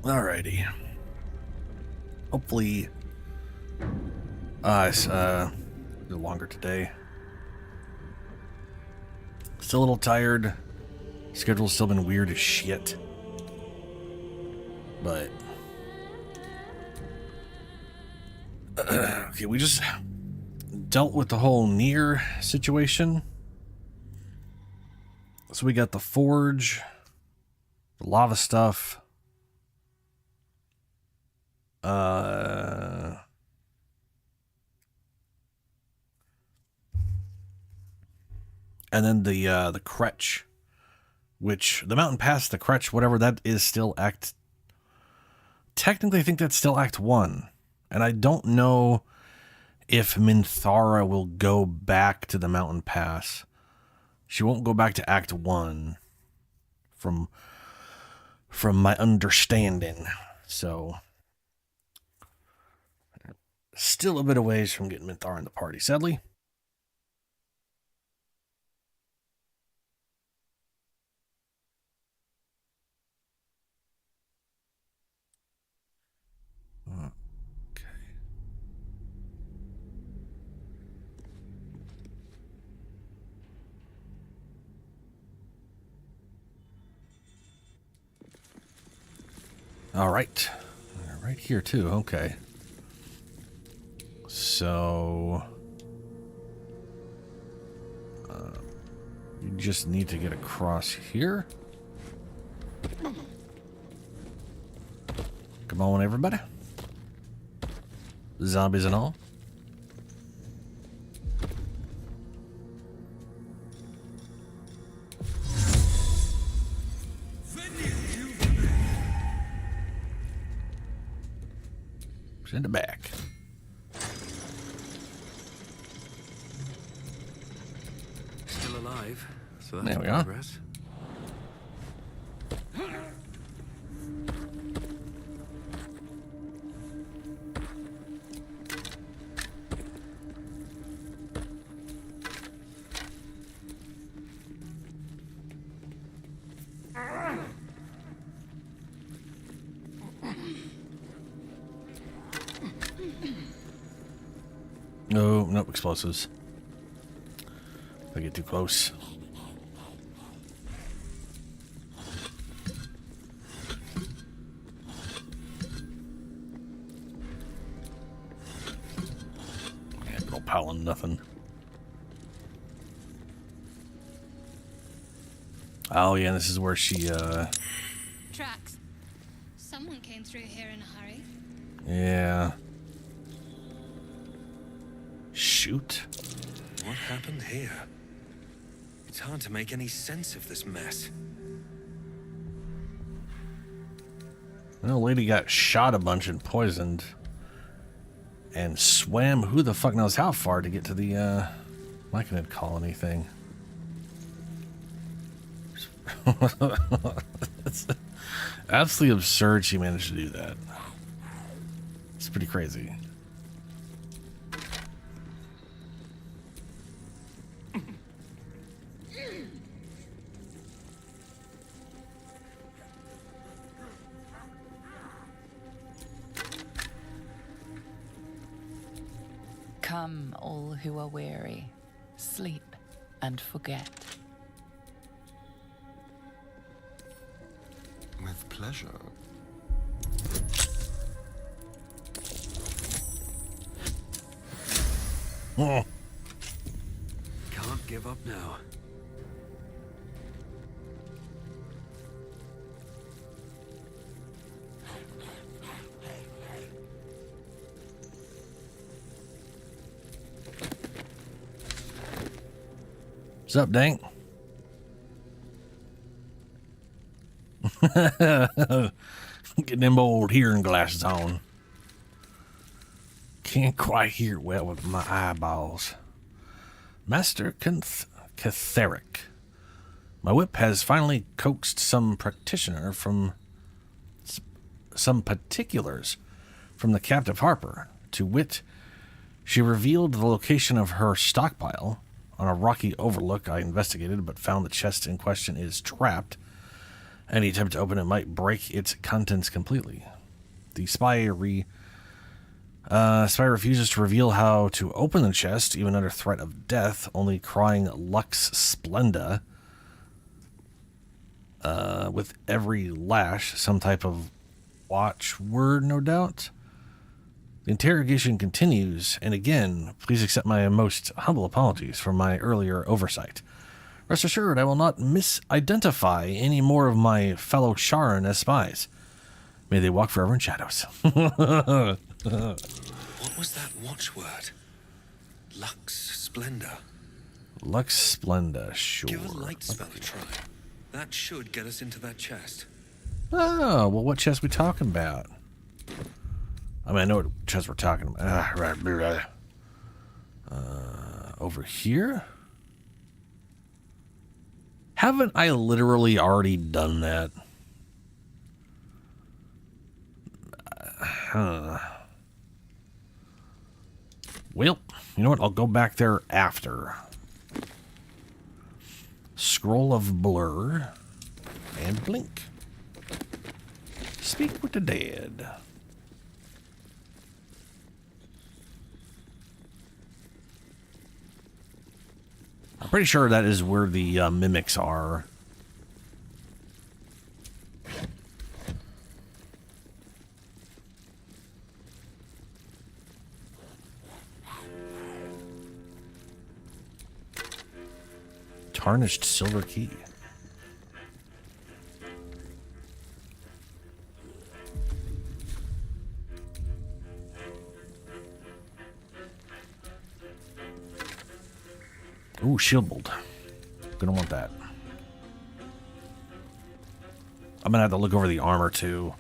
Alrighty. Hopefully, it's a little longer today. Still a little tired. Schedule's still been weird as shit. But okay, we just dealt with the whole Nier situation. So we got the forge, the lava stuff. And then the Kretch, which the mountain pass, the Kretch, whatever that is, still act. Technically, I think that's still Act 1, and I don't know if Minthara will go back to the mountain pass. She won't go back to Act 1, from my understanding. So, still a bit of ways from getting Minthara in the party, sadly. All right. Right here, too. Okay. So, you just need to get across here. Come on, everybody. Zombies and all. Send it back. Still alive, so that's there we progress. No, nope, explosives. If I get too close. Yeah, no pile of nothing. Oh yeah, this is where she Tracks. Someone came through here in a hurry. yeah. Shoot. What happened here? It's hard to make any sense of this mess. An old lady got shot a bunch and poisoned. And swam who the fuck knows how far to get to the Myconid colony thing. It's absolutely absurd she managed to do that. It's pretty crazy. Come, all who are weary, sleep and forget. With pleasure. Oh. Can't give up now. What's up, Dank? Getting them old hearing glasses on. Can't quite hear well with my eyeballs. Master Catheric. My whip has finally coaxed some practitioner from some particulars from the captive Harper. To wit, she revealed the location of her stockpile on a rocky overlook I investigated, but found the chest in question is trapped Any attempt to open it might break its contents completely. The spy refuses to reveal how to open the chest, even under threat of death, only crying Lux Splenda. With every lash, some type of watchword, no doubt. The interrogation continues, and again, please accept my most humble apologies for my earlier oversight. Rest assured, I will not misidentify any more of my fellow Charon as spies. May they walk forever in shadows. What was that watchword? Lux Splendor. Lux Splenda, sure. Give a light spell a try. That should get us into that chest. Oh, well, what chest we talking about? I mean, I know what chest we're talking about. Over here? Haven't I literally already done that? Well, you know what? I'll go back there after. Scroll of Blur and Blink. Speak with the dead. I'm pretty sure that is where the mimics are. Tarnished silver key. Ooh, shield bolt. Gonna want that. I'm gonna have to look over the armor too.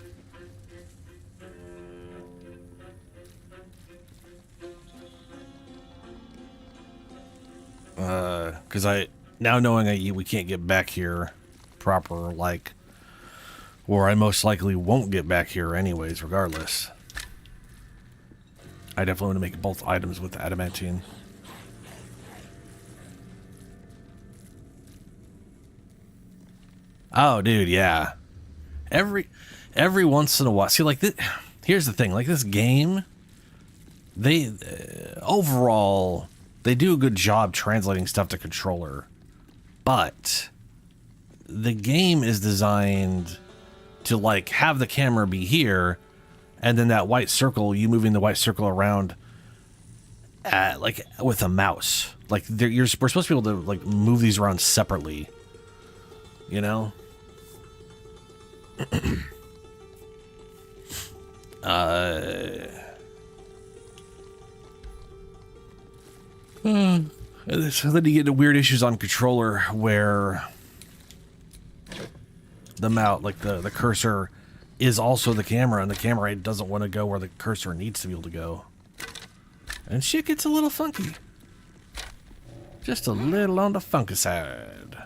Because now knowing we can't get back here proper, like, or I most likely won't get back here anyways, regardless. I definitely want to make both items with adamantine. Oh, dude, yeah. Every once in a while, see, like this, here's the thing, like this game, they overall they do a good job translating stuff to controller, but the game is designed to like have the camera be here, and then that white circle, you moving the white circle around, like with a mouse. Like we're supposed to be able to like move these around separately, you know. So then you get into weird issues on controller where the mouse, like the cursor, is also the camera, and the camera doesn't want to go where the cursor needs to be able to go, and shit gets a little funky. Just a little on the funky side.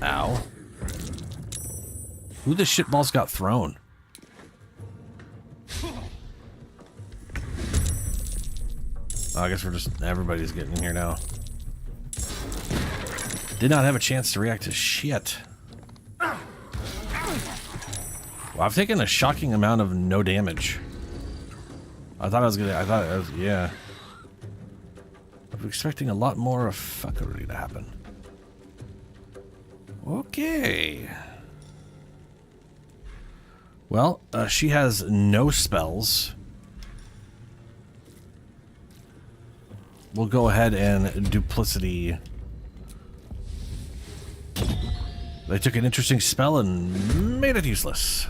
Ow. Who the shitballs got thrown? Oh, I guess everybody's getting in here now. Did not have a chance to react to shit. Well, I've taken a shocking amount of no damage. I thought it was, yeah. I was expecting a lot more of fuckery to happen. Okay. Well, she has no spells. We'll go ahead and duplicity. They took an interesting spell and made it useless.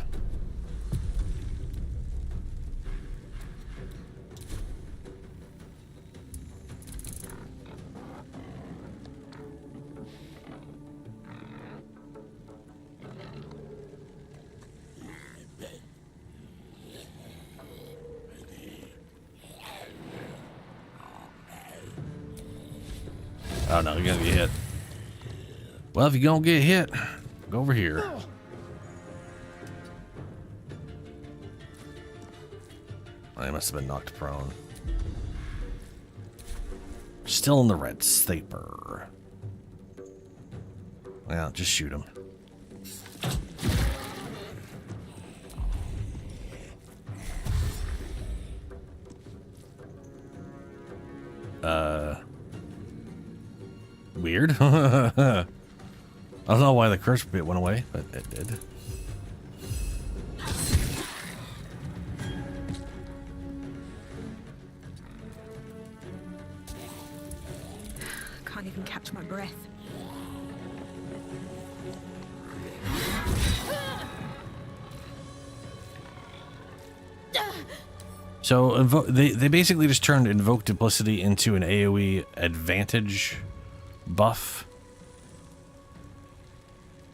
Oh no, you're gonna get hit. Well, if you're gonna get hit, go over here. I must have been knocked prone. Still in the red sleeper. Well, just shoot him. Weird. I don't know why the curse bit went away, but it did. Can't even catch my breath. So they basically just turned Invoke Duplicity into an AoE advantage buff.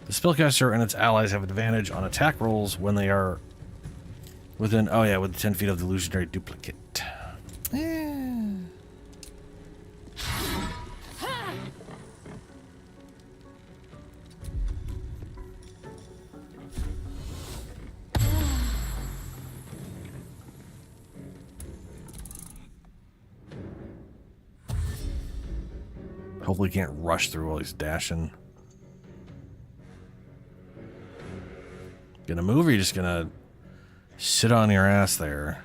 The spellcaster and its allies have advantage on attack rolls when they are within, oh yeah, within 10 feet of the illusionary duplicate. Hopefully can't rush through while he's dashing. Gonna move or you just gonna sit on your ass there?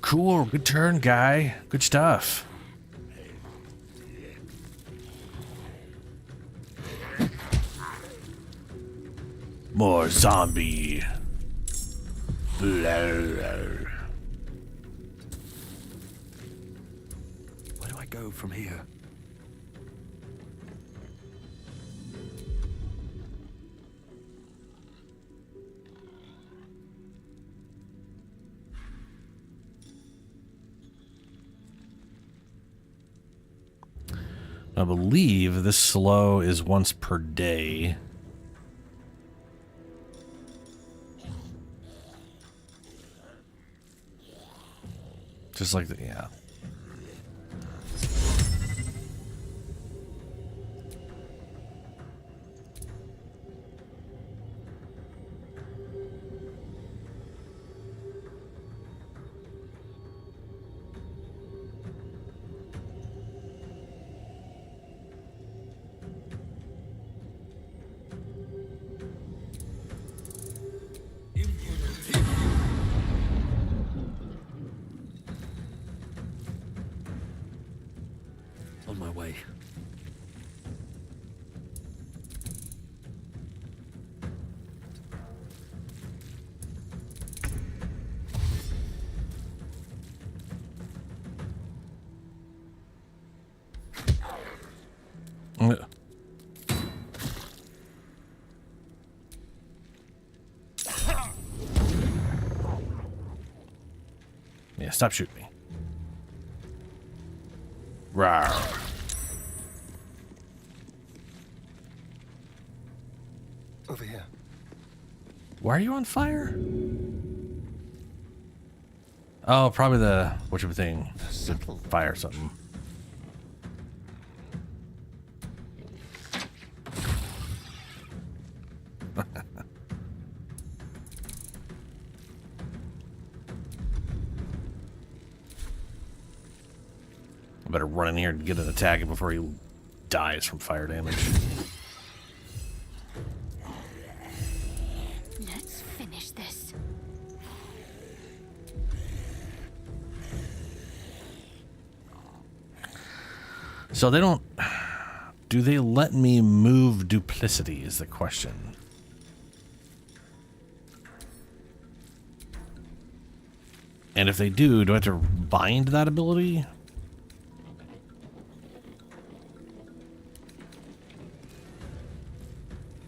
Cool, good turn, guy. Good stuff. More zombie. Where do I go from here? I believe this slow is once per day. Just like the, yeah. On my way. Yeah, stop shooting me. Rawr. Over here. Why are you on fire? Oh, probably the whichever thing. Fire something. I better run in here and get an attack before he dies from fire damage. Let's finish this. So they don't... Do they let me move duplicity is the question. And if they do I have to bind that ability?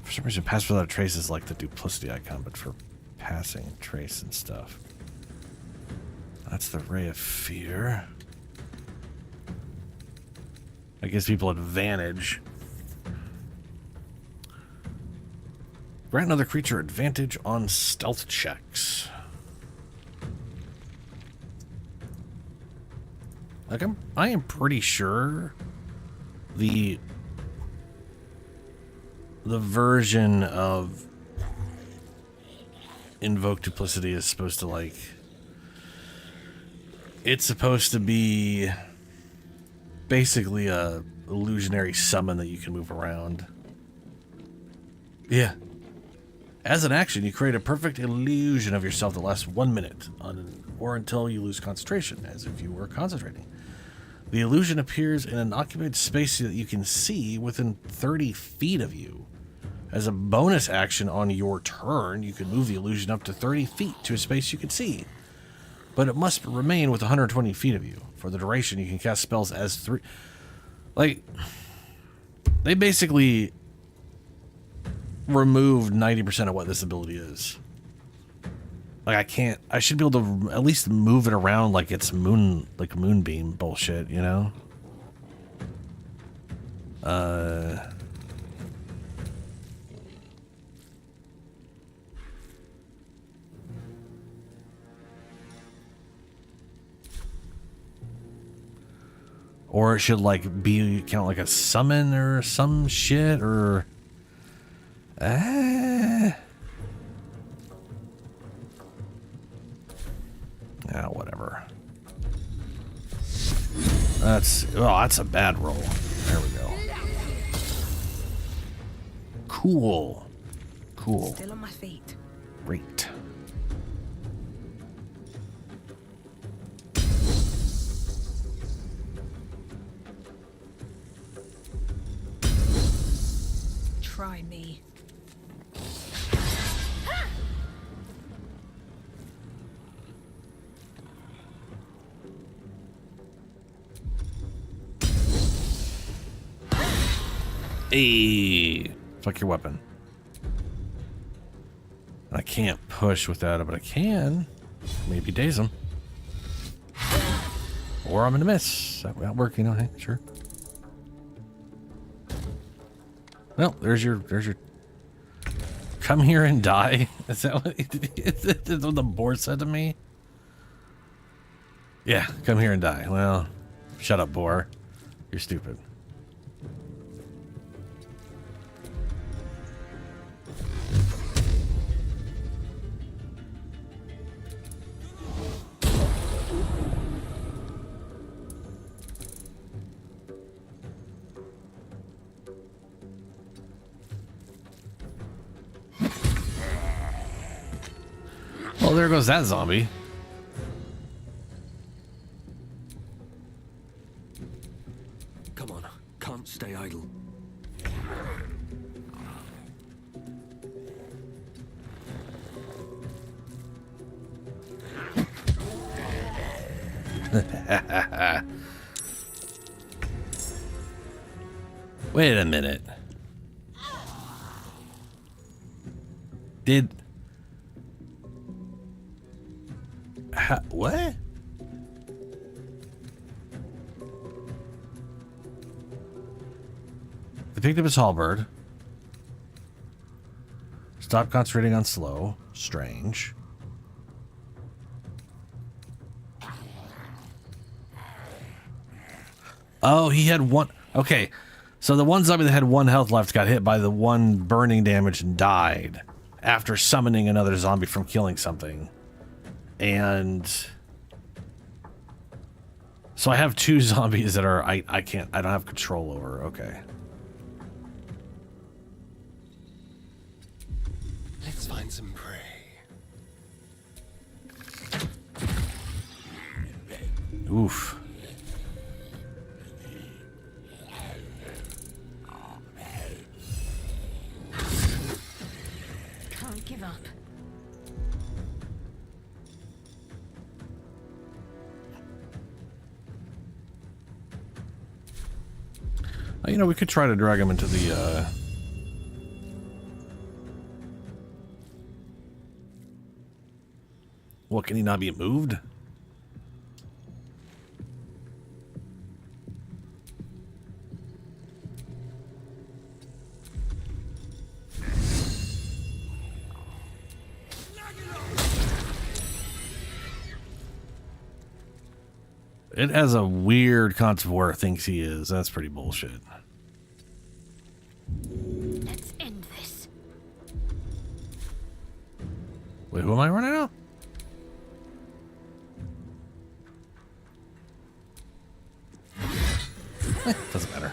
For some reason, pass without a trace is like the duplicity icon, but for passing trace and stuff. That's the Ray of Fear. That gives people advantage. Grant another creature advantage on stealth checks. Like I am pretty sure the the version of Invoke Duplicity is supposed to, like, it's supposed to be basically a illusionary summon that you can move around. Yeah. As an action, you create a perfect illusion of yourself that lasts 1 minute, or until you lose concentration, as if you were concentrating. The illusion appears in an occupied space that you can see within 30 feet of you. As a bonus action on your turn, you can move the illusion up to 30 feet to a space you can see. But it must remain with 120 feet of you. For the duration, you can cast spells as 3... Like, they basically removed 90% of what this ability is. Like, I should be able to at least move it around like it's moonbeam bullshit, you know? Or it should, like, count like a summon or some shit, or... whatever. That's a bad roll. There we go. Cool. Still on my feet. Great. Try me. Hey, fuck your weapon. I can't push without it, but I can maybe daze him. Or I'm gonna miss. That won't work, you know. Hey, sure. Well, there's your. Come here and die. Is that what the board said to me? Yeah, come here and die. Well, shut up, boar. You're stupid. Well, there goes that zombie. Come on, can't stay idle. Wait a minute. What? They picked up his halberd. Stop concentrating on slow. Strange. Oh, he had one. Okay. So the one zombie that had 1 health left got hit by the 1 burning damage and died after summoning another zombie from killing something. And so I have 2 zombies that are I don't have control over. Okay. Let's find some prey. Oof. Can't give up. You know, we could try to drag him into the What, can he not be moved? It has a weird concept of where it thinks he is. That's pretty bullshit. Let's end Wait, who am I running out? Doesn't matter.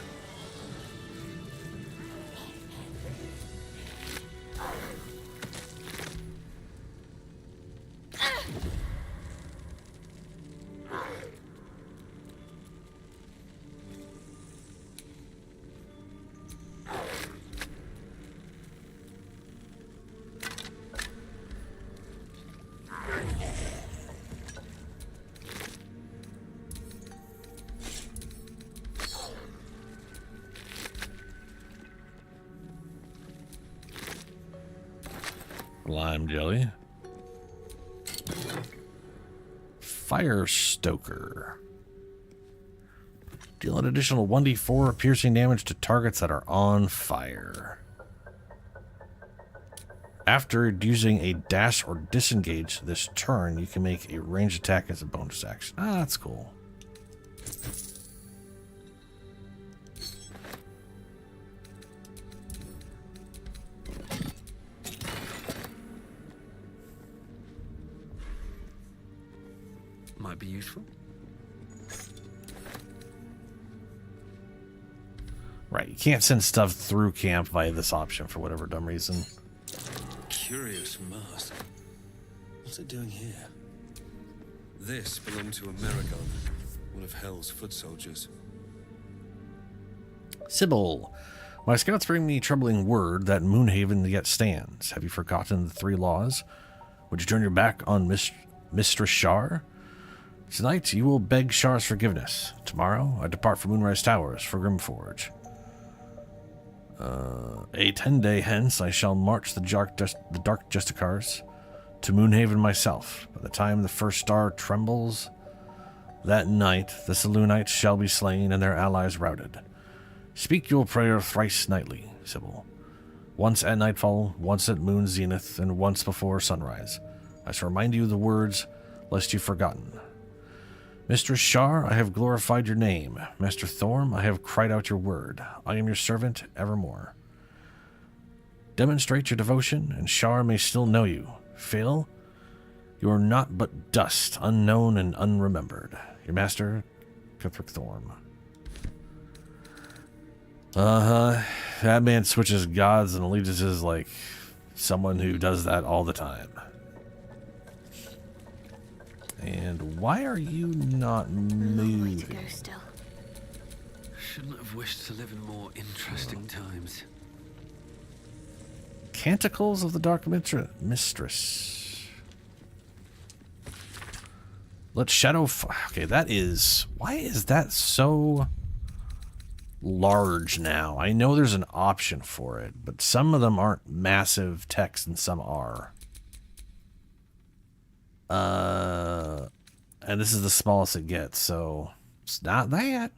Lime jelly. Fire Stoker. Deal an additional 1d4 piercing damage to targets that are on fire. After using a dash or disengage this turn, you can make a ranged attack as a bonus action. Ah, that's cool. Might be useful. Right, you can't send stuff through camp via this option for whatever dumb reason. Curious mask. What's it doing here? This belonged to Amerigon, one of Hell's foot soldiers. Sybil, my scouts bring me troubling word that Moonhaven yet stands. Have you forgotten the 3 laws? Would you turn your back on Mistress Shar? Tonight you will beg Shar's forgiveness. Tomorrow I depart for Moonrise Towers for Grimforge. A 10-day hence I shall march the Dark Justicars to Moonhaven myself. By the time the first star trembles, that night the Selûnites shall be slain and their allies routed. Speak your prayer thrice nightly, Sybil. Once at nightfall, once at moon's zenith, and once before sunrise. I shall remind you the words, lest you've forgotten. Mistress Shar, I have glorified your name. Master Thorm, I have cried out your word. I am your servant evermore. Demonstrate your devotion, and Shar may still know you. Fail, you are not but dust, unknown and unremembered. Your master, Cuthric Thorm. That man switches gods and allegiances like someone who does that all the time. And why are you not moving? Way to go still. Shouldn't have wished to live in more interesting times. Canticles of the Dark Mistress. Let's shadow. Okay, that is. Why is that so large now? I know there's an option for it, but some of them aren't massive text and some are. And this is the smallest it gets, so it's not that.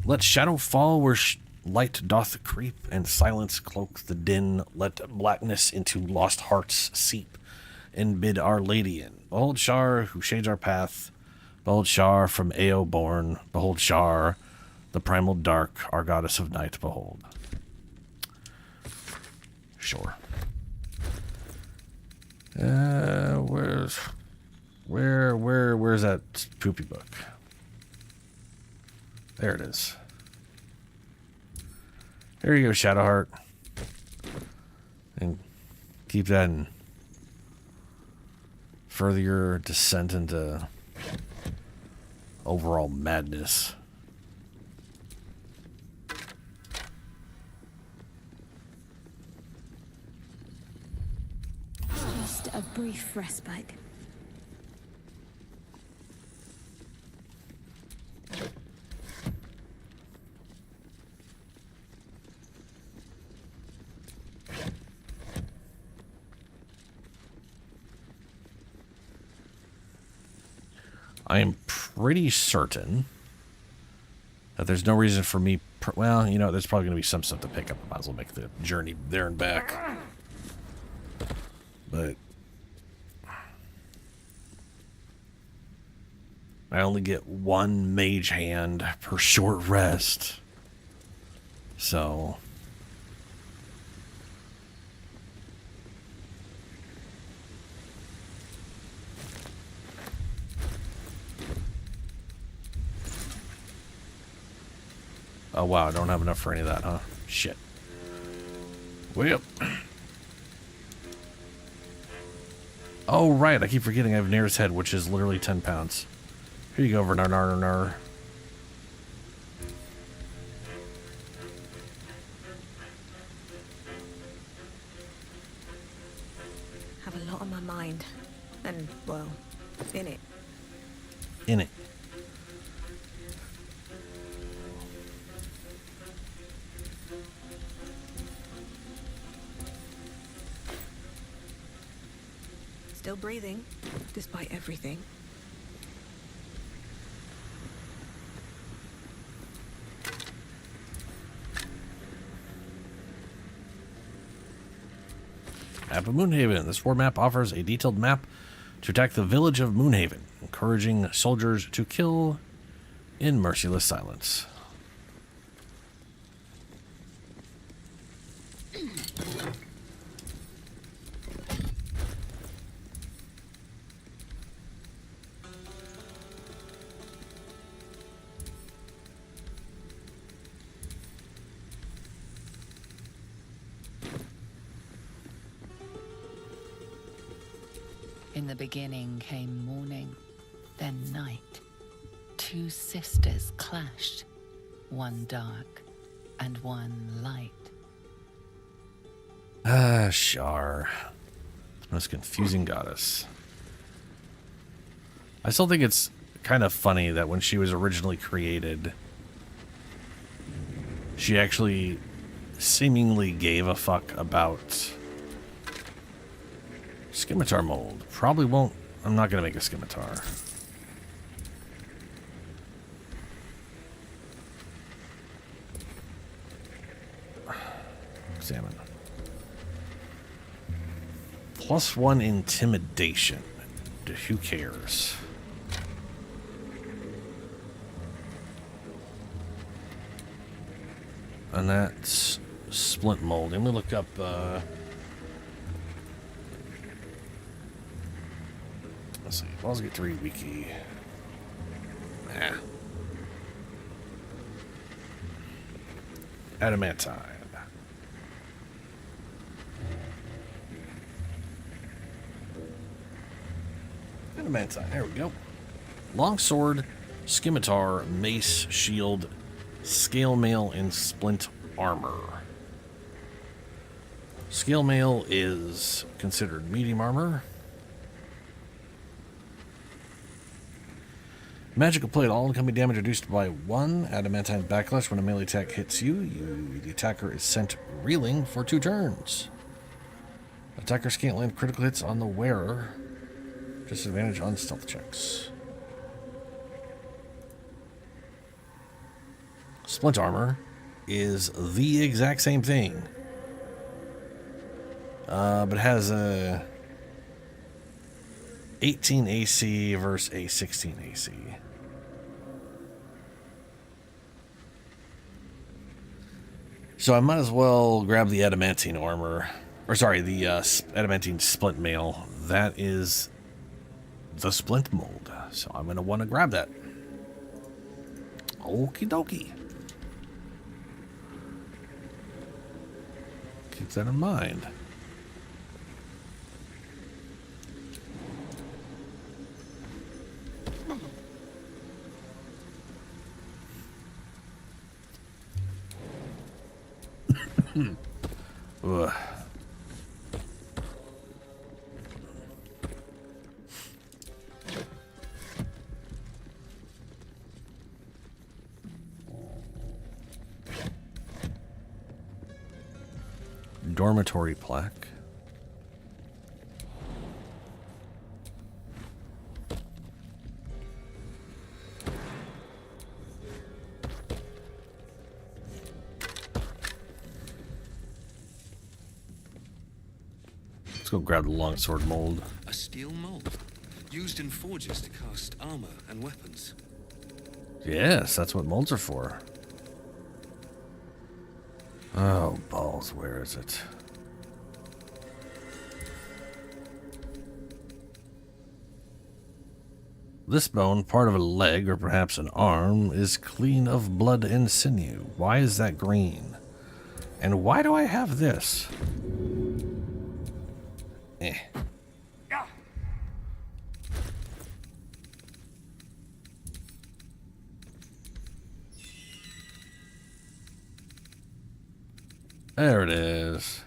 Let shadow fall where light doth creep, and silence cloak the din. Let blackness into lost hearts seep, and bid Our Lady in. Behold Shar, who shades our path. Behold Shar, from Ao born. Behold Shar, the primal dark, our goddess of night. Behold. Sure. Where's that poopy book? There it is. There you go, Shadowheart. And keep that in further your descent into overall madness. Just a brief respite. I am pretty certain that there's no reason for me... well, you know, there's probably going to be some stuff to pick up. I might as well make the journey there and back. But I only get one mage hand per short rest. So Oh, wow. I don't have enough for any of that, huh? Shit. Way up. Oh, right. I keep forgetting I have Nair's head, which is literally 10 pounds. Here you go, Vernar. Have a lot on my mind. And, well, in it. In it. Still breathing, despite everything. Map of Moonhaven. This war map offers a detailed map to attack the village of Moonhaven, encouraging soldiers to kill in merciless silence. In the beginning came morning, then night. Two sisters clashed, one dark and one light. Ah, Shar. Most confusing goddess. I still think it's kind of funny that when she was originally created, she actually seemingly gave a fuck about scimitar mold. Probably won't. I'm not going to make a scimitar. Examine. +1 intimidation. Who cares? And that's splint mold. Let me look up. Let's see. Balls get 3 wiki. Adamantine. Adamantine. There we go. Longsword, scimitar, mace, shield, scale mail, and splint armor. Scale mail is considered medium armor. Magical plate. All incoming damage reduced by 1. Adamantine backlash. When a melee attack hits you, the attacker is sent reeling for 2 turns. Attackers can't land critical hits on the wearer. Disadvantage on stealth checks. Splint armor is the exact same thing. But has a 18 AC versus a 16 AC. So I might as well grab the adamantine armor. Or sorry, the adamantine splint mail. That is the splint mold. So I'm going to want to grab that. Okie dokie. Keep that in mind. Ugh. Dormitory plaque. Let's go grab the longsword mold. A steel mold, used in forges to cast armor and weapons. Yes, that's what molds are for. Oh, balls, where is it? This bone, part of a leg or perhaps an arm, is clean of blood and sinew. Why is that green? And why do I have this? Eh. There it is.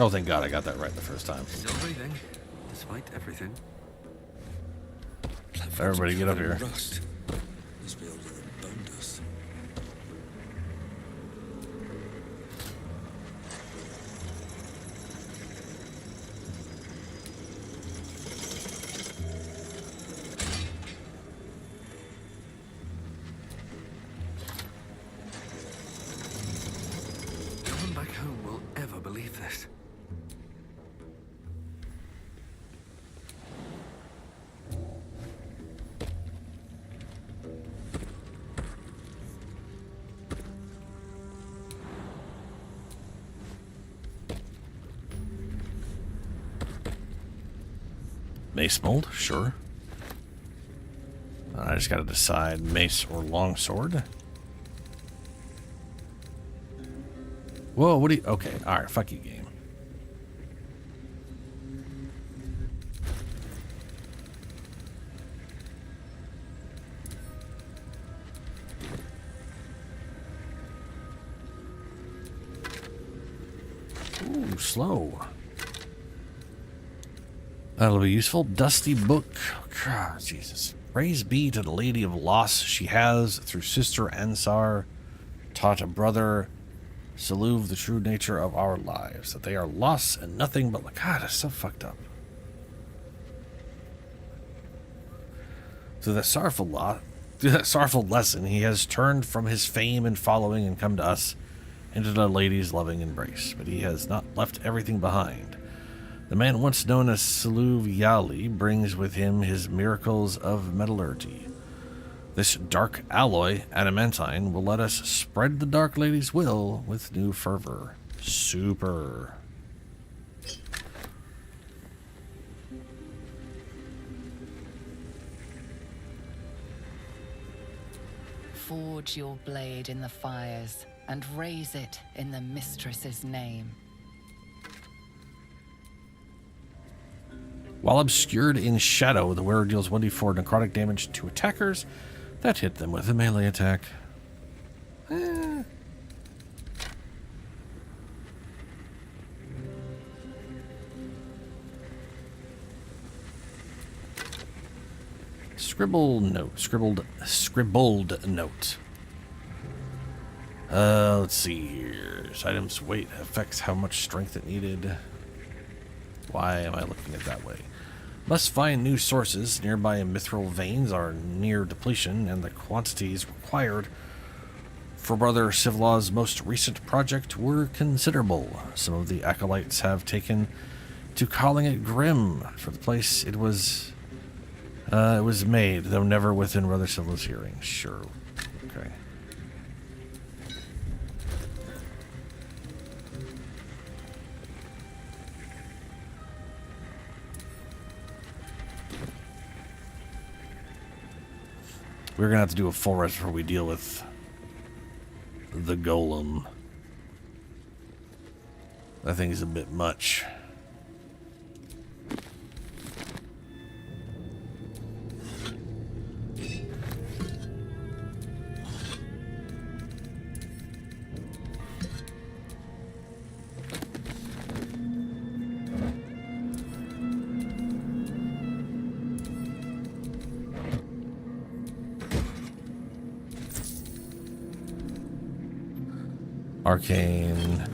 Oh, thank God I got that right the first time. Still breathing, despite everything. Everybody get up here. Rust. Must be older than bone dust. No one back home will ever believe this. Mace mold? Sure. I just gotta decide mace or longsword. Whoa, what do you... Okay, alright, fuck you, game. Ooh, slow. That'll be useful. Dusty book. God, Jesus. Praise be to the Lady of Loss. She has, through Sister Ansar, taught a brother Saluve the true nature of our lives, that they are loss and nothing but... God, it's so fucked up. Through that sorrowful lesson, he has turned from his fame and following and come to us into the lady's loving embrace. But he has not left everything behind. The man once known as Saluve Yali brings with him his miracles of metallurgy. This dark alloy, adamantine, will let us spread the Dark Lady's will with new fervor. Super. Forge your blade in the fires and raise it in the mistress's name. While obscured in shadow, the wearer deals 1d4 necrotic damage to attackers that hit them with a melee attack. Scribbled note. Let's see here. This item's weight affects how much strength it needed. Why am I looking at it that way? Must find new sources. Nearby mithril veins are near depletion, and the quantities required for Brother Sivlaw's most recent project were considerable. Some of the acolytes have taken to calling it grim for the place it was made, though never within Brother Sivlaw's hearing. Sure. Okay. We're gonna have to do a full rest before we deal with the golem. That thing is a bit much. Arcane.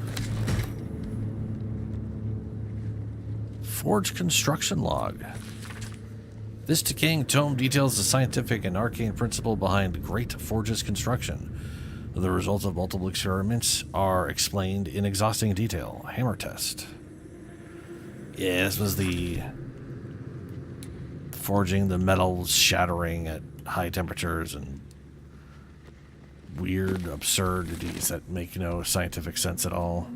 Forge construction log. This decaying tome details the scientific and arcane principle behind Great Forge's construction. The results of multiple experiments are explained in exhausting detail. Hammer test. Yeah, this was the forging the metals shattering at high temperatures and weird absurdities that make no scientific sense at all.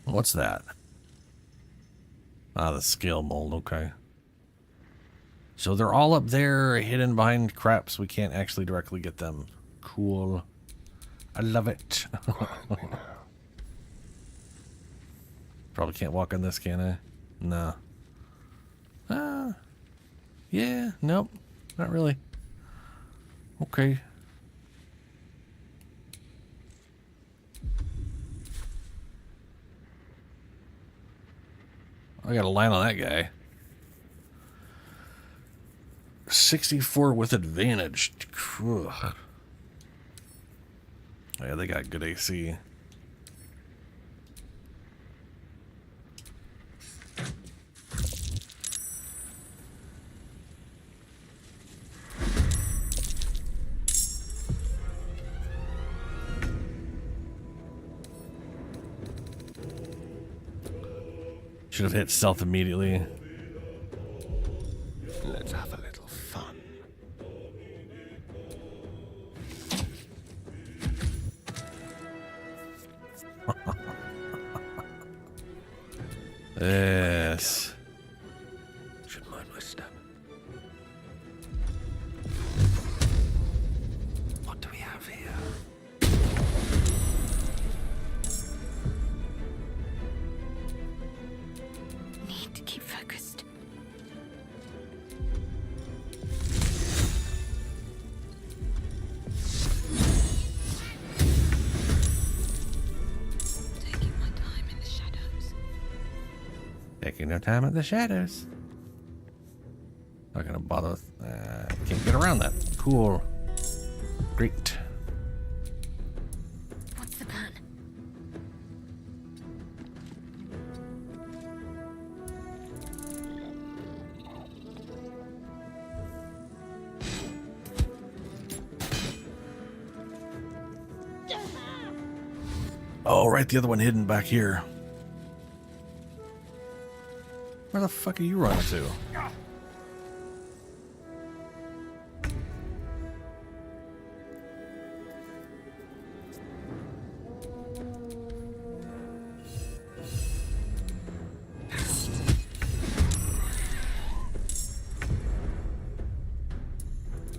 What's that? Ah, the scale mold, okay. So they're all up there hidden behind crap, so we can't actually directly get them. Cool. I love it. Probably can't walk on this, can I? No. Yeah, nope. Not really. Okay. I got a line on that guy. 64 with advantage. Ugh. Yeah, they got good AC. Should have hit stealth immediately. Let's have a little fun. Yes. Should mind my step. What do we have here? Need to keep focused. Taking my time in the shadows. Taking their time at the shadows. Not gonna bother with. Can't get around that. Cool. Great. What's the plan? Oh, right, the other one hidden back here. Where the fuck are you running to?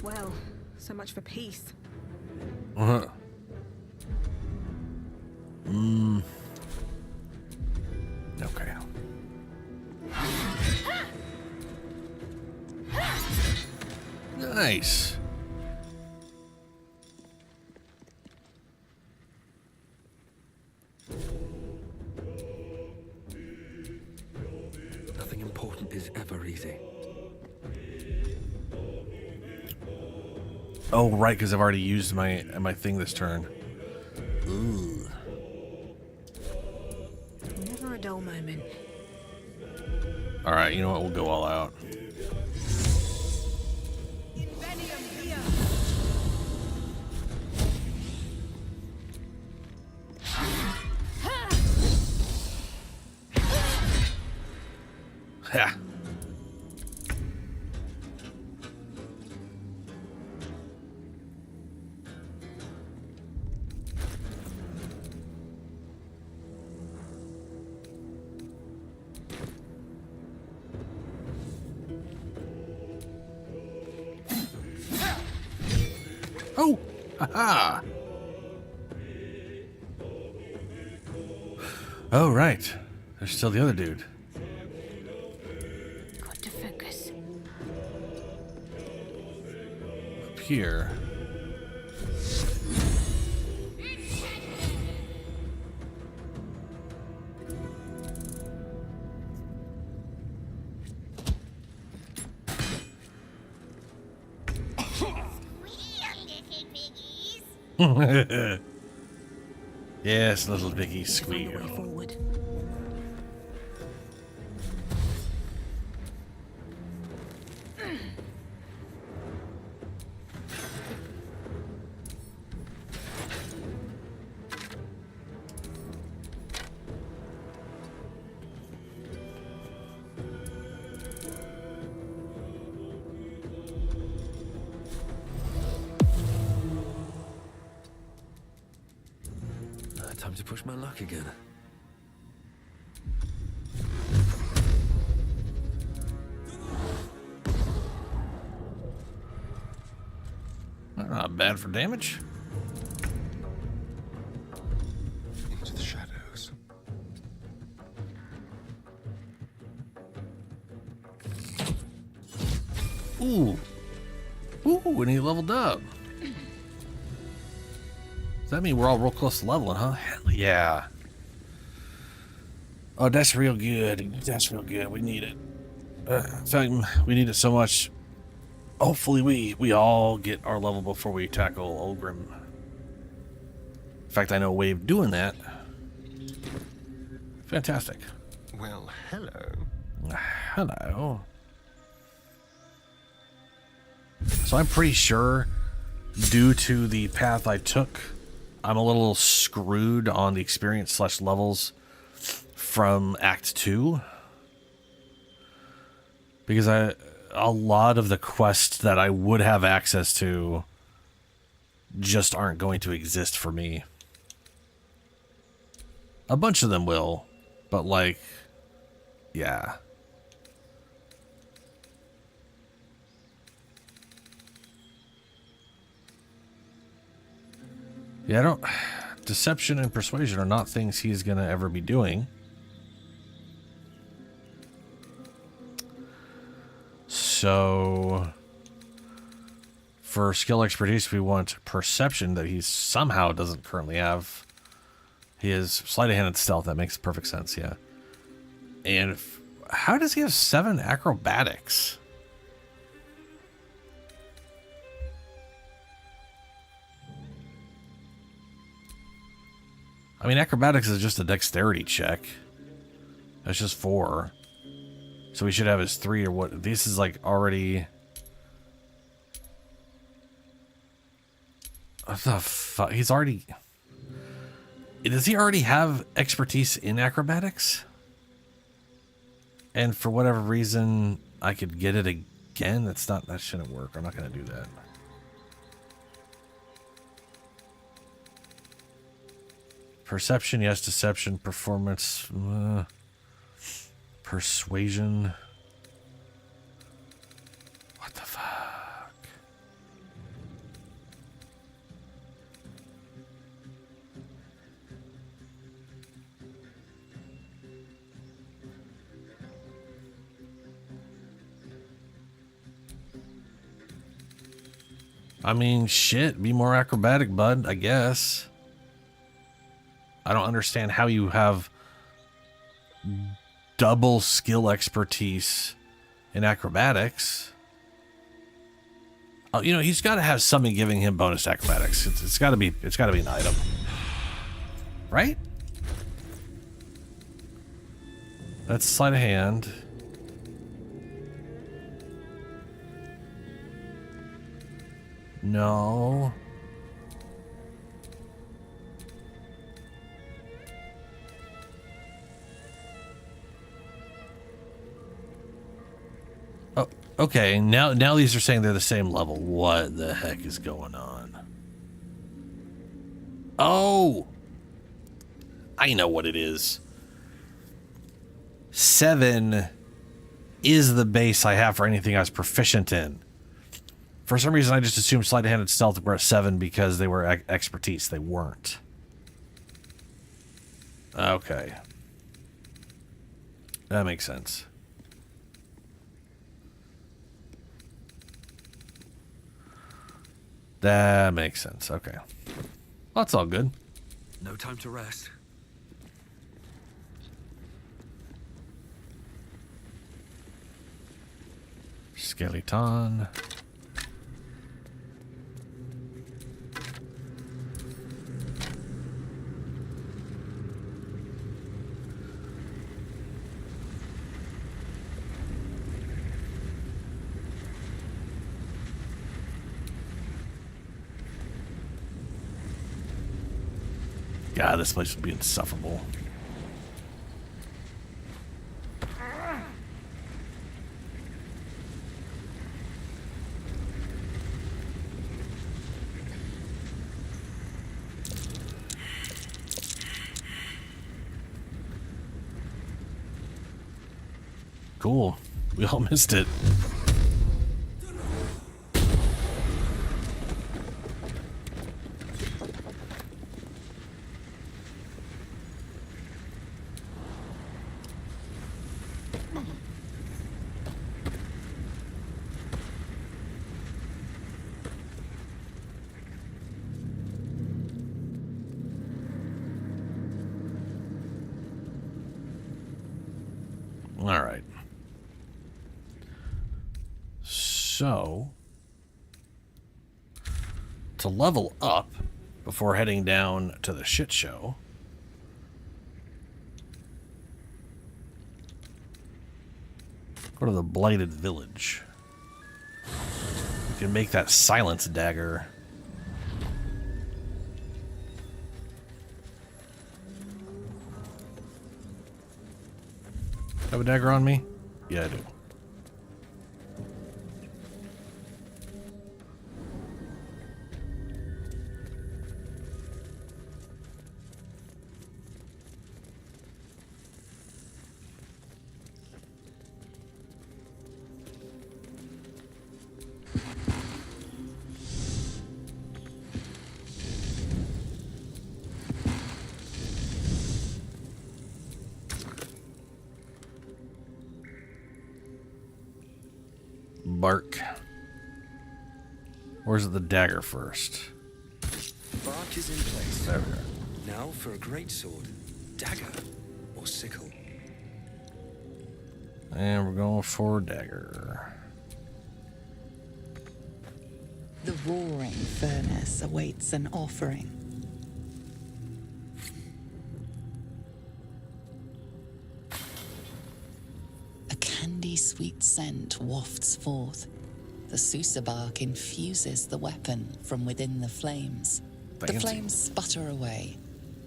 Well, so much for peace. Uh-huh. Okay. Nice. Nothing important is ever easy. Oh, right, because I've already used my thing this turn. Ooh. Never a dull moment. All right, you know what? We'll go all out. Ha. Oh! Haha! Oh, right. There's still the other dude. Got to focus. Up here. Yes, little piggy Find a way squeal. forward. Time to push my luck again. Not bad for damage. Into the shadows. Ooh. Ooh, and he leveled up. Does that mean we're all real close to leveling, huh? Hell yeah. Oh, that's real good. That's real good. We need it. In fact, we need it so much. Hopefully we all get our level before we tackle Ogrim. In fact, I know a way of doing that. Fantastic. Well, hello. Hello. So I'm pretty sure, due to the path I took, I'm a little screwed on the experience / levels from Act 2. Because a lot of the quests that I would have access to just aren't going to exist for me. A bunch of them will, but like, yeah. Yeah, I don't... Deception and persuasion are not things he's gonna ever be doing. So... For skill expertise, we want perception that he somehow doesn't currently have. He has sleight of hand and stealth. That makes perfect sense, yeah. And how does he have 7 acrobatics? I mean, acrobatics is just a dexterity check. That's just 4. So we should have his 3 or what? This is like already... What the fuck? He's already... Does he already have expertise in acrobatics? And for whatever reason, I could get it again? That's not... That shouldn't work. I'm not going to do that. Perception, yes. Deception, performance, persuasion. What the fuck? I mean, shit. Be more acrobatic, bud, I guess. I don't understand how you have double skill expertise in acrobatics. Oh, you know, he's got to have something giving him bonus acrobatics. It's got to be an item, right? That's sleight of hand. No. Oh, okay. Now these are saying they're the same level. What the heck is going on? Oh, I know what it is. 7 is the base I have for anything I was proficient in. For some reason, I just assumed sleight-of-hand and stealth were a 7 because they were expertise. They weren't. Okay. That makes sense. That makes sense. Okay. Well, that's all good. No time to rest. Skeleton. God, this place would be insufferable. Cool. We all missed it. All right. So, to level up before heading down to the shit show, go to the Blighted Village. We can make that silence dagger. Have a dagger on me? Yeah, I do. Bark. Where's the dagger first? Bark is in place. There we go. Now for a great sword, dagger, or sickle. And we're going for dagger. The roaring furnace awaits an offering. A candy-sweet scent wafts forth. The Susa bark infuses the weapon from within the flames. The Fancy. flames sputter away.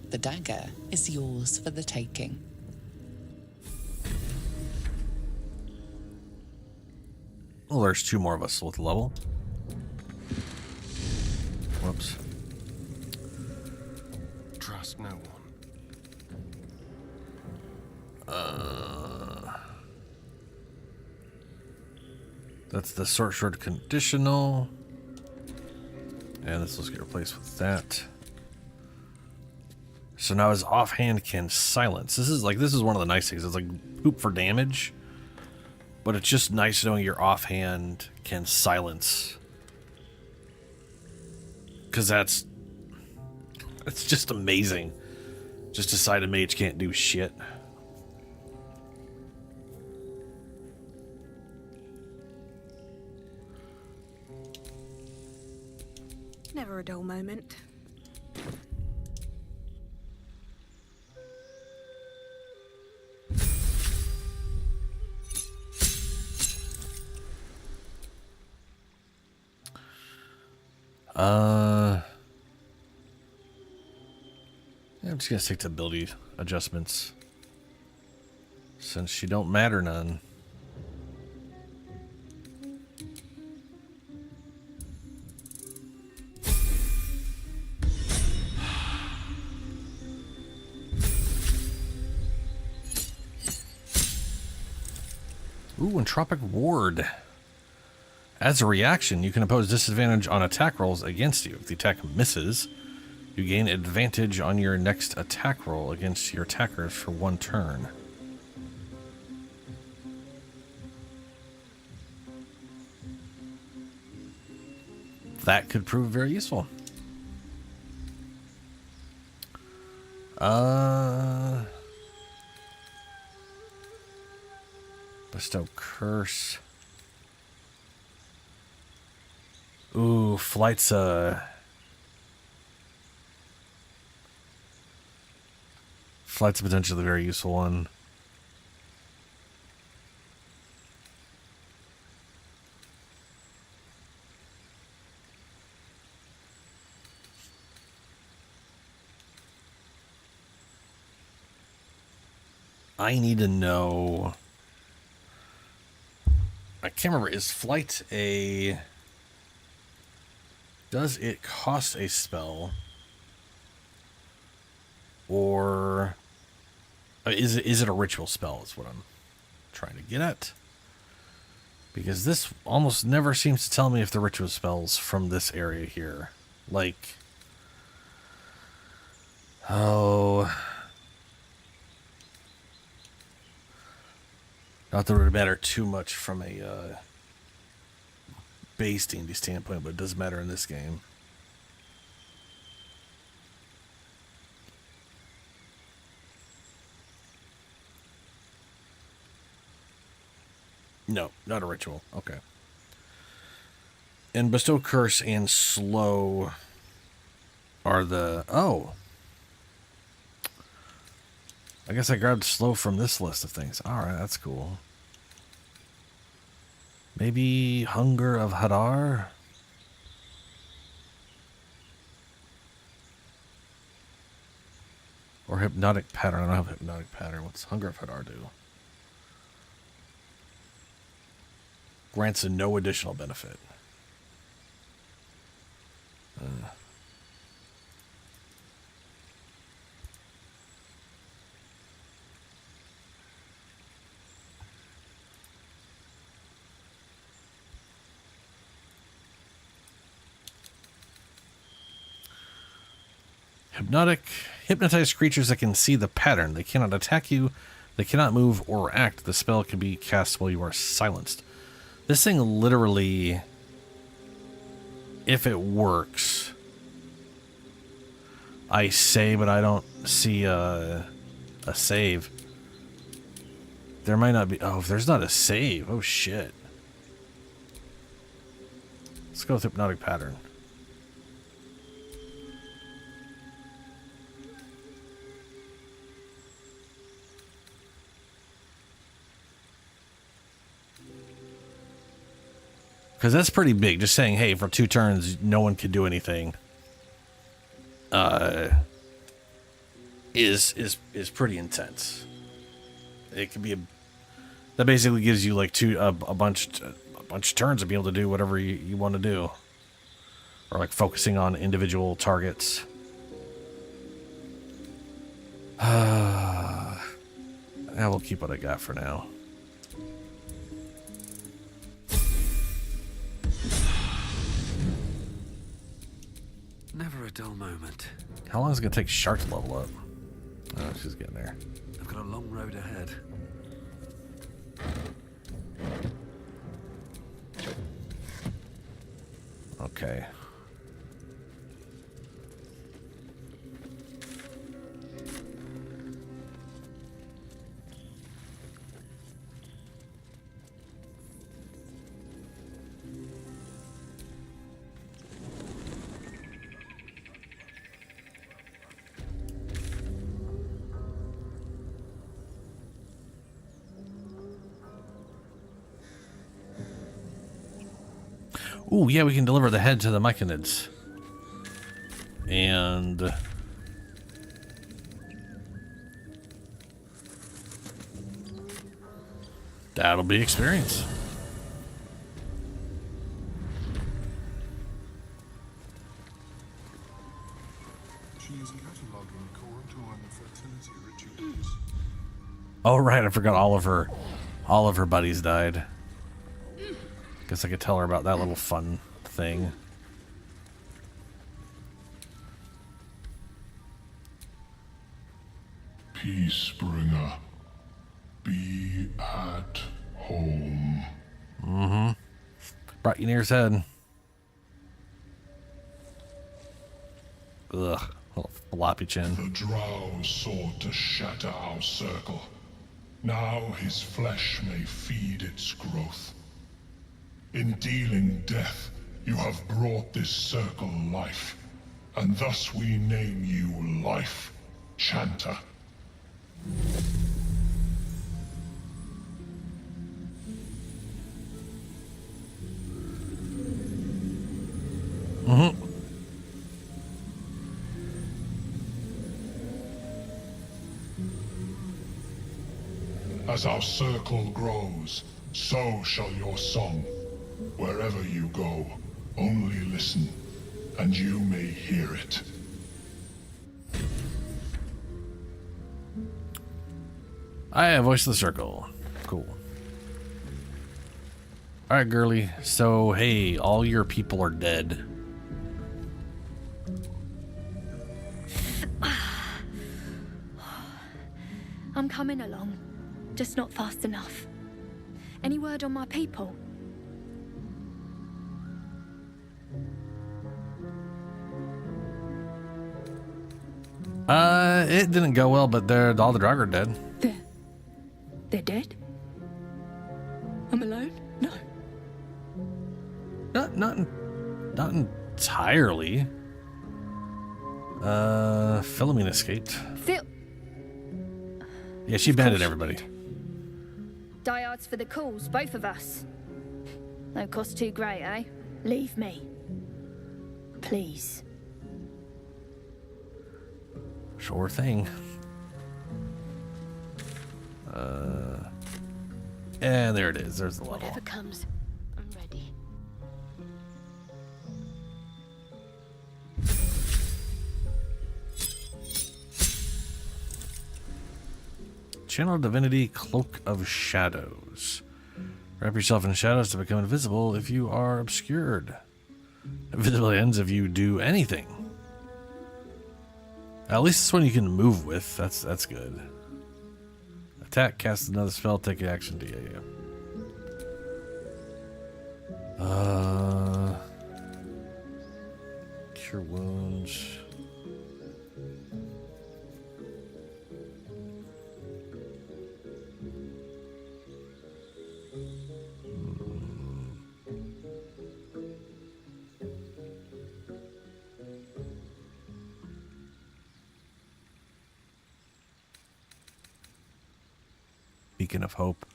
The dagger is yours for the taking. Well, there's two more of us with level. Whoops. Trust no one. That's the short conditional. And this will get replaced with that. So now his offhand can silence. This is one of the nice things. It's like poop for damage. But it's just nice knowing your offhand can silence. Because that's just amazing. Just decide a mage can't do shit. Never a dull moment. Yeah, I'm just gonna stick to ability adjustments. Since she don't matter none. Ooh, Entropic Ward. As a reaction, you can impose disadvantage on attack rolls against you. If the attack misses, you gain advantage on your next attack roll against your attackers for 1 turn. That could prove very useful. Bestow curse. Ooh, flight's Flight's a potentially very useful one. I need to know. I can't remember. Is flight a... Does it cost a spell? Or... Is it a ritual spell is what I'm trying to get at. Because this almost never seems to tell me if the ritual spells from this area here. Like... Oh... Not that it would matter too much from a base D&D standpoint, but it does matter in this game. No, not a ritual. Okay. And Bestow Curse and Slow are the... Oh. I guess I grabbed Slow from this list of things. Alright, that's cool. Maybe Hunger of Hadar? Or Hypnotic Pattern. I don't have Hypnotic Pattern. What's Hunger of Hadar do? Grants a no additional benefit. Hypnotize creatures that can see the pattern. They cannot attack you. They cannot move or act. The spell can be cast while you are silenced. This thing literally, if it works, I say, but I don't see a save. There might not be. Oh, if there's not a save. Oh, shit. Let's go with Hypnotic Pattern. Because that's pretty big. Just saying, hey, for 2 turns, no one can do anything. Is pretty intense. It could be a... That basically gives you like a bunch of turns to be able to do whatever you want to do. Or like focusing on individual targets. Yeah, we'll keep what I got for now. Never a dull moment. How long is it going to take Shark to level up? Oh, she's getting there. I've got a long road ahead. Okay. Ooh, yeah, we can deliver the head to the Myconids. And... that'll be experience. She is cataloging Corontoan fertility rituals. Oh, right, I forgot all of her buddies died. Guess I could tell her about that little fun thing. Peacebringer, be at home. Mm-hmm. Brought you near his head. Ugh, little floppy chin. The drow sought to shatter our circle. Now his flesh may feed its growth. In dealing death, you have brought this circle life, and thus we name you Life Chanter. Mm-hmm. As our circle grows, so shall your song. Wherever you go, only listen, and you may hear it. I have voice of the circle. Cool. Alright, girly. So, hey, all your people are dead. I'm coming along, just not fast enough. Any word on my people? It didn't go well, but all the Draugr are dead. They're dead? I'm alone? No. Not entirely. Philomene escaped. Yeah, she banded everybody. Diehards for the calls, both of us. No cost too great, eh? Leave me. Please. Sure thing. And there it is. There's the level. Whatever comes, I'm ready. Channel Divinity, Cloak of Shadows. Wrap yourself in shadows to become invisible if you are obscured. Invisibility ends if you do anything. At least this one you can move with. That's good. Attack, cast another spell, take action to yeah. Cure wounds. Beacon of Hope.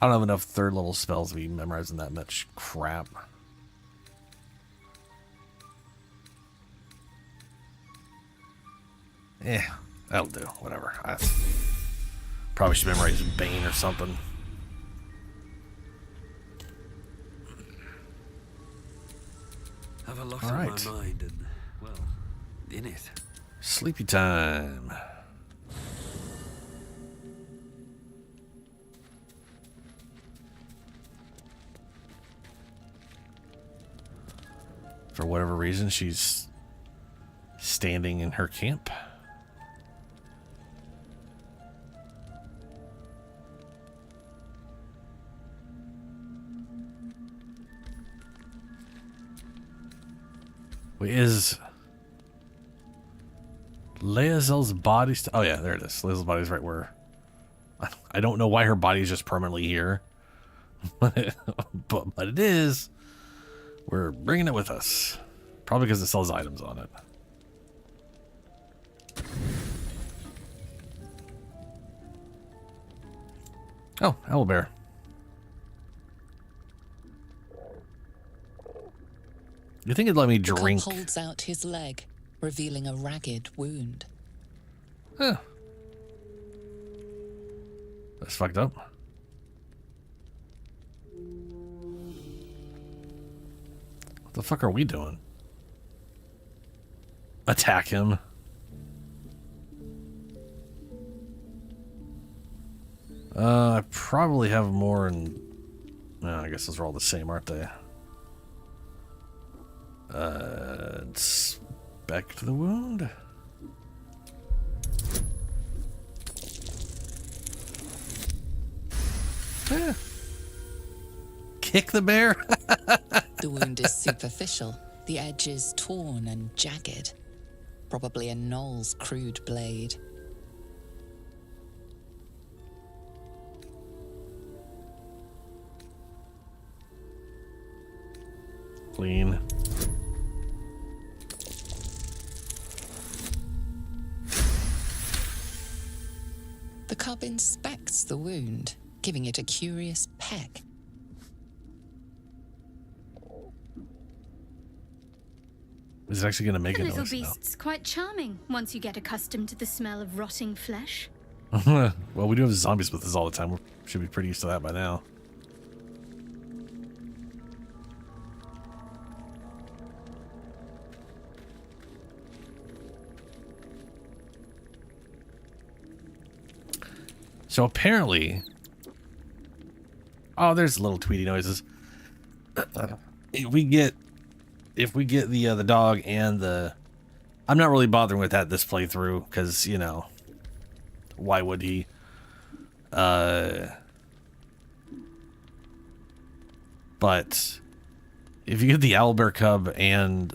I don't have enough third level spells to be memorizing that much crap. That'll do. Whatever. I probably should memorize Bane or something. Have a lot All on right. my mind and, well, in it. Sleepy time. For whatever reason, she's standing in her camp. Wait, is Lae'zel's body oh yeah, there it is. Lae'zel's body's right where I don't know why her body is just permanently here. but it is. We're bringing it with us. Probably because it sells items on it. Oh, owlbear. You think it'd let me drink? Cub holds out his leg, revealing a ragged wound. Huh. That's fucked up. What the fuck are we doing? Attack him. I probably have more in... No, I guess those are all the same, aren't they? Inspect the wound. Kick the bear. The wound is superficial, the edge is torn and jagged. Probably a Knoll's crude blade. Clean. The cub inspects the wound, giving it a curious peck. Is it actually going to make The a little noise? beast's quite charming once you get accustomed to the smell of rotting flesh. No. Well, we do have zombies with us all the time. We should be pretty used to that by now. So apparently, oh, there's little Tweety noises. If we get the dog and the, I'm not really bothering with that this playthrough because, you know, why would he? But if you get the owlbear cub and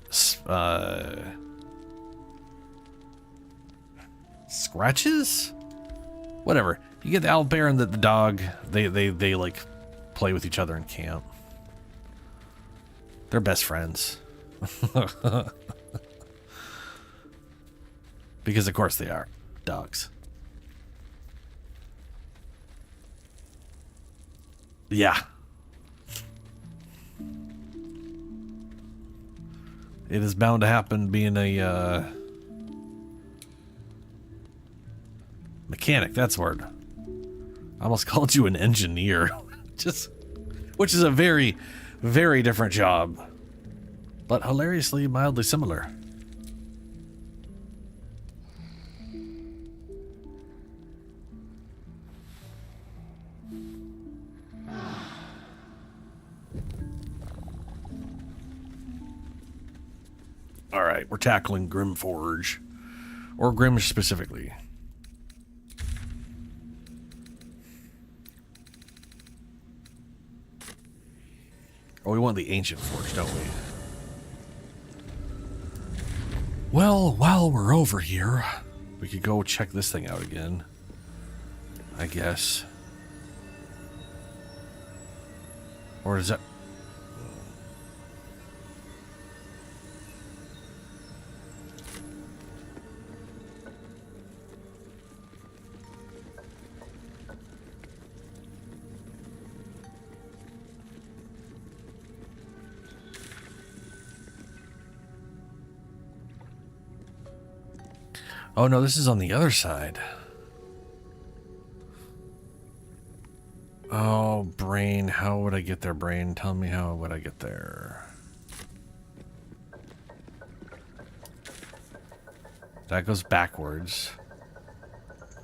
scratches, whatever. You get the owlbear and the dog. They like play with each other in camp. They're best friends. Because of course they are. Dogs. Yeah. It is bound to happen being a mechanic, that's the word. I almost called you an engineer. Which is a very, very different job. But hilariously mildly similar. Alright, we're tackling Grimforge. Or Grim specifically. Oh, we want the Ancient Forge, don't we? Well, while we're over here, we could go check this thing out again. I guess. Or is that... Oh no, this is on the other side. Oh, brain. How would I get there, brain? Tell me how would I get there? That goes backwards.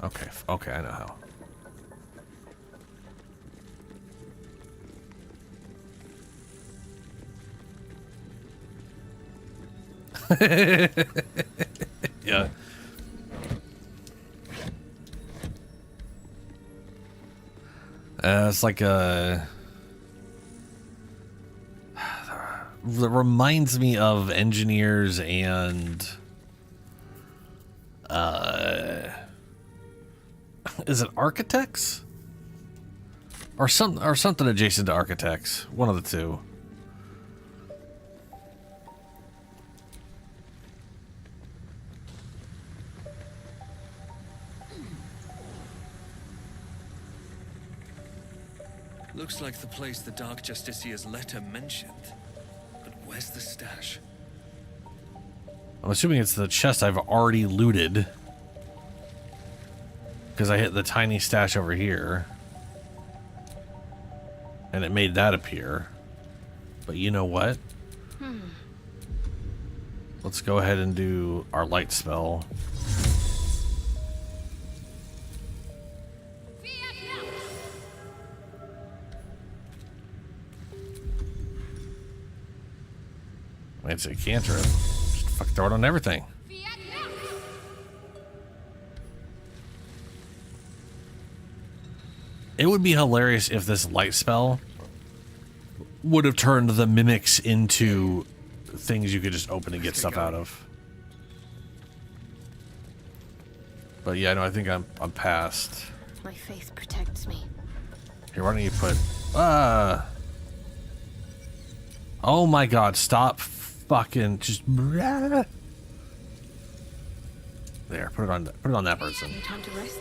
Okay, okay, I know how. Yeah. It's like a... That reminds me of engineers and... Is it architects? Or something adjacent to architects. One of the two. Looks like the place the Dark Justicia's letter mentioned. But where's the stash? I'm assuming it's the chest I've already looted. Because I hit the tiny stash over here. And it made that appear. But you know what? Let's go ahead and do our light spell. I mean, it's a cantrip. Just fuck throw it on everything. It would be hilarious if this light spell would have turned the mimics into things you could just open and get stuff out of. But yeah, no, I think I'm past. My faith protects me. Here, why don't you put oh my god, stop fucking just there, put it on that person. No time to rest.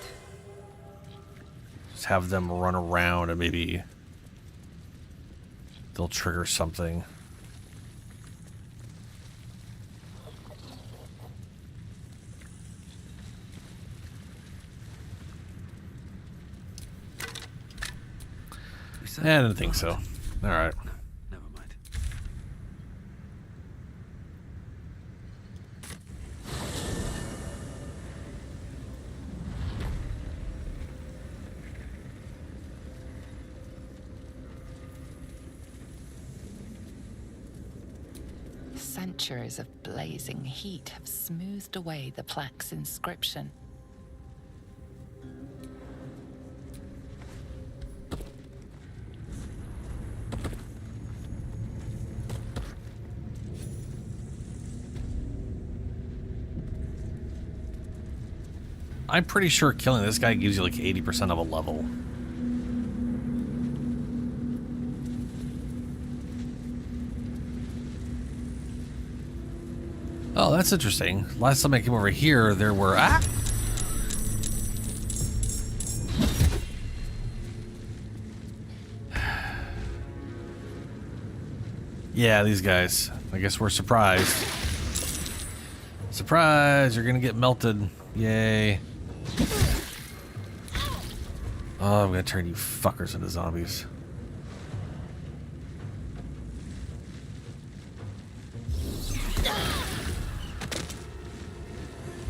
Just have them run around and maybe they'll trigger something. I didn't think so. Alright. Never mind. Centuries of blazing heat have smoothed away the plaque's inscription. I'm pretty sure killing this guy gives you like 80% of a level. Oh, that's interesting. Last time I came over here, there were... Yeah, these guys. I guess we're surprised. Surprise! You're gonna get melted. Yay. Oh, I'm gonna turn you fuckers into zombies.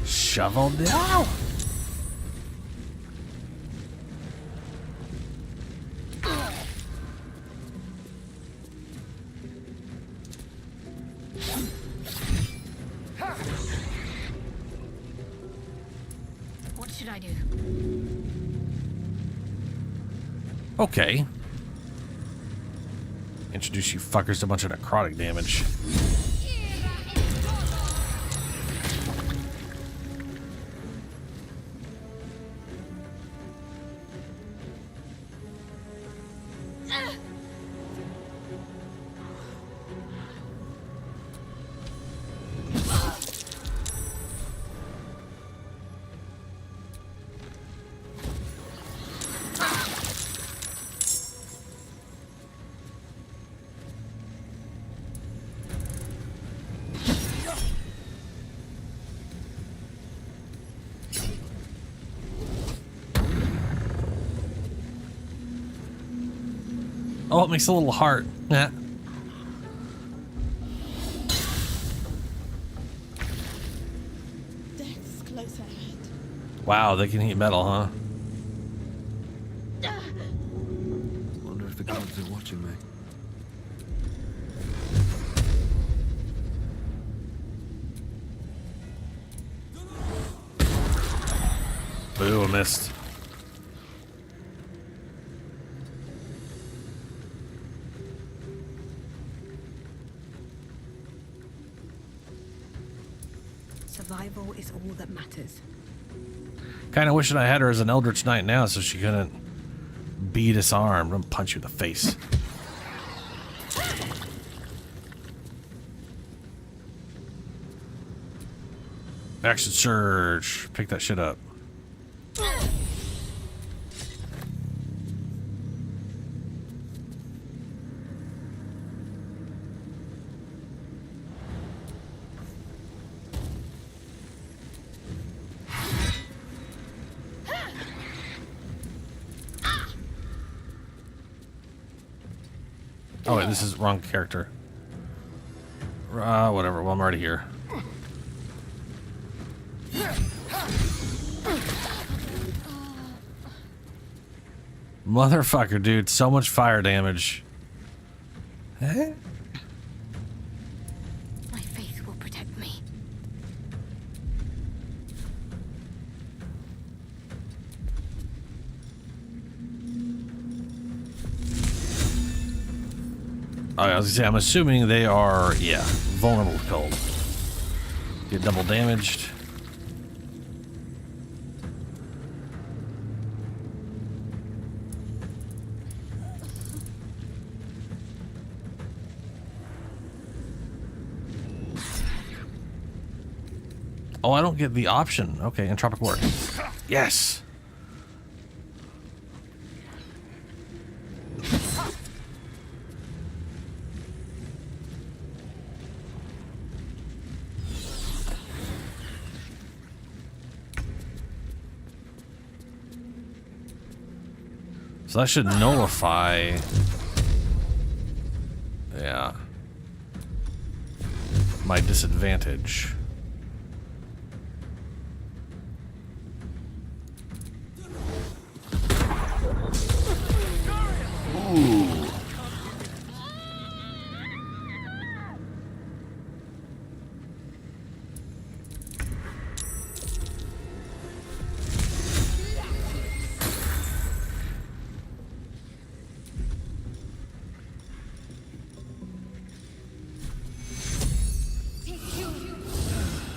Shovel down! What should I do? Okay. Introduce you fuckers to a bunch of necrotic damage. Oh, it makes a little heart. Yeah. Death's close ahead. Wow, they can heat metal, huh? Wonder if the gods are watching me. Boo, I missed. Survival is all that matters. Kind of wishing I had her as an Eldritch Knight now so she couldn't be disarmed and punch you in the face. Action surge. Pick that shit up. Oh wait, this is wrong character. Whatever. Well, I'm already here. Motherfucker, dude. So much fire damage. Eh? I was gonna say, I'm assuming they are, yeah, vulnerable to cold. Get double damaged. Oh, I don't get the option. Okay, entropic ward. Yes. So that should nullify. Yeah. My disadvantage. Ooh.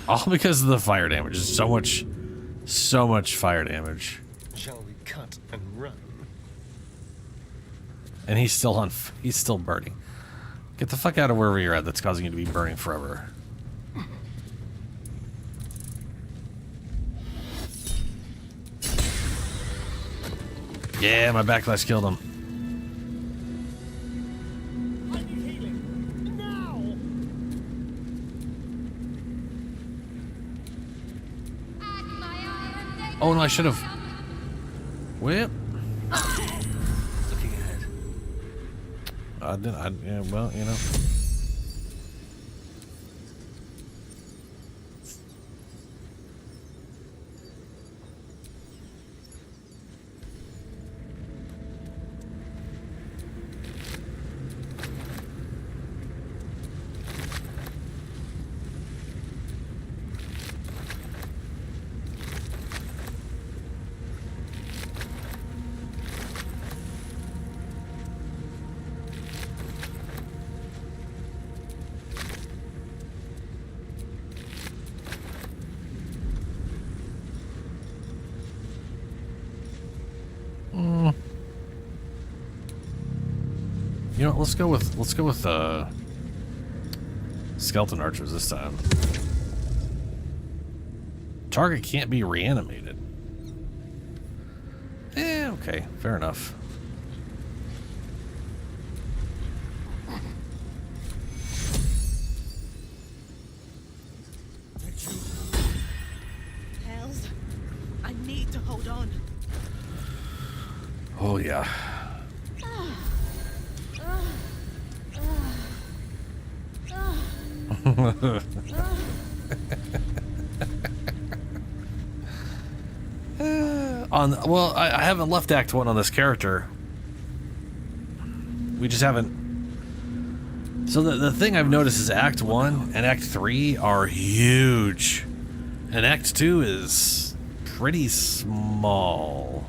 All because of the fire damage. So much fire damage. Shall we cut and run? And he's still burning. Get the fuck out of wherever you're at. That's causing you to be burning forever. Yeah, my backlash killed him. Oh no, I should have. Whip. Looking ahead. Yeah, well, you know. You know what, let's go with skeleton archers this time. Target can't be reanimated. Okay, fair enough. Hells, I need to hold on. Oh yeah. Well, I haven't left Act 1 on this character. We just haven't. So the thing I've noticed is Act 1 and Act 3 are huge. And Act 2 is pretty small.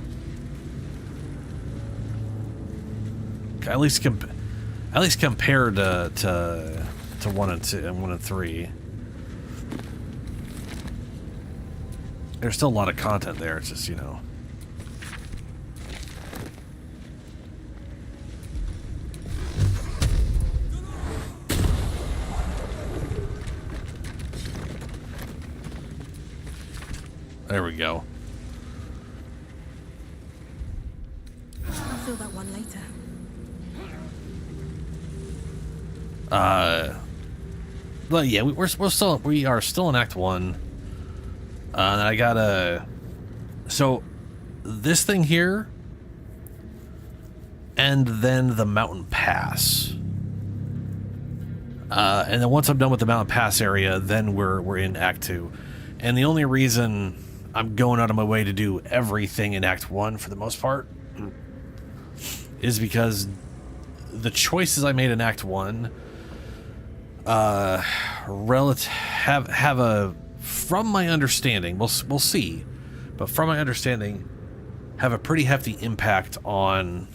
At least compared to 1 and 2 and 1 and 3. There's still a lot of content there. It's just, you know. There we go. I'll feel that one later. But yeah, we are still in Act 1. And I gotta. So, this thing here, and then the mountain pass. And then once I'm done with the mountain pass area, then we're in Act 2. And the only reason I'm going out of my way to do everything in Act 1 for the most part is because the choices I made in Act 1 have a, from my understanding, we'll see, but from my understanding, have a pretty hefty impact on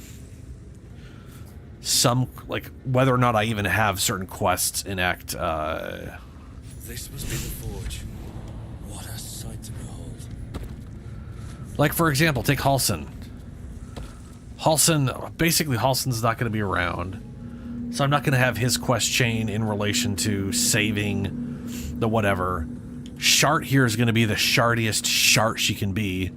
some, like, whether or not I even have certain quests in Act, This must be the forge. What a sight to behold. like, for example, take Halsin. Basically, Halsin's not going to be around, so I'm not going to have his quest chain in relation to saving the whatever. Shart here is going to be the shartiest Shart she can be.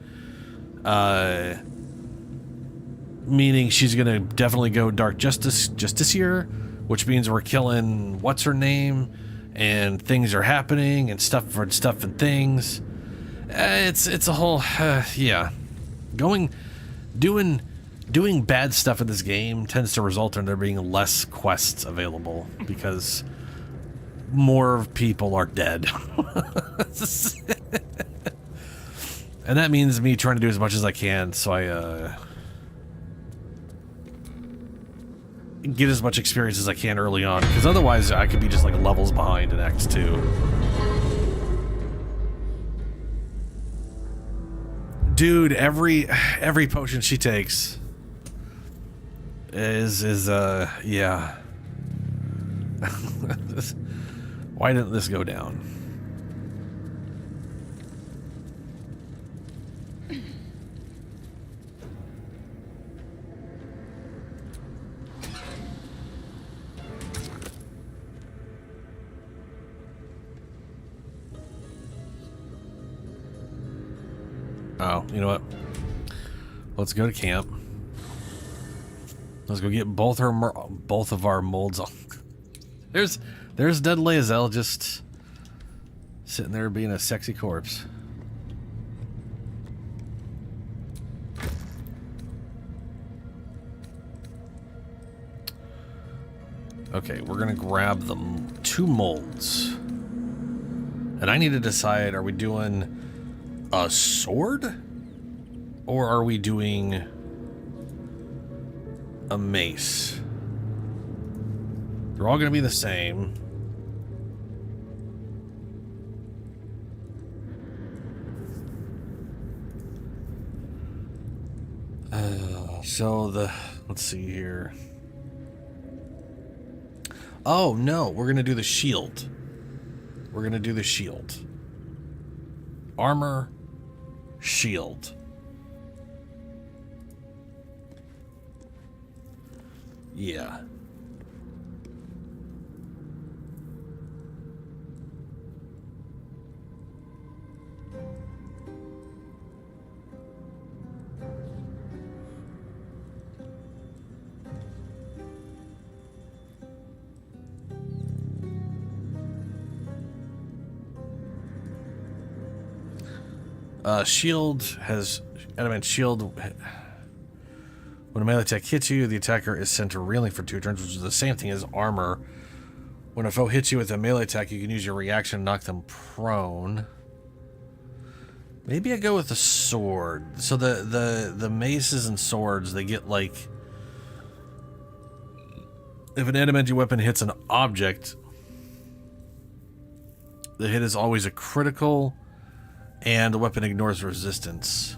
Meaning she's going to definitely go Dark Justice here, which means we're killing what's-her-name, and things are happening, and stuff and things. It's a whole, yeah. Doing bad stuff in this game tends to result in there being less quests available, because more people are dead. And that means me trying to do as much as I can, so I get as much experience as I can early on, because otherwise I could be just like levels behind in Act 2. Dude, every potion she takes is yeah. Why didn't this go down? Oh, you know what? Let's go to camp. Let's go get both of our molds on. There's dead Lae'zel just sitting there being a sexy corpse. Okay, we're gonna grab them 2 molds. And I need to decide, are we doing a sword? Or are we doing a mace? They're all going to be the same. Let's see here. Oh, no, we're going to do the shield. We're going to do the shield. Armor, shield. Yeah. Shield has adamant shield. When a melee attack hits you, the attacker is sent to reeling for 2 turns, which is the same thing as armor. When a foe hits you with a melee attack, you can use your reaction to knock them prone. Maybe I go with the sword. So the maces and swords, they get like, if an adamantium weapon hits an object, the hit is always a critical, and the weapon ignores resistance.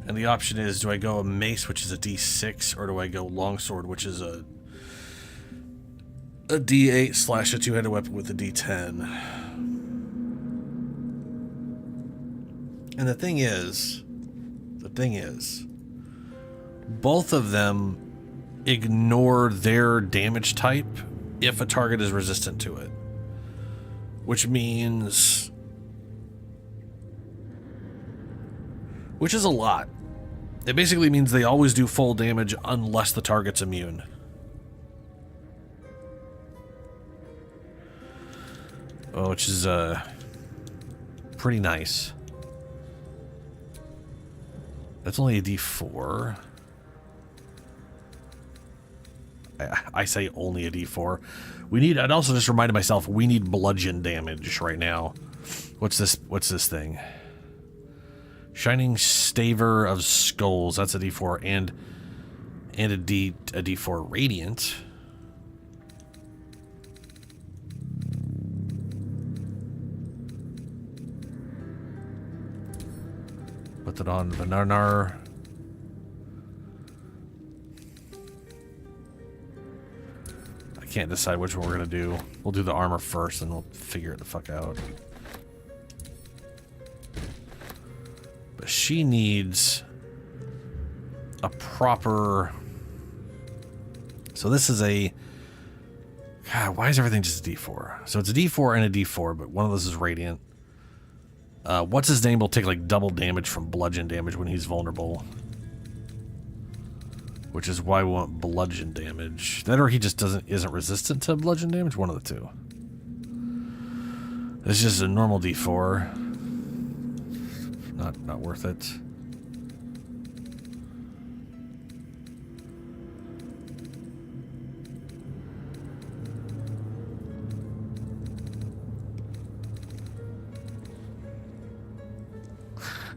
And the option is, do I go a mace, which is a D6, or do I go longsword, which is a D8 / a 2-handed weapon with a D10? And the thing is, both of them ignore their damage type if a target is resistant to it. Which means, which is a lot. It basically means they always do full damage unless the target's immune. Oh, which is pretty nice. That's only a D4. I say only a D4. I'd also just reminded myself, we need bludgeon damage right now. What's this thing? Shining Staver of Skulls. That's a D4 and a D4 Radiant. Put that on Vanarnar. can't decide which one we're gonna do. We'll do the armor first, and we'll figure it the fuck out. But she needs a proper... So this is a... God, why is everything just a D4? So it's a D4 and a D4, but one of those is radiant. What's his name will take like double damage from bludgeon damage when he's vulnerable. Which is why we want bludgeon damage. That or he just isn't resistant to bludgeon damage. One of the two. This is just a normal D4. Not worth it.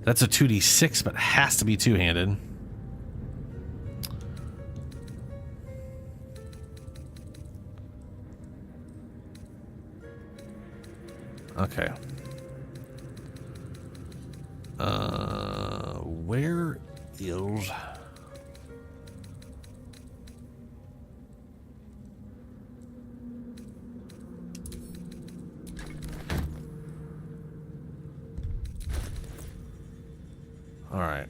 That's a 2d6, but has to be two-handed. Okay. Where is... All right.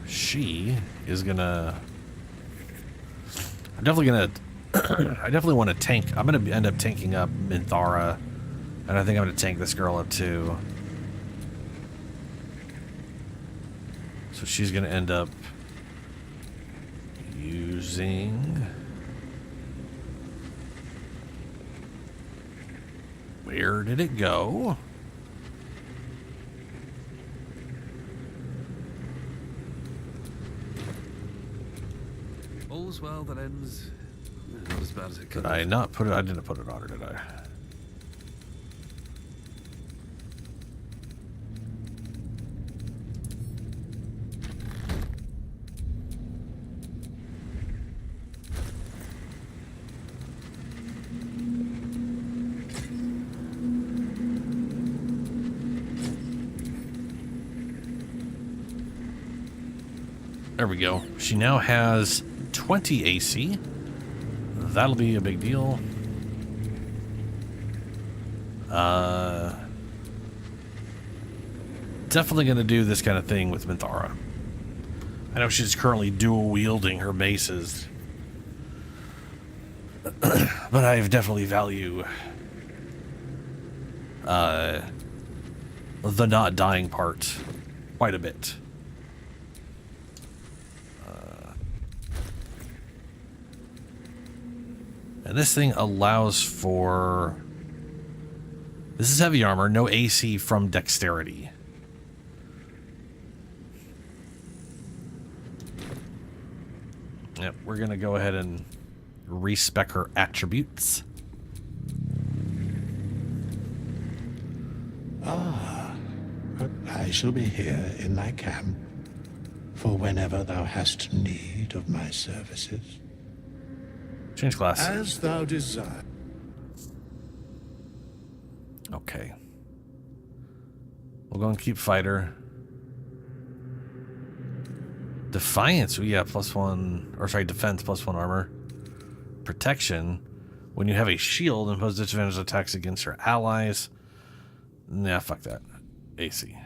She is gonna... I'm definitely gonna... I definitely want to tank. I'm gonna end up tanking up Minthara, and I think I'm gonna tank this girl up too. So she's gonna end up using... Where did it go? All's well that ends not as bad as it could. Did I not put it? I didn't put it on her, did I? There we go. She now has 20 AC. That'll be a big deal. Definitely going to do this kind of thing with Minthara. I know she's currently dual wielding her maces, but I definitely value the not dying part quite a bit. And this thing allows for... This is heavy armor, no AC from dexterity. Yep, we're going to go ahead and respec her attributes. But I shall be here in thy camp for whenever thou hast need of my services. Change class. As thou desire. Okay. We'll go and keep fighter. Defiance, yeah, +1, or sorry, defense +1 armor. Protection. When you have a shield, impose disadvantage attacks against your allies. Nah, fuck that. AC.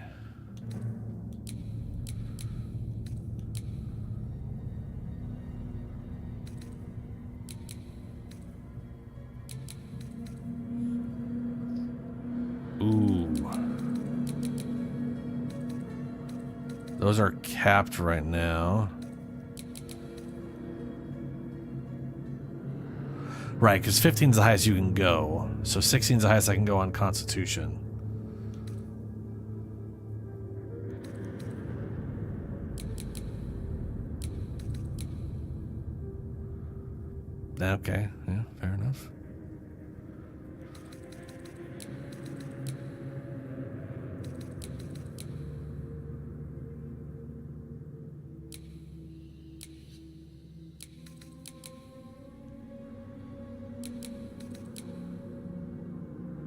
Ooh. Those are capped right now. Right, because 15 is the highest you can go. So 16 is the highest I can go on Constitution. Okay, yeah, fair enough.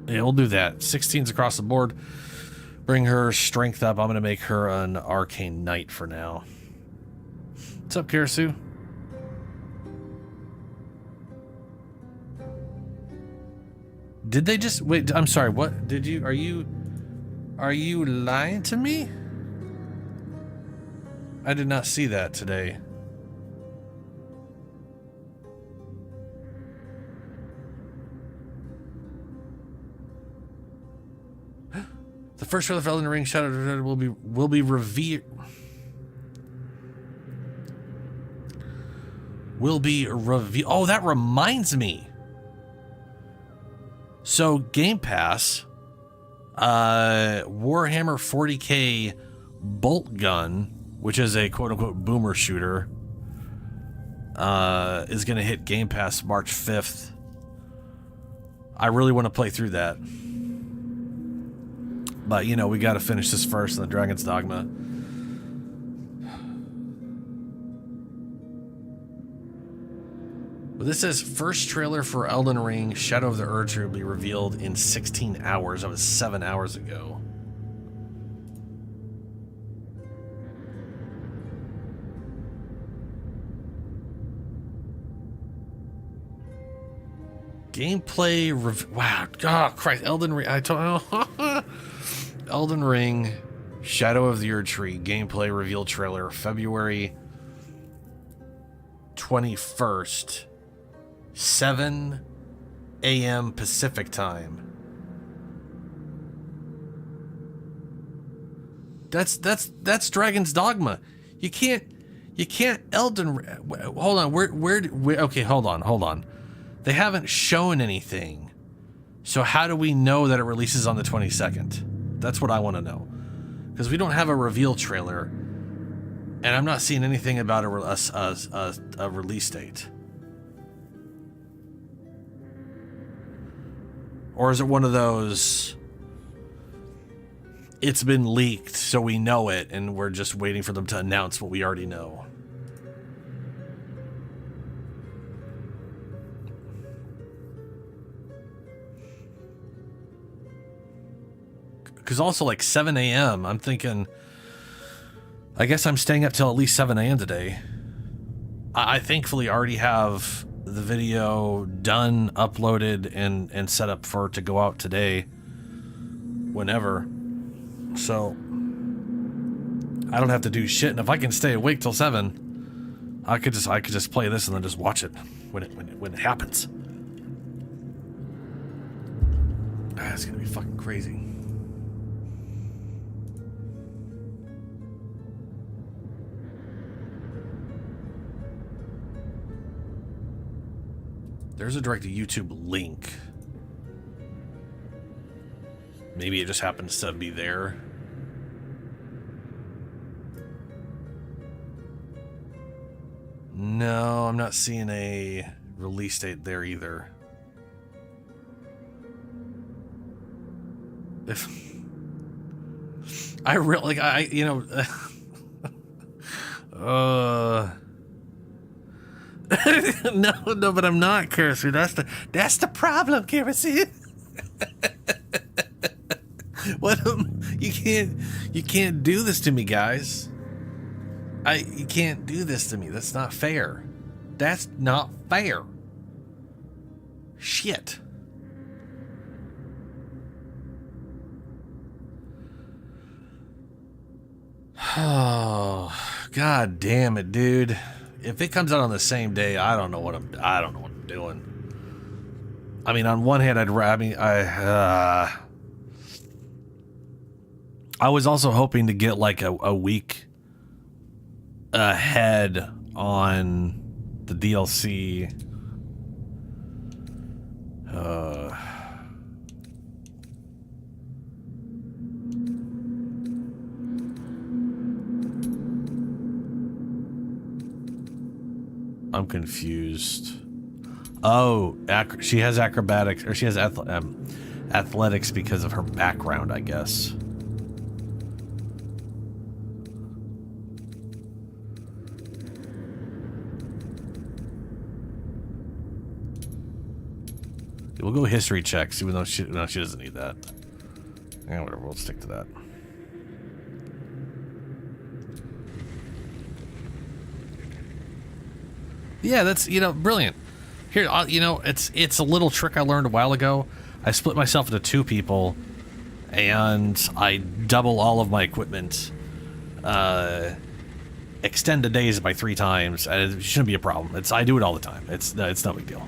Yeah, we'll do that. 16's across the board. Bring her strength up. I'm going to make her an arcane knight for now. What's up, Karasu? Did they just wait? I'm sorry. What did you? Are you lying to me? I did not see that today. The first trailer for Elden Ring Shadow will be revealed. Oh, that reminds me. So Game Pass, Warhammer 40K bolt gun, which is a quote-unquote boomer shooter, is going to hit Game Pass March 5th. I really want to play through that. But, you know, we got to finish this first in the Dragon's Dogma. But this says first trailer for Elden Ring Shadow of the Erdtree will be revealed in 16 hours. That was 7 hours ago. Gameplay wow, oh Christ, Elden Ring. Elden Ring Shadow of the Erdtree gameplay reveal trailer February 21st, 7 a.m. Pacific time. That's Dragon's Dogma. You can't Elden. Hold on. Okay, hold on. They haven't shown anything. So how do we know that it releases on the 22nd? That's what I want to know. Because we don't have a reveal trailer, and I'm not seeing anything about a release date. Or is it one of those, it's been leaked, so we know it, and we're just waiting for them to announce what we already know? Because also, like, 7 a.m., I'm thinking, I guess I'm staying up till at least 7 a.m. today. I thankfully already have the video done, uploaded, and set up for it to go out today, whenever. So, I don't have to do shit, and if I can stay awake till 7, I could just play this and then just watch it when it happens. It's gonna be fucking crazy. There's a direct to YouTube link. Maybe it just happens to be there. No, I'm not seeing a release date there either. If I really, no, but I'm not, Kerosene. That's the problem, Kerosene. What? You can't do this to me, guys. You can't do this to me. That's not fair. That's not fair. Shit. Oh, god damn it, dude. If it comes out on the same day, I don't know what I'm doing. I mean, on one hand, I was also hoping to get like a week ahead on the DLC. I'm confused. Oh, she has acrobatics, or she has athletics because of her background, I guess. We'll go history checks, even though she doesn't need that. Yeah, whatever. We'll stick to that. Yeah, that's, brilliant. Here, it's a little trick I learned a while ago. I split myself into 2 people, and I double all of my equipment, extend the days by 3 times, and it shouldn't be a problem. I do it all the time. It's no big deal.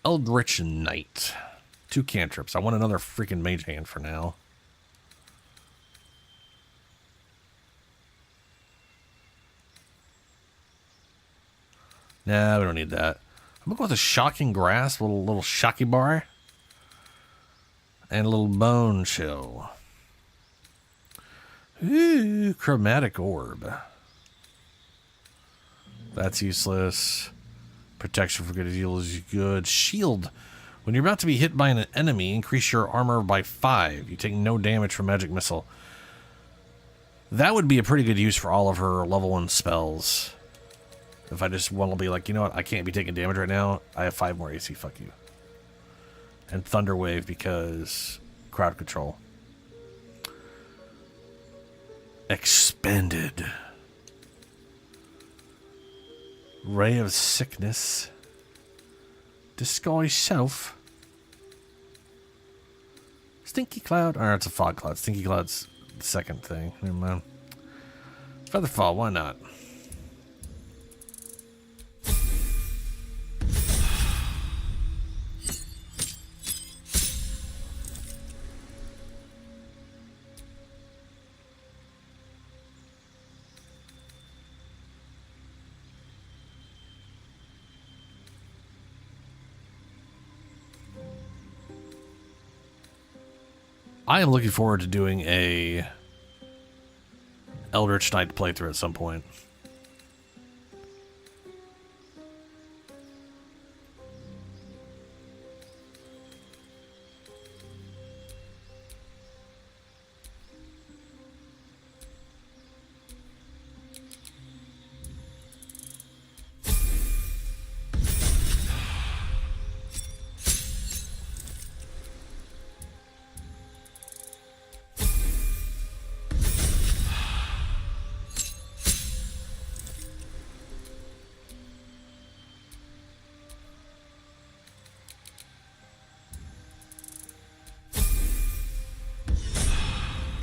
Eldritch Knight. 2 cantrips. I want another freaking mage hand for now. Nah, we don't need that. I'm gonna go with a Shocking Grasp, a little Shocky Bar, and a little Bone Chill. Ooh, Chromatic Orb. That's useless. Protection for good deal is good. Shield. When you're about to be hit by an enemy, increase your armor by 5. You take no damage from magic missile. That would be a pretty good use for all of her level 1 spells. If I just want to be like, you know what, I can't be taking damage right now. I have 5 more AC, fuck you. And Thunder Wave because crowd control. Expended. Ray of Sickness. Disguise Self. Stinky Cloud. Or it's a Fog Cloud. Stinky Cloud's the second thing. Never mind. Featherfall, why not? I am looking forward to doing a Eldritch Knight playthrough at some point.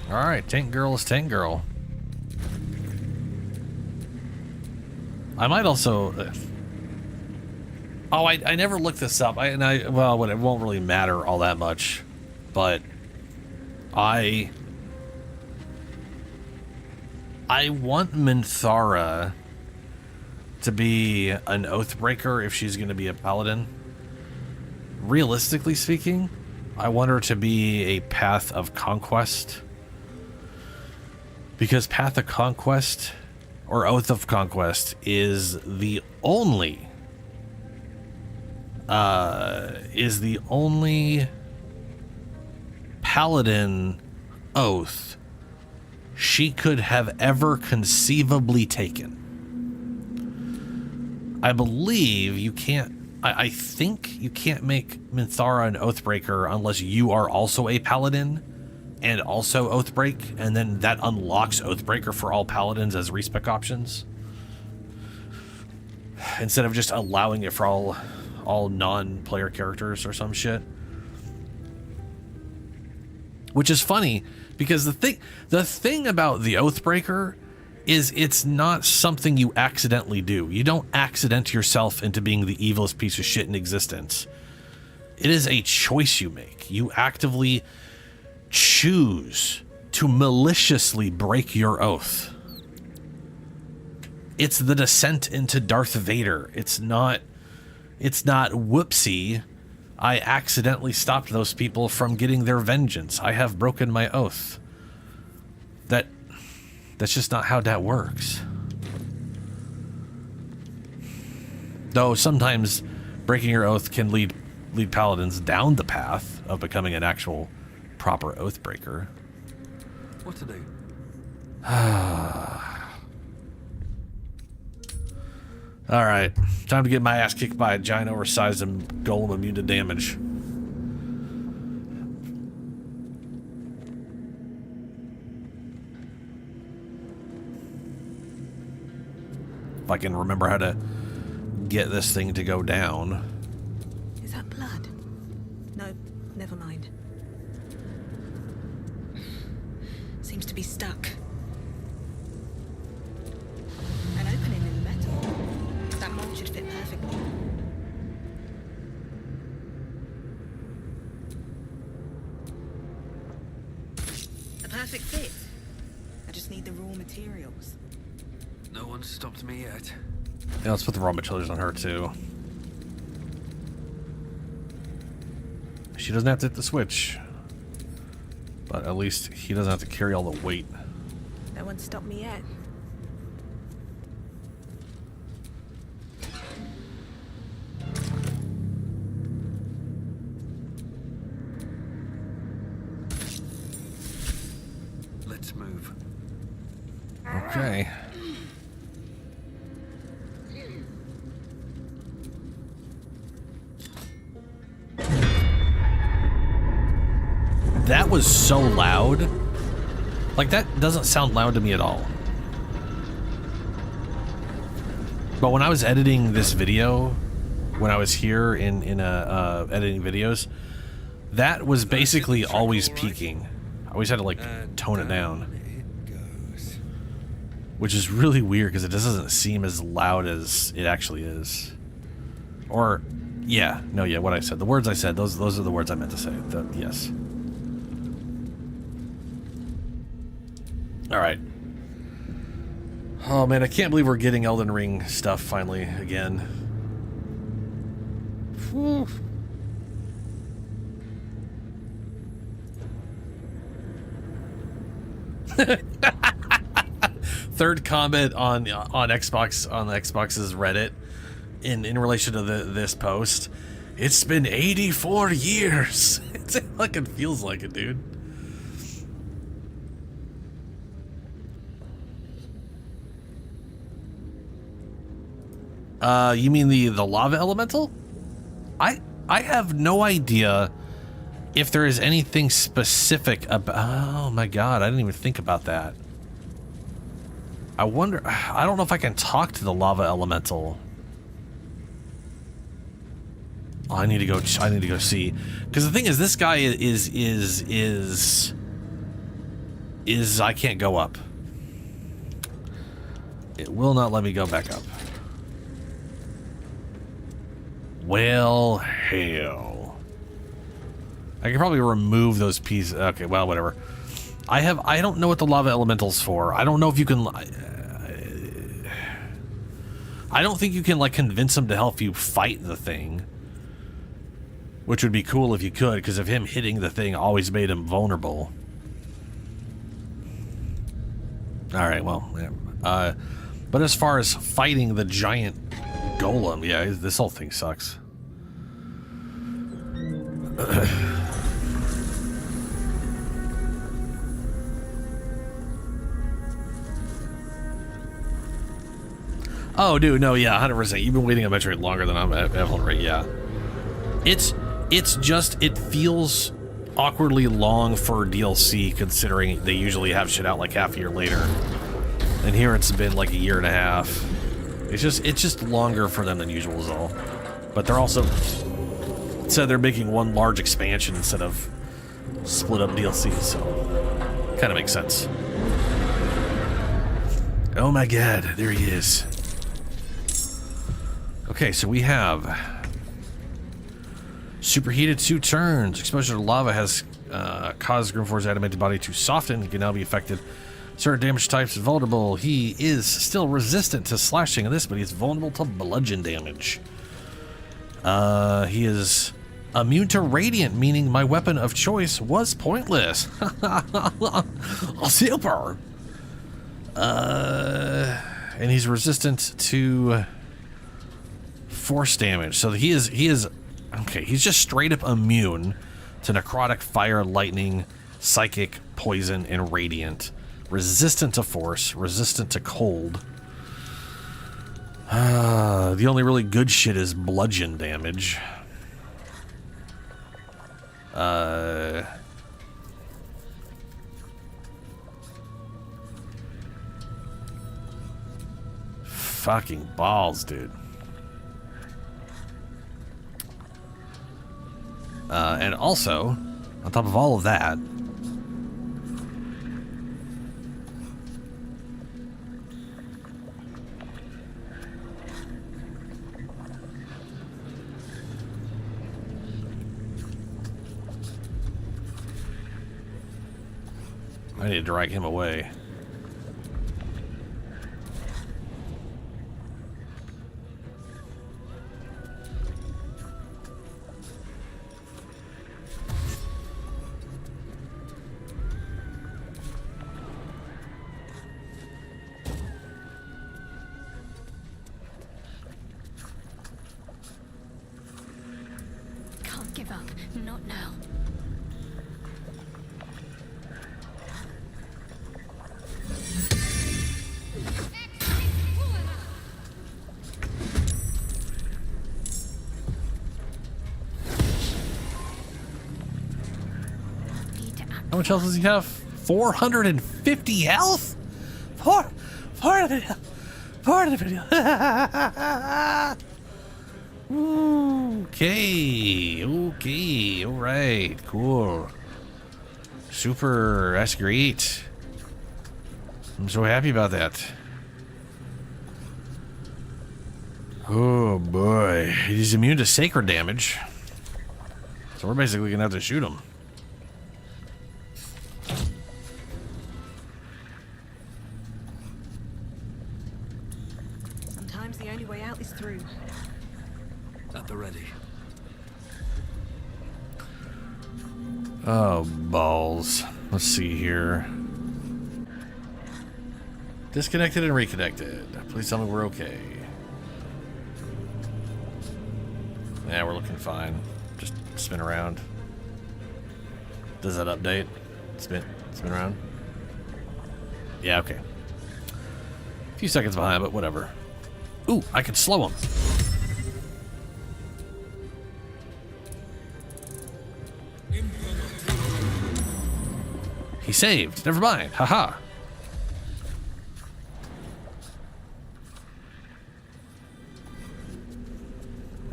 Alright, Tank Girl is Tank Girl. I might also... Oh, I never looked this up. Well, it won't really matter all that much. But... I want Minthara to be an Oathbreaker if she's going to be a paladin. Realistically speaking, I want her to be a Path of Conquest. Because Path of Conquest, or Oath of Conquest, is the only paladin oath she could have ever conceivably taken. I believe you can't, I think you can't make Minthara an Oathbreaker unless you are also a paladin and also Oathbreak, and then that unlocks Oathbreaker for all paladins as respec options. Instead of just allowing it for all non-player characters or some shit. Which is funny, because the thing about the Oathbreaker is it's not something you accidentally do. You don't accident yourself into being the evilest piece of shit in existence. It is a choice you make. You actively choose to maliciously break your oath. It's the descent into Darth Vader. It's not whoopsie, I accidentally stopped those people from getting their vengeance. I have broken my oath. That's just not how that works. Though sometimes breaking your oath can lead paladins down the path of becoming an actual proper Oathbreaker. What to do? Alright, time to get my ass kicked by a giant oversized golem immune to damage. If I can remember how to get this thing to go down. Is that blood? No, never mind. Seems to be stuck. An opening in the metal. That mold should fit perfectly. A perfect fit. I just need the raw materials. No one stopped me yet. Yeah, let's put the raw materials on her too. She doesn't have to hit the switch. But at least he doesn't have to carry all the weight. No one stopped me yet. Let's move. Okay. That was so loud. Like, that doesn't sound loud to me at all. But when I was editing this video, when I was here in editing videos, that was basically always peaking. I always had to, like, tone it down. Which is really weird, because it just doesn't seem as loud as it actually is. Or, yeah, no, yeah, what I said. The words I said, those are the words I meant to say. Yes. Alright. Oh man, I can't believe we're getting Elden Ring stuff finally again. Whew. Third comment on Xbox, on Xbox's Reddit in relation to this post. It's been 84 years. It fucking feels like it, dude. You mean the lava elemental? I have no idea if there is anything specific about... Oh my god, I didn't even think about that. I wonder... I don't know if I can talk to the lava elemental. Oh, I need to go see. Because the thing is, this guy is I can't go up. It will not let me go back up. Well, hell. I can probably remove those pieces. Okay, well, whatever. I don't know what the lava elemental's for. I don't know if you can... I don't think you can, like, convince him to help you fight the thing. Which would be cool if you could, because of him hitting the thing always made him vulnerable. Alright, well, yeah. But as far as fighting the giant golem, yeah, this whole thing sucks. Oh, dude, no, yeah, 100%. You've been waiting a metric longer than I'm at Evelyn, right? Yeah. It's just, it feels awkwardly long for DLC, considering they usually have shit out like half a year later. And here it's been like a year and a half. It's just longer for them than usual is all. But they're also said they're making one large expansion instead of split up DLCs, so kind of makes sense. Oh my god, there he is. Okay, so we have superheated 2 turns. Exposure to lava has caused Grimfor's animated body to soften. He can now be affected. Certain damage types is vulnerable. He is still resistant to slashing in this, but he's vulnerable to bludgeon damage. He is immune to radiant, meaning my weapon of choice was pointless. Super. And he's resistant to force damage. So he is okay. He's just straight up immune to necrotic, fire, lightning, psychic, poison, and radiant. Resistant to force, resistant to cold. The only really good shit is bludgeon damage. Fucking balls, dude. And also, on top of all of that, I need to drag him away. Can't give up. Not now. How much health does he have? 450 health? 450 health. 450 health. Okay, alright, cool. Super, that's great. I'm so happy about that. Oh boy, he's immune to sacred damage. So we're basically gonna have to shoot him. Sometimes the only way out is through. At the ready. Oh, balls. Let's see here. Disconnected and reconnected. Please tell me we're okay. Yeah, we're looking fine. Just spin around. Does that update? Spin around? Yeah, okay. A few seconds behind, but whatever. Ooh, I can slow him. He saved. Never mind. Haha.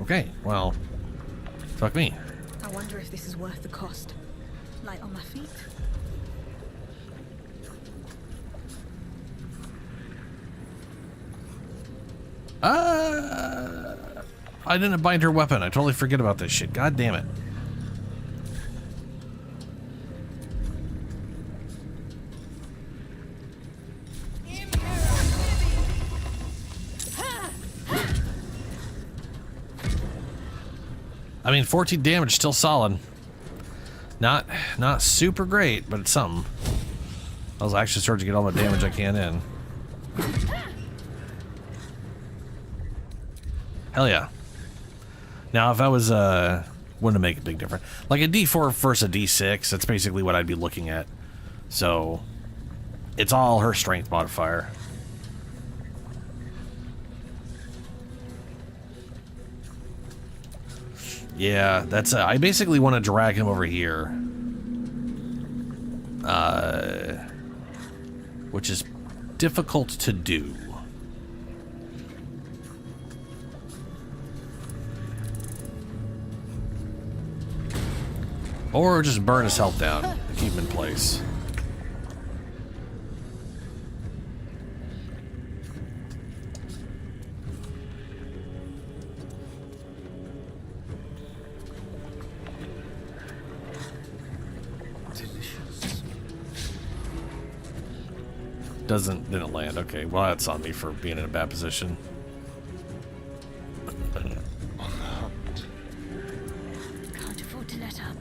Okay, well, fuck me. I wonder if this is worth the cost. Light on my feet. I didn't bind her weapon. I totally forget about this shit. God damn it. I mean, 14 damage, still solid. Not super great, but it's something. I was actually starting to get all the damage I can in. Hell yeah. Now, if I was, wouldn't make a big difference. Like a D4 versus a D6, that's basically what I'd be looking at. So, it's all her strength modifier. Yeah, that's, I basically want to drag him over here. Which is difficult to do. Or just burn his health down and keep him in place. Didn't land. Okay, well that's on me for being in a bad position. Can't afford to let up.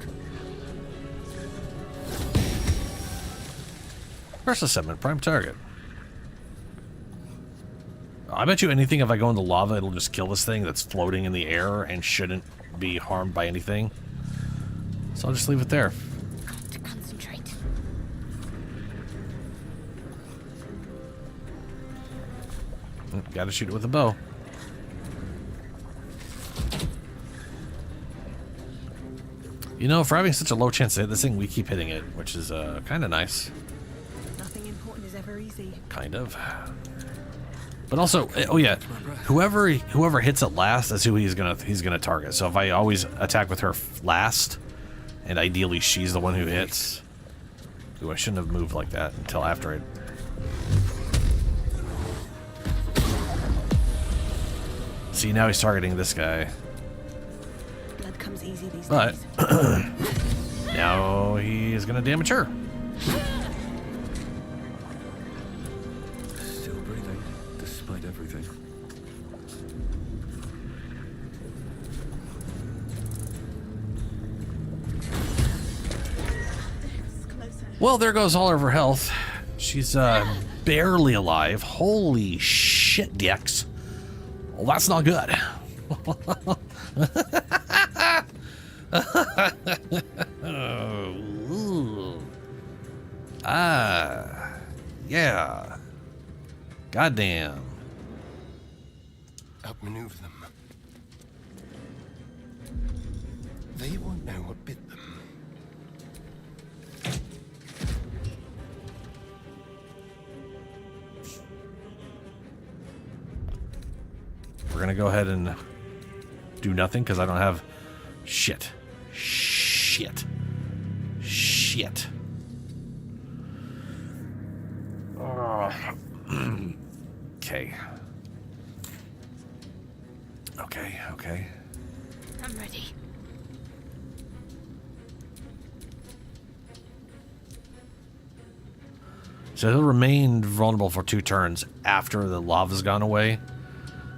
Versus 7, prime target. I bet you anything if I go in the lava, it'll just kill this thing that's floating in the air and shouldn't be harmed by anything. So I'll just leave it there. Got to concentrate. Gotta shoot it with a bow. You know, for having such a low chance to hit this thing, we keep hitting it, which is kind of nice. Nothing important is ever easy. Kind of. But also, oh yeah, whoever hits it last, that's who he's gonna target. So if I always attack with her last, and ideally she's the one who hits. Ooh, I shouldn't have moved like that until after it. See, now he's targeting this guy. Blood comes easy these But days. now he's gonna damage her. Still breathing, despite everything. Well, there goes all of her health. She's barely alive. Holy shit, Dex. Well, that's not good. Yeah. Goddamn. Outmaneuver them. They won't know what bit them. We're gonna go ahead and do nothing because I don't have shit. Shit. Okay. Okay. I'm ready. So he'll remain vulnerable for 2 turns after the lava's gone away.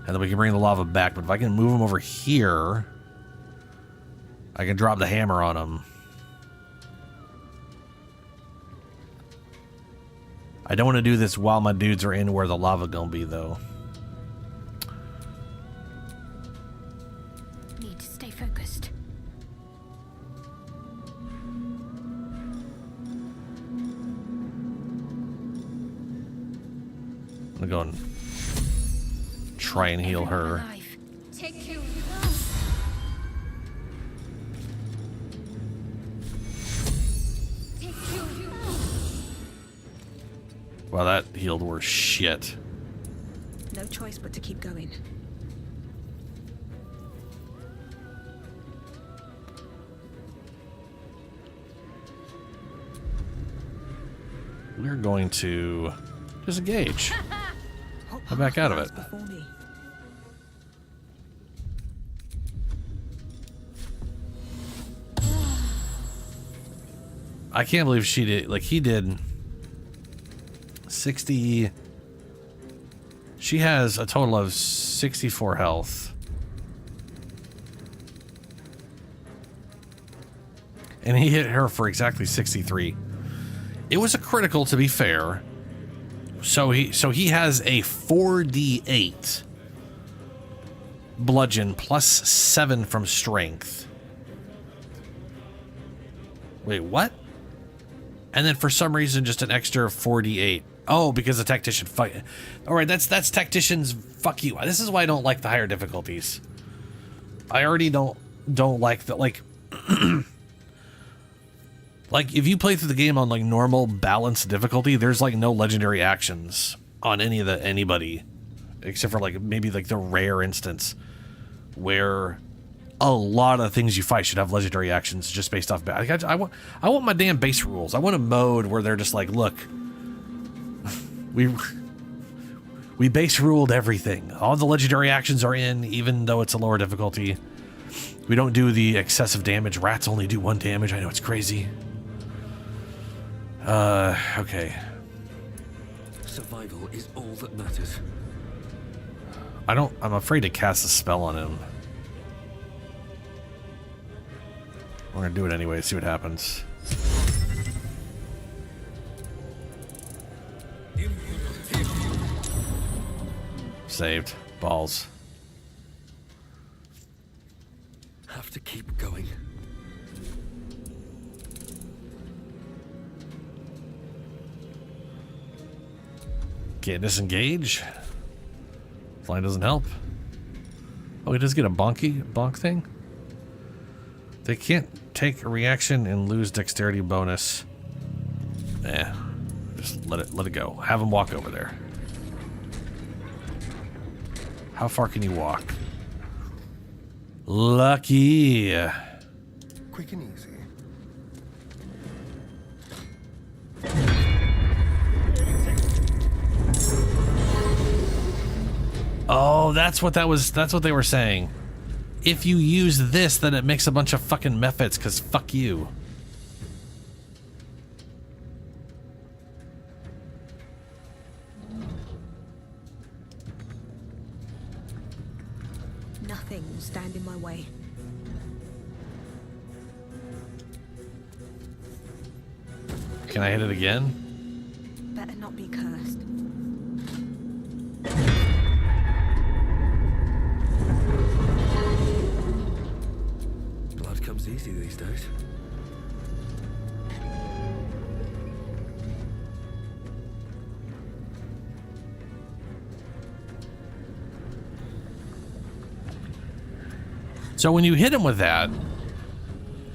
And then we can bring the lava back. But if I can move him over here, I can drop the hammer on him. I don't want to do this while my dudes are in where the lava gonna be, though. Need to stay focused. I'm gonna go and try and heal her. Take you. Take you. Wow, that healed worse shit. No choice but to keep going. We're going to disengage. I'm back out of it. Before me. I can't believe she did, like, he did 60. She has a total of 64 health. And he hit her for exactly 63. It was a critical, to be fair. So he has a 4d8 bludgeon plus 7 from strength. Wait, what? And then for some reason, just an extra 4d8. Oh, because the Tactician fight. All right, that's Tactician's fuck you. This is why I don't like the higher difficulties. I already don't like the, like, like if you play through the game on like normal balanced difficulty, there's like no legendary actions on anybody, except for like maybe like the rare instance where a lot of things you fight should have legendary actions just based off. I want my damn base rules. I want a mode where they're just like, look, we base ruled everything. All the legendary actions are in, even though it's a lower difficulty. We don't do the excessive damage. Rats only do 1 damage. I know it's crazy. Okay. Survival is all that matters. I'm afraid to cast a spell on him. We're gonna do it anyway, see what happens. Saved. Balls. Have to keep going. Can't disengage. Flying doesn't help. Oh, he does get a bonk thing? They can't take a reaction and lose dexterity bonus. Just let it go. Have him walk over there. How far can you walk? Lucky. Quick and easy. Oh, that's what that was. That's what they were saying. If you use this, then it makes a bunch of fucking methods, because fuck you. Nothing will stand in my way. Can I hit it again? Better not be cursed. Blood comes easy these days. So when you hit him with that,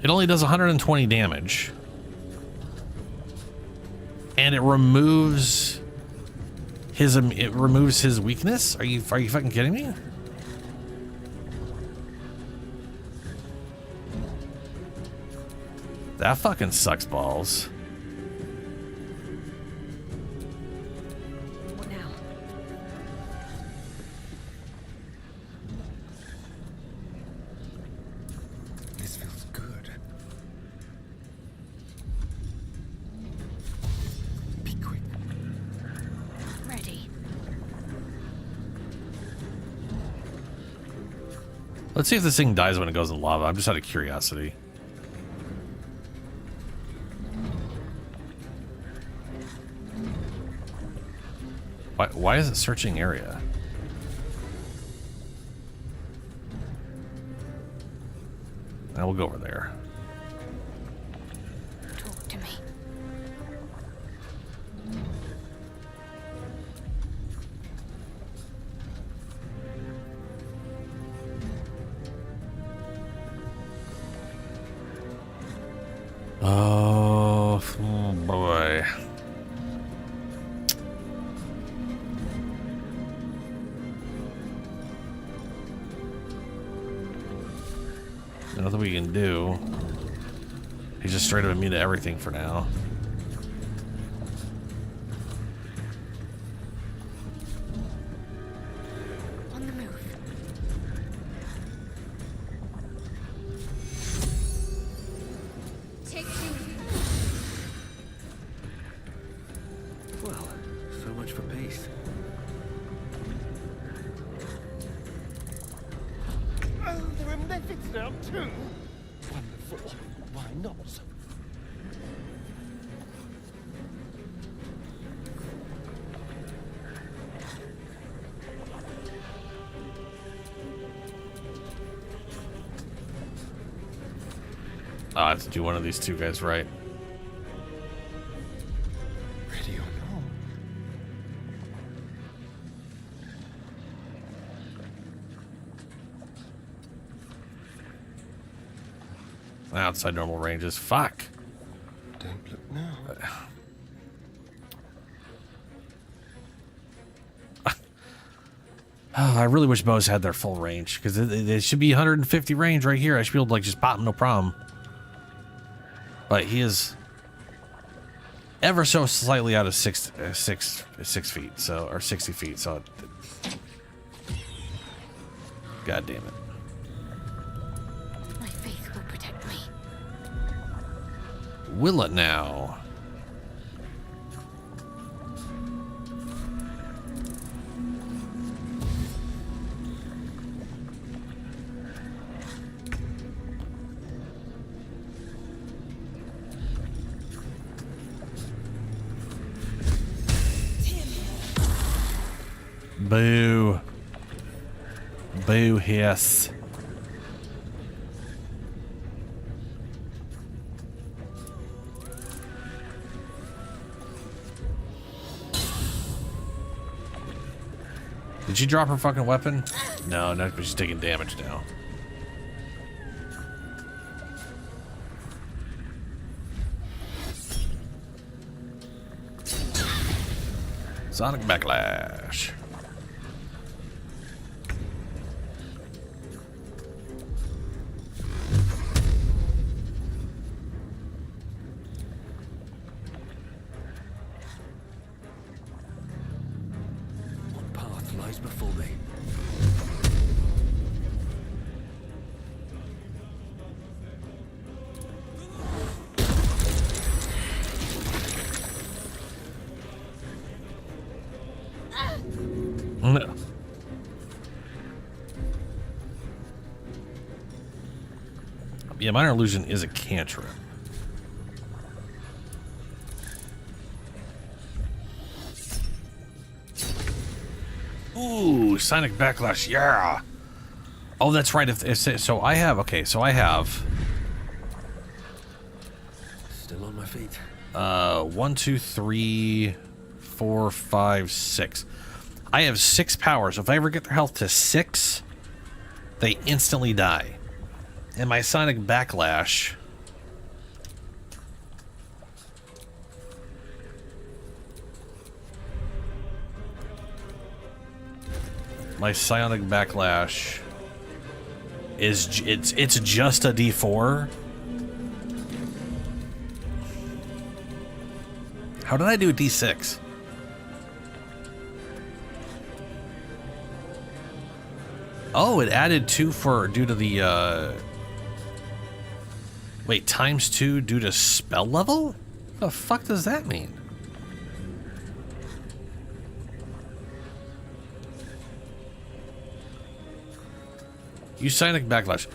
it only does 120 damage. And it removes his weakness? Are you fucking kidding me? That fucking sucks balls. What now? This feels good. Be quick. Ready. Let's see if this thing dies when it goes in lava. I'm just out of curiosity. Why is it searching area? Now we'll go over there. Talk to me. Oh boy. Nothing we can do. He's just straight up immune to everything for now. On the move. Take Well, so much for peace. Oh, there are methods now too. Wonderful. Why not? I have to do one of these two guys right. Ready or not? Outside normal ranges. Fuck. Don't look now. Oh, I really wish bows had their full range, because it should be 150 range right here. I should be able to like just pop him, no problem. But he is ever so slightly out of six feet, so, or 60 feet. So, God damn it. My faith will protect me. Will it now? Boo. Boo hiss. Did she drop her fucking weapon? No, but she's taking damage now. Sonic Backlash. What path lies before me? No. Yeah, Minor Illusion is a cantrip. Ooh, Sonic Backlash, yeah. Oh, that's right. So I have, okay, so I have Still on my feet. 1, 2, 3, 4, 5, 6. I have 6 powers. If I ever get their health to 6, they instantly die. And my Sonic Backlash is it's just a D4. How did I do a D6? Oh, it added 2 due to the wait, times 2 due to spell level? The fuck does that mean? Use Sonic Backlash.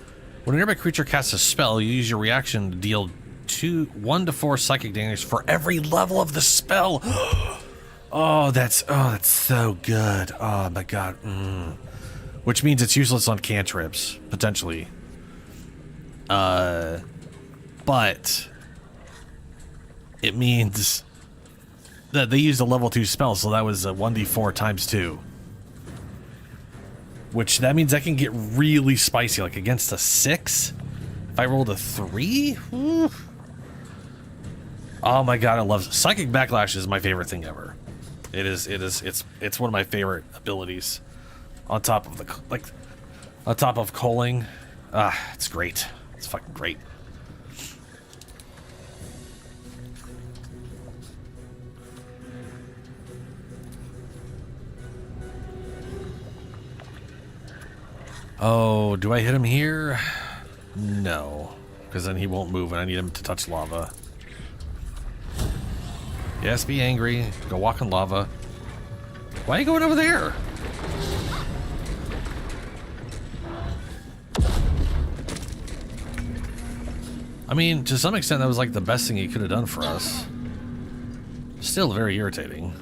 When a nearby creature casts a spell, you use your reaction to deal 1 to 4 psychic damage for every level of the spell. Oh, that's so good. Oh my god. Which means it's useless on cantrips, potentially. But it means that they used a level 2 spell, so that was a 1d4 times 2. Which, that means I can get really spicy, like against a 6. If I rolled a 3? Ooh. Oh my god, I love Psychic Backlash is my favorite thing ever. It's one of my favorite abilities. On top of culling. It's great. It's fucking great. Oh, do I hit him here? No, because then he won't move and I need him to touch lava. Yes, be angry. Go walk in lava. Why are you going over there? I mean, to some extent, that was like the best thing he could have done for us. Still very irritating.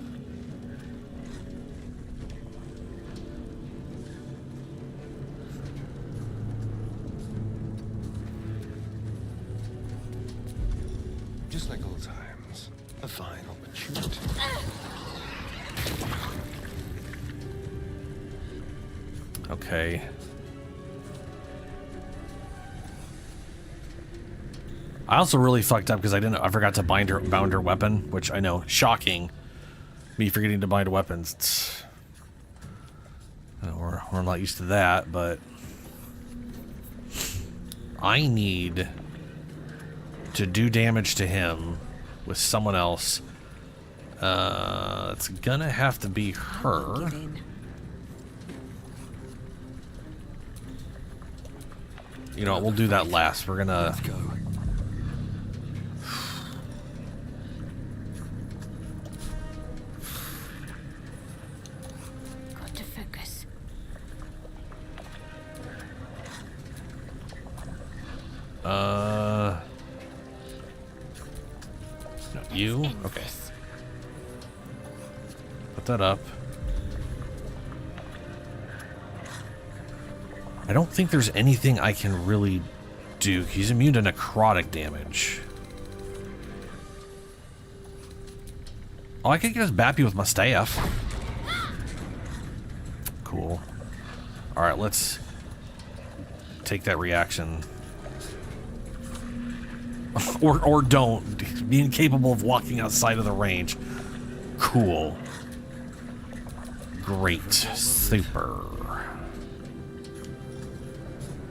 Just like old times. A fine opportunity. Okay. I also really fucked up because I forgot to bound her weapon, which I know, shocking. Me forgetting to bind weapons. It's, you know, we're not used to that, but I need to do damage to him with someone else. It's gonna have to be her. You know what, we'll do that last. We're gonna... Let's go. Got to focus. No, you? Okay. Put that up. I don't think there's anything I can really do. He's immune to necrotic damage. Oh, I could just bap you with my staff. Cool. Alright, let's take that reaction. or don't. Be incapable of walking outside of the range. Cool. Great. Super.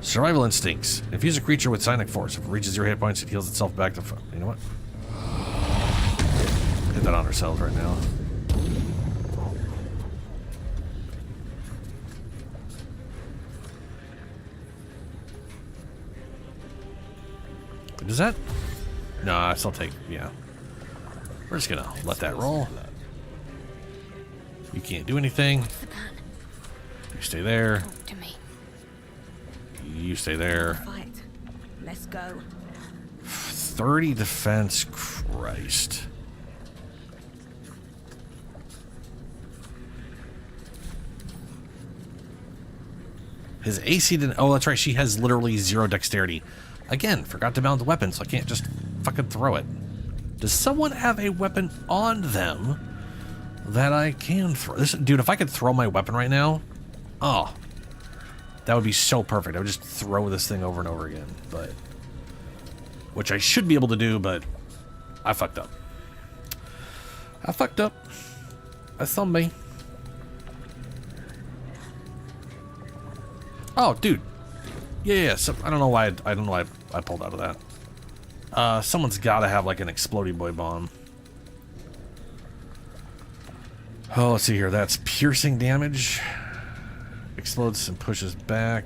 Survival instincts. Infuse a creature with psionic force. If it reaches 0 hit points, it heals itself back to... You know what? Hit that on ourselves right now. Does that? No, I still take... Yeah. We're just gonna let that roll. You can't do anything. You stay there. You stay there. Fight. Let's go. 30 defense. Christ. His AC didn't... Oh, that's right. She has literally 0 dexterity. Again, forgot to mount the weapon, so I can't just fucking throw it. Does someone have a weapon on them that I can throw? This, dude, if I could throw my weapon right now... Oh. That would be so perfect. I would just throw this thing over and over again. But... Which I should be able to do, but... I fucked up. I fucked up. That's on me. Oh, dude. Yeah. So, I don't know why. I don't know why I pulled out of that. Someone's got to have like an explodey boy bomb. Oh, let's see here. That's piercing damage. Explodes and pushes back.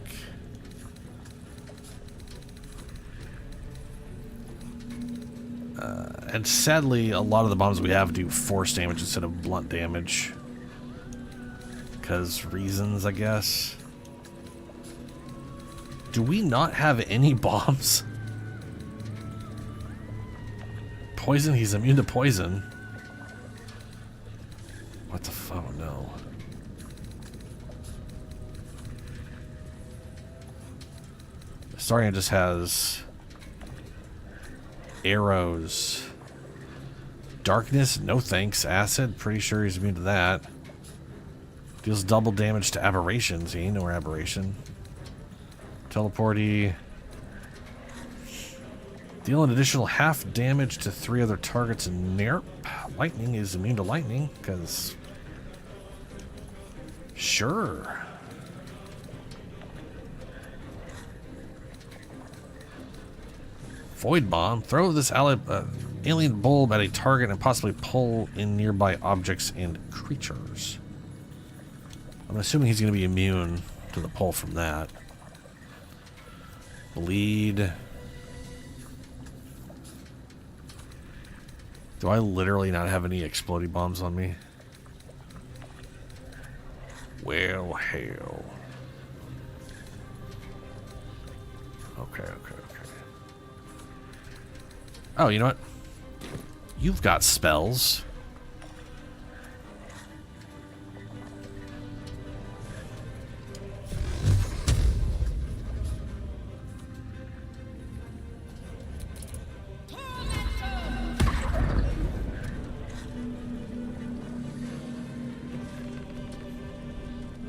And sadly, a lot of the bombs we have do force damage instead of blunt damage. Because reasons, I guess. Do we not have any bombs? Poison? He's immune to poison. What the fuck? Oh, no. Astarion just has arrows. Darkness? No thanks. Acid? Pretty sure he's immune to that. Deals double damage to aberrations. He ain't no aberration. Teleporty. Deal an additional half damage to 3 other targets in Nerp. Lightning is immune to lightning, because... Sure. Void Bomb. Throw this alien bulb at a target and possibly pull in nearby objects and creatures. I'm assuming he's going to be immune to the pull from that. Bleed. Do I literally not have any exploding bombs on me? Well, hell. Okay. Oh, you know what? You've got spells.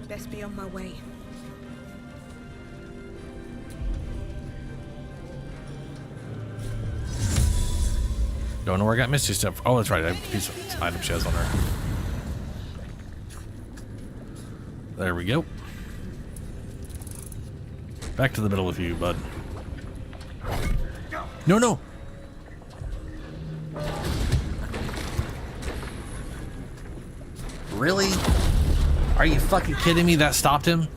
Best be on my way. Don't know where I got Misty stuff. Oh, that's right. I have a piece of item she has on her. There we go. Back to the middle with you, bud. No. Really? Are you fucking kidding me? That stopped him?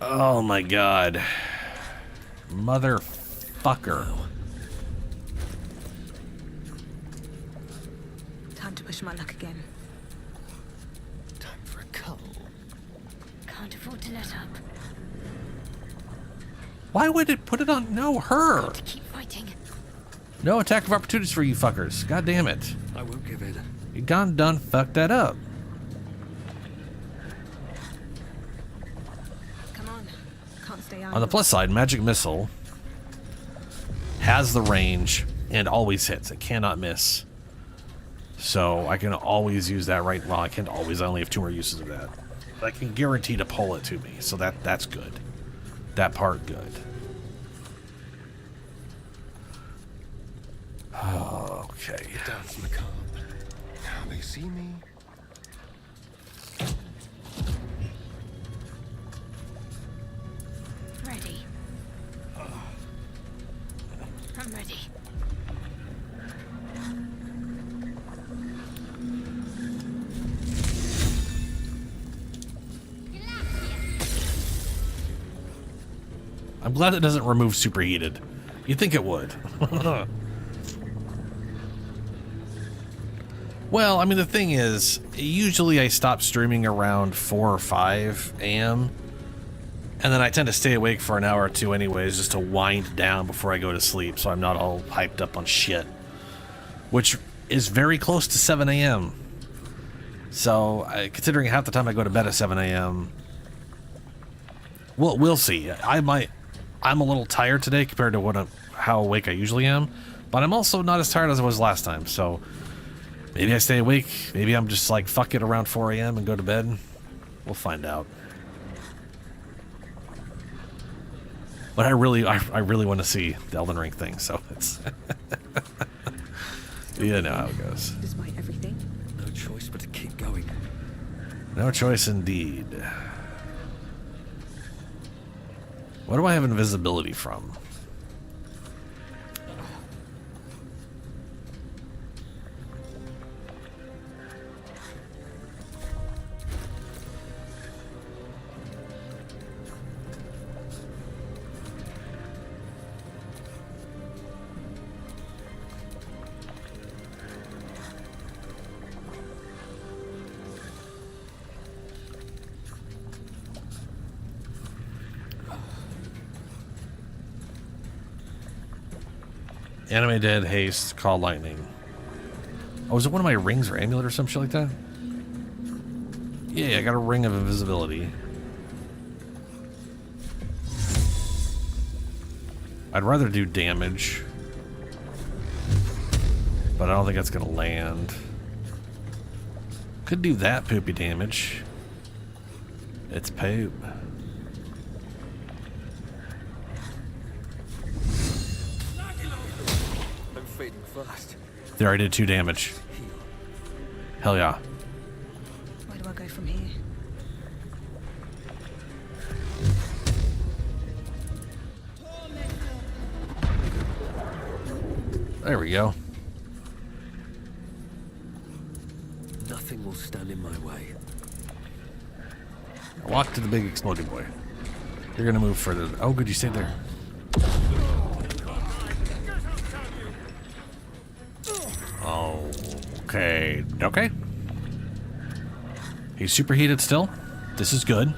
Oh my god. Motherfucker. Time to push my luck again. Time for a cuddle. Can't afford to let up. Why would it put it on? No, her. Got to keep fighting. No attack of opportunities for you fuckers. God damn it. I won't give in. You gone done fucked that up. Come on. Can't stay On the plus side, Magic Missile has the range and always hits. It cannot miss. So I can always use that right. Well, I can't always. I only have 2 more uses of that. But I can guarantee to pull it to me. So that's good. That part good. Okay. Down from the car. Now they see me. I'm glad it doesn't remove superheated. You'd think it would. Well, I mean, the thing is, usually I stop streaming around 4 or 5 a.m. And then I tend to stay awake for an hour or two anyways, just to wind down before I go to sleep, so I'm not all hyped up on shit. Which is very close to 7 a.m. So, considering half the time I go to bed at 7 a.m., we'll see. I'm a little tired today compared to how awake I usually am, but I'm also not as tired as I was last time, so maybe I stay awake. Maybe I'm just like, fuck it, around 4 a.m. and go to bed. We'll find out. But I really want to see the Elden Ring thing, so it's... You know how it goes. Despite everything. No choice but to keep going. No choice indeed. What do I have invisibility from? Anime Dead, Haste, Call Lightning. Oh, is it one of my rings or amulet or some shit like that? Yeah, I got a ring of invisibility. I'd rather do damage, but I don't think that's gonna land. Could do that poopy damage. It's poop. Fast. There, I did 2 damage. Hell yeah. Where do I go from here? There we go. Nothing will stand in my way. Walk to the big exploding boy. You're gonna move further. Oh, good, you stayed there. Okay. Okay. He's superheated still. This is good.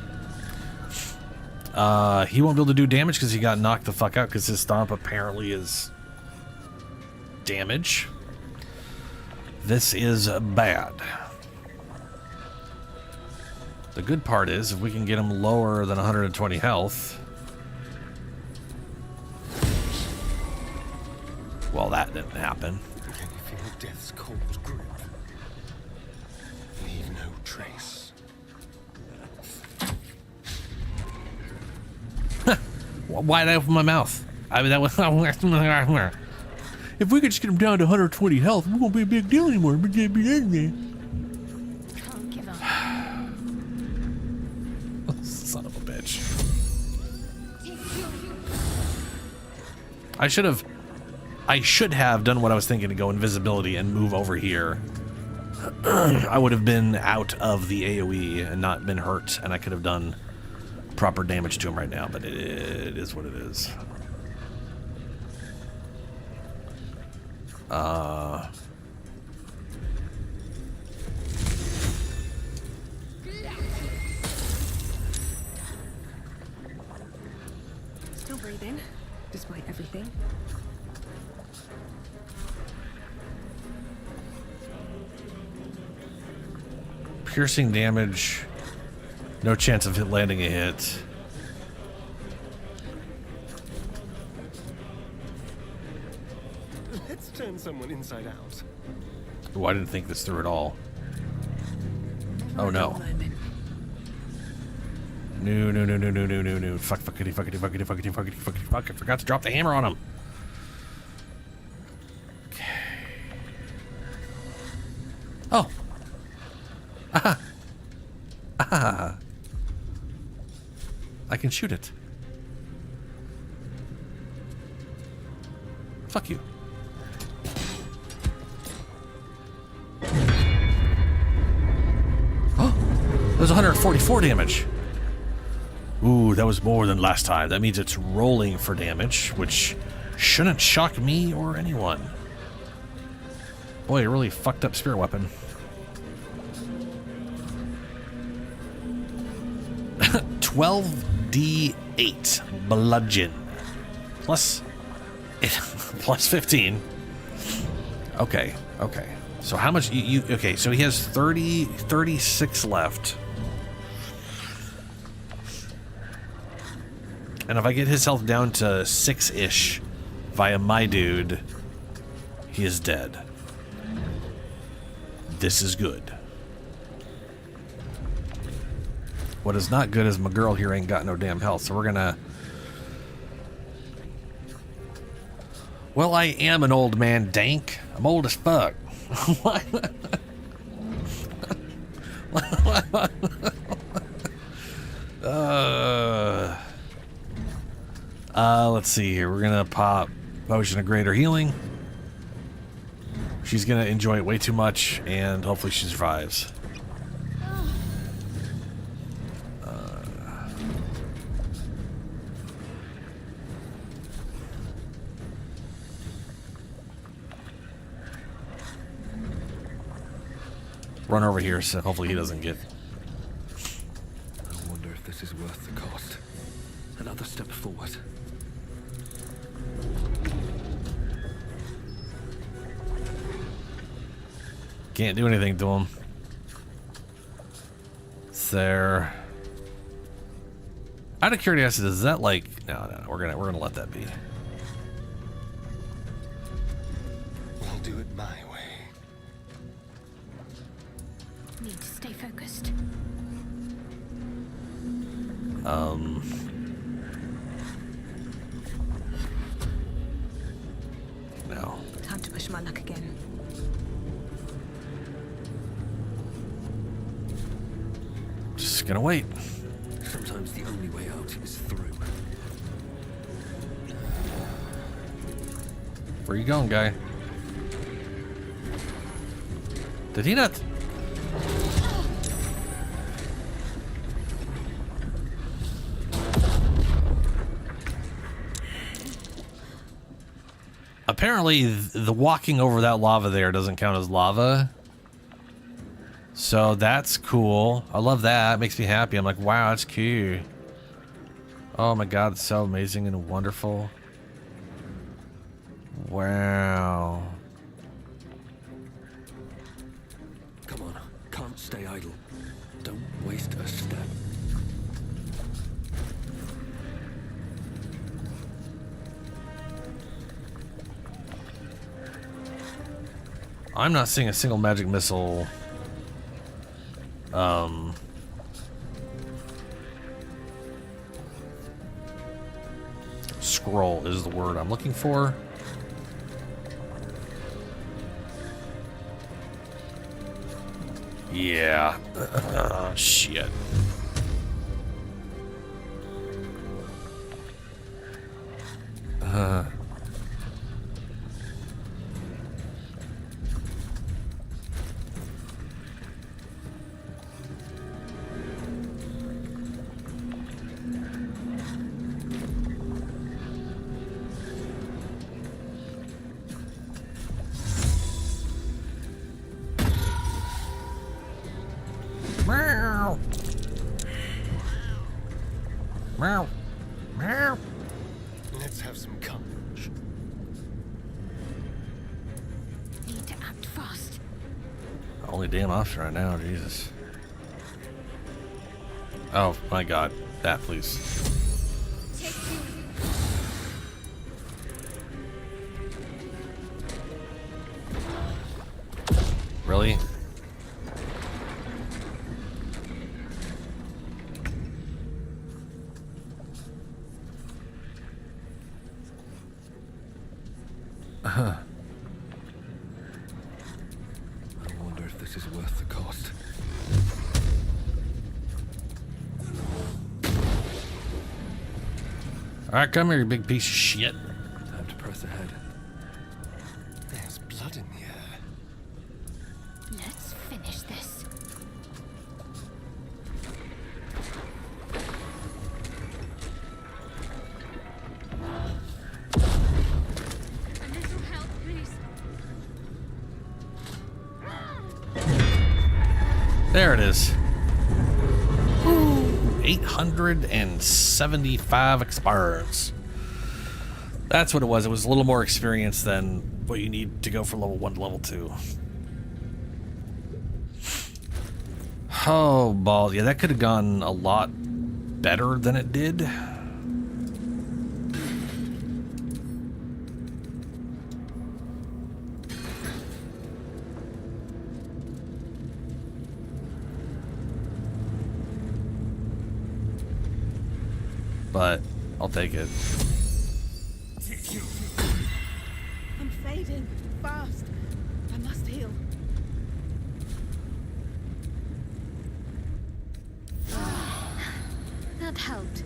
He won't be able to do damage because he got knocked the fuck out because his stomp apparently is damage. This is bad. The good part is if we can get him lower than 120 health. Well, that didn't happen. Can you feel death's cold grip? Leave no trace. Why'd I open my mouth? I mean, that was... If we could just get him down to 120 health, we won't be a big deal anymore. Can't give up. Son of a bitch. I should have done what I was thinking to go invisibility and move over here. I would have been out of the AoE and not been hurt, and I could have done proper damage to him right now, but it is what it is. Still breathing, despite everything. Piercing damage. No chance of landing a hit. Let's turn someone inside out. Oh, I didn't think this through at all. Oh no. No. Fuck, fuckity. I forgot to drop the hammer on him. Okay. Oh. Aha. Aha. I can shoot it. Fuck you. Oh, there's 144 damage. Ooh, that was more than last time. That means it's rolling for damage, which shouldn't shock me or anyone. Boy, a really fucked up spirit weapon. 12d8 bludgeon. Plus 15. Okay, okay. So how much okay, so he has 36 left. And if I get his health down to 6-ish via my dude, he is dead. This is good. What is not good is my girl here ain't got no damn health, so we're gonna... Well, I am an old man, Dank. I'm old as fuck. Let's see here. We're gonna pop Potion of Greater Healing. She's gonna enjoy it way too much, and hopefully she survives. Run over here, so hopefully he doesn't get... I wonder if this is worth the cost. Another step forward. Can't do anything to him. There. Out of curiosity, is that like... No, we're gonna let that be. I'll do it my way. Need to stay focused. No. Time to push my luck again. Just gonna wait. Sometimes the only way out is through. Where you going, guy? Did he not? Apparently, the walking over that lava there doesn't count as lava. So that's cool. I love that. It makes me happy. I'm like, wow, that's cute. Oh my god, it's so amazing and wonderful. Wow. Come on, can't stay idle. Don't waste a step. I'm not seeing a single magic missile. Scroll is the word I'm looking for. Yeah. Shit. Meow. Meow. Meow. Let's have some courage. Need to act fast. Only damn option right now, Jesus. Oh my god. That, please. Really? I wonder if this is worth the cost. Alright, come here, you big piece of shit. Time to press ahead. There's blood in the air. Let's finish this. There it is. 875 expires. That's what it was. It was a little more experience than what you need to go from level 1 to level 2. Oh, ball. Yeah, that could have gone a lot better than it did. But I'll take it. I'm fading. Fast. I must heal. That helped.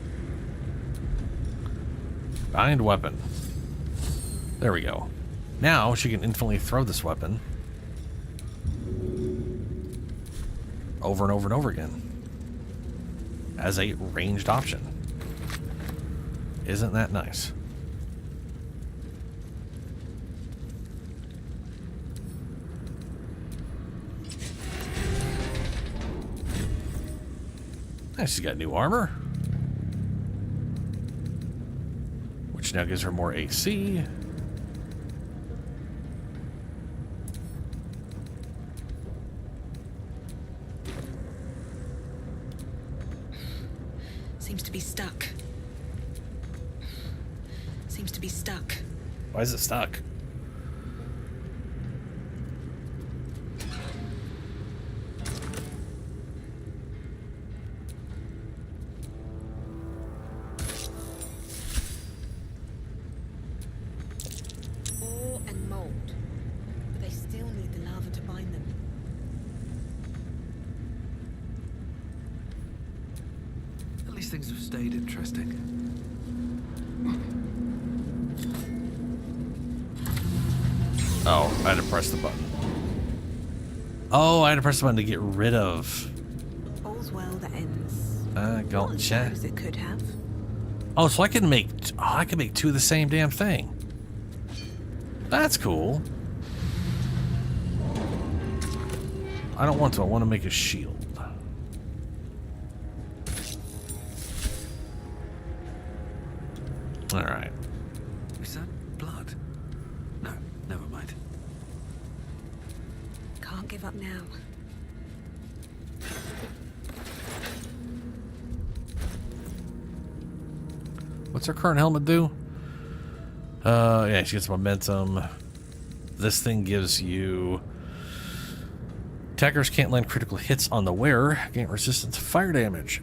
Bind weapon. There we go. Now she can infinitely throw this weapon over and over and over again as a ranged option. Isn't that nice? Nice, she's got new armor, which now gives her more AC. Seems to be stuck. Seems to be stuck. Why is it stuck? Ore and mold. But they still need the lava to bind them. At least things have stayed interesting. Oh, I had to press the button. Oh, I had to press the button to get rid of. All's well that ends. Gotcha. As it could have. Oh, so I can make. Oh, I can make two of the same damn thing. That's cool. I don't want to. I want to make a shield. All right. Is that blood? No, never mind. Can't give up now. What's her current helmet do? Yeah, she gets momentum. This thing gives you... Attackers can't land critical hits on the wearer. Gain resistance to fire damage.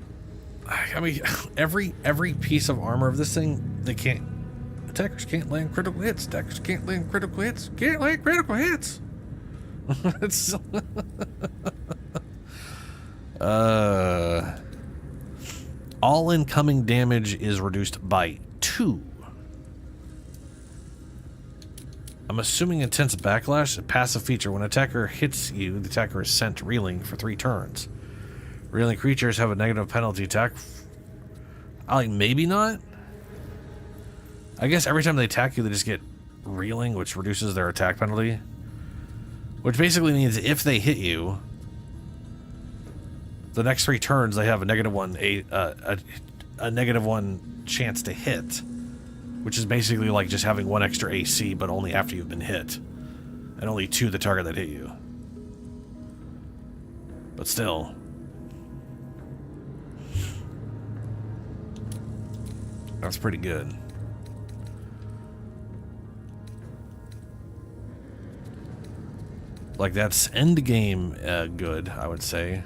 I mean, every piece of armor of this thing, they can't... Attackers can't land critical hits. Attackers can't land critical hits. Can't land critical hits! It's... all incoming damage is reduced by 2. I'm assuming intense backlash, a passive feature. When an attacker hits you, the attacker is sent reeling for 3 turns. Reeling creatures have a negative penalty attack. Like, maybe not. I guess every time they attack you, they just get reeling, which reduces their attack penalty. Which basically means if they hit you, the next 3 turns they have a -1 chance to hit, which is basically like just having 1 extra AC, but only after you've been hit, and only 2 the target that hit you. But still, that's pretty good. Like, that's end game good, I would say.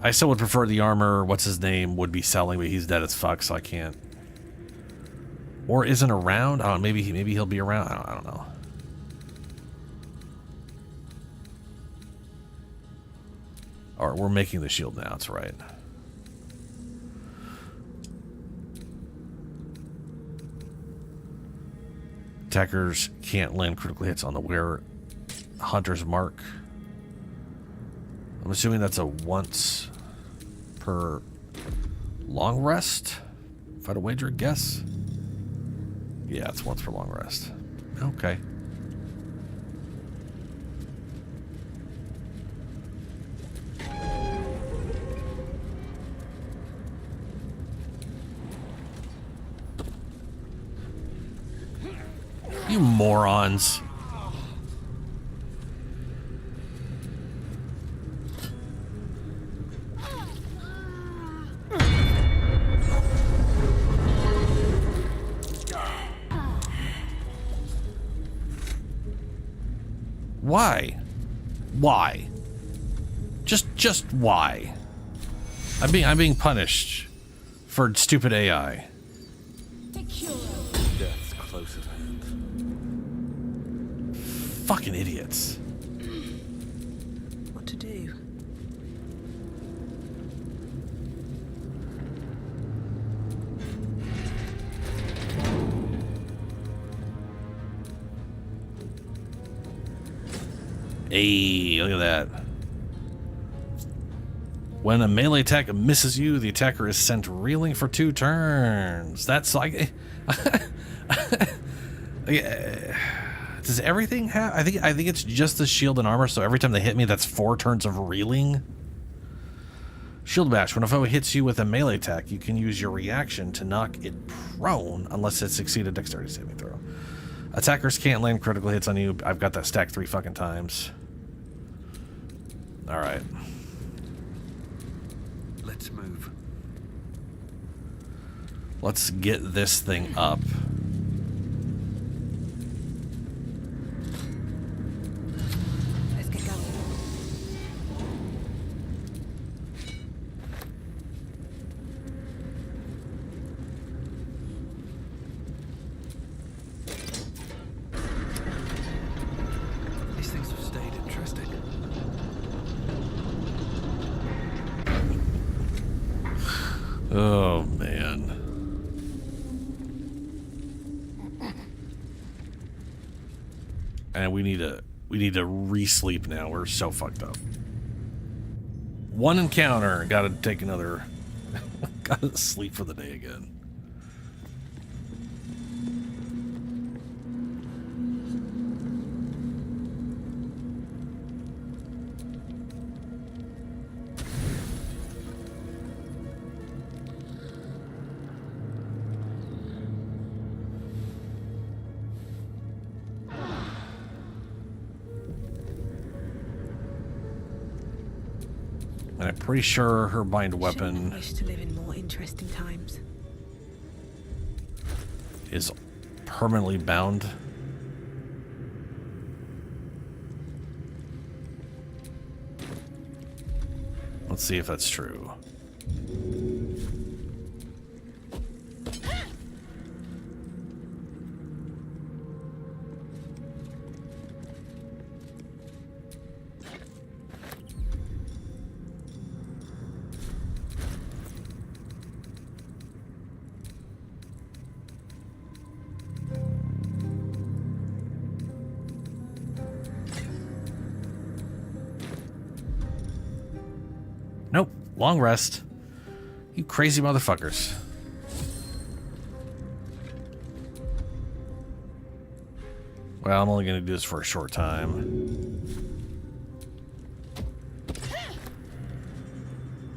I still would prefer the armor. What's his name would be selling, but he's dead as fuck, so I can't. Or isn't around. I don't know, maybe he'll be around. I don't know. Or we're making the shield now. That's right. Attackers can't land critical hits on the wearer. Hunter's mark. I'm assuming that's a once per long rest. If I had to wager a guess. Yeah, it's once per long rest. Okay. You morons. Why? Why? Just why? I'm being punished for stupid AI. Death's close at hand. Fucking idiots. What to do? Hey, look at that. When a melee attack misses you, the attacker is sent reeling for 2 turns. That's like... Does everything have... I think it's just the shield and armor, so every time they hit me, that's 4 turns of reeling. Shield bash. When a foe hits you with a melee attack, you can use your reaction to knock it prone unless it succeeded a dexterity saving throw. Attackers can't land critical hits on you. I've got that stacked 3 fucking times. Alright. Let's move. Let's get this thing up. Let's get going. These things have stayed interesting. Oh man. And we need to re-sleep now. We're so fucked up. One encounter, gotta take another. Gotta sleep for the day again. And I'm pretty sure her bind weapon Wish to live in more interesting times. is permanently bound. Let's see if that's true. Nope. Long rest. You crazy motherfuckers. Well, I'm only going to do this for a short time.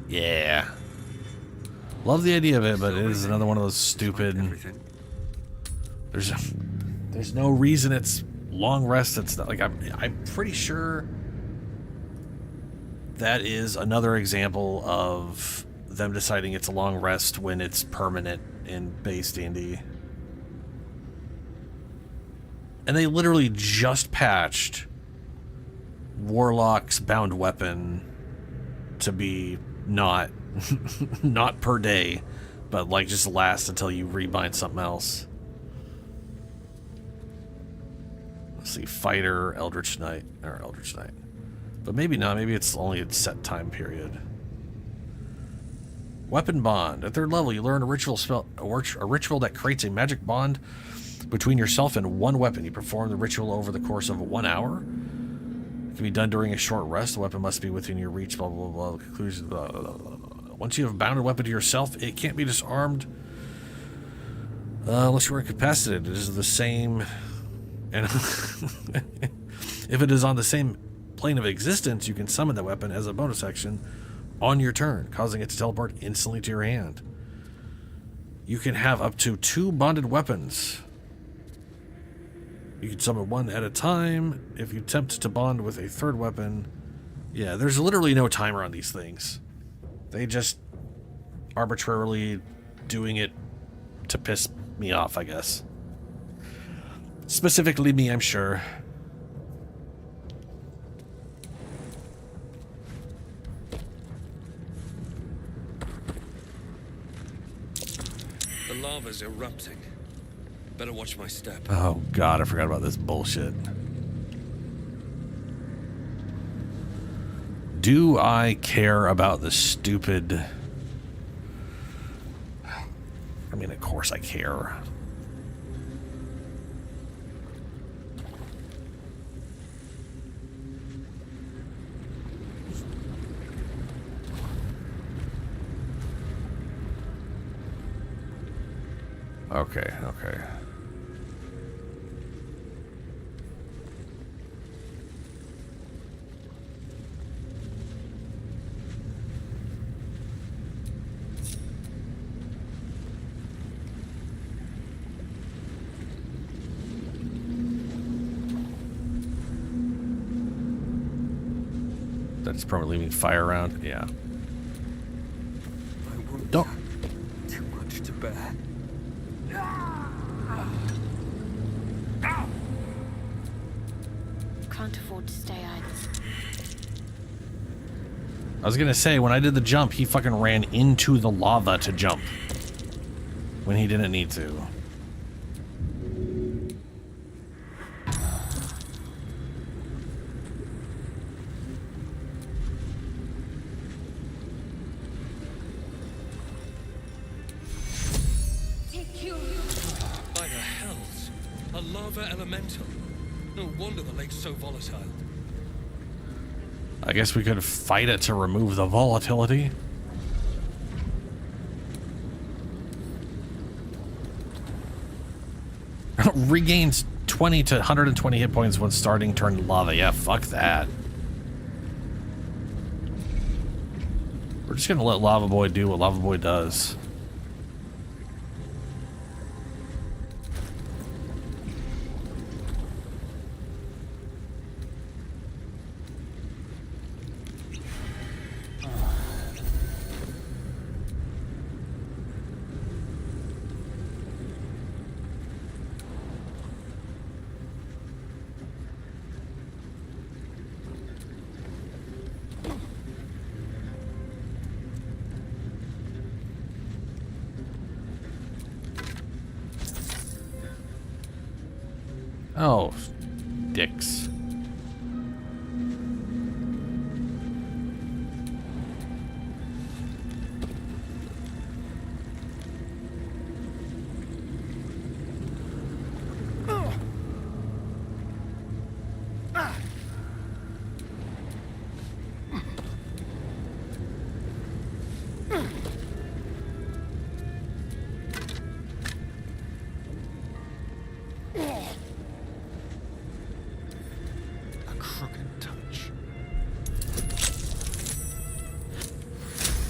Yeah. Love the idea of it, but it is another one of those stupid... There's no reason it's long rest. It's not like I'm pretty sure that is another example of them deciding it's a long rest when it's permanent in base D&D. And they literally just patched Warlock's bound weapon to be not not per day, but like just last until you rebind something else. Let's see, Fighter, Eldritch Knight. But maybe not, maybe it's only a set time period. Weapon bond. At 3rd level, you learn a ritual spell, a ritual that creates a magic bond between yourself and one weapon. You perform the ritual over the course of 1 hour. It can be done during a short rest. The weapon must be within your reach, blah, blah, blah, blah. Conclusion, blah, blah, blah, blah. Once you have bound a weapon to yourself, it can't be disarmed unless you are incapacitated. It is the same... And if it is on the same plane of existence, you can summon the weapon as a bonus action on your turn, causing it to teleport instantly to your hand. You can have up to 2 bonded weapons. You can summon one at a time. If you attempt to bond with a third weapon... Yeah, there's literally no timer on these things. They just arbitrarily doing it to piss me off, I guess. Specifically me, I'm sure. The lava's erupting. Better watch my step. Oh god, I forgot about this bullshit. Do I care about the stupid... I mean, of course I care. Okay, okay. That's permanently leaving fire around. Yeah. Don't. Too much to bear. Can't afford to stay idle. I was gonna say, when I did the jump, he fucking ran into the lava to jump. When he didn't need to. By the hells. A lava elemental. No wonder the lake's so volatile. I guess we could fight it to remove the volatility. Regains 20 to 120 hit points when starting turn to lava. Yeah, fuck that. We're just gonna let Lava Boy do what Lava Boy does. Oh, dicks.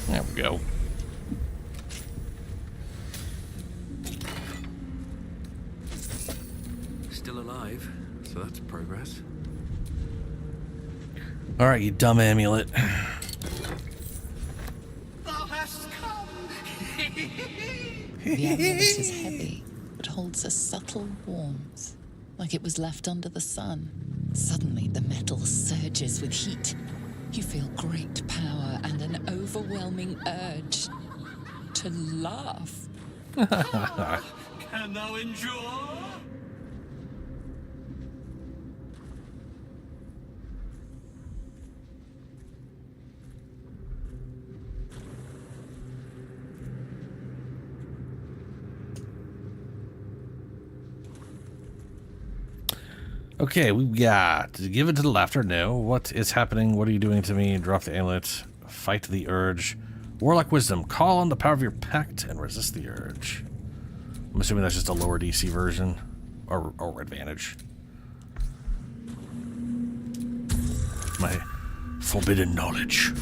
There we go. Still alive, so that's progress. Alright, you dumb amulet. Thou hast come! The amulet is heavy, but holds a subtle warmth, like it was left under the sun. Suddenly, the metal surges with heat. You feel great power and an overwhelming urge to laugh. Can thou endure? Okay, we've got give it to the laughter. No. What is happening? What are you doing to me? Drop the amulet. Fight the urge. Warlock wisdom. Call on the power of your pact and resist the urge. I'm assuming that's just a lower DC version or advantage. My forbidden knowledge.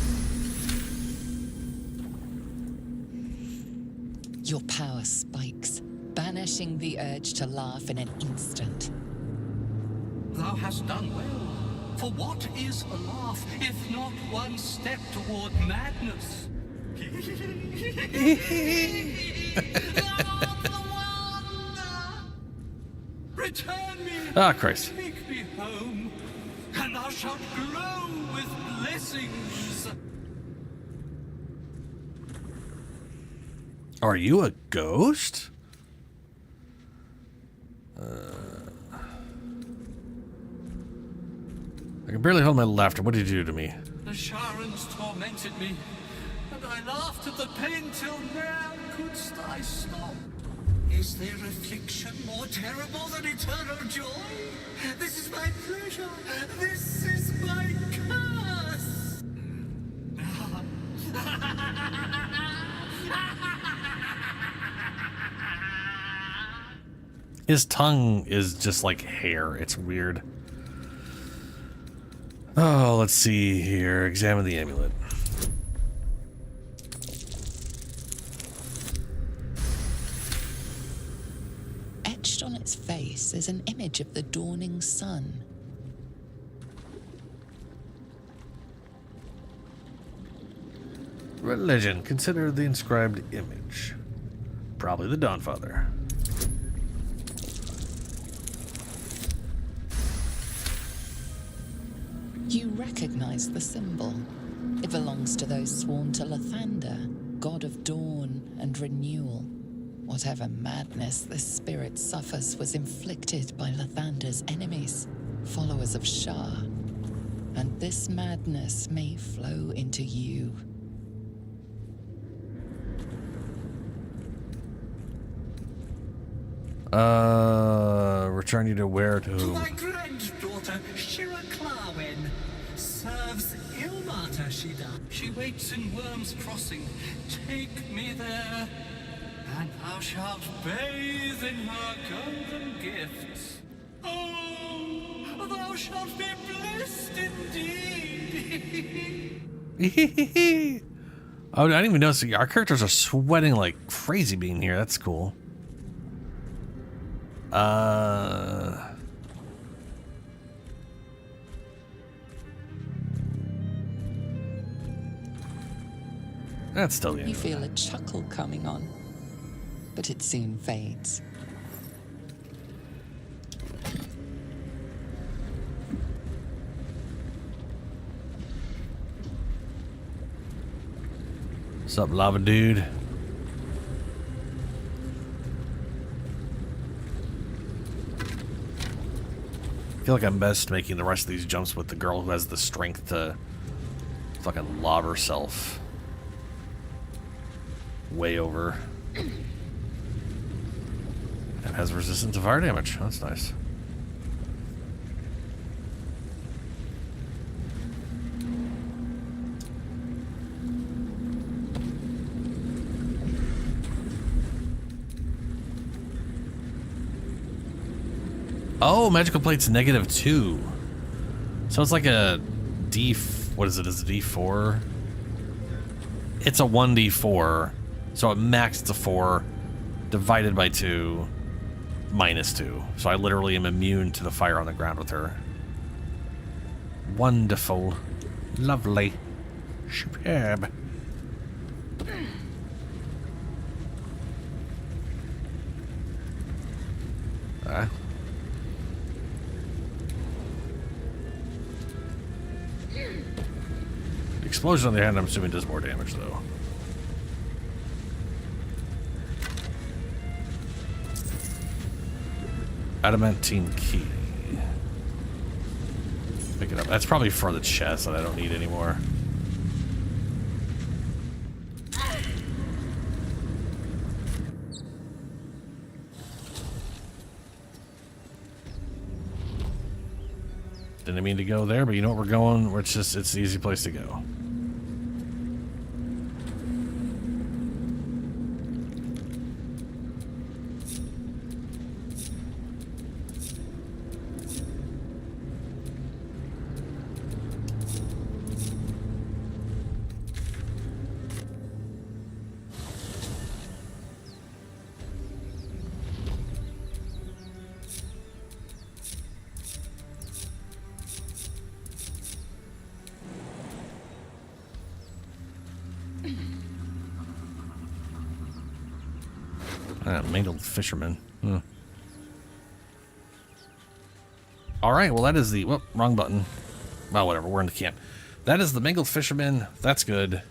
Your power spikes, banishing the urge to laugh in an instant. thou hast done well. For what is a laugh, if not one step toward madness? Return me, Ah, Christ. take me home, and thou shalt glow with blessings. Are you a ghost? I can barely hold my laughter. What did you do to me? The Sharons tormented me, and I laughed at the pain till ne'er couldst I stop. Is there affliction more terrible than eternal joy? This is my pleasure. This is my curse. His tongue is just like hair. It's weird. Oh, let's see here. Examine the amulet. Etched on its face is an image of the dawning sun. Religion. Consider the inscribed image. Probably the Dawnfather. You recognize the symbol. It belongs to those sworn to Lathander, god of dawn and renewal. Whatever madness this spirit suffers was inflicted by Lathander's enemies, followers of Shah. And this madness may flow into you. Return you to where to? My granddaughter, Shira Clarwen, serves Ilmata, she does. She waits in Worm's Crossing. Take me there, and thou shalt bathe in her golden gifts. Oh, thou shalt be blessed indeed. Oh, I didn't even notice. Our characters are sweating like crazy being here. That's cool. That's still the end. You feel a chuckle coming on, but it soon fades. What's up, lava dude? I feel like I'm best making the rest of these jumps with the girl who has the strength to fucking lob herself way over. And has resistance to fire damage. That's nice. Oh, magical plate's -2. So it's like a D... What is it? Is it D4? It's a 1D4. So it maxed to 4, divided by 2, -2. So I literally am immune to the fire on the ground with her. Wonderful. Lovely. Superb. Explosion on the hand, I'm assuming, does more damage, though. Adamantine key. Pick it up. That's probably for the chest that I don't need anymore. Didn't mean to go there, but you know what, we're going. It's just, it's the easy place to go. Mangled fisherman. All right, well, that is the... Whoop, wrong button. Well, whatever, we're in the camp. That is the mangled fisherman. That's good.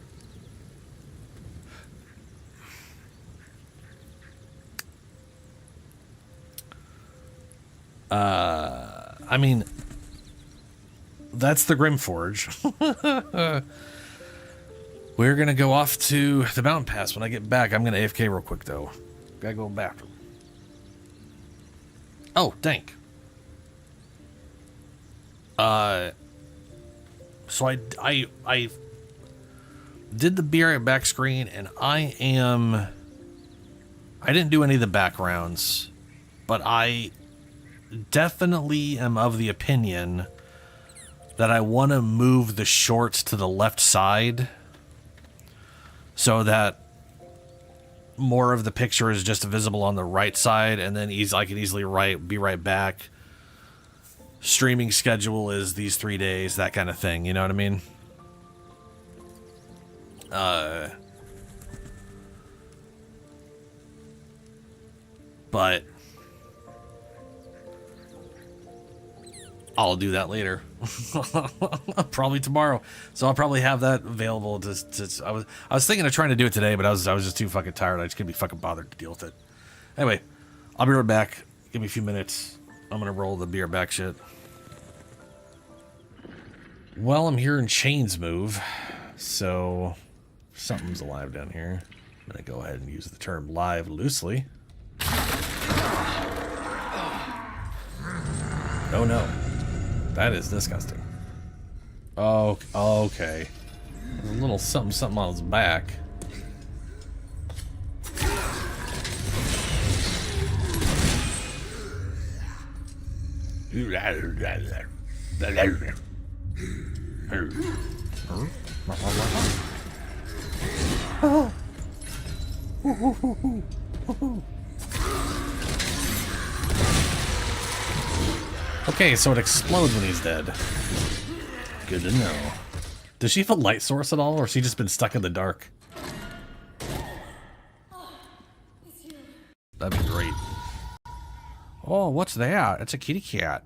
I mean, that's the Grimforge. We're going to go off to the mountain pass. When I get back, I'm going to AFK real quick, though. Gotta go back. Oh, dank. So I did the Be Right Back screen, and I didn't do any of the backgrounds, but I definitely am of the opinion that I want to move the shorts to the left side so that more of the picture is just visible on the right side, and then I can easily be right back. Streaming schedule is these 3 days, that kind of thing, you know what I mean? But I'll do that later. Probably tomorrow. So I'll probably have that available. I was thinking of trying to do it today, but I was just too fucking tired. I just couldn't be fucking bothered to deal with it. Anyway, I'll be right back. Give me a few minutes. I'm gonna roll the beer back shit. Well, I'm hearing chains move, so something's alive down here. I'm gonna go ahead and use the term live loosely. Oh no. That is disgusting. Oh, okay. There's a little something on his back. Okay, so it explodes when he's dead. Good to know. Does she have a light source at all, or has she just been stuck in the dark? That'd be great. Oh, what's that? It's a kitty cat.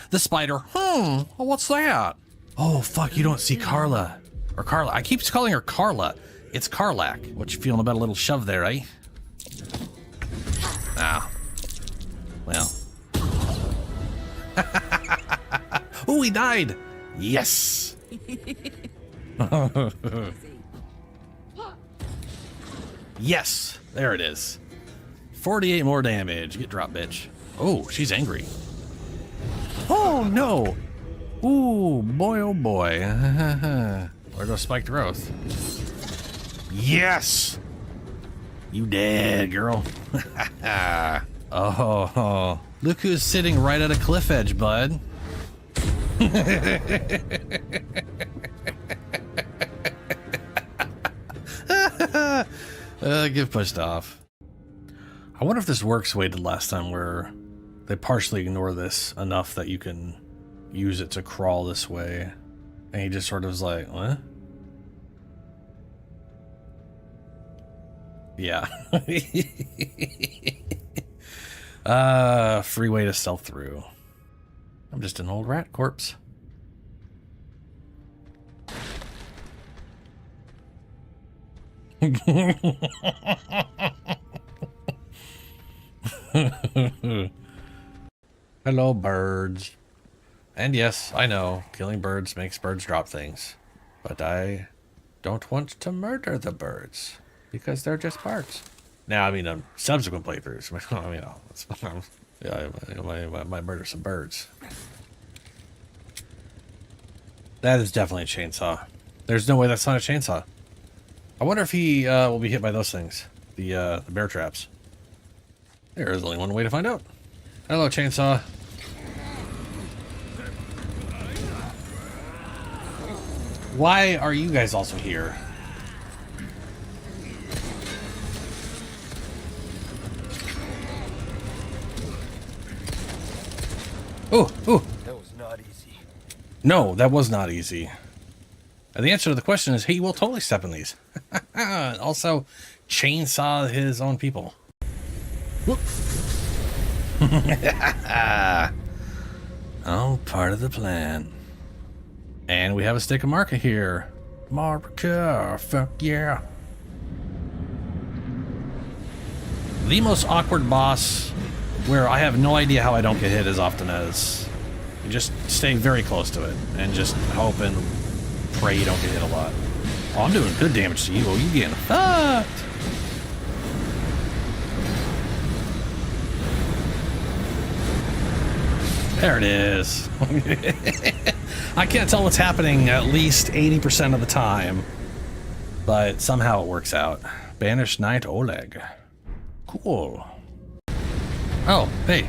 The spider. What's that? Oh, fuck, you don't see Carla. Or Carla. I keep calling her Carla. It's Karlach. What you feeling about a little shove there, eh? Ah. Well. Oh, he died! Yes! Yes! There it is. 48 more damage. Get dropped, bitch. Oh, she's angry. Oh, no! Ooh, boy, oh boy. There goes Spiked Growth. Yes! You dead, girl. Oh, look who's sitting right at a cliff edge, bud. Get pushed off. I wonder if this works the way it did last time, where they partially ignore this enough that you can use it to crawl this way. And he just sort of was like, what? Yeah. Free way to stealth through. I'm just an old rat corpse. Hello, birds. And yes, I know, killing birds makes birds drop things. But I don't want to murder the birds, because they're just birds. Now, I mean, subsequent playthroughs, I mean, yeah, I might murder some birds. That is definitely a chainsaw. There's no way that's not a chainsaw. I wonder if he will be hit by those things, the bear traps. There is only one way to find out. Hello, chainsaw. Why are you guys also here? Oh, oh. That was not easy. No, that was not easy. And the answer to the question is he will totally step in these. Also, chainsaw his own people. Whoop. Oh, part of the plan. And we have a stick of Marca here. Marca, fuck yeah. The most awkward boss where I have no idea how I don't get hit as often as... You just stay very close to it and just hope and pray you don't get hit a lot. Oh, I'm doing good damage to you. Oh, you getting fucked. There it is. I can't tell what's happening at least 80% of the time, but somehow it works out. Banished Knight Oleg. Cool. Oh, hey.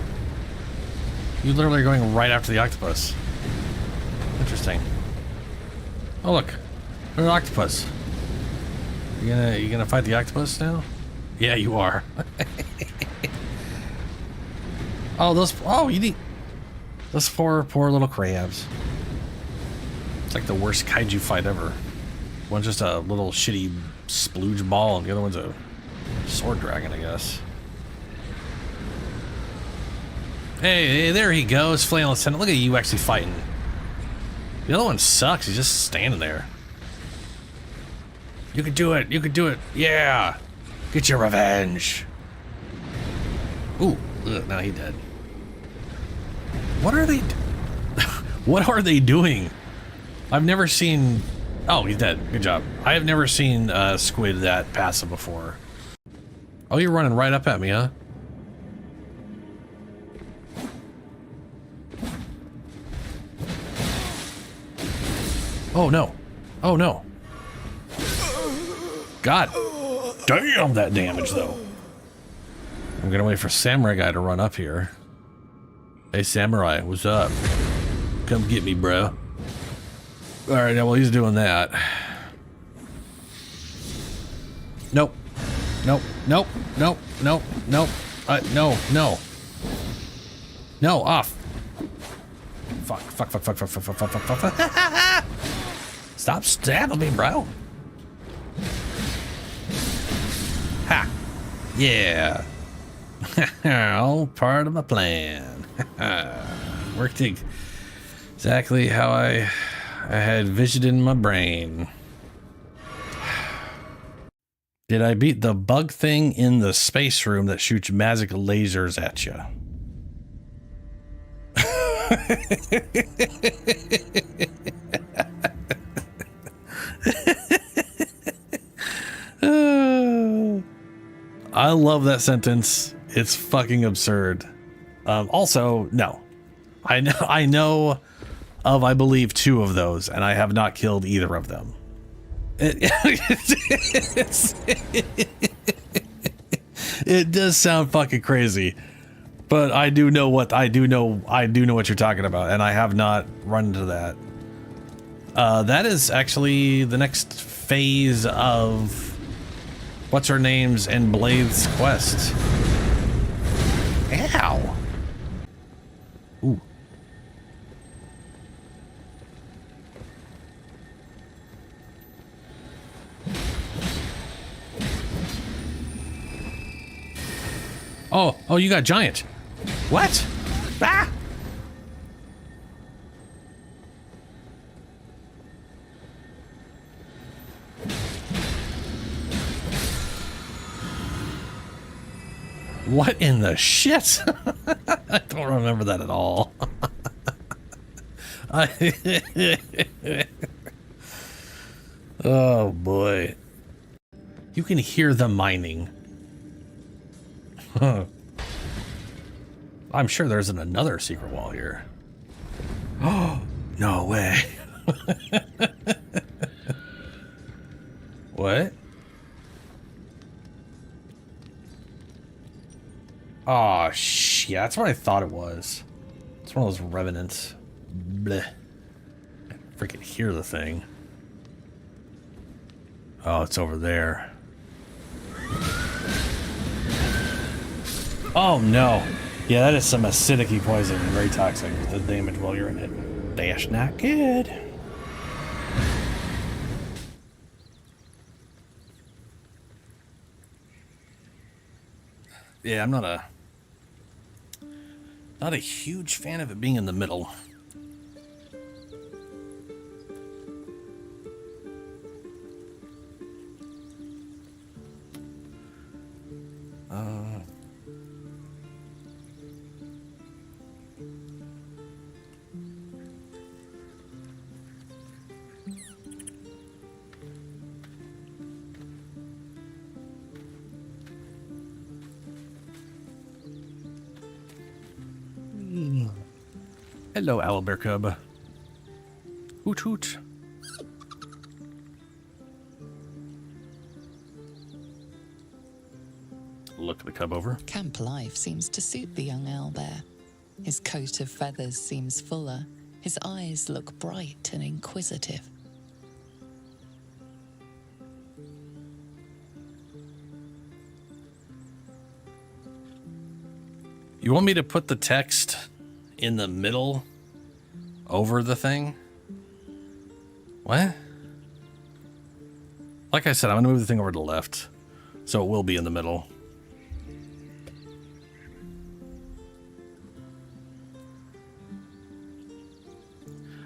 You literally are going right after the octopus. Interesting. Oh look, there's an octopus. You gonna fight the octopus now? Yeah, you are. You need those poor little crabs. It's like the worst kaiju fight ever. One's just a little shitty splooge ball, and the other one's a sword dragon, I guess. Hey, there he goes, flailing lieutenant. Look at you actually fighting. The other one sucks. He's just standing there. You can do it. You can do it. Yeah. Get your revenge. Ooh, now he's dead. What are they? What are they doing? I've never seen. Oh, he's dead. Good job. I have never seen squid that passive before. Oh, you're running right up at me, huh? Oh no. Oh no. God damn that damage though. I'm gonna wait for Samurai Guy to run up here. Hey Samurai, what's up? Come get me, bro. Alright, now while he's doing that. Nope. Nope. Nope. Nope. Nope. Nope. No. No. No, off. Fuck. Fuck, fuck, fuck, fuck, fuck, fuck, fuck, fuck, fuck, fuck. Stop stabbing me, bro. Ha. Yeah. All part of my plan. Worked exactly how I had visioned in my brain. Did I beat the bug thing in the space room that shoots magic lasers at you? I love that sentence. It's fucking absurd. Also, no. I know of, I believe, 2 of those, and I have not killed either of them. It does sound fucking crazy, but I do know what what you're talking about, and I have not run into that. That is actually the next phase of what's her name's and Blade's quest. Ow. Ooh. Oh, you got giant. What? Ah! What in the shit? I don't remember that at all. Oh boy. You can hear the mining. I'm sure there's another secret wall here. Oh, no way. What? Oh, shit. That's what I thought it was. It's one of those revenants. Bleh. I freaking hear the thing. Oh, it's over there. Oh, no. Yeah, that is some acidic poison. Very toxic. The damage while you're in it. That's not good. Yeah, I'm not a huge fan of it being in the middle. Hello, owlbear cub. Hoot hoot. Look the cub over. Camp life seems to suit the young owlbear. His coat of feathers seems fuller. His eyes look bright and inquisitive. You want me to put the text in the middle over the thing? What? Like I said, I'm going to move the thing over to the left, so it will be in the middle.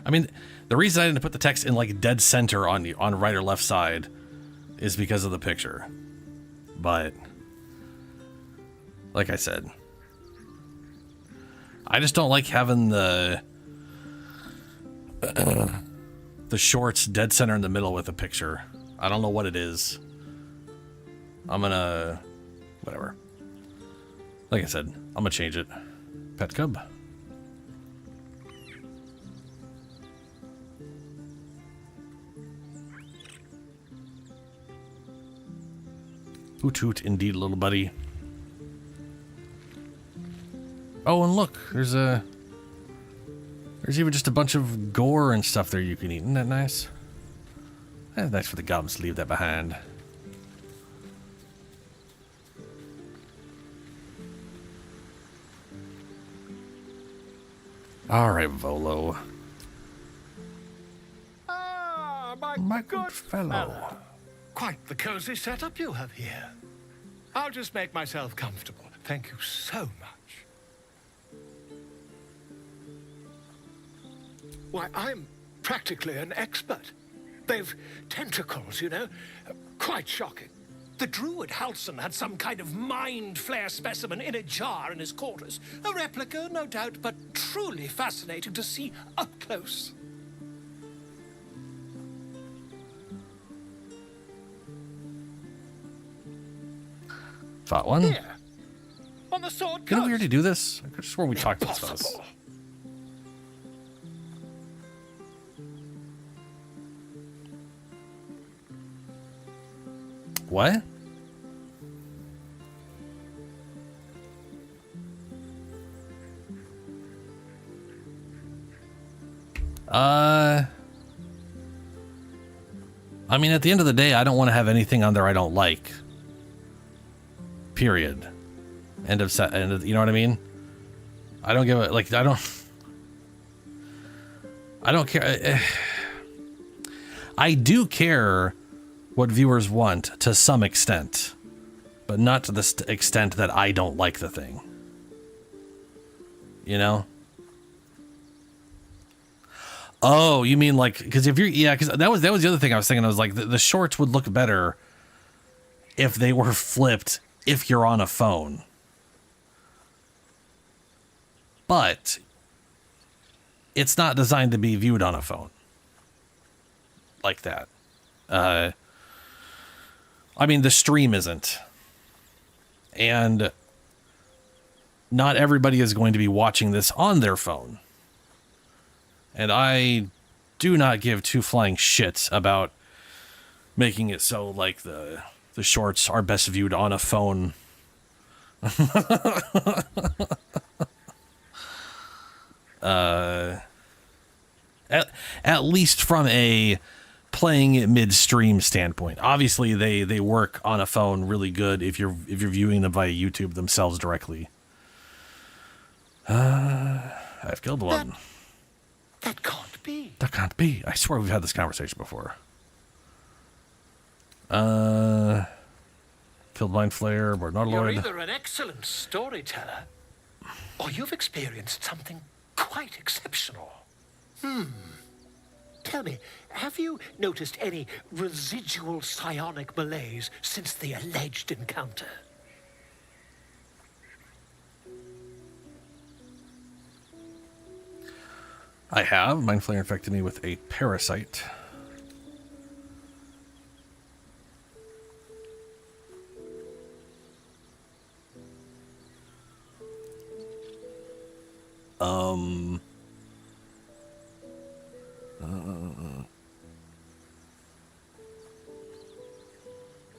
I mean, the reason I didn't put the text in like dead center on right or left side is because of the picture. But like I said, I just don't like having the shorts dead center in the middle with a picture. I don't know what it is. I'm gonna whatever. Like I said, I'm gonna change it. Pet cub. Hoot hoot, indeed, little buddy. Oh, and look, there's even just a bunch of gore and stuff there you can eat. Isn't that nice? That's nice for the goblins to leave that behind. All right, Volo. Ah, my good fellow. Quite the cozy setup you have here. I'll just make myself comfortable. Thank you so much. Why, I'm practically an expert. They've tentacles, you know. Quite shocking. The druid Halson had some kind of mind flare specimen in a jar in his quarters. A replica, no doubt, but truly fascinating to see up close. Fought one? Here, on the sword Didn't we already do this? I could have sworn we talked about this. What? I mean, at the end of the day, I don't want to have anything on there I don't like. Period. End of set. End of, you know what I mean? I don't give a like. I don't care. I do care what viewers want to some extent, but not to the extent that I don't like the thing. You know? Oh, you mean like, because if you're, yeah, because that was the other thing I was thinking. I was like, the shorts would look better if they were flipped if you're on a phone. But it's not designed to be viewed on a phone like that. I mean, the stream isn't. And not everybody is going to be watching this on their phone. And I do not give two flying shits about making it so like the shorts are best viewed on a phone. At least from a playing it midstream standpoint. Obviously they work on a phone really good if you're viewing them via YouTube themselves directly. I've killed one. That can't be. That can't be. I swear we've had this conversation before. Killed killed Mind Flayer, or You're Nautiloid. either an excellent storyteller, or you've experienced something quite exceptional. Tell me, have you noticed any residual psionic malaise since the alleged encounter? I have. Mind Flayer infected me with a parasite.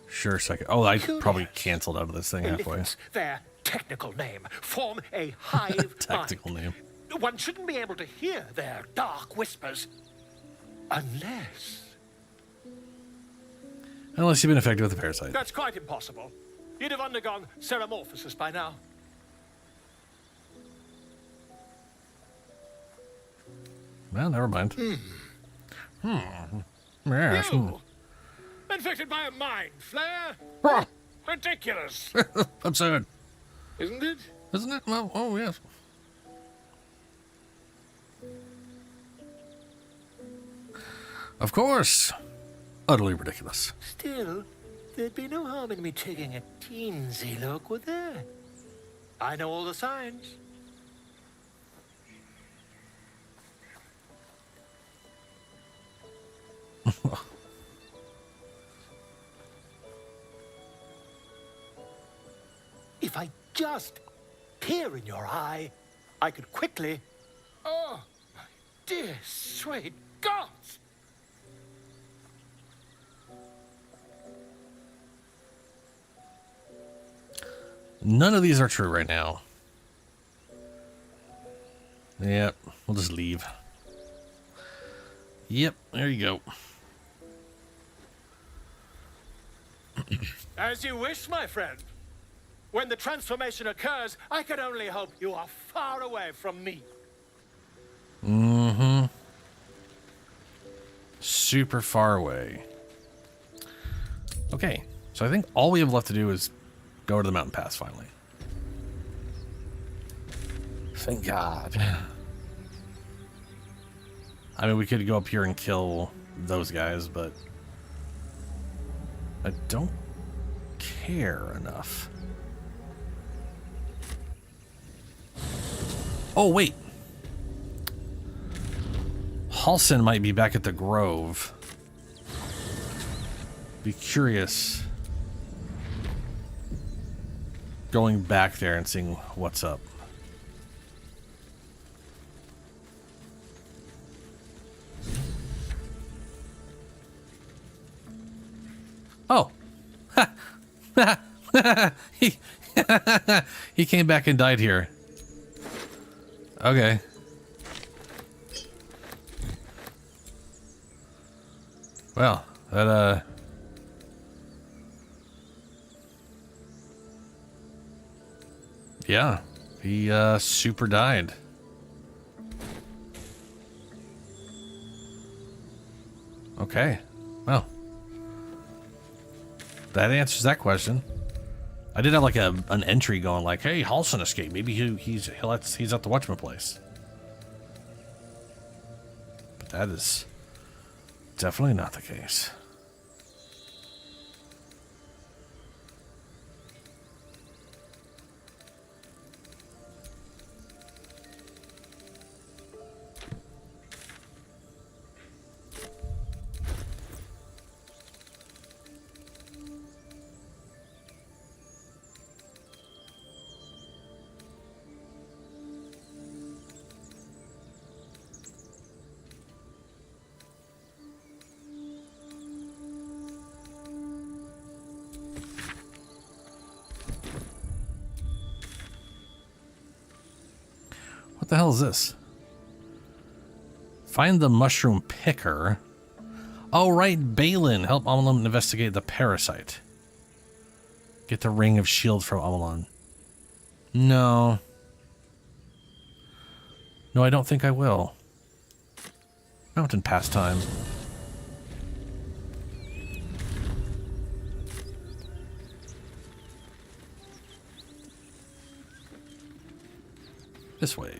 Sure, second. Oh, I probably canceled out of this thing halfway. Elephants, their technical name, form a hive Tactical mind. name. One shouldn't be able to hear their dark whispers unless... Unless you've been infected with the parasite. That's quite impossible. You'd have undergone ceramorphosis by now. Well, never mind. Yes. You! Infected by a mind flare? Ah. Ridiculous! Absurd. Isn't it? Isn't it? Well, oh, yes. Of course. Utterly ridiculous. Still, there'd be no harm in me taking a teensy look, would there? I know all the signs. If I just peer in your eye, I could quickly... Oh, my dear sweet gods! None of these are true right now. Yep, we'll just leave. Yep, there you go. As you wish, my friend. When the transformation occurs, I can only hope you are far away from me. Mm-hmm. Super far away. Okay, so I think all we have left to do is go to the mountain pass finally. Thank God. I mean, we could go up here and kill those guys, but I don't care enough. Oh, wait. Halsin might be back at the Grove. Be curious going back there and seeing what's up. Oh. he he came back and died here. Okay. Well, that yeah, he super died. Okay. Well, that answers that question. I did have like an entry going like, "Hey, Halsin escaped. Maybe he's at the Watchman place." But that is definitely not the case. What the hell is this? Find the mushroom picker. Oh, right, Balin. Help Amalon investigate the parasite. Get the ring of shield from Amalon. No. No, I don't think I will. Mountain pastime. This way.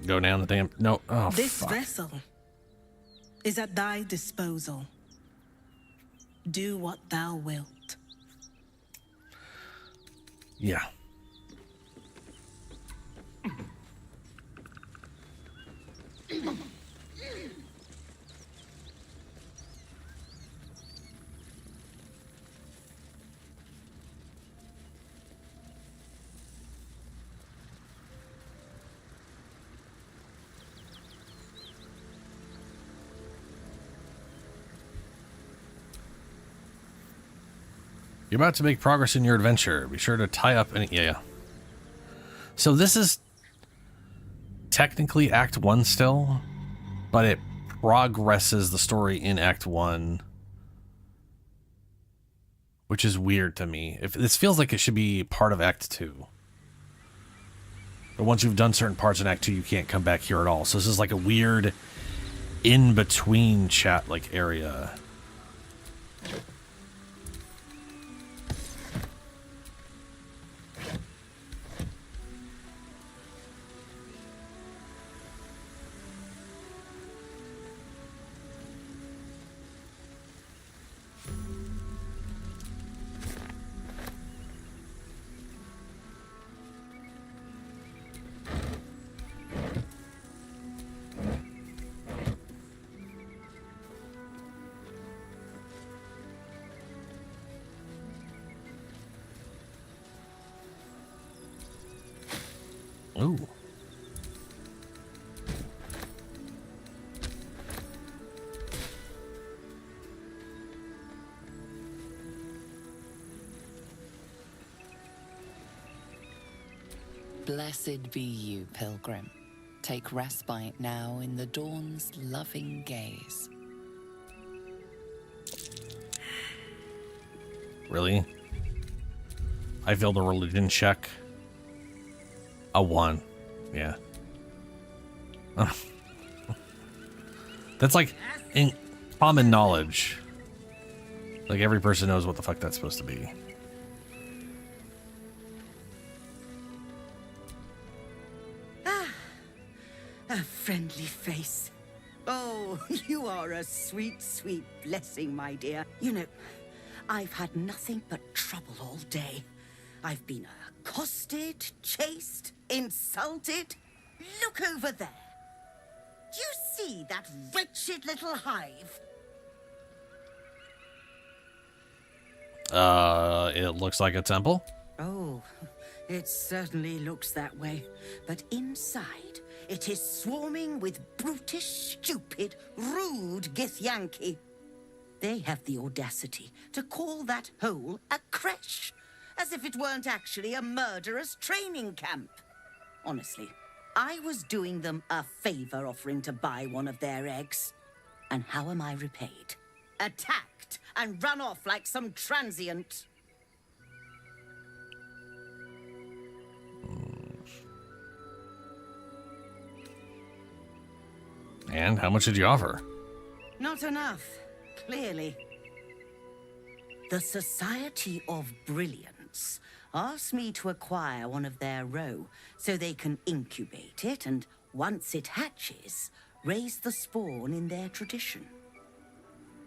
Go down the damn... No. Oh, This fuck. vessel is at thy disposal. Do what thou wilt. Yeah. You're about to make progress in your adventure. Be sure to tie up any... Yeah. So this is technically Act 1 still, but it progresses the story in Act 1, which is weird to me. If this feels like it should be part of Act 2. But once you've done certain parts in Act 2, you can't come back here at all. So this is like a weird in-between chat like area. Ooh. Blessed be you, pilgrim. Take respite now in the dawn's loving gaze. Really? I failed a religion check. A 1. Yeah. That's like in common knowledge. Like every person knows what the fuck that's supposed to be. A friendly face. Oh, you are a sweet, sweet blessing, my dear. You know, I've had nothing but trouble all day. I've been accosted, chased, insulted. Look over there. Do you see that wretched little hive? It looks like a temple. Oh, it certainly looks that way. But inside, it is swarming with brutish, stupid, rude Githyanki. They have the audacity to call that hole a creche, as if it weren't actually a murderous training camp. Honestly, I was doing them a favor offering to buy one of their eggs. And how am I repaid? Attacked and run off like some transient. And how much did you offer? Not enough, clearly. The Society of Brilliance asked me to acquire one of their roe so they can incubate it and, once it hatches, raise the spawn in their tradition.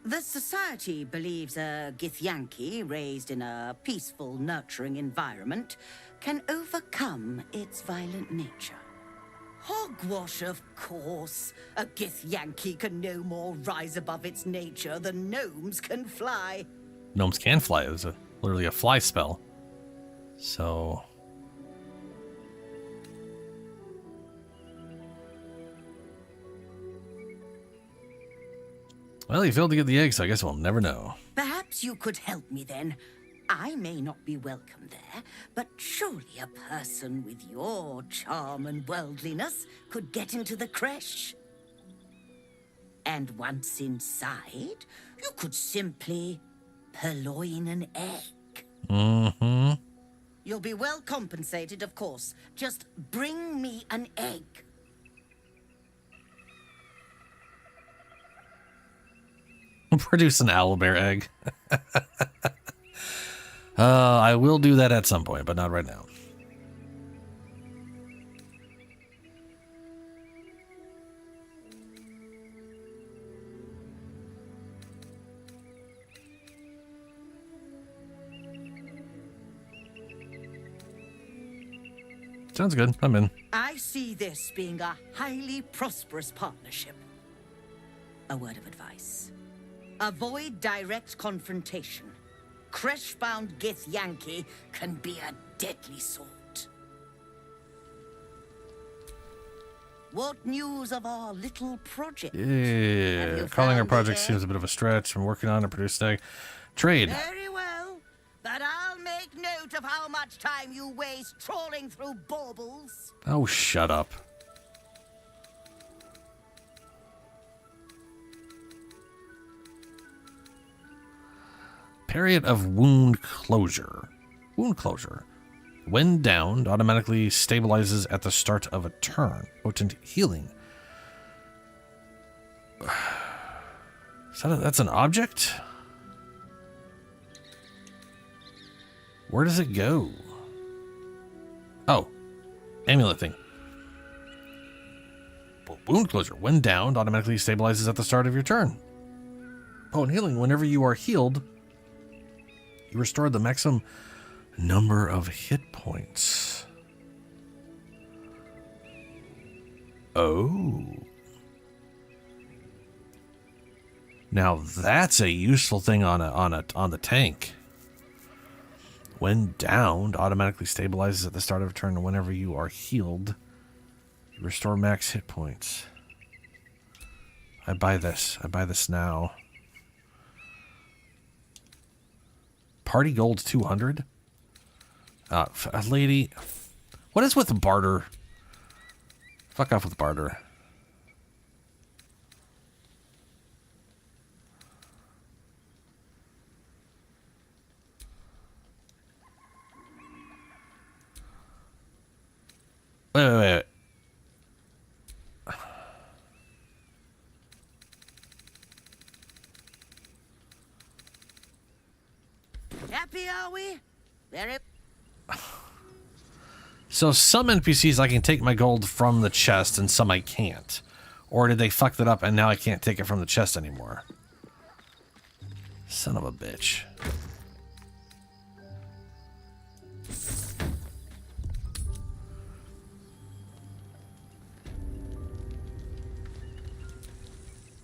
The Society believes a Githyanki raised in a peaceful, nurturing environment can overcome its violent nature. Hogwash, of course. A Githyanki can no more rise above its nature than gnomes can fly. Gnomes can fly. It was literally a fly spell. So... Well, you failed to get the egg, so I guess we'll never know. Perhaps you could help me then. I may not be welcome there, but surely a person with your charm and worldliness could get into the creche. And once inside, you could simply purloin an egg. Mm-hmm. You'll be well compensated, of course. Just bring me an egg. Produce an owlbear egg. I will do that at some point, but not right now. Sounds good. I'm in. I see this being a highly prosperous partnership. A word of advice. Avoid direct confrontation. Creshbound Gith Yankee can be a deadly sort. What news of our little project? Yeah, calling our project seems a bit of a stretch. I'm working on a produced egg. Trade. Very well, but I'll make note of how much time you waste trawling through baubles. Oh, shut up. Period of wound closure. Wound closure. When downed, automatically stabilizes at the start of a turn. Potent healing. That's an object? Where does it go? Oh, amulet thing. Wound closure. When downed, automatically stabilizes at the start of your turn. Potent healing. Whenever you are healed, you restore the maximum number of hit points. Oh. Now that's a useful thing on the tank. When downed, automatically stabilizes at the start of a turn, and whenever you are healed, you restore max hit points. I buy this. I buy this now. Party gold 200. Lady, what is with barter? Fuck off with barter. Wait. Happy, are we? Very. So some NPCs I can take my gold from the chest and some I can't. Or did they fuck that up and now I can't take it from the chest anymore? Son of a bitch.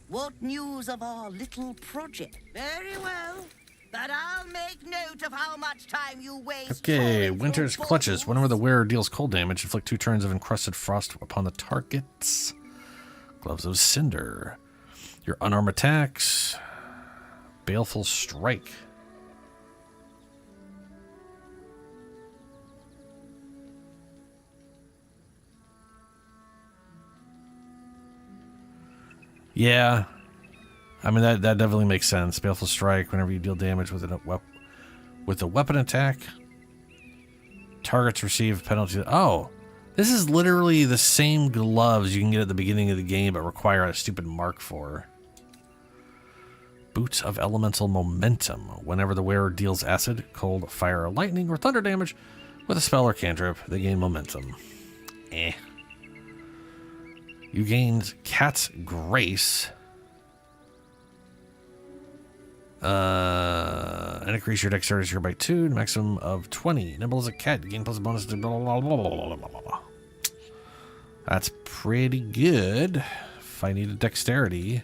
What news of our little project? Very well. But I'll make note of how much time you waste. Okay, Winter's Clutches. Whenever the wearer deals cold damage, inflict 2 turns of encrusted frost upon the targets. Gloves of Cinder. Your unarmed attacks. Baleful Strike. Yeah. I mean, that definitely makes sense. Baleful Strike, whenever you deal damage with a weapon attack, targets receive penalty. Oh, this is literally the same gloves you can get at the beginning of the game, but require a stupid mark for. Boots of Elemental Momentum. Whenever the wearer deals acid, cold, fire, lightning, or thunder damage with a spell or cantrip, they gain momentum. Eh. You gained Cat's Grace. And increase your dexterity here by 2, maximum of 20. Nimble as a cat, gain plus a bonus to blah, blah, blah, blah, blah, blah. That's pretty good. If I need a dexterity.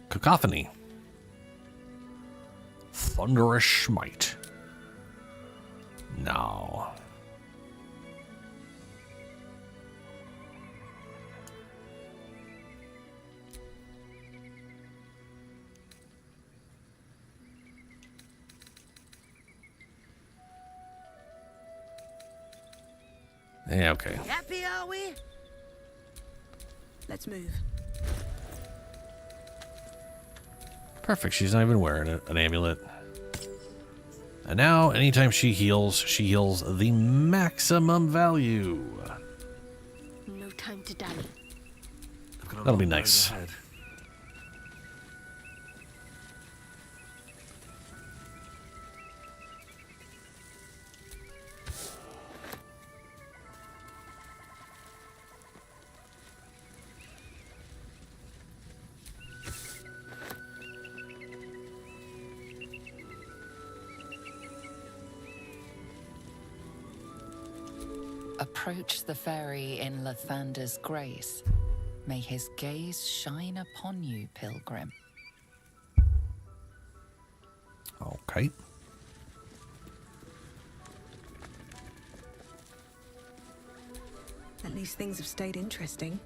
Cacophony. Thunderous Smite. No. Yeah, okay. Happy, are we? Let's move. Perfect. She's not even wearing an amulet. And now, anytime she heals the maximum value. No time to dally. That'll be nice. Approach the ferry in Lathander's grace. May his gaze shine upon you, pilgrim. Okay. At least things have stayed interesting.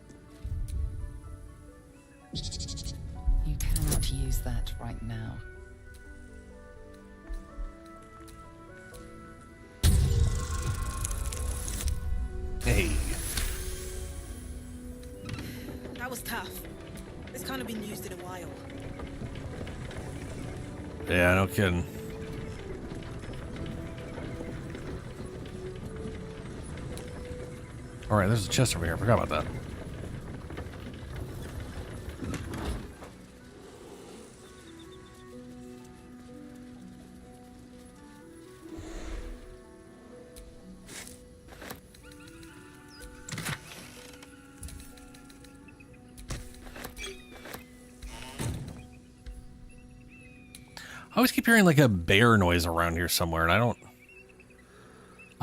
You cannot use that right now. Hey. That was tough. It's kind of been used in a while. Yeah, no kidding. Alright, there's a chest over here. I forgot about that. I always keep hearing like a bear noise around here somewhere, and I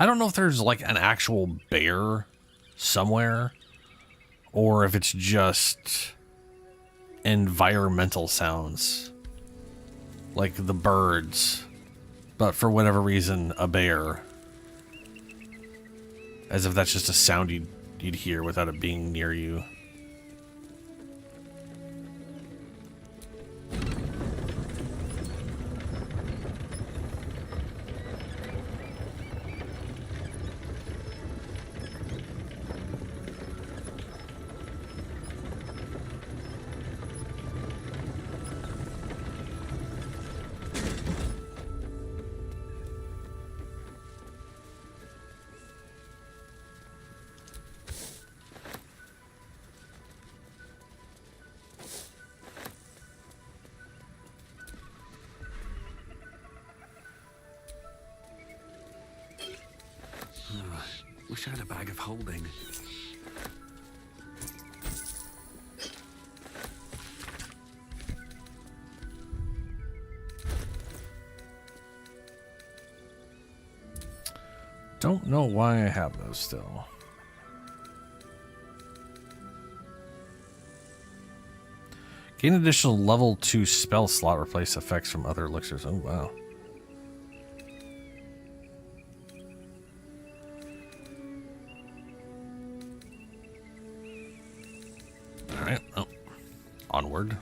don't know if there's like an actual bear somewhere or if it's just environmental sounds like the birds, but for whatever reason a bear, as if that's just a sound you'd hear without it being near you. Wish I had a bag of holding. Don't know why I have those still. Gain additional level 2 spell slot, replace effects from other elixirs. Oh, wow. Alright, oh. Onward.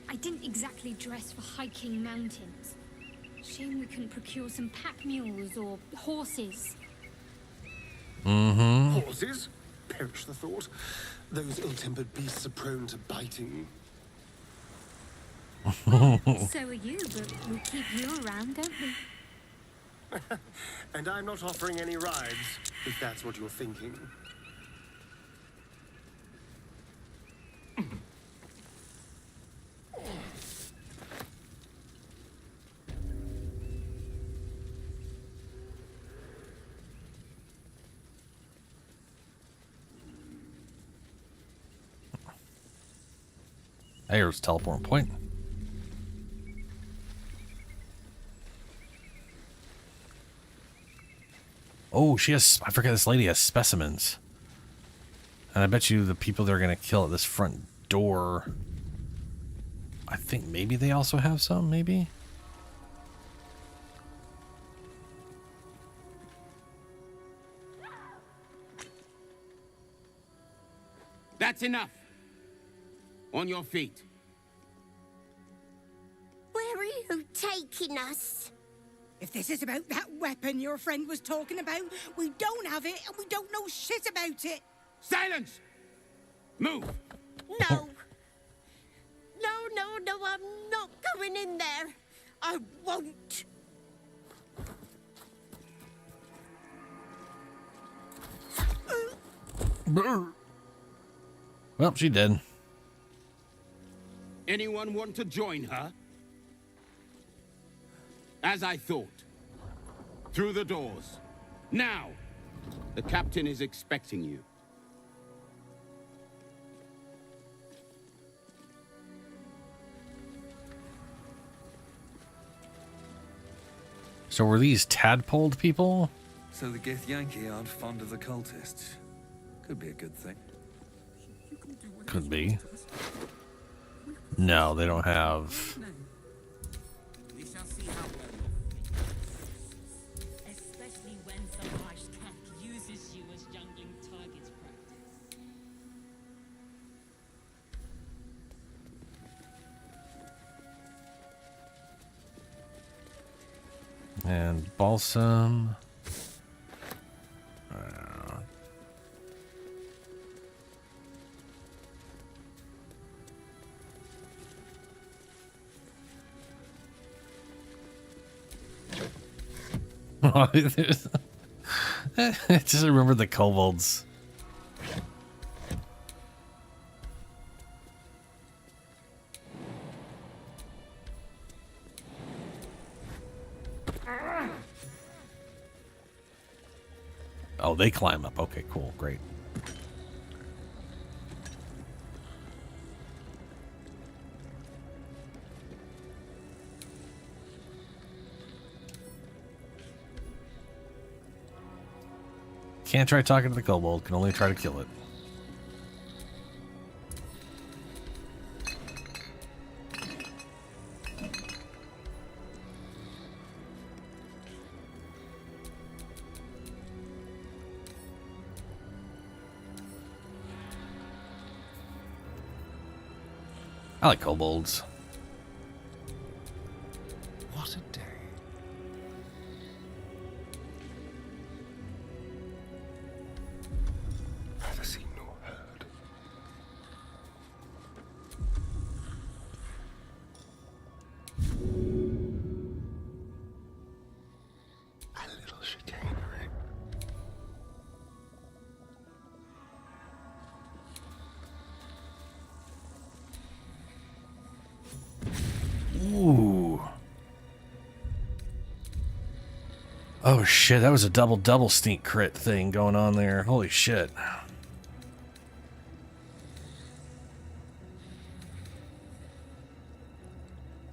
I didn't exactly dress for hiking mountains. Shame we couldn't procure some pack mules or horses. Mm-hmm. Horses? Perish the thought. Those ill-tempered beasts are prone to biting. So are you, but we keep you around, don't we? And I'm not offering any rides, if that's what you're thinking. There's teleport point. Oh, she has, I forget, this lady has specimens. And I bet you the people they're going to kill at this front door, I think maybe they also have some, maybe? That's enough. On your feet. Where are you taking us? If this is about that weapon your friend was talking about, we don't have it and we don't know shit about it. Silence! Move! No. No, I'm not going in there. I won't. Well, she did. Anyone want to join her? As I thought. Through the doors. Now! The captain is expecting you. So were these tadpoled people? So the Githyanki aren't fond of the cultists. Could be a good thing. Could be. No, they don't have... We shall see how well especially when some harsh cat uses you as youngling targets practice. And balsam. I just remember the kobolds. Oh, they climb up. Okay, cool. Great. Can't try talking to the kobold. Can only try to kill it. I like kobolds. What a day. Neither seen nor heard. A little chicanery. Ooh. Oh shit, that was a double sneak crit thing going on there. Holy shit.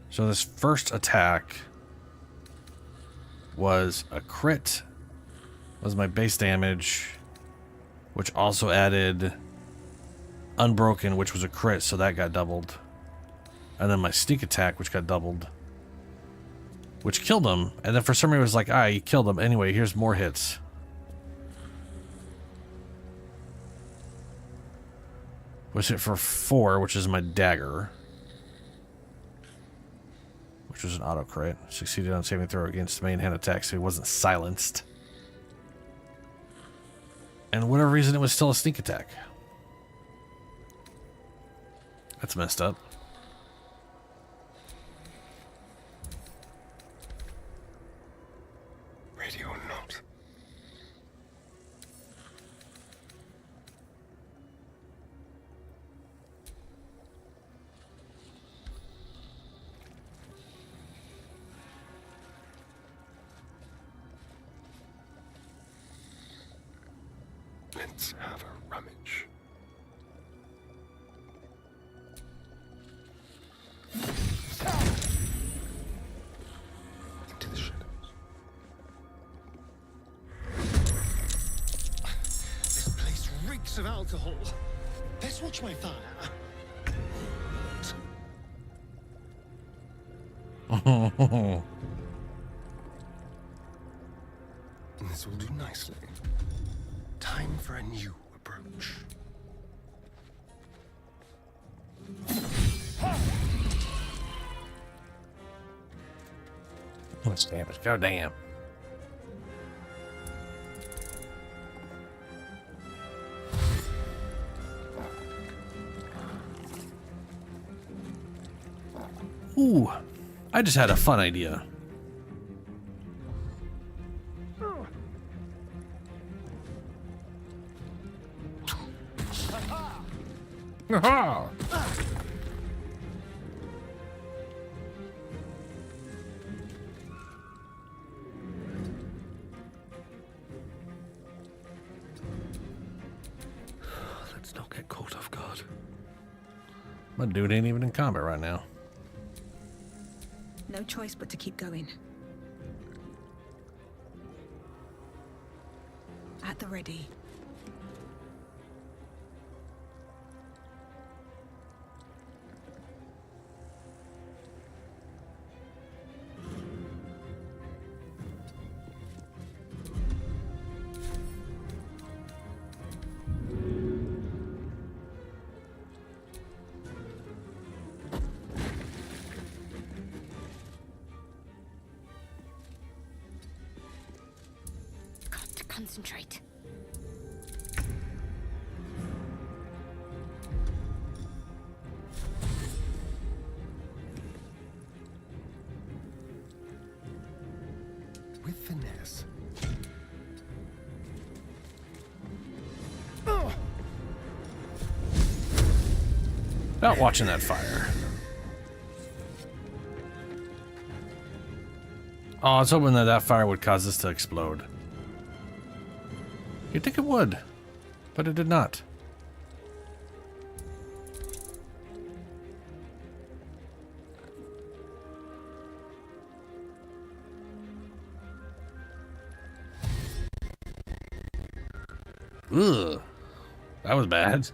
So this first attack was a crit, was my base damage, which also added Unbroken, which was a crit, so that got doubled. And then my sneak attack, which got doubled, which killed him. And then for some reason it was like, you killed him. Anyway, here's more hits. Was hit for 4, which is my dagger, which was an auto crit. Succeeded on saving throw against main hand attack, so he wasn't silenced. And whatever reason, it was still a sneak attack. That's messed up. Ready or not. Let's have a rummage. Into the shadows. This place reeks of alcohol. Let's watch my fire. This will do nicely. Time for a new approach. much damage. God damn. Ooh, I just had a fun idea. Aha! Let's not get caught off guard. My dude ain't even in combat right now. No choice but to keep going. At the ready. Concentrate. With finesse. Not watching that fire. Oh, I was hoping that that fire would cause this to explode. You'd think it would, but it did not. Ugh, that was bad.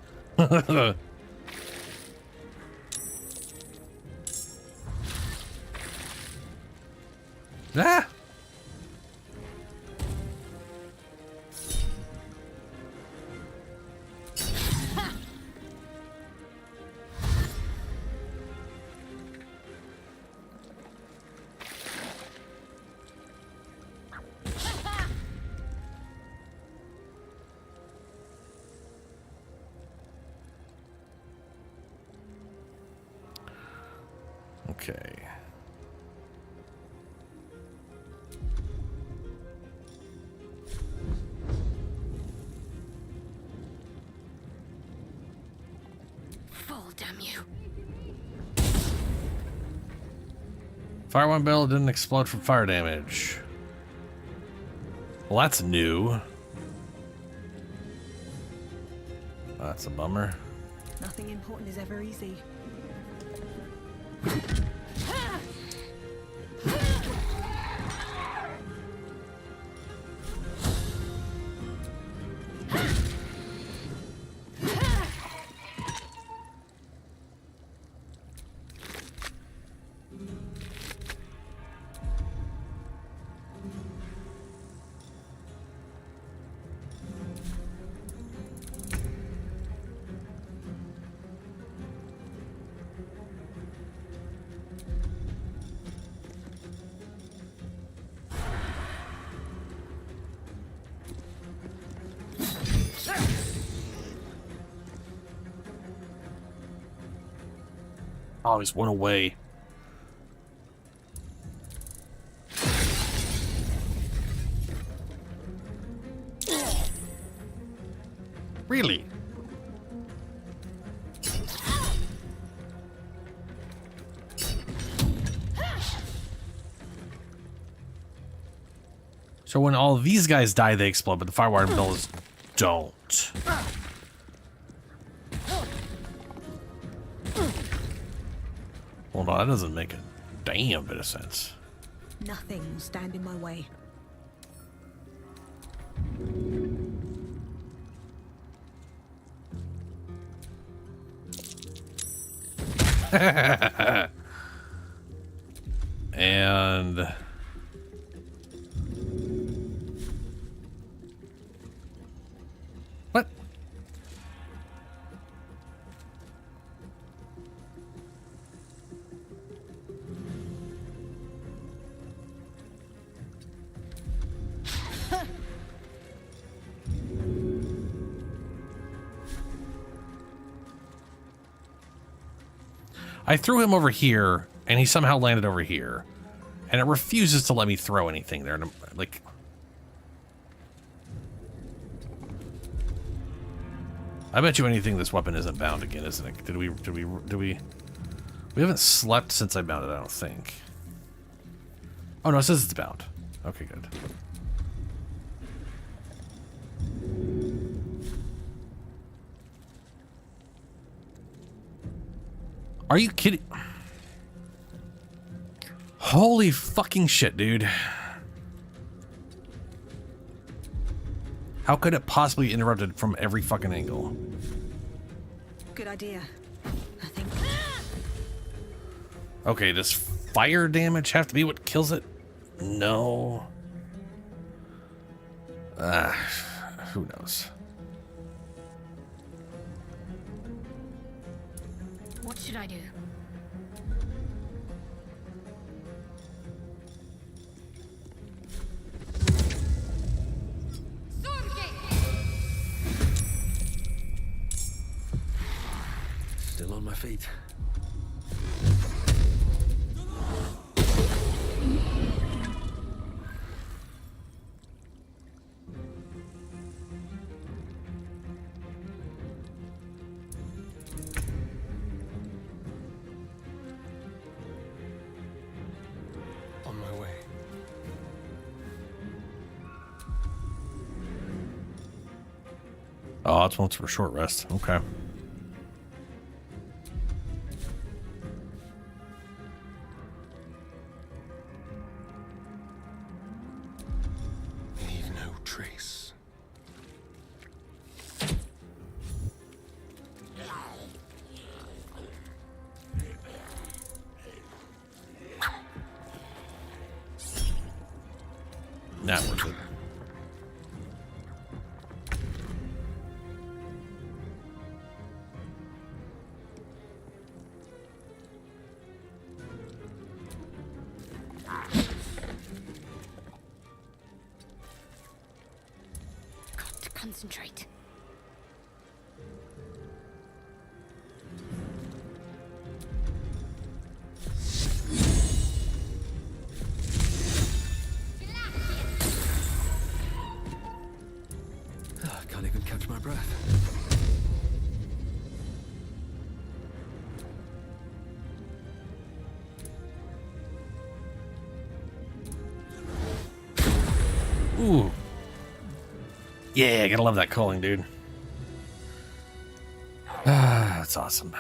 Ah! Okay. Fall, damn you. Fire one barrel didn't explode from fire damage. Well, that's new. That's a bummer. Nothing important is ever easy. Oh, he's one away. Really? So when all these guys die, they explode, but the firewire bills don't. Hold on, that doesn't make a damn bit of sense. Nothing will stand in my way. And what? I threw him over here, and he somehow landed over here. And it refuses to let me throw anything there. And I'm, like... I bet you anything this weapon isn't bound again, isn't it? Did we... We haven't slept since I bound it, I don't think. Oh, no, it says it's bound. Okay, good. Are you kidding? Holy fucking shit, dude. How could it possibly be interrupted from every fucking angle? Good idea. I think. Okay, does fire damage have to be what kills it? No. Who knows? What should I do? Still on my feet. On my way. Oh, it's once for a short rest. Okay. Leave no trace. Not worth it. Got to concentrate. I can't even catch my breath. Ooh. Yeah, gotta love that calling, dude. That's awesome.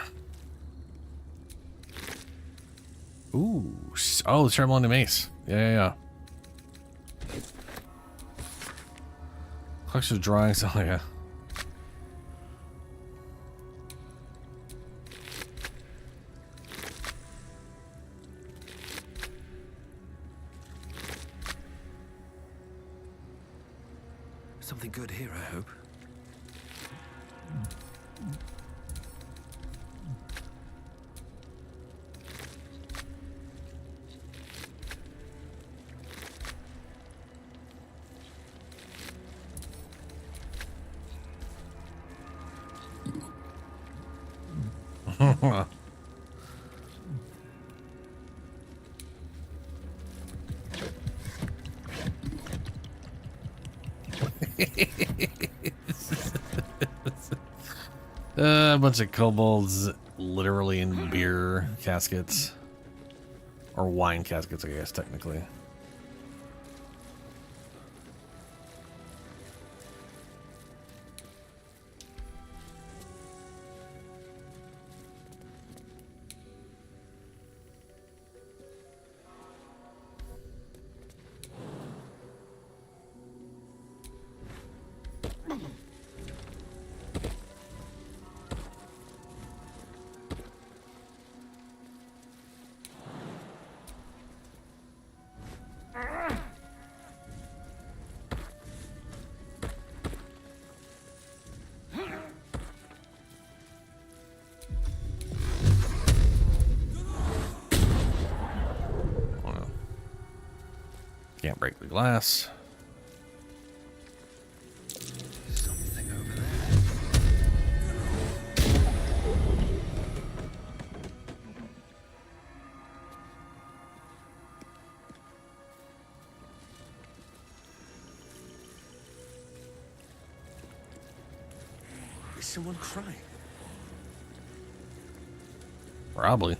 Ooh. Oh, the ceremony mace. Yeah. Collection of drawings. Oh, yeah. Something good here, I hope. A bunch of kobolds literally in beer caskets. Or wine caskets, I guess, technically. Can't break the glass. Something over there. someone crying? Probably.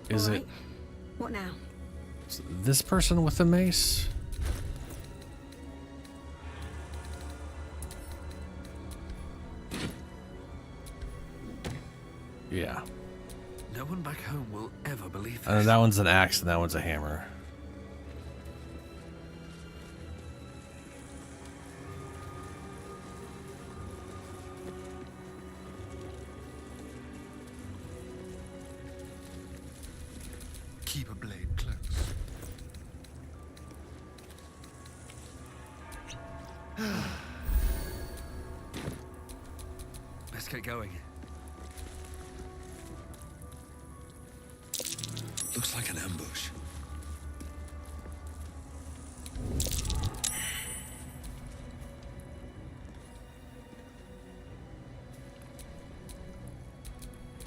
Is it What now? this person with the mace? Yeah. No one back home will ever believe this. That one's an axe and that one's a hammer. Keep a blade close. Let's get going. Looks like an ambush.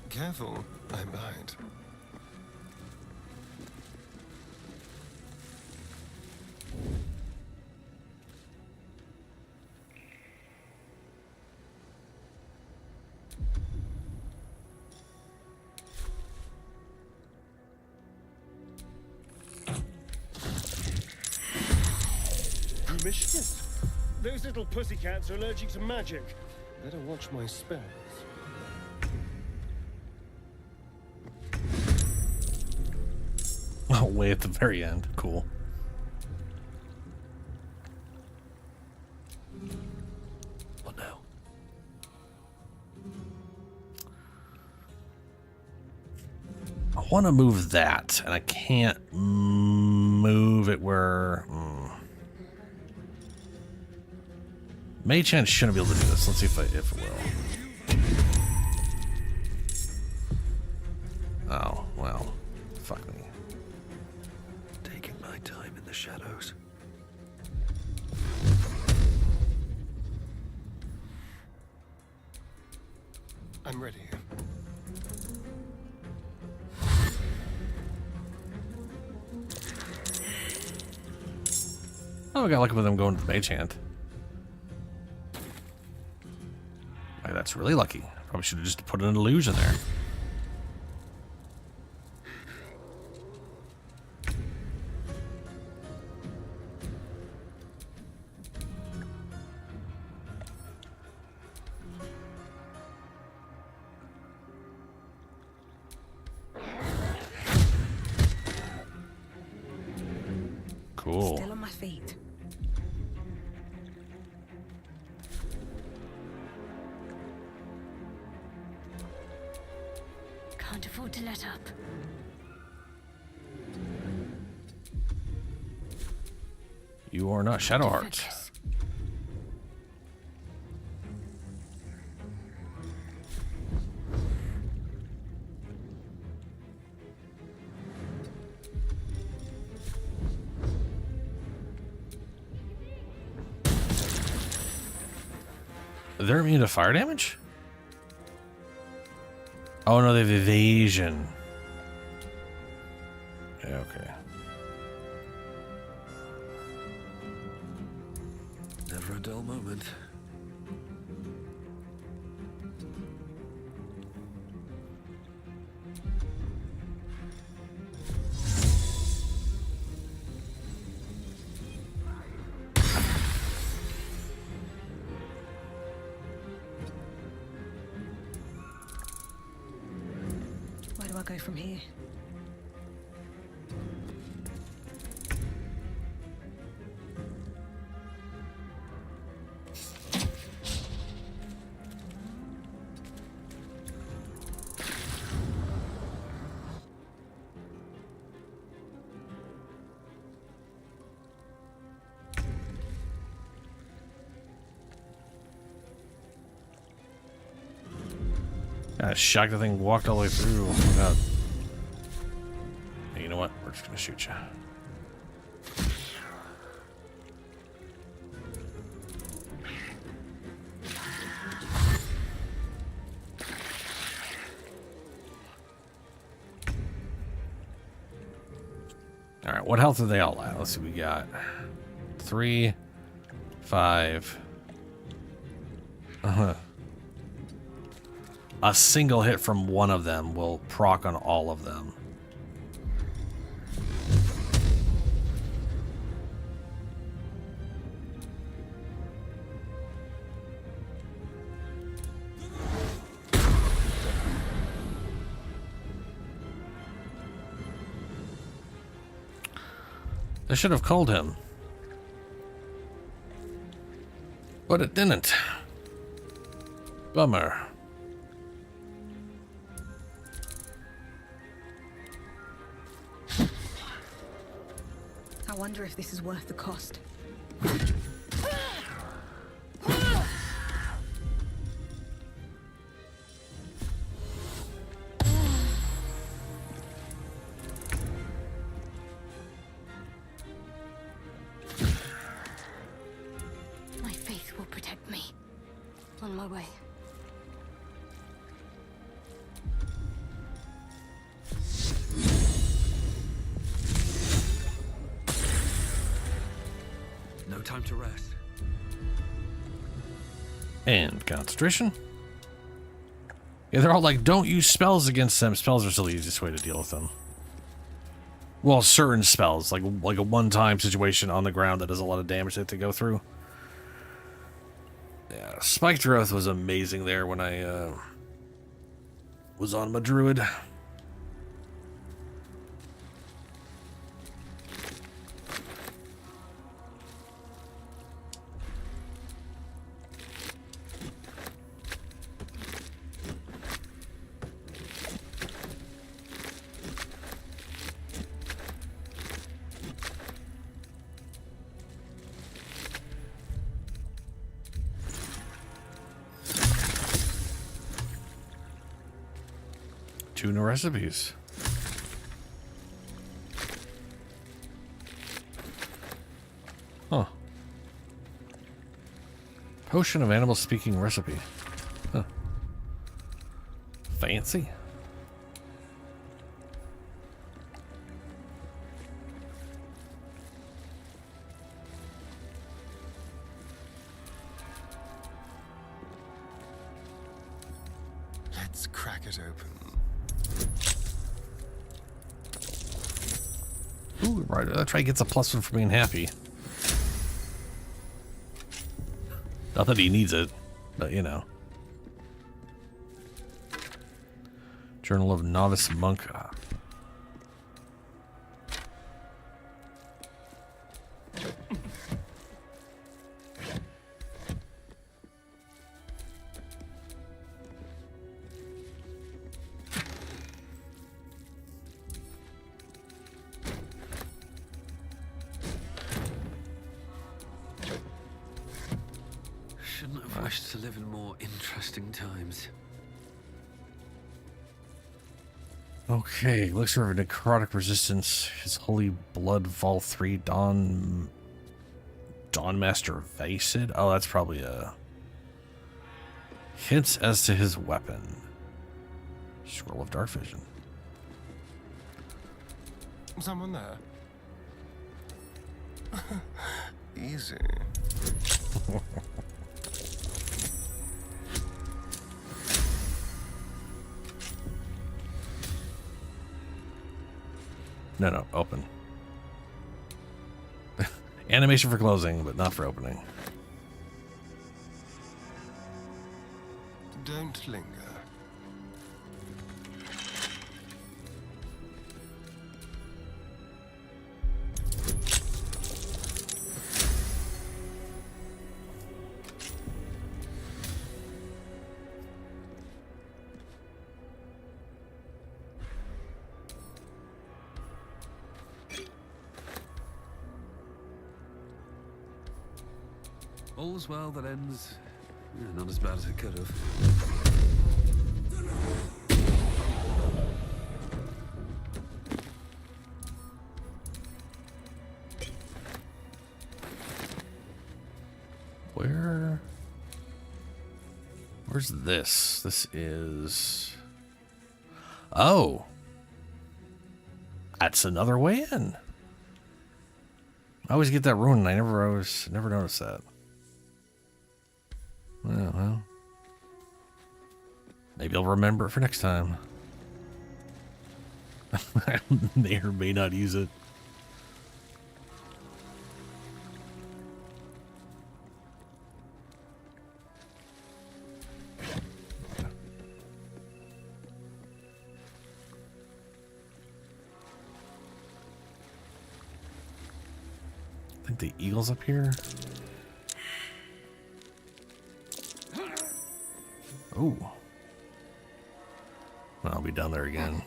Careful, I'm behind. Permission? Those little pussycats are allergic to magic. Better watch my spells. Oh, way at the very end. Cool. What now? I want to move that, and I can't move it where... Mage Hand shouldn't be able to do this. Let's see if it will. Oh, well. Fuck me. Taking my time in the shadows. I'm ready. Oh, I got lucky with them going to the Mage Hand. Hey, that's really lucky. Probably should have just put an illusion there. Cool. Still on my feet. Can't afford to let up. You are not Shadow Heart. They're immune to fire damage? Oh no, they have evasion. Yeah, okay. Never a dull moment. Where do I go from here? Yeah, shocked the thing walked all the way through without... Hey, you know what? We're just gonna shoot you. All right, what health are they all at? Let's see, we got 3, 5. A single hit from one of them will proc on all of them. I should have called him. But it didn't. Bummer. I wonder if this is worth the cost. My faith will protect me. On my way. No time to rest. And concentration. Yeah, they're all like, don't use spells against them. Spells are still the easiest way to deal with them. Well, certain spells, like a one-time situation on the ground that does a lot of damage that they go through. Yeah, Spiked Growth was amazing there when I was on my druid. Two new recipes. Huh. Potion of animal speaking recipe. Huh. Fancy. Let's crack it open. Ooh, right. That's right. He gets a +1 for being happy. Not that he needs it, but you know. Journal of Novice Monk. Shouldn't have wished to live in more interesting times. Okay, elixir of necrotic resistance. His holy blood vol 3 Dawnmaster Vasid. Oh, that's probably a hints as to his weapon. Scroll of Dark Vision. Someone there? Easy. No, open. Animation for closing, but not for opening. Don't linger. All's well that ends not as bad as it could have. Where's this? This is... Oh! That's another way in. I always get that ruined, and I never noticed that. Well, maybe I'll remember it for next time. I may or may not use it. I think the eagle's up here. Oh. I'll be down there again.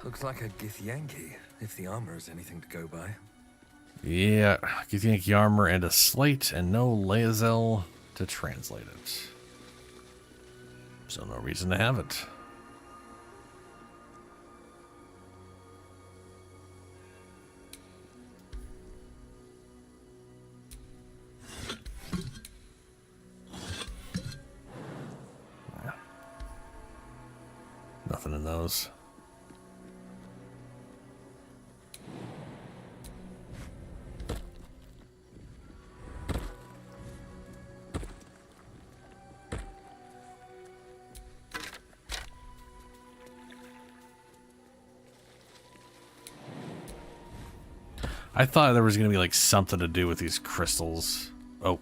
Looks like a Githyanki, if the armor is anything to go by. Yeah, Githyanki armor and a slate and no Laezel to translate it. So no reason to have it. Yeah. Nothing in those. I thought there was going to be like something to do with these crystals. Oh.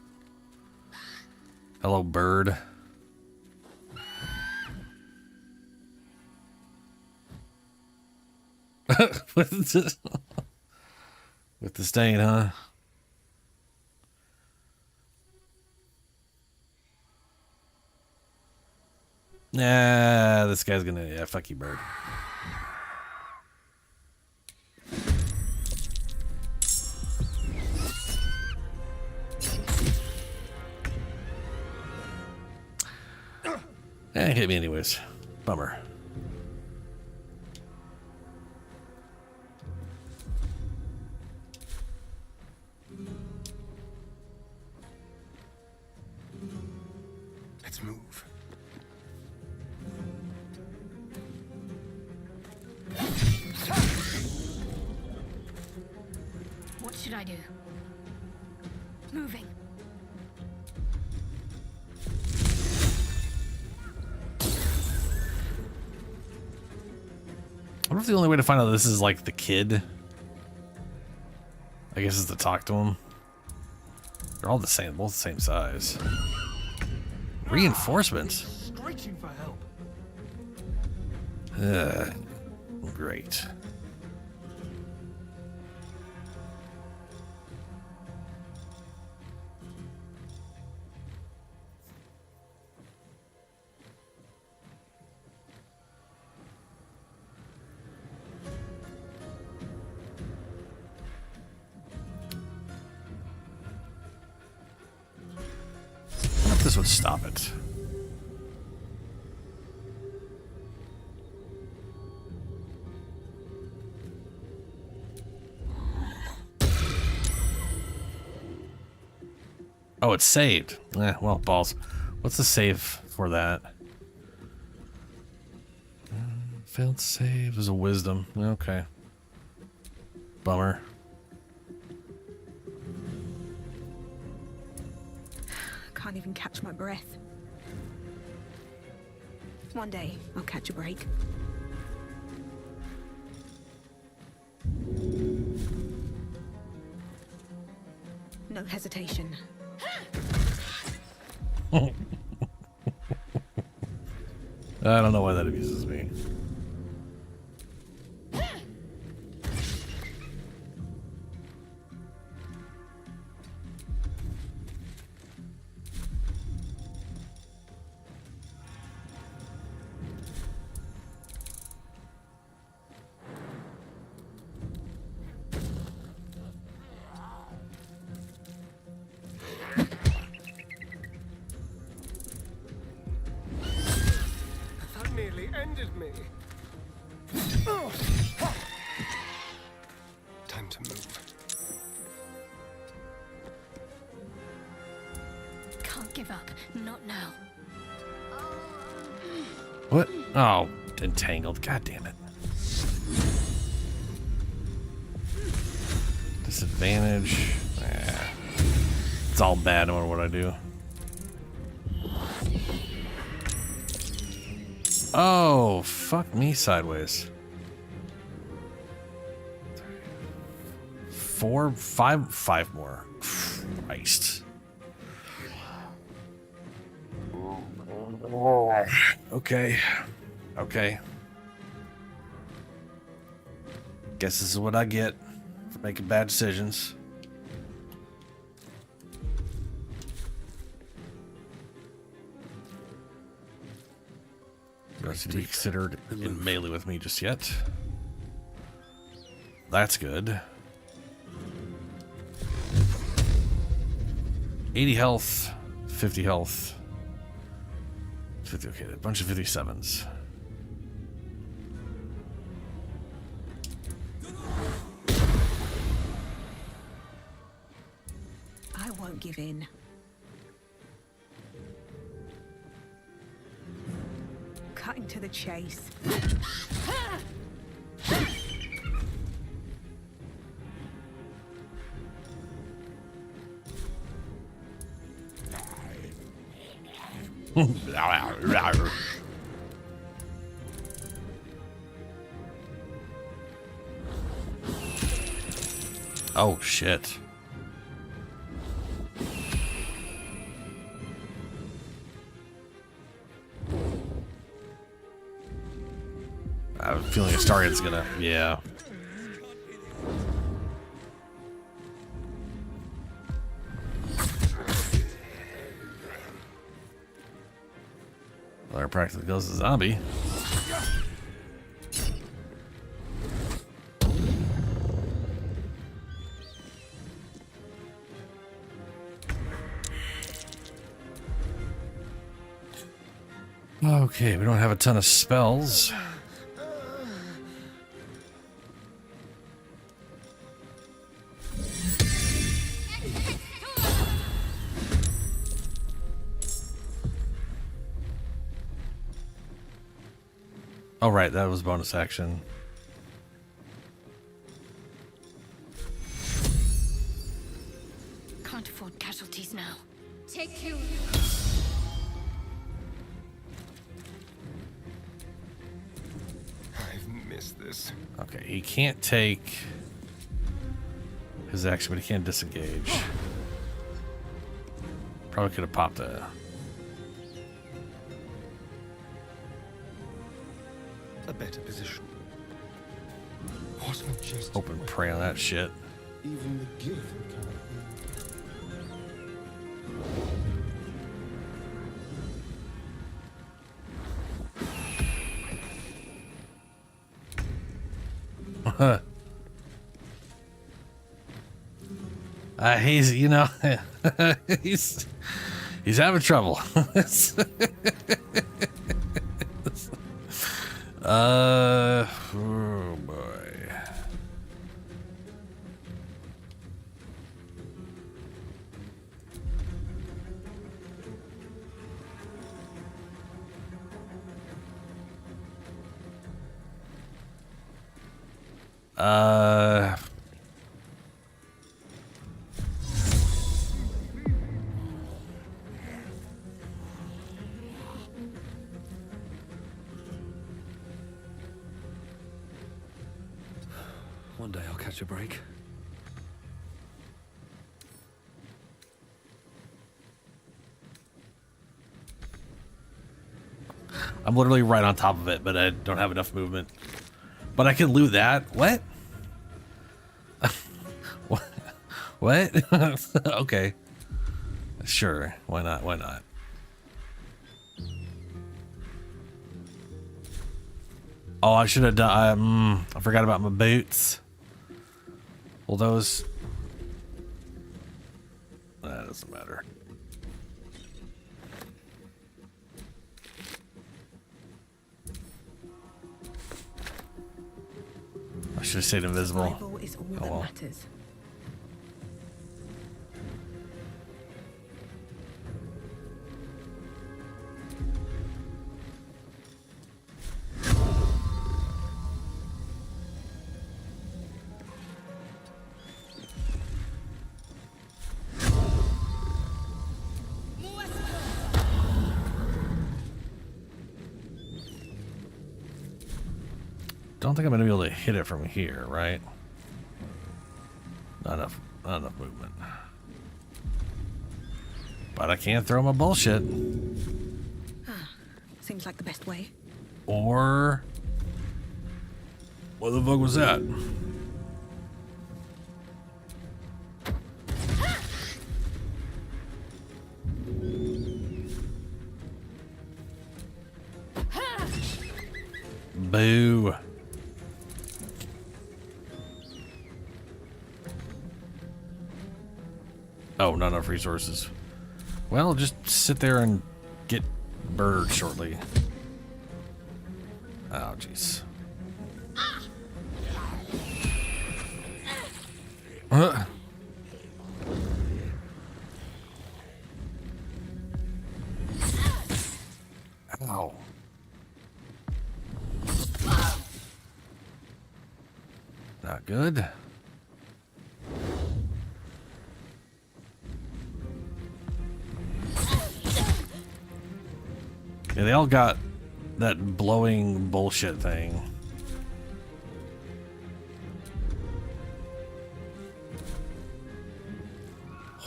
Hello, bird. With the stain, huh? Nah, this guy's gonna... Yeah, fuck you, bird. Eh, hit me anyways. Bummer. Let's move. What should I do? Moving. I wonder if the only way to find out this is like the kid, I guess, is to talk to him. They're all the same, both the same size. Reinforcements. Screeching for help. Great. I wonder if this would stop it. Oh, it's saved. Well, balls. What's the save for that? Failed save. There's a wisdom. Okay. Bummer. Can't even catch my breath. One day, I'll catch a break. No hesitation. I don't know why that amuses me. That nearly ended me. Time to move. Can't give up. Not now. What? Oh, entangled. God damn it. Disadvantage. It's all bad no matter what I do. Oh, fuck me sideways. 4, 5 more. Christ. Okay. Okay. Guess this is what I get for making bad decisions. Doesn't be considered in melee with me just yet. That's good. 80 health, 50 health. 50, okay, a bunch of 57s. I won't give in. Cutting to the chase. Oh shit. I have a feeling Astarian's gonna, yeah. Well, practically goes a zombie. Okay, we don't have a ton of spells. Oh, right, that was bonus action. Can't afford casualties now. Take you. I've missed this. Okay, he can't take his action, but he can't disengage. Probably could have popped a better position. Wasn't just open prey on that shit. even the gift he's, you know, he's having trouble. Oh boy. One day I'll catch a break. I'm literally right on top of it, but I don't have enough movement. But I can loot that. What? What? Okay. Sure. Why not? Why not? Oh, I should have done. I forgot about my boots. Well, those. That doesn't matter. should have stayed invisible. Survival is all Oh that well. matters. Don't think I'm gonna be able to hit it from here, right? Not enough movement. But I can't throw my bullshit. Seems like the best way. Or what the fuck was that? Boo. Oh, not enough resources. Well, just sit there and get bird shortly. Oh, jeez. Ow. Not good. Yeah, they all got that blowing bullshit thing.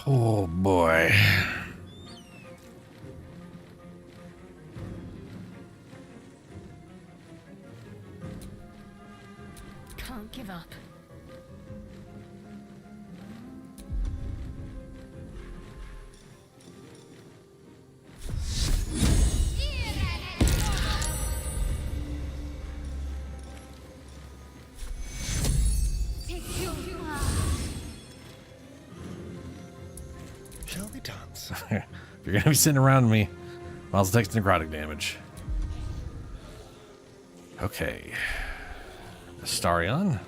Oh boy. Can't give up. Shall we dance? If you're gonna be sitting around me, Miles takes necrotic damage. Okay. Astarion.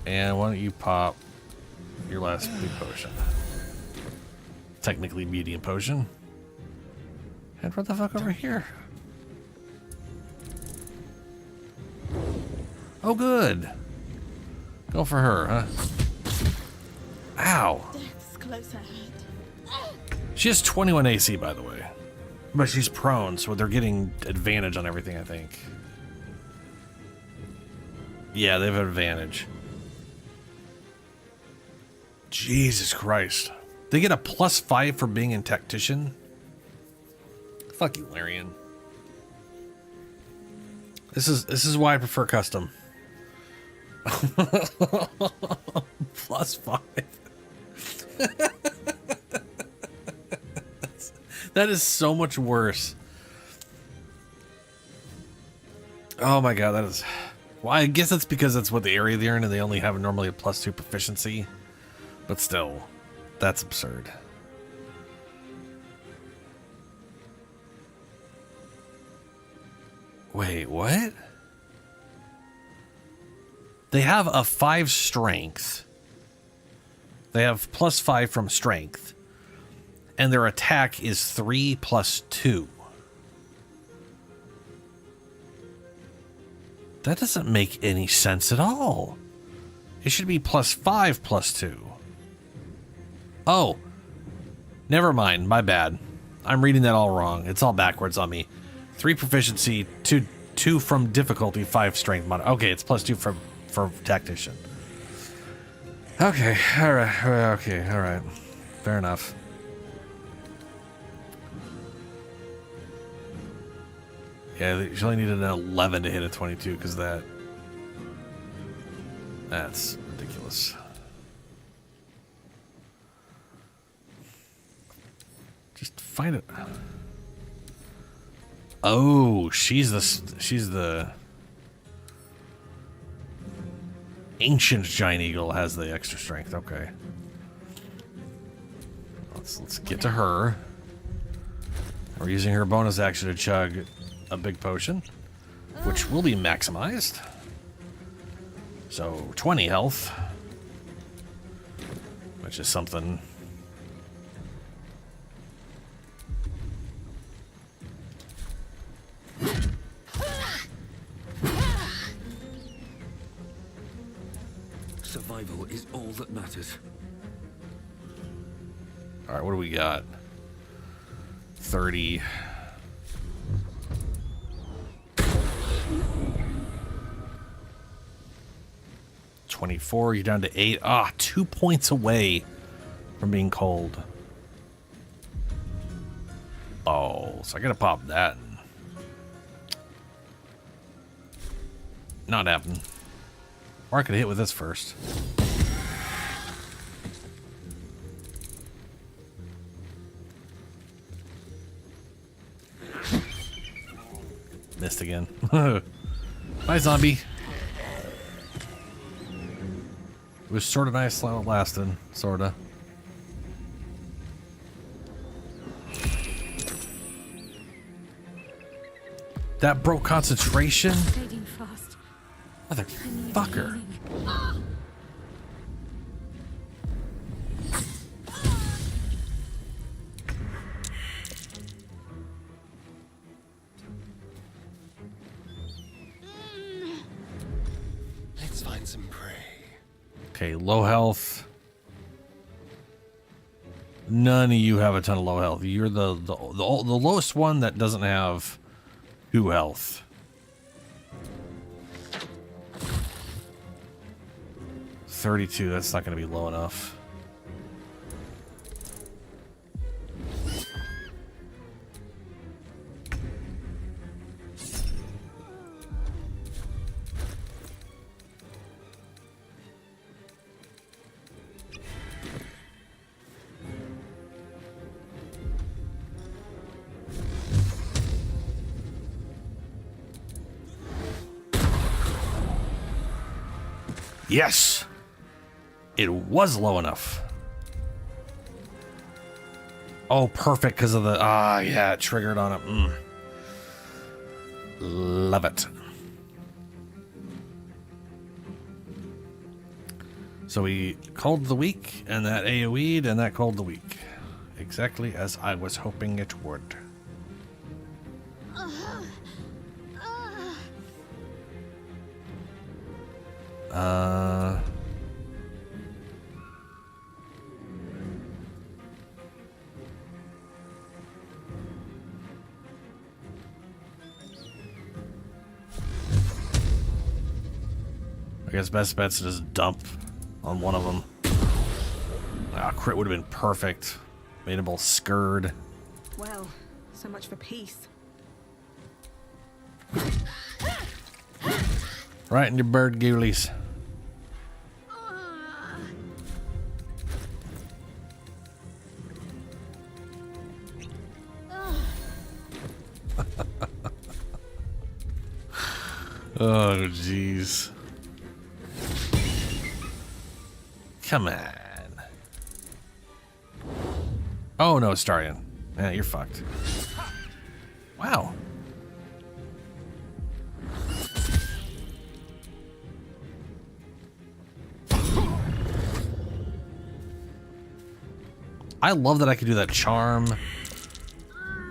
And why don't you pop your last big potion? Technically medium potion. And what the fuck over here? Oh, good. Go for her, huh? Ow. Death's close ahead. She has 21 AC, by the way. But she's prone, so they're getting advantage on everything, I think. Yeah, they have advantage. Jesus Christ. They get a +5 for being in Tactician? Fuck you, Larian. This is why I prefer custom. +5. That is so much worse. Oh my god, that is... Well, I guess that's because that's what the area they're in and they only have normally a +2 proficiency. But still, that's absurd. Wait, what? They have a 5 strength. They have +5 from strength. And their attack is 3 + 2. That doesn't make any sense at all. It should be +5 + 2. Oh. Never mind, my bad. I'm reading that all wrong. It's all backwards on me. 3 proficiency, 2 from difficulty, 5 strength mod. Okay, it's +2 for Tactician. Okay, alright, okay, alright. Fair enough. Yeah, you only needed an 11 to hit a 22 because that... That's ridiculous. Just find it. Oh, she's the ancient giant eagle has the extra strength. Okay. Let's get to her. We're using her bonus action to chug a big potion, which will be maximized. So 20 health, which is something. Survival is all that matters. All right, what do we got? 30. $24, you're down to 8. Ah, 2 points away from being cold. Oh, so I gotta pop that. Not happening. Or I could hit with this first. Missed again. Bye, zombie. It was sort of nice while it lasted, sort of. That broke concentration? Fading fast. Motherfucker. Let's find some prey. Okay, low health. None of you have a ton of low health. You're the lowest one that doesn't have 2 health. $32, that's not going to be low enough. Yes! It was low enough. Oh, perfect, because of the... Ah, yeah, it triggered on it. Love it. So we called the week, and that AoE'd, and that called the week. Exactly as I was hoping it would. I guess best bet's to just dump on one of them. Ah, crit would have been perfect. Made them both scurred. Well, so much for peace. Right in your bird ghoulies. Oh, jeez. Come on. Oh, no, Starion. Yeah, you're fucked. Wow. I love that I could do that charm.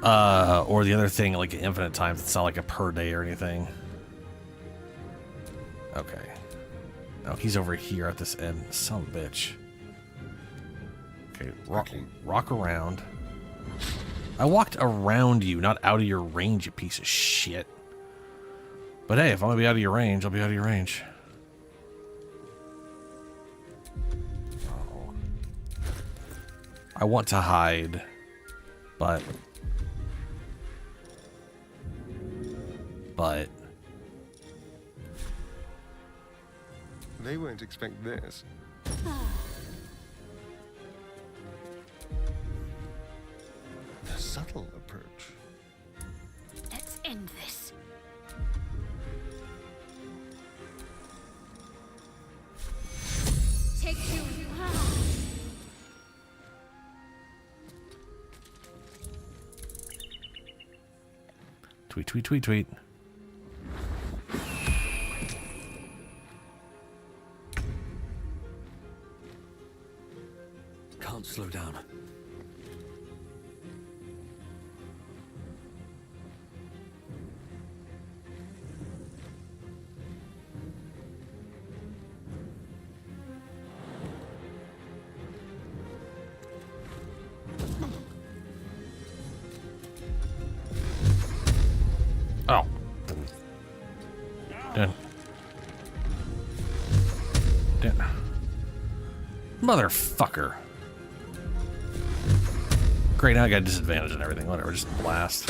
Or the other thing, like infinite times. It's not like a per day or anything. Okay. Oh, he's over here at this end. Son of a bitch. Okay, rock around. I walked around you, not out of your range, you piece of shit. But hey, if I'm gonna be out of your range, I'll be out of your range. Oh. I want to hide, but... They won't expect this. A subtle approach. Let's end this. Take you. Tweet, tweet, tweet, tweet. Can't slow down. Oh. Done. Done. Motherfucker. Great, now I got disadvantage and everything. Whatever, just blast.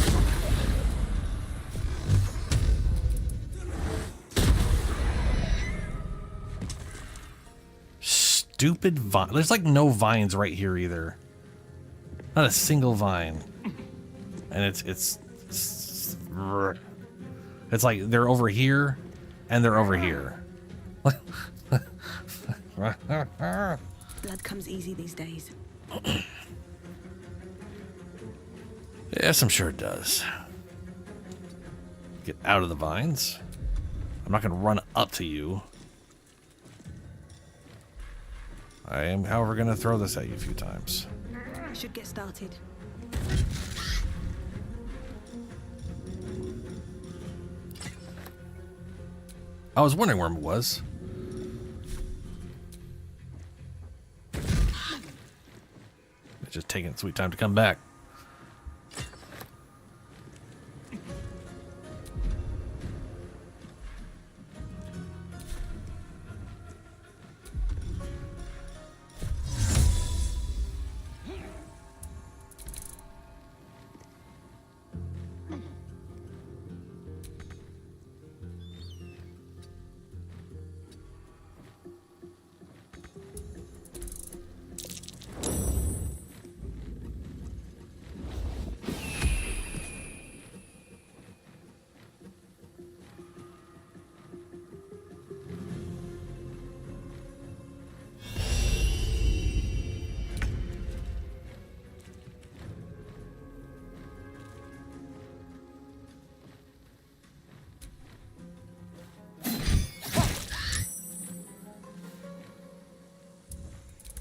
Stupid vine. There's like no vines right here either. Not a single vine. And it's like they're over here and they're over here. Blood comes easy these days. Yes, I'm sure it does. Get out of the vines. I'm not going to run up to you. I am, however, going to throw this at you a few times. I should get started. I was wondering where it was. It's just taking sweet time to come back.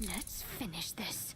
Let's finish this.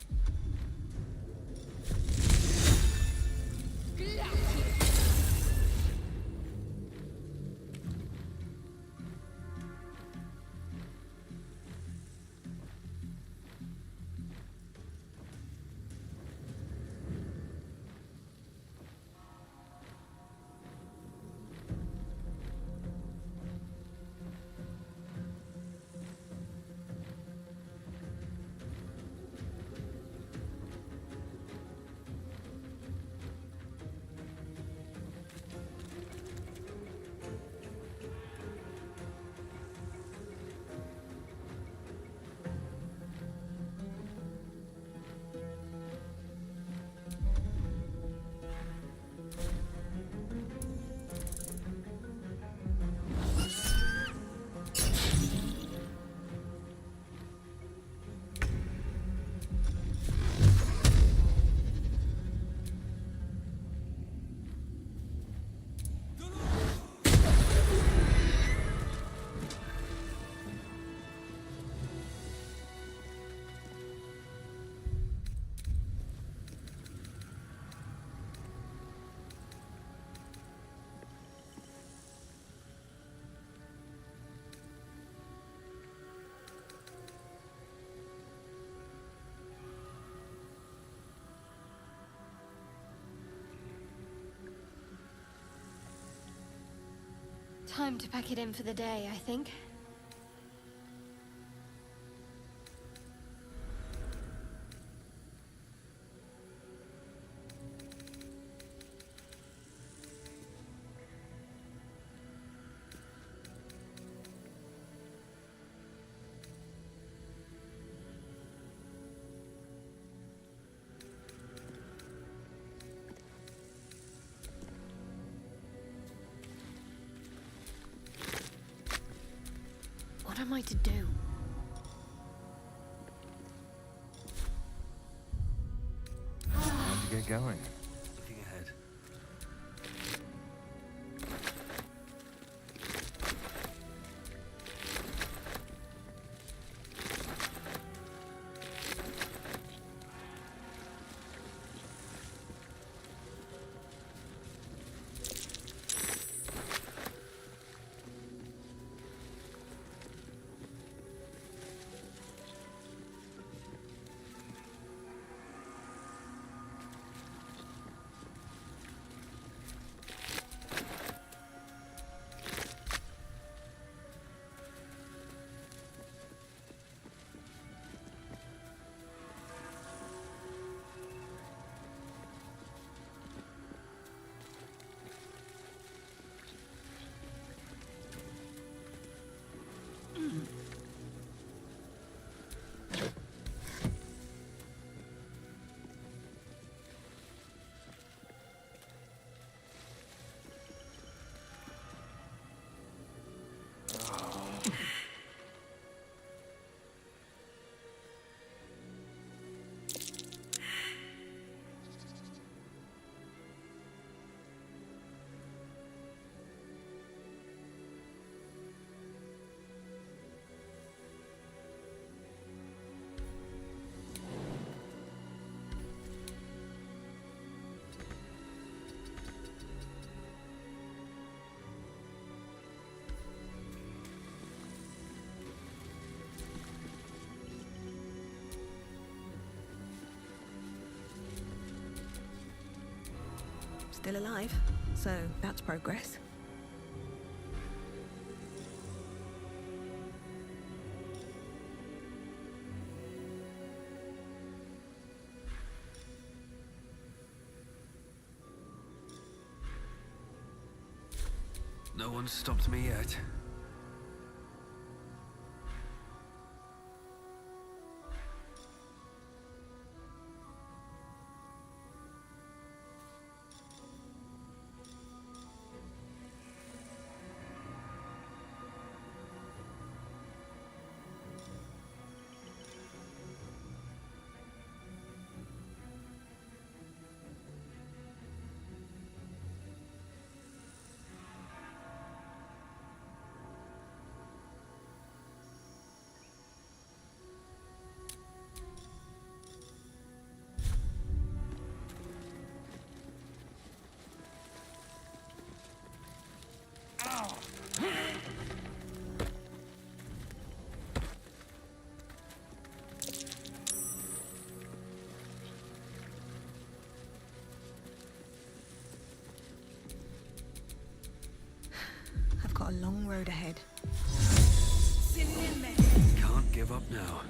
Time to pack it in for the day, I think. What am I to do? Time to get going. Looking ahead. Still alive, so that's progress. No one's stopped me yet. I've got a long road ahead. Can't give up now.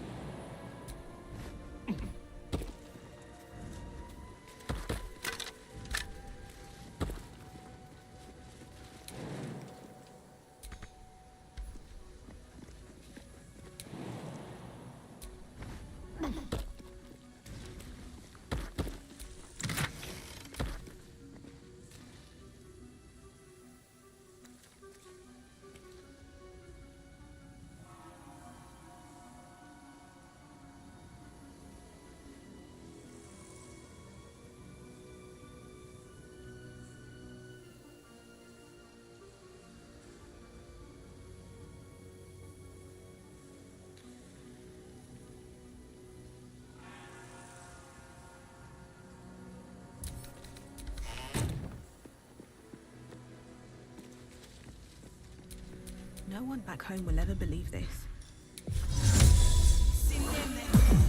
No one back home will ever believe this.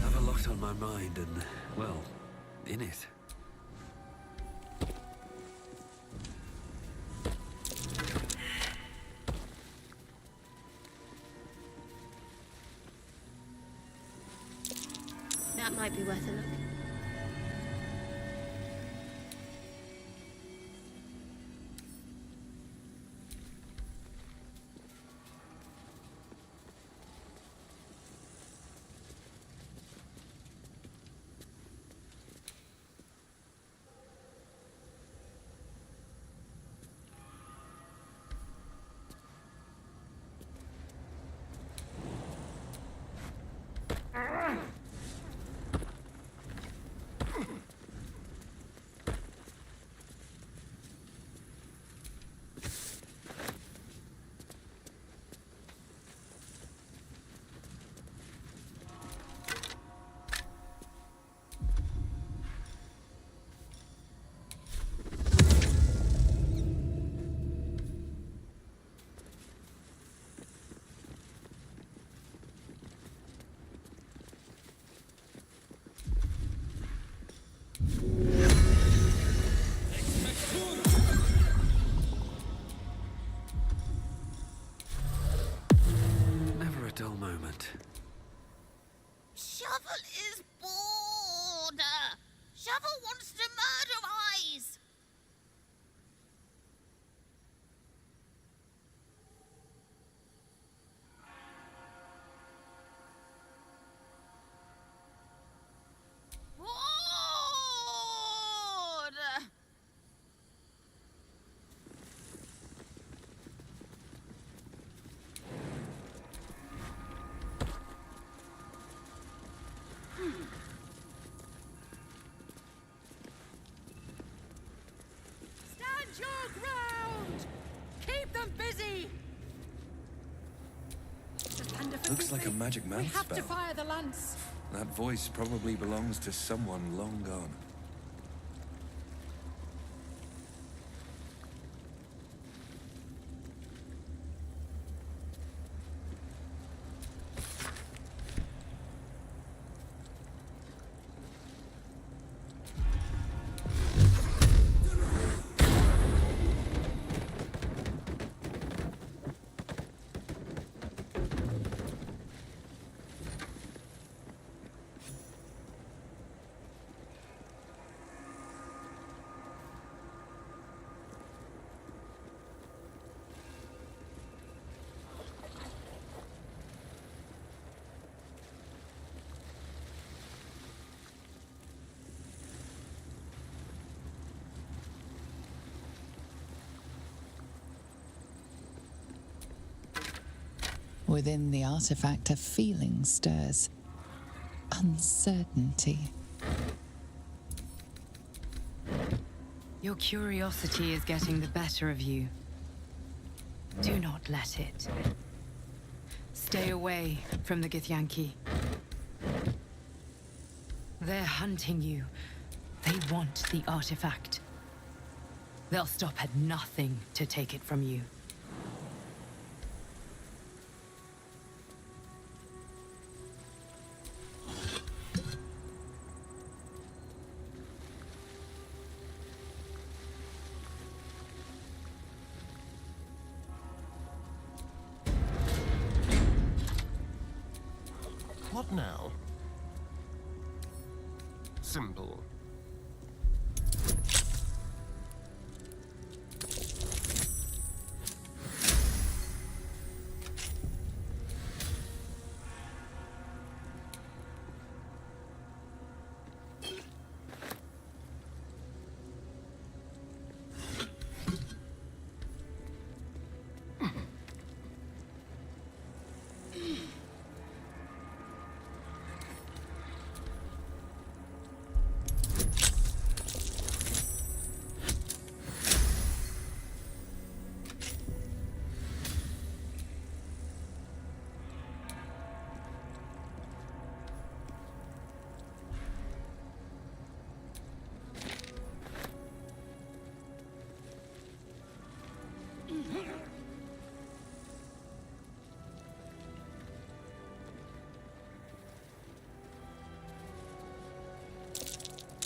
Have a lot on my mind and, well, in it. That might be worth a look. Never a dull moment. Shovel is bored. Shovel wants to murder Eyes. Bored. Stand your ground! Keep them busy! Looks like a magic We mouth have to spell. fire the lance. That voice probably belongs to someone long gone. Within the artifact, a feeling stirs. Uncertainty. Your curiosity is getting the better of you. Do not let it. Stay away from the Githyanki. They're hunting you. They want the artifact. They'll stop at nothing to take it from you. What now? Simple.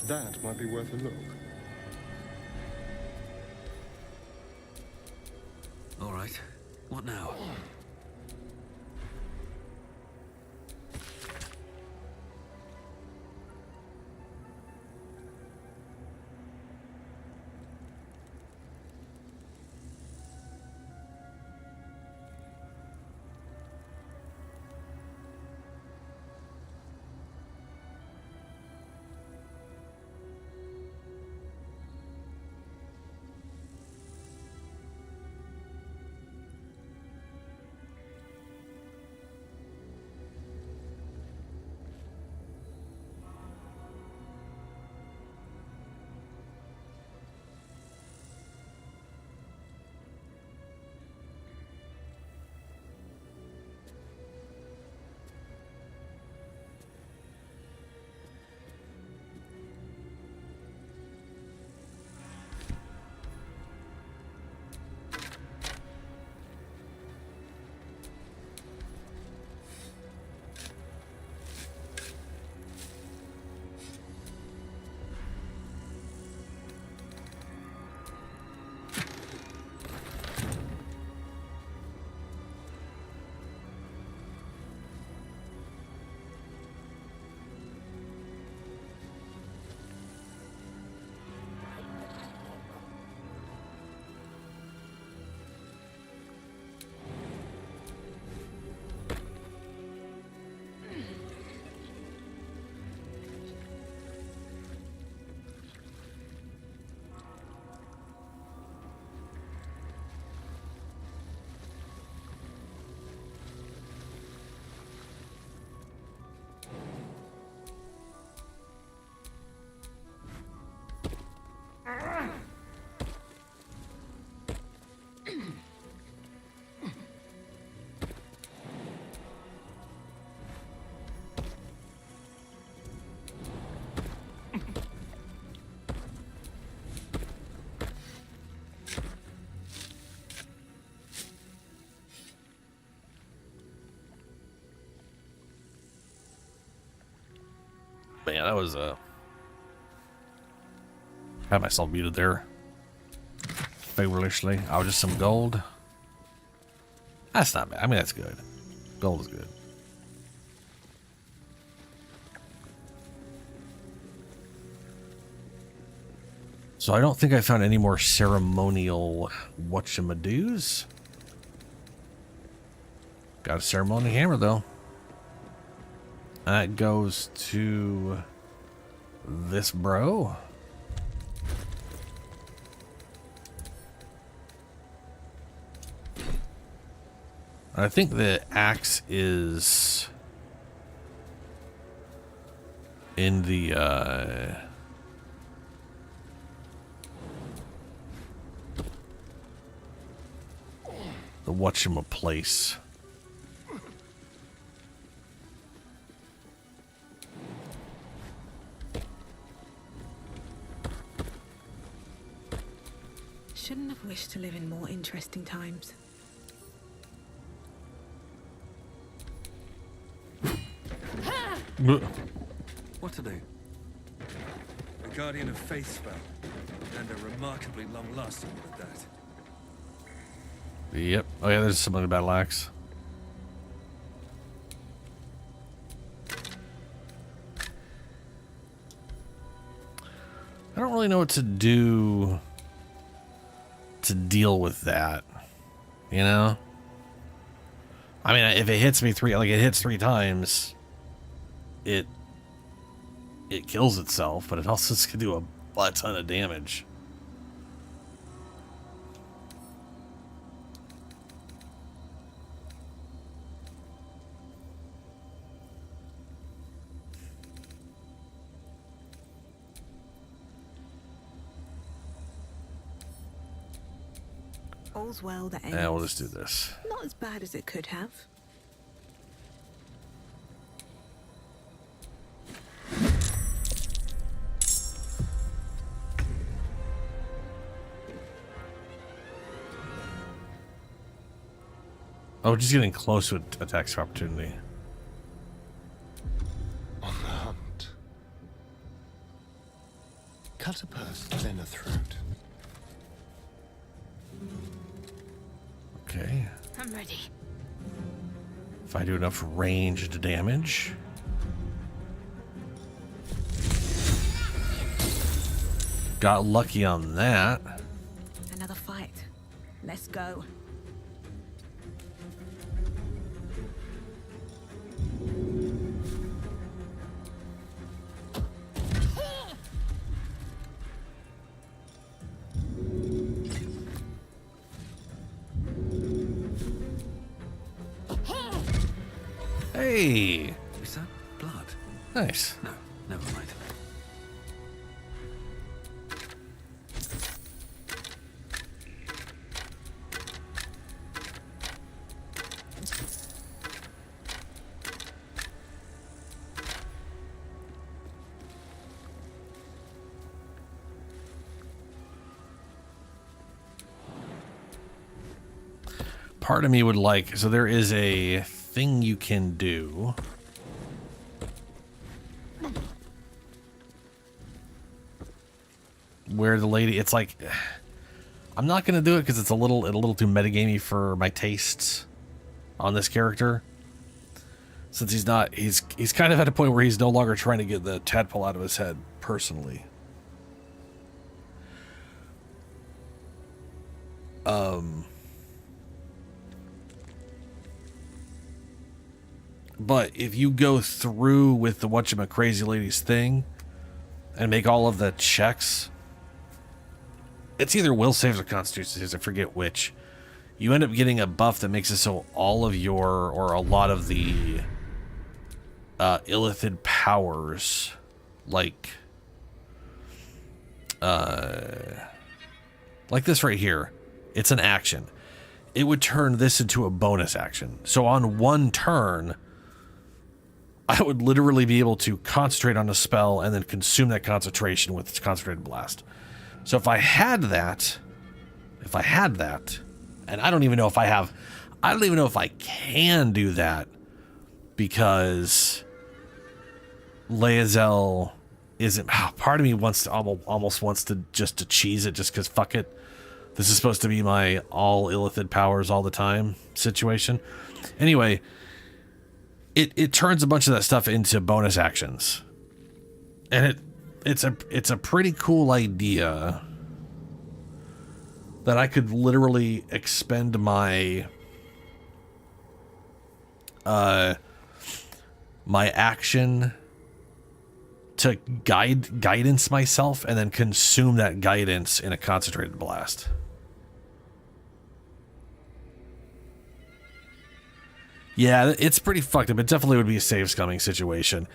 That might be worth a look. All right. What now? Man, that was had myself muted there. Favorishly. Oh, just some gold. That's not bad. I mean, that's good. Gold is good. So I don't think I found any more ceremonial whatchamadoos. Got a ceremony hammer though. That goes to this bro. I think the axe is in the whatchamaplace. Shouldn't have wished to live in more interesting times. What to do? A Guardian of Faith spell, and a remarkably long-lasting one at that. Yep. Oh yeah, there's something about Lax. I don't really know what to do to deal with that. You know? I mean, if it hits me it hits 3 times, it kills itself, but it also can do a butt ton of damage. All's well that ends. Yeah, we'll just do this. Not as bad as it could have. Oh, just getting close to attacks for opportunity. On the hunt. Cut a purse, then a throat. Okay. I'm ready. If I do enough ranged damage. Got lucky on that. Another fight. Let's go. Hey! Is that blood? Nice. No, never mind. Part of me would like, so there is a thing you can do. Where the lady, it's like, I'm not gonna do it because it's a little too metagamey for my tastes on this character. Since he's kind of at a point where he's no longer trying to get the tadpole out of his head personally. But if you go through with the whatchamacrazy lady's thing and make all of the checks, it's either will saves or constitution saves, I forget which. You end up getting a buff that makes it so all of your, or a lot of the illithid powers, like this right here, it's an action. It would turn this into a bonus action. So on one turn, I would literally be able to concentrate on a spell and then consume that concentration with its concentrated blast. So if I had that, and I don't even know if I can do that because Lae'zel isn't, part of me wants to almost wants to just to cheese it just because fuck it. This is supposed to be my all illithid powers all the time situation. Anyway, it turns a bunch of that stuff into bonus actions. And it's a pretty cool idea that I could literally expend my my action to guidance myself and then consume that guidance in a concentrated blast. Yeah, it's pretty fucked up. It definitely would be a save scumming situation.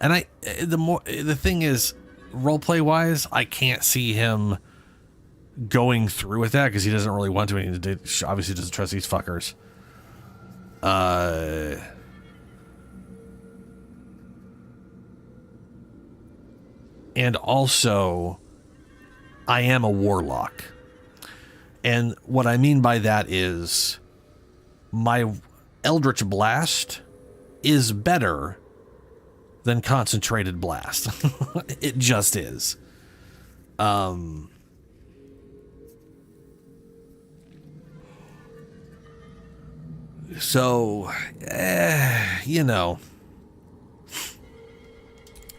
And the thing is, roleplay wise, I can't see him going through with that because he doesn't really want to. He obviously doesn't trust these fuckers. And also, I am a warlock. And what I mean by that is my Eldritch Blast is better than Concentrated Blast. It just is. So, you know,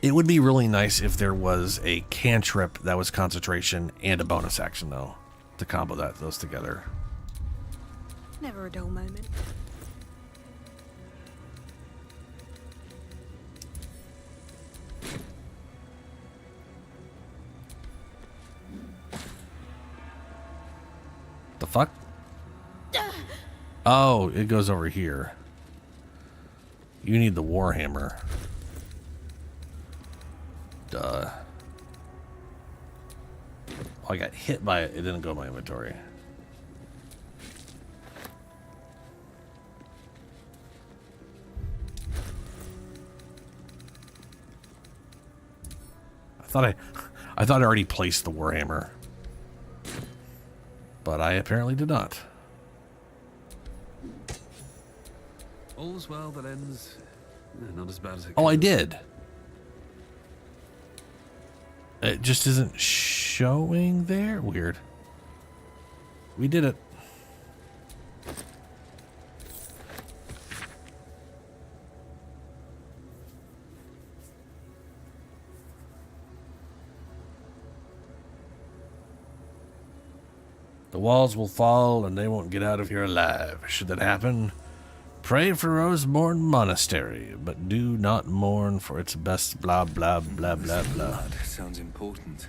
it would be really nice if there was a cantrip that was concentration and a bonus action, though, to combo those together. Never a dull moment. The fuck? Oh, it goes over here. You need the Warhammer. Duh. Oh, I got hit by it. It didn't go in my inventory. I thought I already placed the Warhammer. But I apparently did not. All's well that ends not as bad as it Oh, could. I did. It just isn't showing there? Weird. We did it. The walls will fall and they won't get out of here alive. Should that happen, pray for Roseborn Monastery, but do not mourn for its best blah blah blah blah blah. Blood sounds important.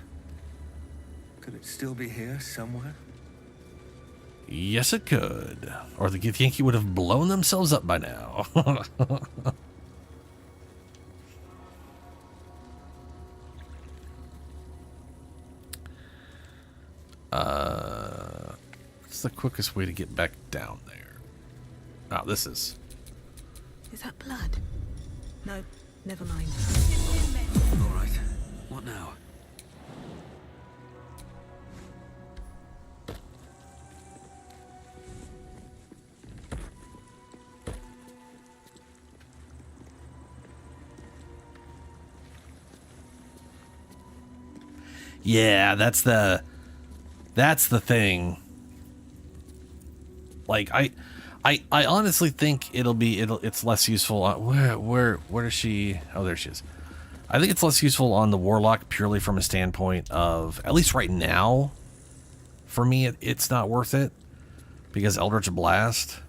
Could it still be here somewhere? Yes, it could. Or the Githyanki would have blown themselves up by now. What's the quickest way to get back down there? Oh, this is. Is that blood? No, never mind. All right. What now? Yeah, that's the thing. Like I honestly think it's less useful on, where is she? Oh, there she is. I think it's less useful on the Warlock purely from a standpoint of, at least right now, for me it's not worth it because Eldritch Blast.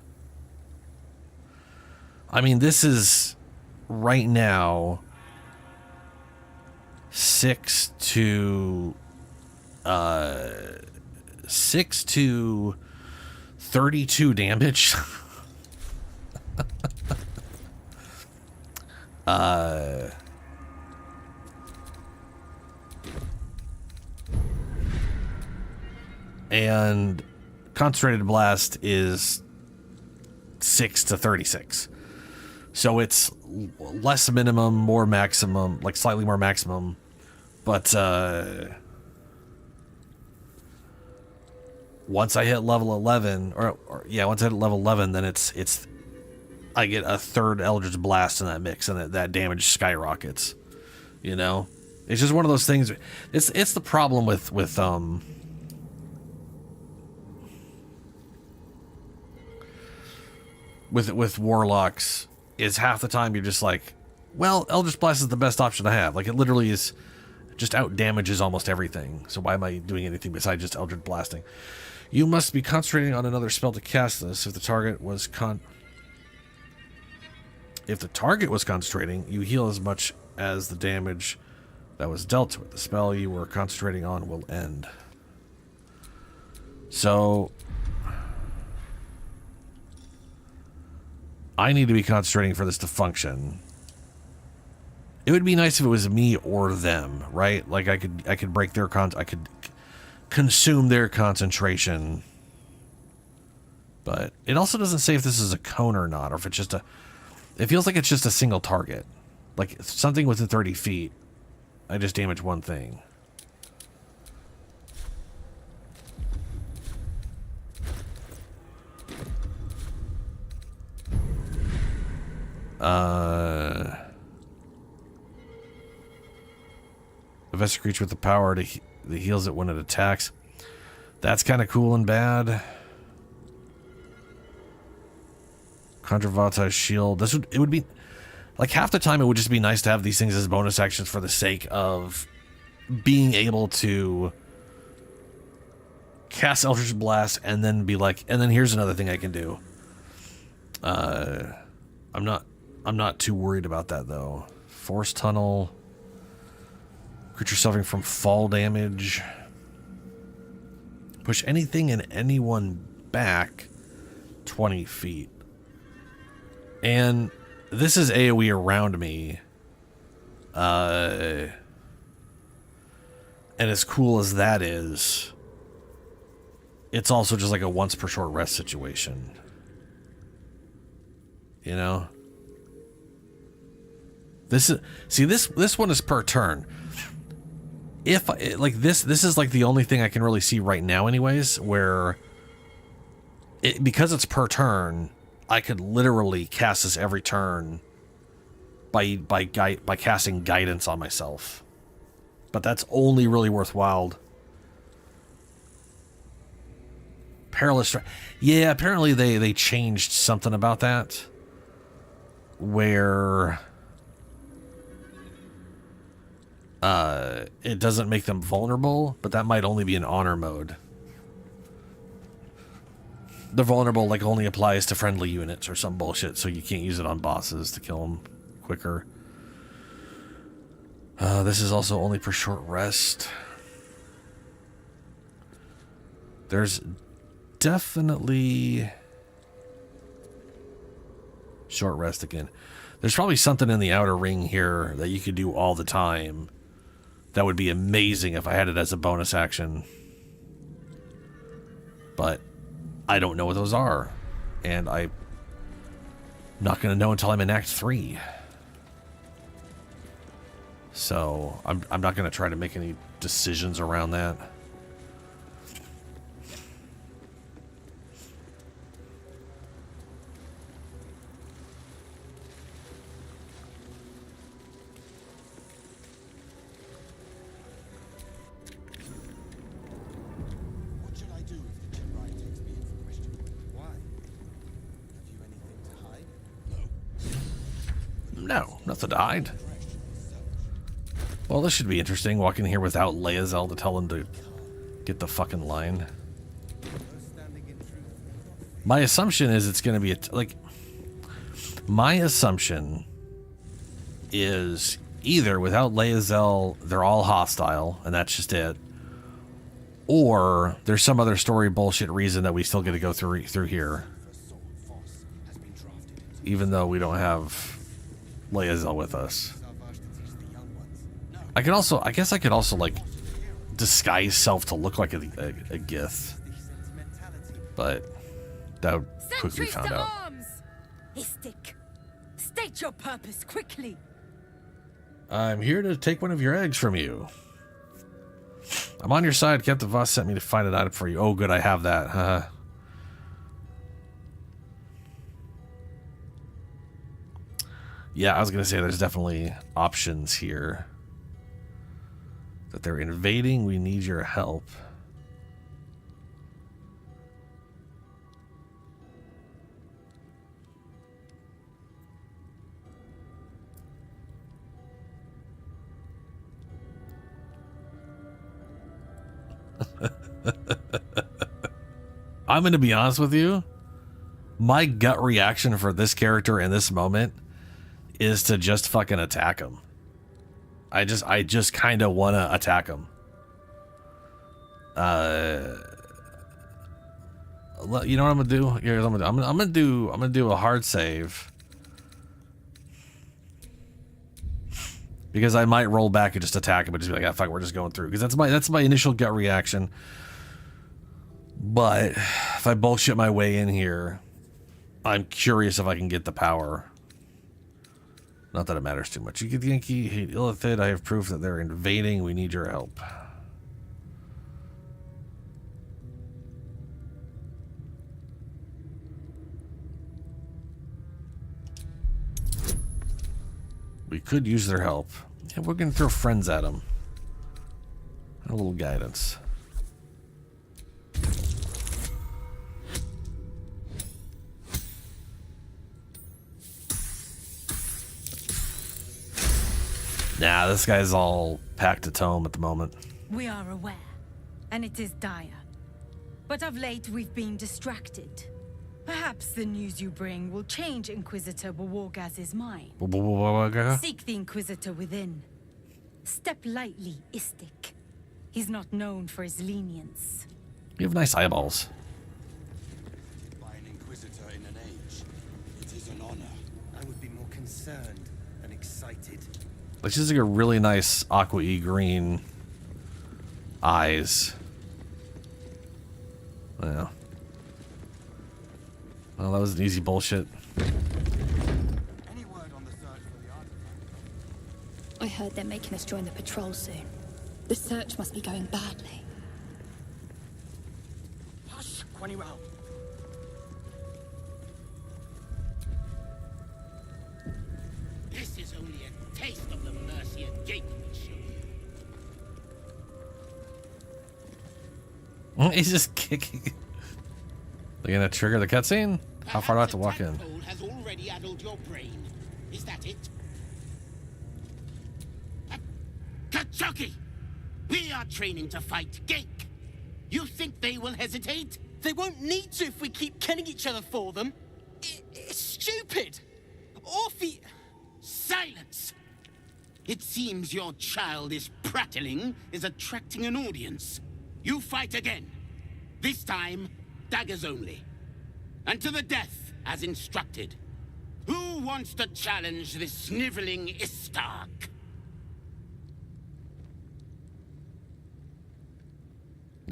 I mean, this is right now 6 to 32 damage. And Concentrated Blast is 6 to 36. So it's less minimum, more maximum, like slightly more maximum. But once I hit level 11, once I hit level 11, then it's I get a third Eldritch Blast in that mix, and that damage skyrockets. You know, it's just one of those things. It's the problem with Warlocks is half the time you're just like, well, Eldritch Blast is the best option I have. Like, it literally is just out damages almost everything. So why am I doing anything besides just Eldritch Blasting? You must be concentrating on another spell to cast this. If the target was concentrating, you heal as much as the damage that was dealt to it. The spell you were concentrating on will end. So I need to be concentrating for this to function. It would be nice if it was me or them, right? Like I could break their I could consume their concentration. But it also doesn't say if this is a cone or not, or if it's just a... It feels like it's just a single target. Like something within 30 feet. I just damaged one thing. Invest a creature with the power that heals it when it attacks. That's kind of cool and bad. Contravata shield. It would be like half the time it would just be nice to have these things as bonus actions for the sake of being able to cast Eldritch Blast and then be like, and then here's another thing I can do. I'm not too worried about that though. Force tunnel. Creature suffering from fall damage. Push anything and anyone back 20 feet. And this is AoE around me. And as cool as that is, it's also just like a once per short rest situation. You know? This one is per turn. If like this is like the only thing I can really see right now anyways, where because it's per turn, I could literally cast this every turn by casting guidance on myself. But that's only really worthwhile. Perilous. Yeah, apparently they changed something about that where it doesn't make them vulnerable, but that might only be in honor mode. The vulnerable like only applies to friendly units or some bullshit, so you can't use it on bosses to kill them quicker. This is also only for short rest. There's definitely short rest again. There's probably something in the outer ring here that you could do all the time. That would be amazing if I had it as a bonus action. But I don't know what those are. And I'm not going to know until I'm in Act 3. So I'm not going to try to make any decisions around that. No, nothing to hide. Well, this should be interesting, walking here without Lae'zel to tell him to get the fucking line. My assumption is it's going to be, my assumption is either without Lae'zel, they're all hostile, and that's just it. Or there's some other story bullshit reason that we still get to go through here. Even though we don't have Lae'zel with us. I guess I could also like disguise self to look like a Gith, but that would quickly be found out. Istik, state your purpose quickly. I'm here to take one of your eggs from you. I'm on your side. Captain Voss sent me to find an item for you. Oh, good, I have that. Yeah, I was going to say there's definitely options here. That they're invading, we need your help. I'm going to be honest with you. My gut reaction for this character in this moment is to just fucking attack him. I just kind of want to attack him. You know what I'm gonna do? Here's what I'm gonna do. I'm gonna do a hard save. Because I might roll back and just attack him, but just be like, ah, fuck, we're just going through. Because that's my initial gut reaction. But if I bullshit my way in here, I'm curious if I can get the power. Not that it matters too much. You get the Yankee, hate Illithid. I have proof that they're invading. We need your help. We could use their help. Yeah, we're going to throw friends at them. A little guidance. Nah, this guy's all packed at home at the moment. We are aware, and it is dire. But of late, we've been distracted. Perhaps the news you bring will change Inquisitor Bawargaz's mind. Seek the Inquisitor within. Step lightly, Istik. He's not known for his lenience. You have nice eyeballs. By an Inquisitor in an age, it is an honor. I would be more concerned and excited. Which is like a really nice aqua-y green eyes. Yeah. Well, that was an easy bullshit. Any word on the search for the artifact? I heard they're making us join the patrol soon. The search must be going badly. Hush, Quanirao. This is only a taste of the mercy and gate will show you. He's just kicking. They're gonna trigger the cutscene? How far do I have to walk in? Has already addled your brain. Is that it? Kachoki! We are training to fight Gake. You think they will hesitate? They won't need to if we keep killing each other for them. It's stupid. Orphe... Silence! It seems your childish prattling is attracting an audience. You fight again. This time, daggers only. And to the death, as instructed. Who wants to challenge this sniveling Istark?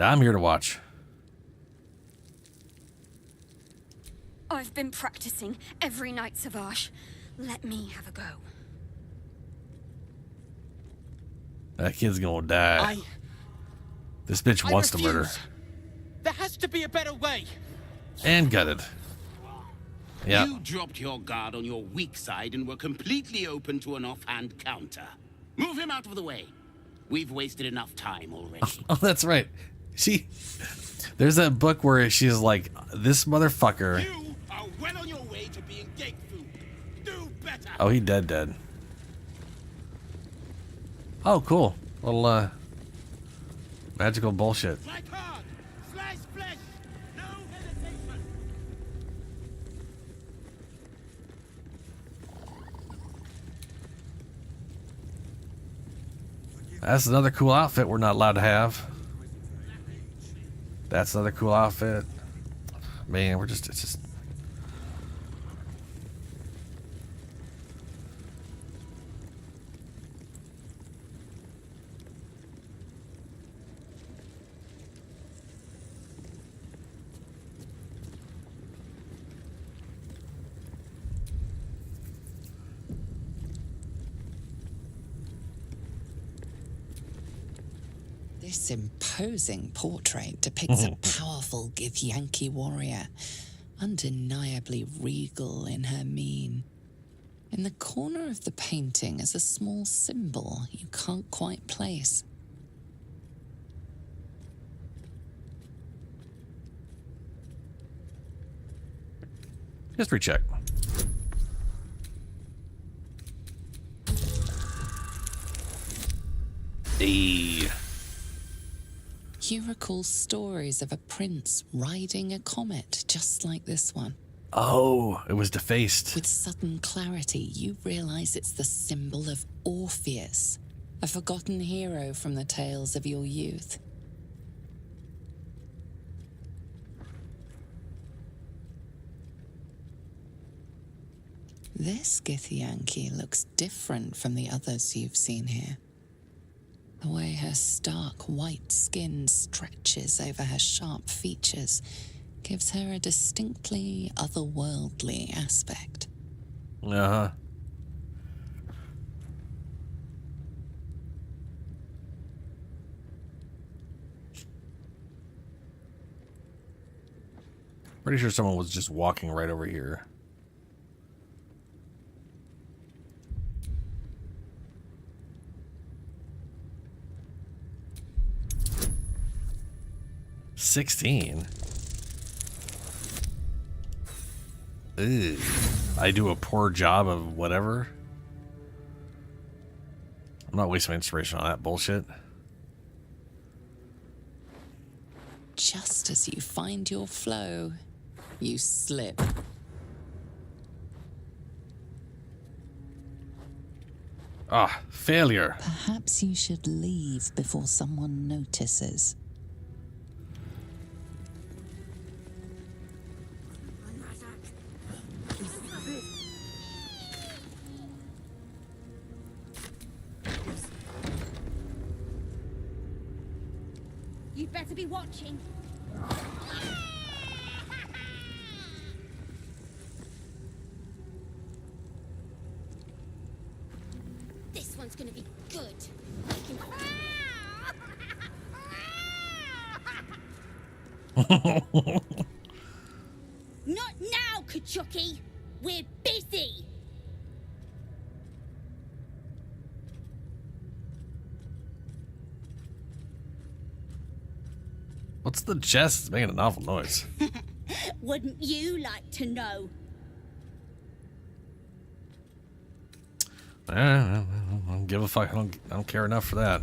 I'm here to watch. I've been practicing every night, Savage. Let me have a go. That kid's gonna die. This bitch wants to murder. There has to be a better way. And gutted. Yeah. You dropped your guard on your weak side and were completely open to an offhand counter. Move him out of the way. We've wasted enough time already. Oh, that's right. There's that book where she's like, this motherfucker. You are well on your way to being Gake food. Do better. Oh, he dead. Oh, cool. Little, magical bullshit. Strike hard. Slice flesh. No hesitation. That's another cool outfit we're not allowed to have. That's another cool outfit. Man, it's just... This imposing portrait depicts a powerful Githyanki warrior, undeniably regal in her mien. In the corner of the painting is a small symbol you can't quite place. History check. Hey. You recall stories of a prince riding a comet just like this one. Oh, it was defaced. With sudden clarity, you realize it's the symbol of Orpheus, a forgotten hero from the tales of your youth. This Githyanki looks different from the others you've seen here. The way her stark white skin stretches over her sharp features gives her a distinctly otherworldly aspect. Uh-huh. Pretty sure someone was just walking right over here. $16. Ugh. I do a poor job of whatever. I'm not wasting my inspiration on that bullshit. Just as you find your flow, you slip. Ah, failure. Perhaps you should leave before someone notices. You'd better be watching. This one's gonna be good. Not now, Kachuki. We're busy. What's the chest? It's making an awful noise. Wouldn't you like to know? I don't give a fuck. I don't care enough for that.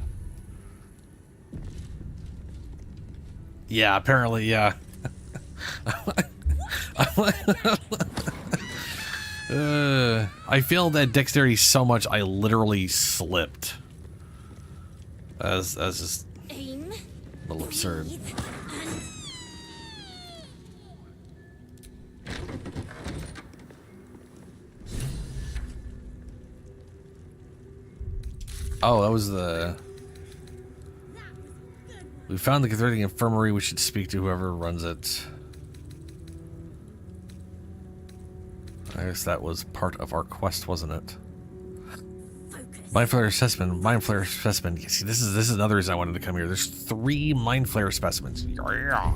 Yeah, apparently, yeah. I failed at dexterity so much I literally slipped. As just Aim. a little absurd. Oh, that was the... We found the Cathartic Infirmary. We should speak to whoever runs it. I guess that was part of our quest, wasn't it? Mind Flayer Specimen. Mind Flayer Specimen. See, this is another reason I wanted to come here. There's 3 Mind Flayer Specimens. Yeah.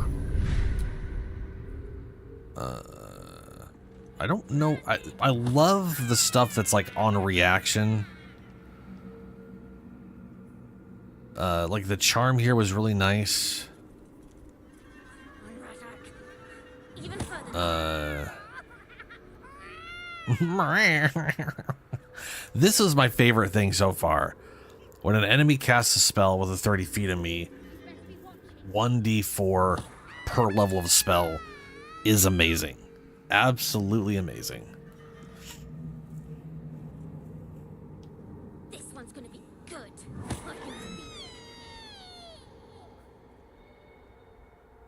I don't know. I love the stuff that's like on reaction. Like the charm here was really nice. This was my favorite thing so far. When an enemy casts a spell within 30 feet of me, 1d4 per level of spell is amazing. Absolutely amazing. This one's gonna be good.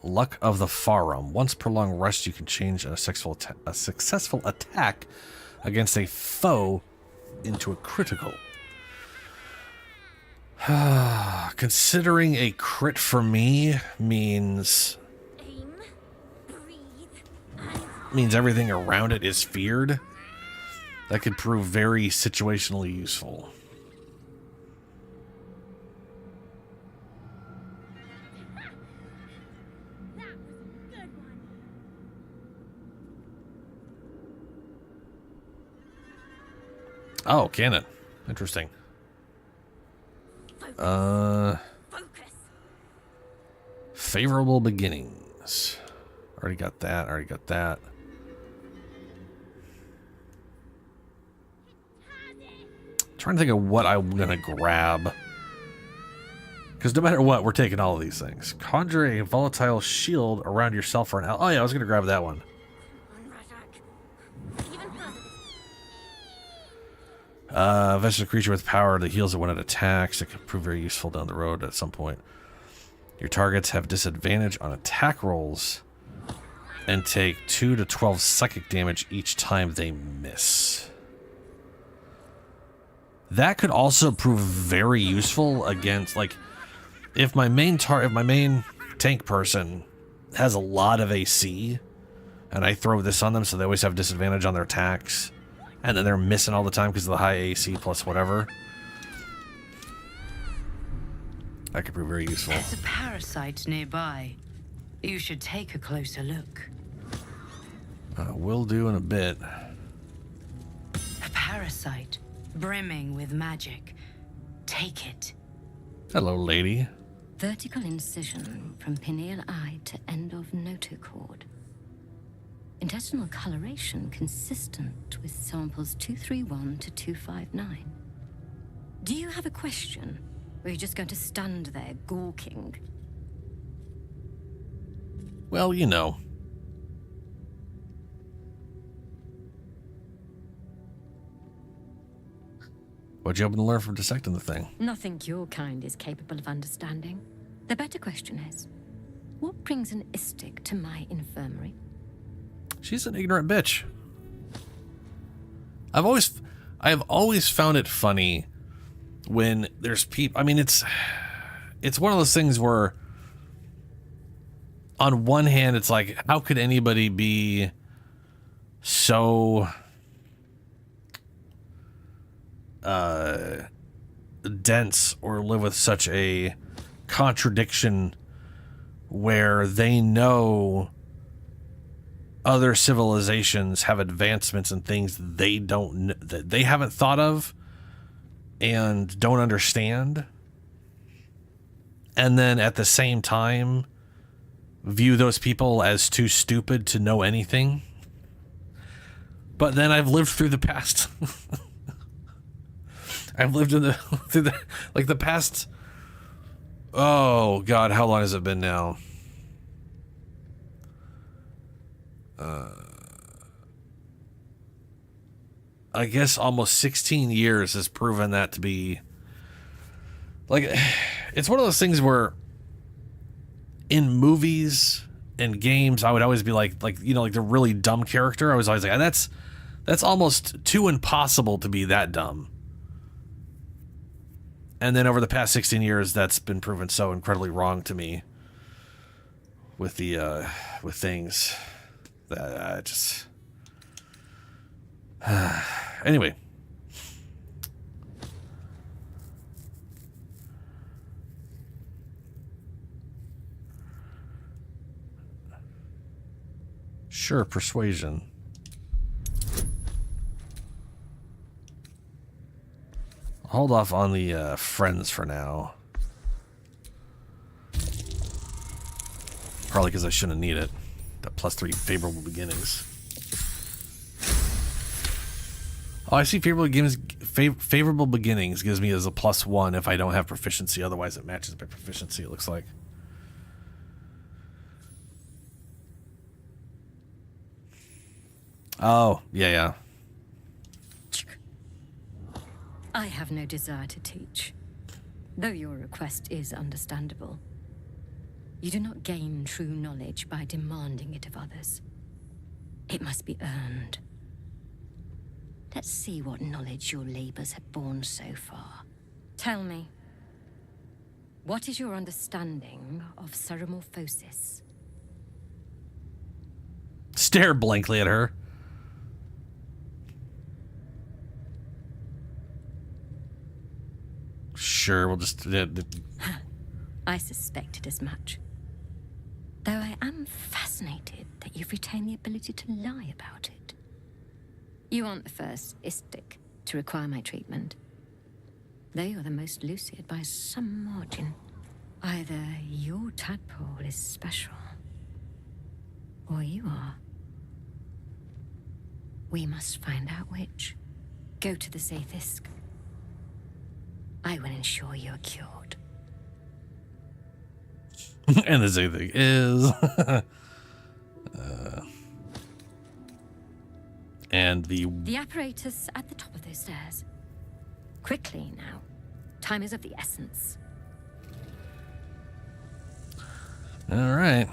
Luck of the Farum. Once per long rest, you can change a successful attack against a foe into a critical. Considering a crit for me means everything around it is feared. That could prove very situationally useful. Oh, cannon. Interesting. Favorable beginnings. Already got that. Already got that. Trying to think of what I'm gonna grab. Because no matter what, we're taking all of these things. Conjure a volatile shield around yourself for an Oh yeah, I was gonna grab that one. Vegetable creature with power that heals it when it attacks. It can prove very useful down the road at some point. Your targets have disadvantage on attack rolls and take 2 to 12 psychic damage each time they miss. That could also prove very useful against, like, if my main tank person has a lot of AC, and I throw this on them so they always have disadvantage on their attacks, and then they're missing all the time because of the high AC plus whatever. That could prove very useful. There's a parasite nearby. You should take a closer look. Will do in a bit. A parasite brimming with magic. Take it. Hello, lady. Vertical incision from pineal eye to end of notochord. Intestinal coloration consistent with samples 231 to 259. Do you have a question? Or are you just going to stand there gawking? Well, you know. What'd you hoping to learn from dissecting the thing? Nothing your kind is capable of understanding. The better question is, what brings an istic to my infirmary? She's an ignorant bitch. I've always found it funny when there's people. I mean, it's one of those things where, on one hand, it's like, how could anybody be so dense or live with such a contradiction where they know other civilizations have advancements and things that they haven't thought of and don't understand, and then at the same time view those people as too stupid to know anything. But then I've lived through the past. I've lived in the past. Oh God, how long has it been now? I guess almost 16 years has proven that to be, like, it's one of those things where in movies and games I would always be like the really dumb character. I was always like, that's almost too impossible to be that dumb. And then over the past 16 years, that's been proven so incredibly wrong to me with with things that I just... Anyway. Sure, persuasion. Hold off on the friends for now. Probably because I shouldn't need it. That +3 favorable beginnings. Oh, I see favorable beginnings gives me as a +1 if I don't have proficiency. Otherwise, it matches my proficiency, it looks like. Oh, yeah. I have no desire to teach, though your request is understandable. You do not gain true knowledge by demanding it of others. It must be earned. Let's see what knowledge your labors have borne so far. Tell me, what is your understanding of ceremorphosis? Stare blankly at her. Sure, we'll just... I suspected as much. Though I am fascinated that you've retained the ability to lie about it. You aren't the first istic to require my treatment. Though you're the most lucid by some margin. Either your tadpole is special, or you are. We must find out which. Go to the Zaithisk. I will ensure you're cured. And the Zaithisk is... and The apparatus at the top of those stairs. Quickly now. Time is of the essence. All right.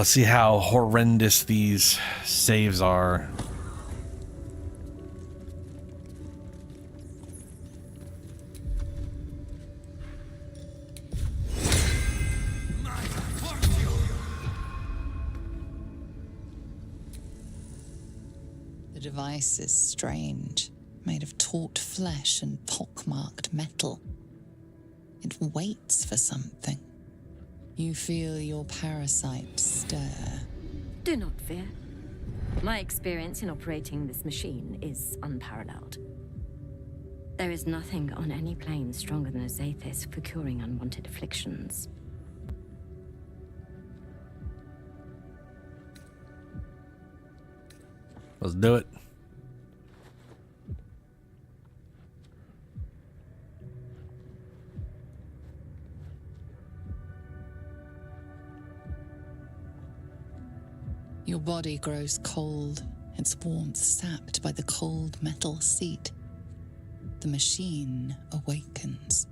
let's see how horrendous these saves are. The device is strange, made of taut flesh and pockmarked metal. It waits for something. You feel your parasite stir. Do not fear. My experience in operating this machine is unparalleled. There is nothing on any plane stronger than a Zathis for curing unwanted afflictions. Let's do it. Your body grows cold, its warmth sapped by the cold metal seat. The machine awakens.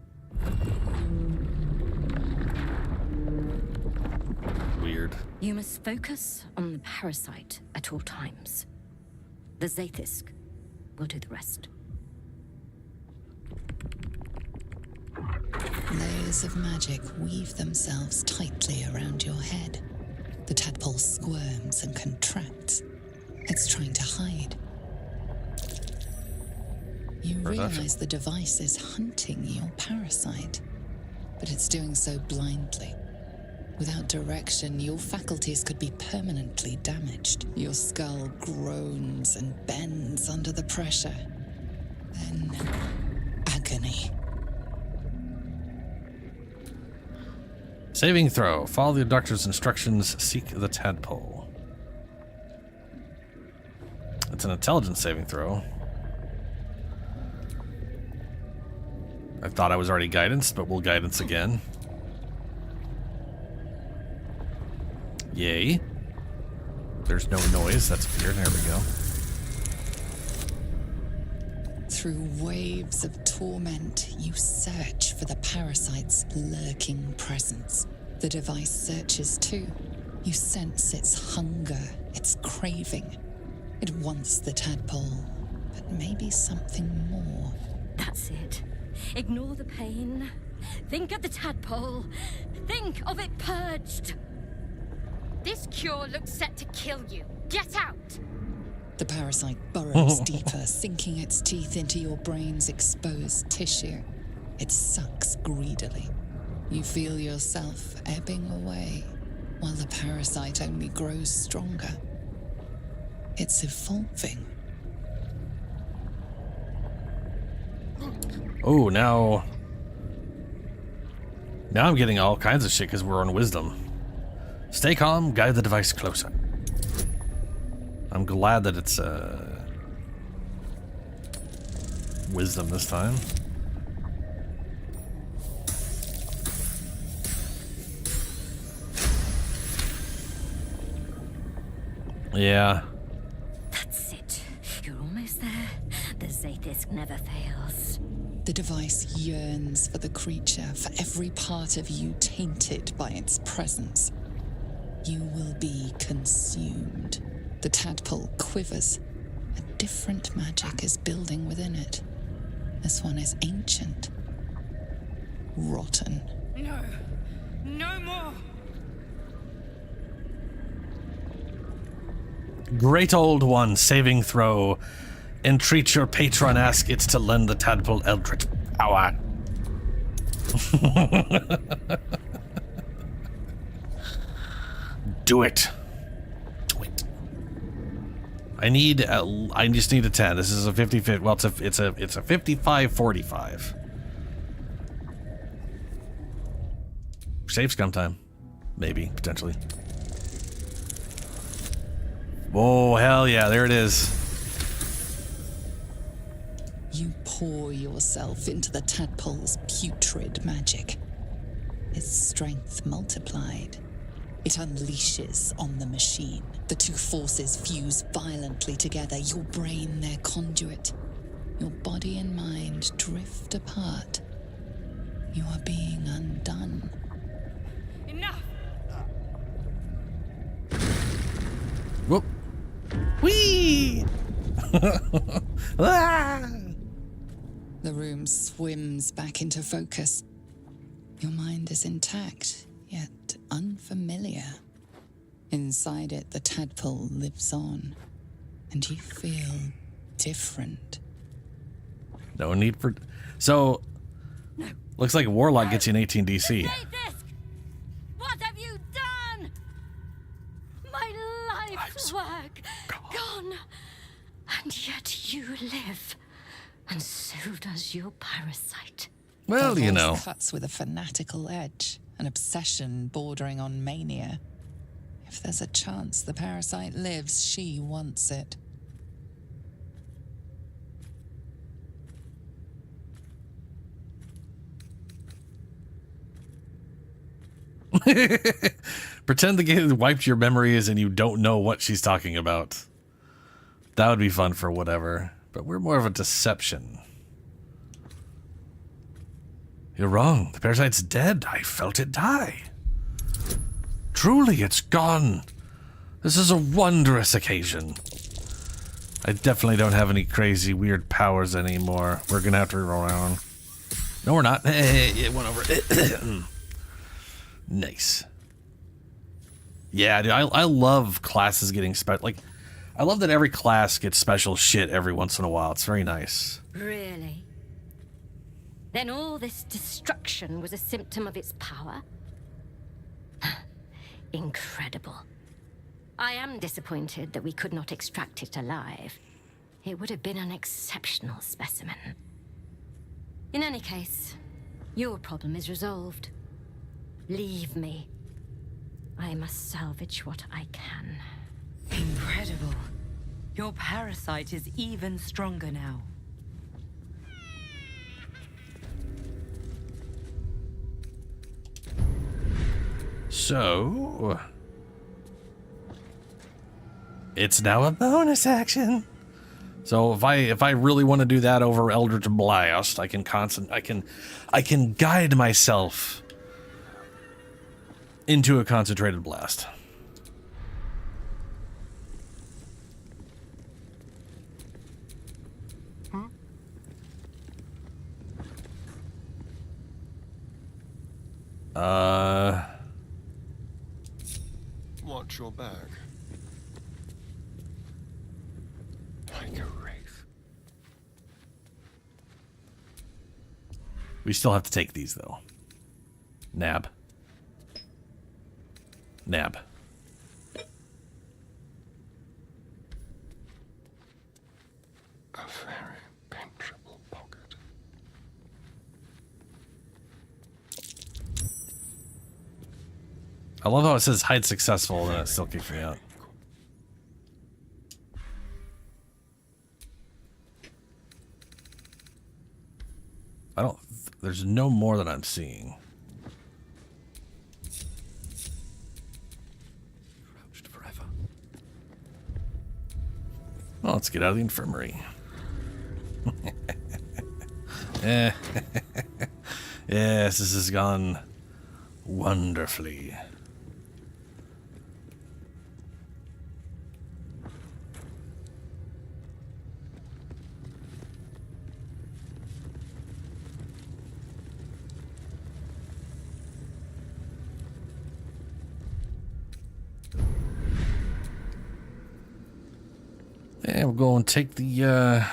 Weird. You must focus on the parasite at all times. The Zathis will do the rest. Layers of magic weave themselves tightly around your head. The tadpole squirms and contracts. It's trying to hide. You realize the device is hunting your parasite, but it's doing so blindly. Without direction, your faculties could be permanently damaged. Your skull groans and bends under the pressure. Then, agony. Saving throw. Follow the doctor's instructions. Seek the tadpole. It's an intelligence saving throw. I thought I was already guidance, but we'll guidance again. Yay. There's no noise. That's weird. There we go. Through waves of torment, you search for the parasite's lurking presence. The device searches too. You sense its hunger, its craving. It wants the tadpole, but maybe something more. That's it. Ignore the pain. Think of the tadpole. Think of it purged. This cure looks set to kill you. Get out! The parasite burrows deeper, sinking its teeth into your brain's exposed tissue. It sucks greedily. You feel yourself ebbing away, while the parasite only grows stronger. It's evolving. Oh, now I'm getting all kinds of shit because we're on wisdom. Stay calm, guide the device closer. I'm glad that it's wisdom this time. Yeah. That's it. You're almost there. The Zathis never fails. The device yearns for the creature, for every part of you tainted by its presence. You will be consumed. The tadpole quivers. A different magic is building within it. This one is ancient. Rotten. No. No more. Great Old One, saving throw. Entreat your patron, ask it to lend the tadpole eldritch power. Do it. Do it. I just need a 10. This is a 50-50. Well, it's a 55-45. Save scum time. Maybe, potentially. Oh, hell yeah, there it is. You pour yourself into the tadpole's putrid magic. Its strength multiplied. It unleashes on the machine. The two forces fuse violently together, your brain their conduit. Your body and mind drift apart. You are being undone. Enough! Ah! The room swims back into focus. Your mind is intact, yet unfamiliar. Inside it, the tadpole lives on, and you feel different. No need for... So, looks like Warlock gets you an 18 DC. What have you done? My life's work gone. And yet you live. And so does your parasite. Well, Her you voice know. cuts with a fanatical edge, an obsession bordering on mania. If there's a chance the parasite lives, she wants it. Pretend the game wiped your memories and you don't know what she's talking about. That would be fun for whatever. But we're more of a deception. You're wrong. The parasite's dead. I felt it die. Truly, it's gone. This is a wondrous occasion. I definitely don't have any crazy, weird powers anymore. We're gonna have to roll around. No, we're not. Hey, it went over. Nice. Yeah, dude, I love classes getting special. Like, I love that every class gets special shit every once in a while. It's very nice. Really? Then all this destruction was a symptom of its power? Incredible. I am disappointed that we could not extract it alive. It would have been an exceptional specimen. In any case, your problem is resolved. Leave me. I must salvage what I can. Incredible. Your parasite is even stronger now. So, it's now a bonus action. So if I really want to do that over Eldritch Blast, I can guide myself into a concentrated blast. Watch your back. Like a wraith. We still have to take these though. Nab. Nab. A very penetrable pocket. I love how it says hide successful and it still kicks me out. There's no more that I'm seeing. Crouched forever. Well, let's get out of the infirmary. Yes, this has gone wonderfully. And we'll go and take the,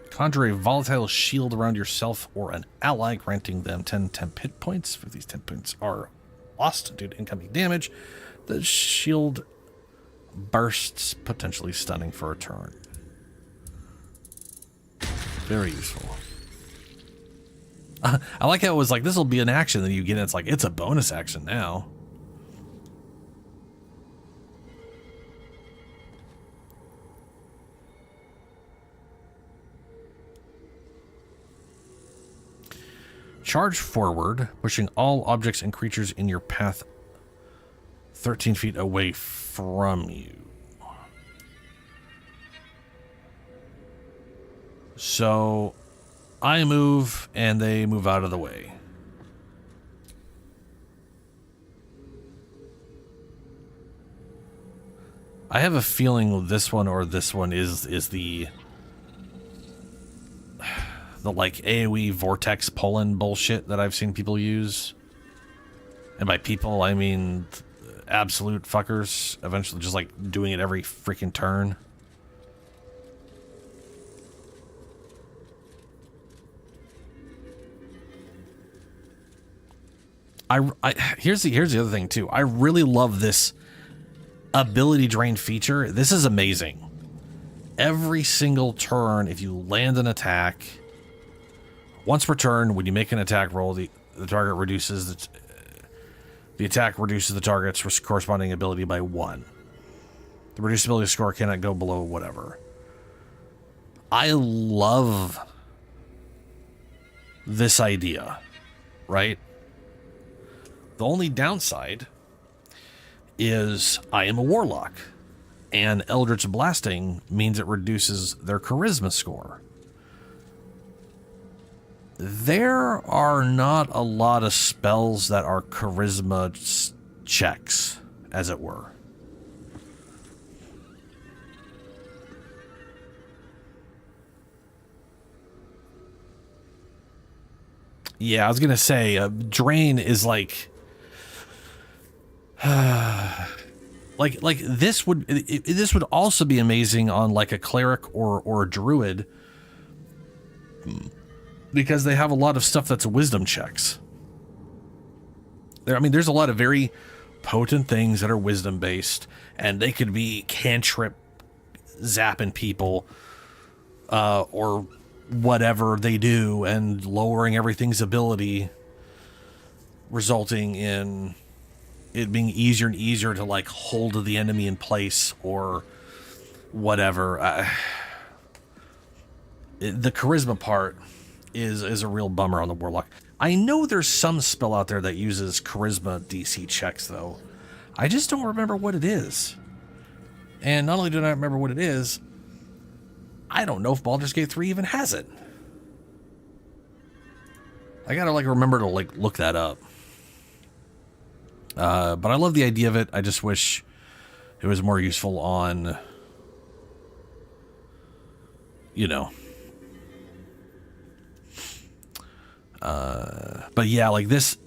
conjure a volatile shield around yourself or an ally, granting them 10 temp hit points. If these 10 points are lost due to incoming damage, the shield bursts, potentially stunning for a turn. Very useful. I like how it was like, this will be an action, then you get it, it's like, it's a bonus action now. Charge forward, pushing all objects and creatures in your path 13 feet away from you. So I move and they move out of the way. I have a feeling this one or this one is the like AoE vortex pull-in bullshit that I've seen people use. And by people, I mean absolute fuckers. Eventually just like doing it every freaking turn. Here's the other thing too. I really love this ability drain feature. This is amazing. Every single turn, if you land an attack, once per turn, when you make an attack roll, the target reduces the attack reduces the target's corresponding ability by 1. The reduced ability score cannot go below whatever. I love this idea, right? The only downside is I am a warlock, and Eldritch Blasting means it reduces their charisma score. There are not a lot of spells that are charisma checks, as it were. Yeah, I was gonna say, Drain is like... like this would also be amazing on like a cleric or a druid, because they have a lot of stuff that's wisdom checks. I mean, there's a lot of very potent things that are wisdom based, and they could be cantrip zapping people or whatever they do and lowering everything's ability, resulting in it being easier and easier to like hold the enemy in place or whatever. The charisma part is a real bummer on the warlock. I know there's some spell out there that uses charisma DC checks though. I just don't remember what it is. And not only do I not remember what it is, I don't know if Baldur's Gate 3 even has it. I gotta like remember to like look that up. But I love the idea of it. I just wish it was more useful on, you know. But yeah, like this,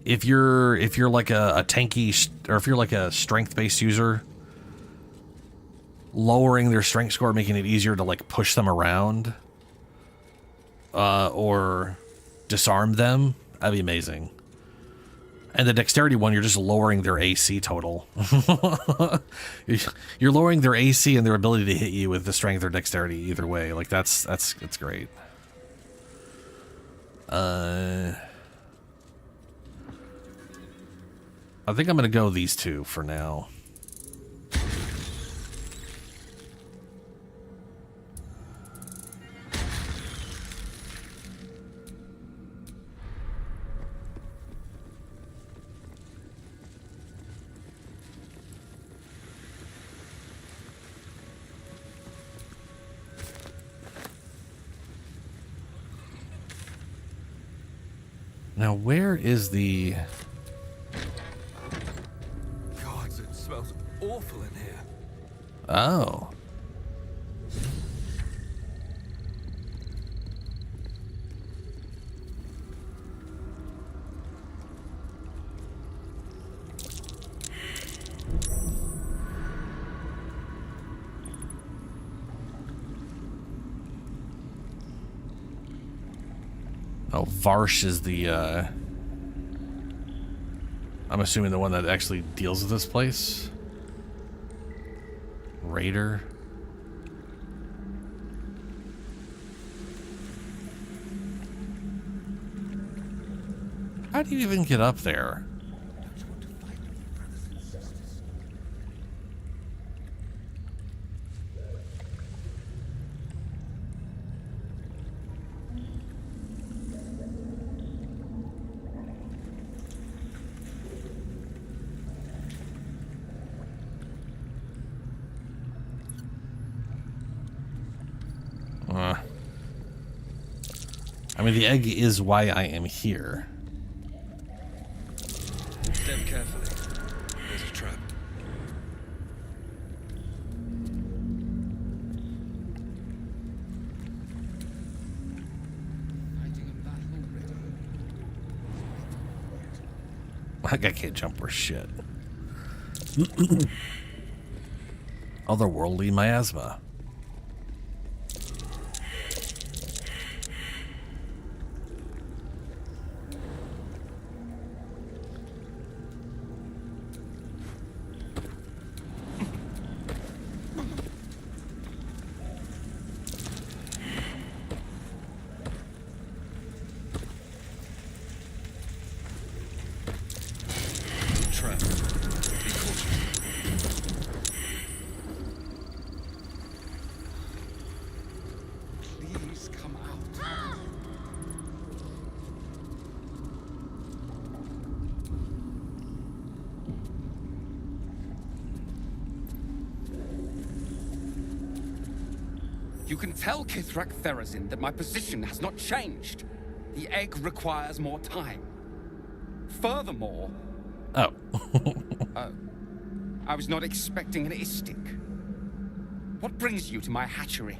if you're like a tanky, or if you're like a strength-based user, lowering their strength score, making it easier to like push them around, or disarm them, that'd be amazing. And the dexterity one, you're just lowering their AC total. You're lowering their AC and their ability to hit you with the strength or dexterity either way. Like that's great. I think I'm gonna go these two for now. Now, where is the... God, it smells awful in here. Oh. Oh, Varsh is the, I'm assuming the one that actually deals with this place. Raider. How do you even get up there? I mean, the egg is why I am here. Step carefully. There's a trap. That guy can't jump for shit. Otherworldly miasma. Please come out. You can tell Kithrak Therazin that my position has not changed. The egg requires more time. Furthermore... Oh. I was not expecting an istic. What brings you to my hatchery?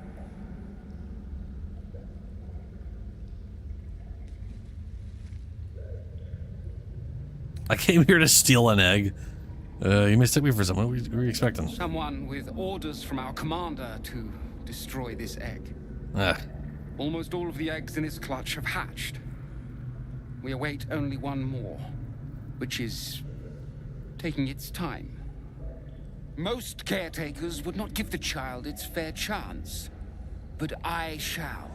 I came here to steal an egg. You mistook me for someone. What were you expecting? Someone with orders from our commander to destroy this egg. Almost all of the eggs in its clutch have hatched. We await only one more, which is taking its time. Most caretakers would not give the child its fair chance, but I shall.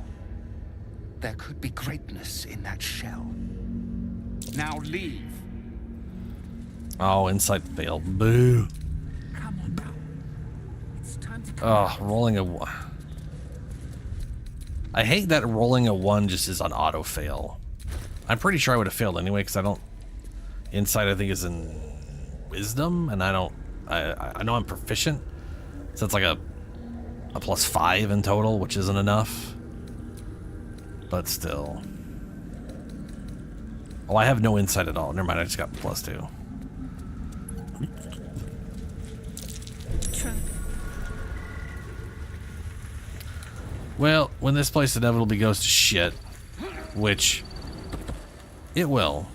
There could be greatness in that shell. Now leave. Oh, insight failed. Boo. Come on now. It's time to Oh, rolling a 1. I hate that rolling a 1 just is on auto fail. I'm pretty sure I would have failed anyway because I don't. Insight I think is in wisdom, and I don't. I know I'm proficient, so it's like a +5 in total, which isn't enough. But still. Oh, I have no insight at all. Never mind, I just got +2. Well, when this place inevitably goes to shit, which it will.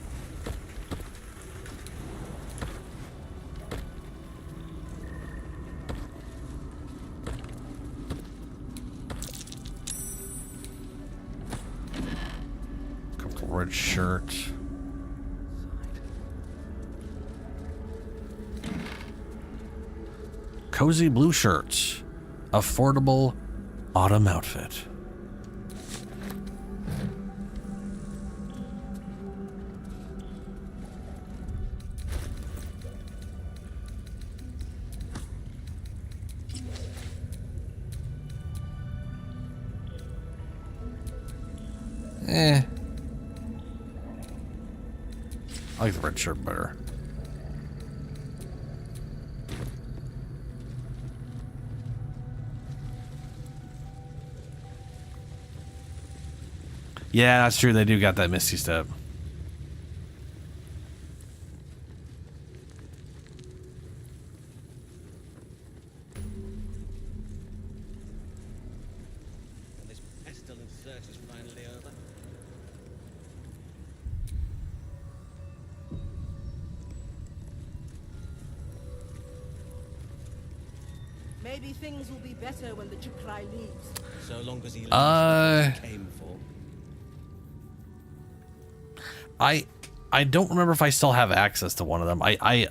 Comfortable red shirt. Cozy blue shirts. Affordable autumn outfit. I like the red shirt better. Yeah, that's true. They do got that Misty Step. And this pestilent search is finally over. Maybe things will be better when the Chukrai leaves. So long as he leaves what he came for. I don't remember if I still have access to one of them. I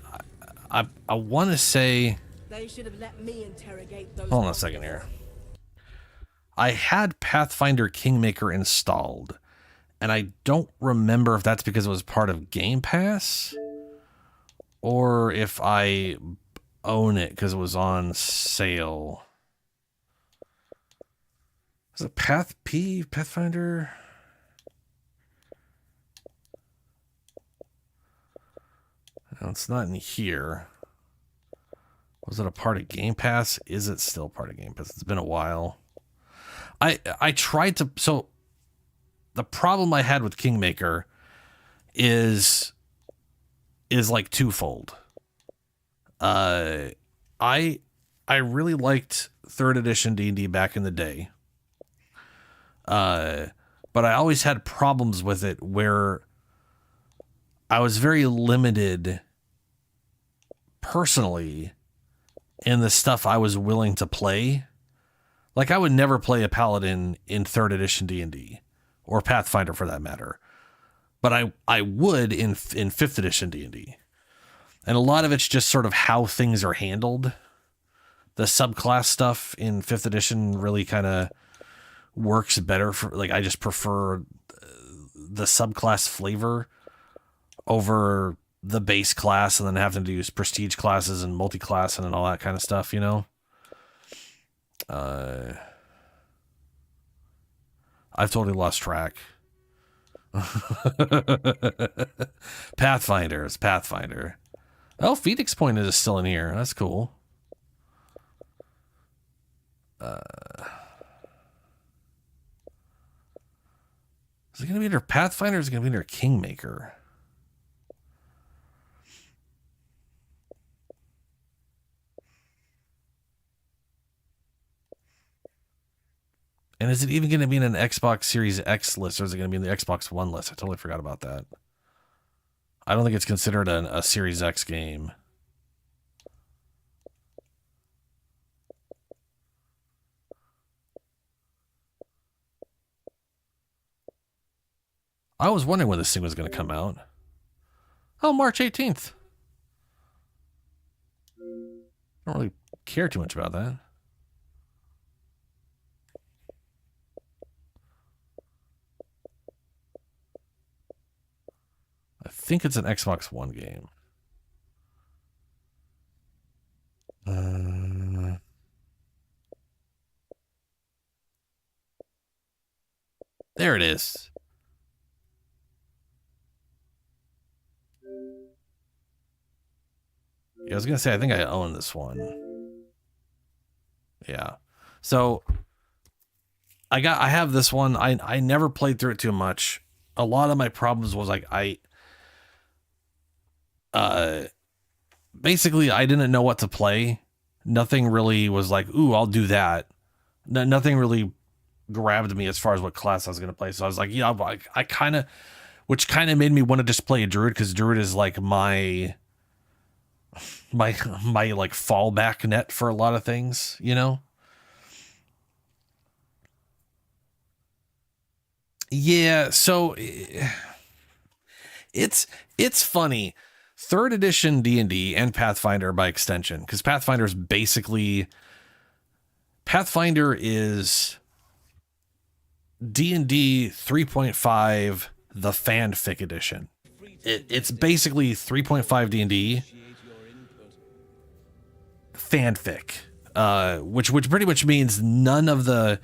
want to say. They should have let me interrogate those. Hold on a second here. I had Pathfinder Kingmaker installed, and I don't remember if that's because it was part of Game Pass, or if I own it because it was on sale. Was it Pathfinder? No, it's not in here. Was it a part of Game Pass? Is it still part of Game Pass? It's been a while. I tried to. So the problem I had with Kingmaker is like twofold. I really liked 3rd edition D&D back in the day. But I always had problems with it where I was very limited personally in the stuff I was willing to play. Like, I would never play a paladin in 3rd edition D&D, or Pathfinder for that matter. But I would in 5th edition D&D. And a lot of it's just sort of how things are handled. The subclass stuff in 5th edition really kind of works better for, like, I just prefer the subclass flavor over the base class, and then having to use prestige classes and multi-class and all that kind of stuff, you know? I've totally lost track. Pathfinder. Oh, Phoenix Point is still in here. That's cool. Is it going to be under Pathfinder or is it going to be under Kingmaker? And is it even going to be in an Xbox Series X list, or is it going to be in the Xbox One list? I totally forgot about that. I don't think it's considered a Series X game. I was wondering when this thing was going to come out. Oh, March 18th. I don't really care too much about that. I think it's an Xbox One game. There it is. Yeah, I was going to say, I think I own this one. Yeah. So I have this one. I never played through it too much. A lot of my problems was like, basically I didn't know what to play. Nothing really was like, ooh, I'll do that. Nothing really grabbed me as far as what class I was going to play. So I was like, yeah, I kind of, which kind of made me want to just play a druid, because druid is like my like fallback net for a lot of things, you know? Yeah, so it's funny. 3rd edition D&D and Pathfinder by extension, because Pathfinder is D&D 3.5, the fanfic edition. It's basically 3.5 D&D fanfic, which pretty much means none of the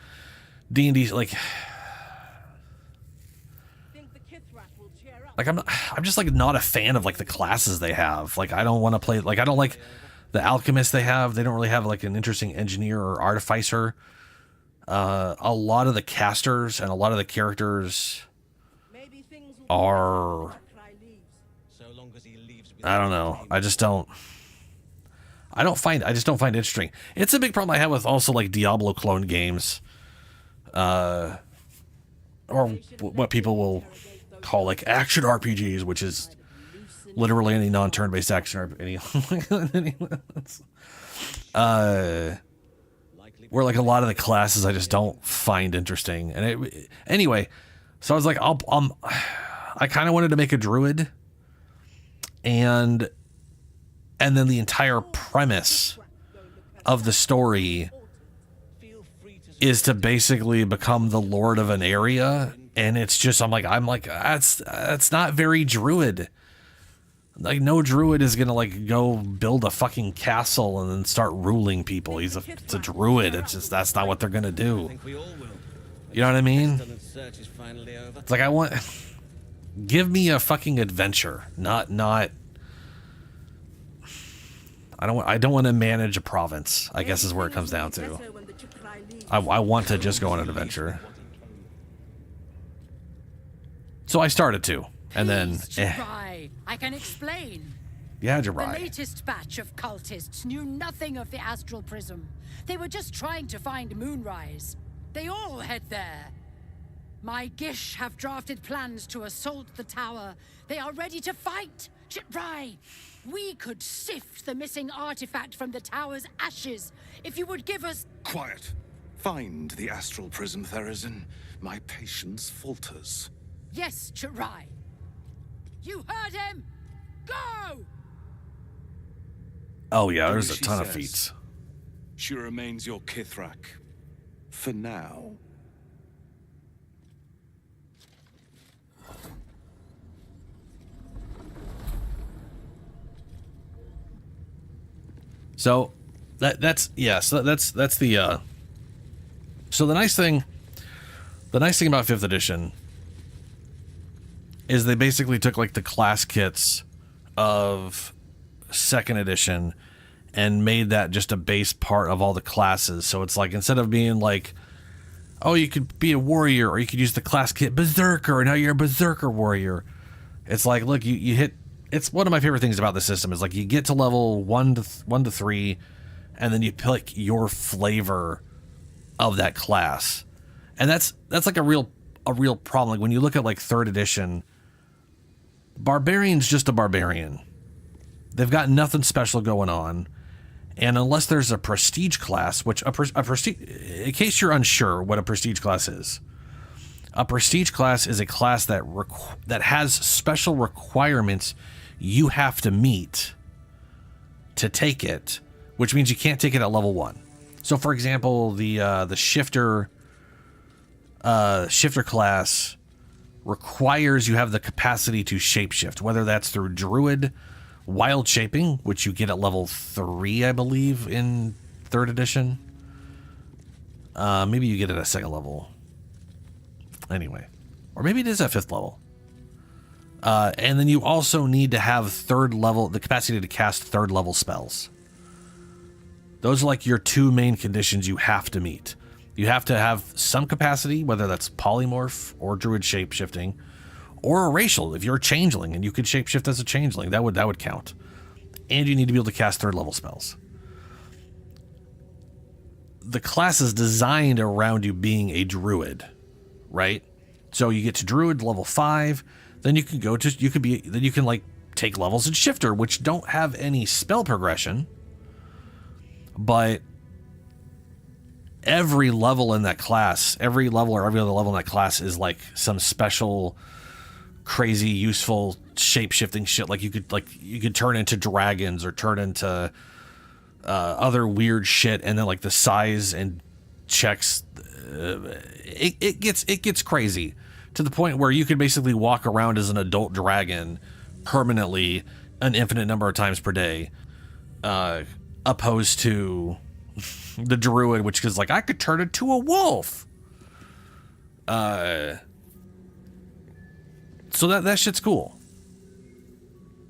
D&D like I'm just like not a fan of like the classes they have. Like, I don't want to play, like, I don't like the alchemist they have. They don't really have like an interesting engineer or artificer. A lot of the casters and a lot of the characters are, I don't know. I just don't find interesting. It's a big problem I have with also like Diablo clone games, or what people will call like action RPGs, which is literally any non-turn-based action RPG. Where like a lot of the classes I just don't find interesting. And anyway, so I was like, I kind of wanted to make a druid, and then the entire premise of the story is to basically become the lord of an area. And it's just, I'm like, that's not very druid. Like, no druid is gonna like go build a fucking castle and then start ruling people. It's a druid. It's just, that's not what they're gonna do. You know what I mean? It's like, give me a fucking adventure, not. I don't want to manage a province, I guess is where it comes down to. I want to just go on an adventure. So I started to, and then Jabrai, I can explain. Yeah, The Jabrai. latest batch of cultists knew nothing of the astral prism. They were just trying to find Moonrise. They all head there. My Gish have drafted plans to assault the tower. They are ready to fight. Chitrai, we could sift the missing artifact from the tower's ashes if you would give us... Quiet. Find the astral prism, Therazin. My patience falters. Yes, Chitrai. You heard him! Go! Oh yeah, Do there's as a she ton of says. feats. She remains your Kithrak. For now. So that's the so the nice thing about 5th edition is they basically took like the class kits of 2nd edition and made that just a base part of all the classes. So it's like, instead of being like, oh, you could be a warrior or you could use the class kit berserker and now you're a berserker warrior. It's like, look, you hit. It's one of my favorite things about the system is like you get to level 1 to 3, and then you pick your flavor of that class, and that's like a real problem. Like when you look at like 3rd edition, barbarian's just a barbarian. They've got nothing special going on, and unless there's a prestige class, which a prestige, in case you're unsure what a prestige class is. A prestige class is a class that has special requirements you have to meet to take it, which means you can't take it at level 1. So, for example, the shifter class requires you have the capacity to shapeshift, whether that's through druid, wild shaping, which you get at level 3, I believe, in 3rd edition. Maybe you get it at 2nd level. Anyway, or maybe it is at 5th level. And then you also need to have 3rd level, the capacity to cast 3rd level spells. Those are like your 2 main conditions you have to meet. You have to have some capacity, whether that's polymorph or druid shapeshifting, or a racial. If you're a changeling and you could shapeshift as a changeling, that would count. And you need to be able to cast 3rd level spells. The class is designed around you being a druid, right? So you get to druid level 5. Then you can then you can like take levels in shifter, which don't have any spell progression, but every level in that class, every level or every other level in that class is like some special, crazy, useful shape-shifting shit. Like you could turn into dragons or turn into other weird shit, and then like the size and checks, it gets crazy. To the point where you could basically walk around as an adult dragon permanently an infinite number of times per day, opposed to the druid, which is like, I could turn into a wolf. So that shit's cool.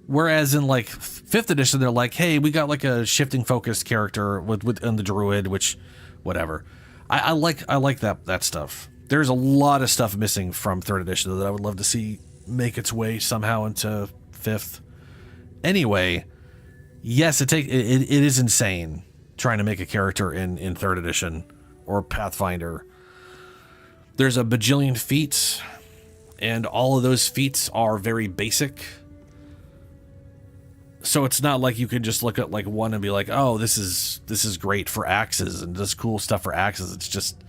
Whereas in like 5th edition, they're like, hey, we got like a shifting focused character within the druid, which, whatever. I like that stuff. There's a lot of stuff missing from 3rd edition that I would love to see make its way somehow into 5th. Anyway, yes, it is insane trying to make a character in 3rd edition or Pathfinder. There's a bajillion feats, and all of those feats are very basic. So it's not like you can just look at like one and be like, oh, this is great for axes and does cool stuff for axes. It's just,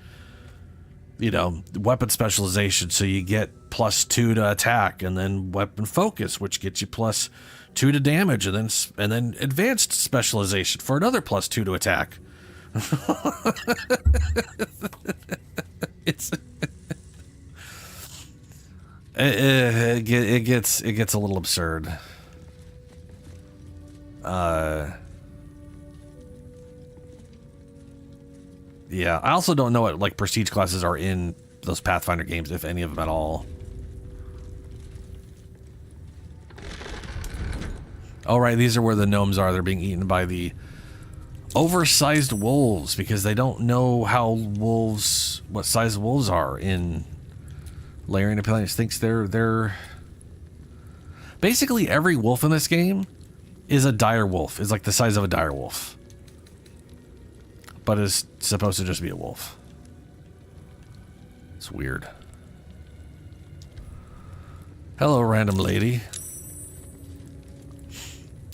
weapon specialization, so you get +2 to attack, and then weapon focus, which gets you +2 to damage, and then advanced specialization for another +2 to attack. It gets a little absurd. Yeah, I also don't know what like prestige classes are in those Pathfinder games, if any of them at all. All right, these are where the gnomes are. They're being eaten by the oversized wolves because they don't know what size wolves are in Larian Appellant thinks they're basically every wolf in this game is a dire wolf, is like the size of a dire wolf, but is supposed to just be a wolf. It's weird. Hello, random lady.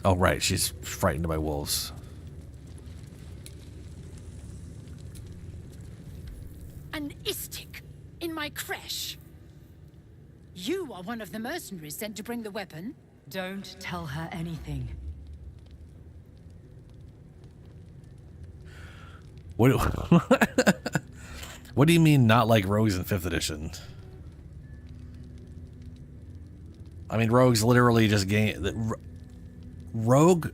Oh, right. She's frightened by wolves. An istik in my creche. You are one of the mercenaries sent to bring the weapon. Don't tell her anything. What? What do you mean not like rogues in 5th edition? I mean, rogues literally just gain... Rogue's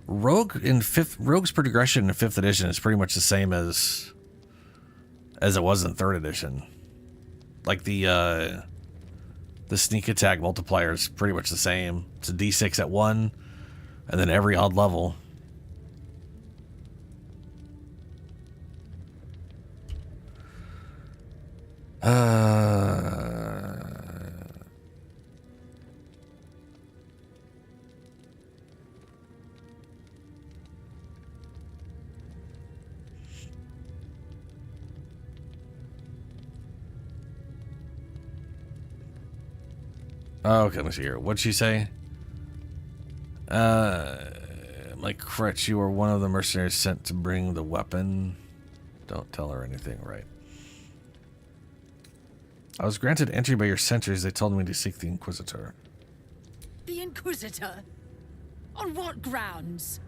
progression in 5th edition is pretty much the same as it was in 3rd edition. Like the sneak attack multiplier is pretty much the same. It's a d6 at 1, and then every odd level. Okay, let me see here. What'd she say? Like, Kretch, you were one of the mercenaries sent to bring the weapon. Don't tell her anything, right? I was granted entry by your sentries. They told me to seek the Inquisitor. The Inquisitor? On what grounds?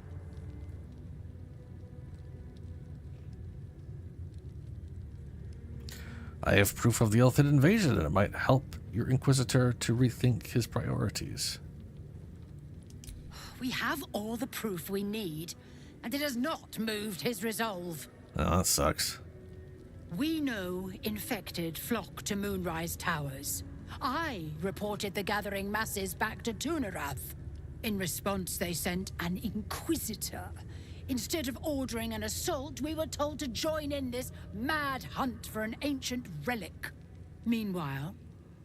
I have proof of the Elthid invasion, and it might help your Inquisitor to rethink his priorities. We have all the proof we need, and it has not moved his resolve. Oh, that sucks. We know infected flock to Moonrise Towers. I reported the gathering masses back to Tunarath. In response, they sent an Inquisitor. Instead of ordering an assault, we were told to join in this mad hunt for an ancient relic. Meanwhile,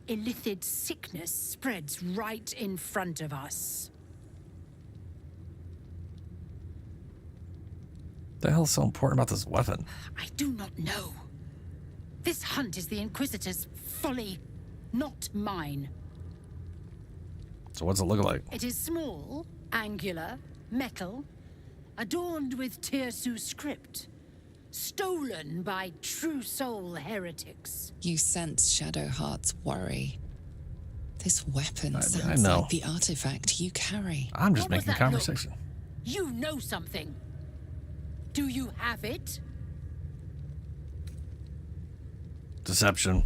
Illithid sickness spreads right in front of us. The hell's so important about this weapon? I do not know. This hunt is the Inquisitor's folly, not mine. So what's it look like? It is small, angular, metal, adorned with Tirsu script, stolen by true soul heretics. You sense Shadowheart's worry. This weapon I sounds know. like the artifact you carry. I'm just What was making that conversation. look? You know something. Do you have it? Deception.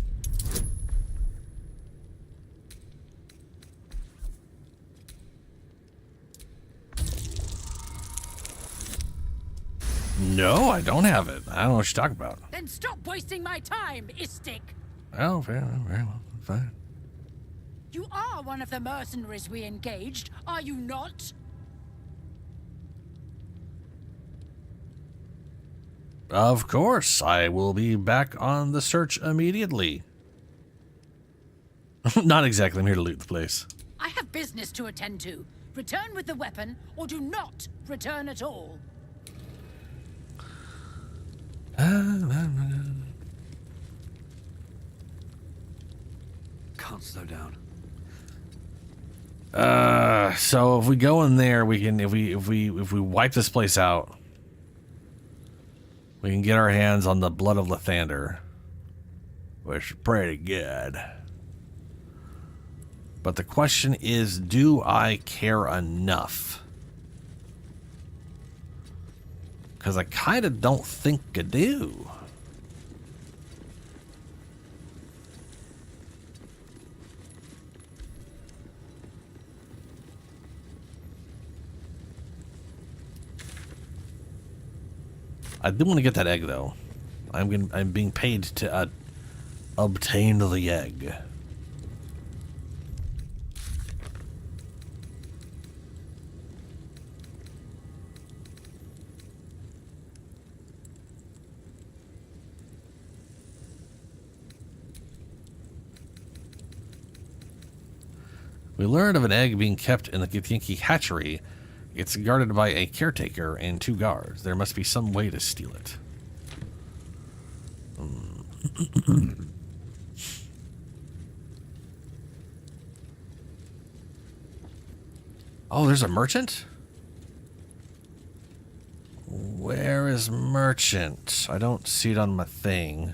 No, I don't have it. I don't know what you're talking about. Then stop wasting my time, Istik. Oh, very well, fine. You are one of the mercenaries we engaged, are you not? Of course, I will be back on the search immediately. Not exactly. I'm here to loot the place. I have business to attend to. Return with the weapon, or do not return at all. Can't slow down. So if we go in there, we can. If we wipe this place out, we can get our hands on the blood of Lathander, which is pretty good. But the question is, do I care enough? Because I kind of don't think I do. I do want to get that egg, though. I'm being paid to obtain the egg. We learned of an egg being kept in the Githyanki hatchery. It's guarded by a caretaker and 2 guards. There must be some way to steal it. Oh, there's a merchant? Where is merchant? I don't see it on my thing.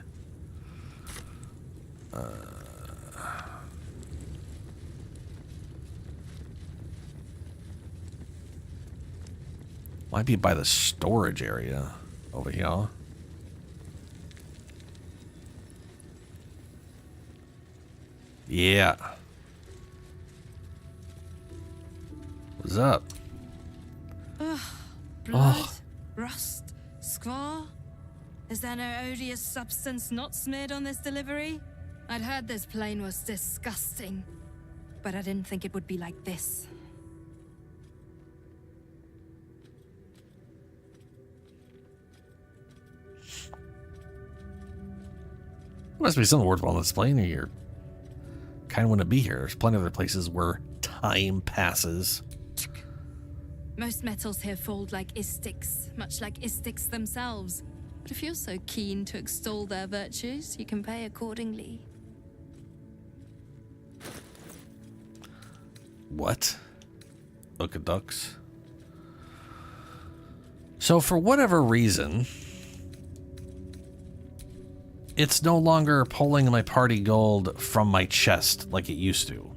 Might be by the storage area over here. Yeah. What's up? Blood, rust, scar. Is there no odious substance not smeared on this delivery? I'd heard this plane was disgusting, but I didn't think it would be like this. Must be something worthwhile on this plane here. Kind of want to be here. There's plenty of other places where time passes. Most metals here fold like istics, much like istics themselves. But if you're so keen to extol their virtues, you can pay accordingly. What? Look at ducks. So for whatever reason, it's no longer pulling my party gold from my chest like it used to.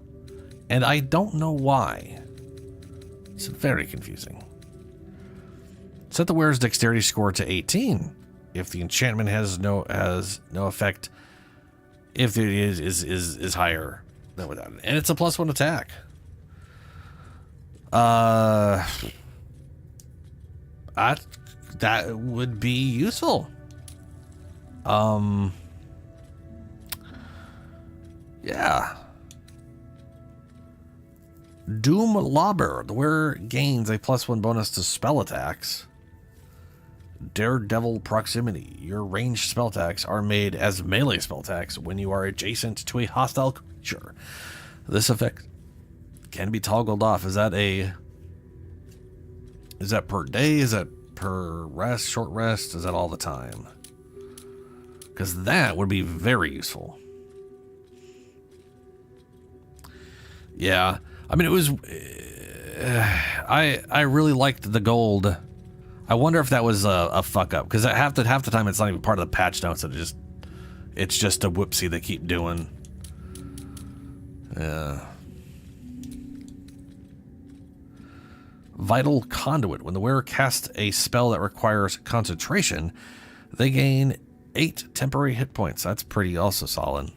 And I don't know why. It's very confusing. Set the wearer's dexterity score to 18. If the enchantment has no effect, if it is higher than without it. And it's a +1 attack. That would be useful. Yeah. Doom Lobber. The wearer gains a +1 bonus to spell attacks. Daredevil Proximity. Your ranged spell attacks are made as melee spell attacks when you are adjacent to a hostile creature. This effect can be toggled off. Is that per day? Is that per rest, short rest? Is that all the time? Because that would be very useful. Yeah. I mean, it was... I really liked the gold. I wonder if that was a fuck up. Because half the time it's not even part of the patch notes. It's just a whoopsie they keep doing. Yeah. Vital Conduit. When the wearer casts a spell that requires concentration, they gain 8 temporary hit points. That's pretty also solid.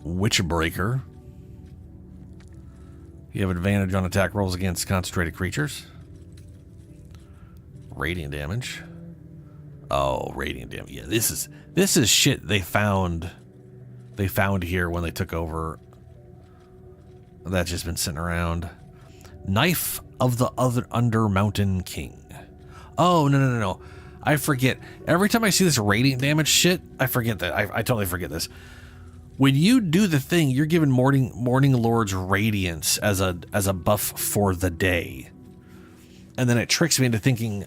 Witchbreaker. You have advantage on attack rolls against concentrated creatures. Radiant damage. Oh, radiant damage. Yeah, this is shit they found here when they took over. That's just been sitting around. Knife of the Under Mountain King. Oh, no. I forget. Every time I see this radiant damage shit, I forget that. I totally forget this. When you do the thing, you're given Morning Lord's Radiance as a buff for the day. And then it tricks me into thinking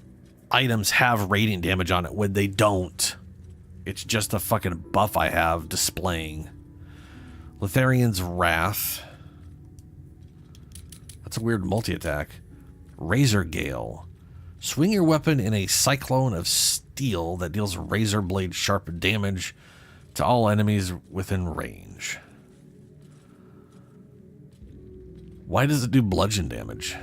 items have radiant damage on it when they don't. It's just a fucking buff I have displaying. Letharian's Wrath. That's a weird multi-attack. Razor Gale. Swing your weapon in a cyclone of steel that deals razor blade sharp damage to all enemies within range. Why does it do bludgeon damage?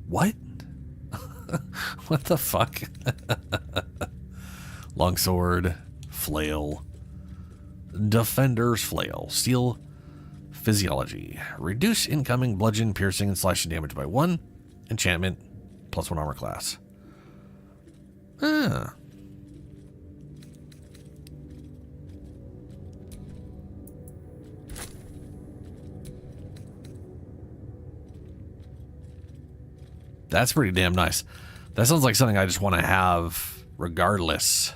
What? What the fuck? Longsword, flail, defender's flail, steel physiology. Reduce incoming bludgeon, piercing, and slashing damage by 1. Enchantment, +1 armor class. Ah. That's pretty damn nice. That sounds like something I just want to have regardless.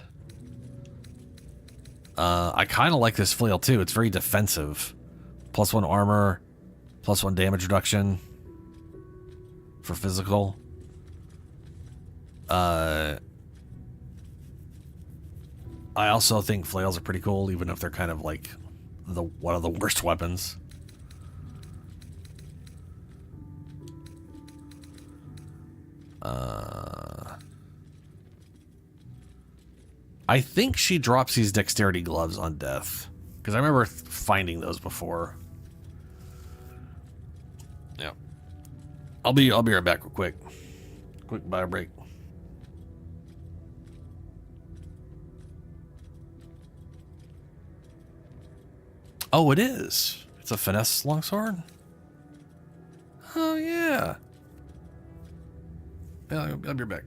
I kind of like this flail too. It's very defensive. +1 armor, +1 damage reduction for physical. I also think flails are pretty cool, even if they're kind of like one of the worst weapons. I think she drops these dexterity gloves on death, because I remember finding those before. Yeah, I'll be right back real quick. Quick bio break. Oh, it is. It's a finesse longsword. Oh yeah. Yeah, I'll be right back.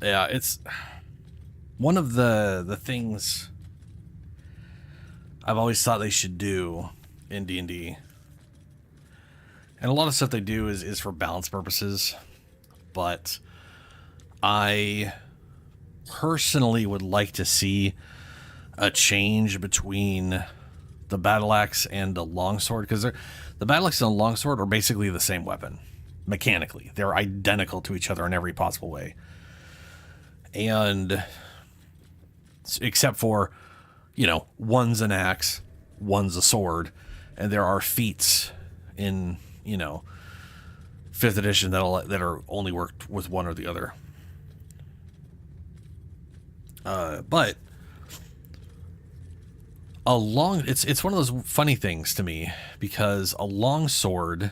Yeah, it's one of the things I've always thought they should do in D&D. And a lot of stuff they do is for balance purposes. But I personally would like to see a change between the battle axe and the longsword, because the battle axe and the longsword are basically the same weapon mechanically. They're identical to each other in every possible way. And except for, you know, one's an axe, one's a sword, and there are feats in, you know, 5th edition that are only worked with one or the other. But it's one of those funny things to me, because a long sword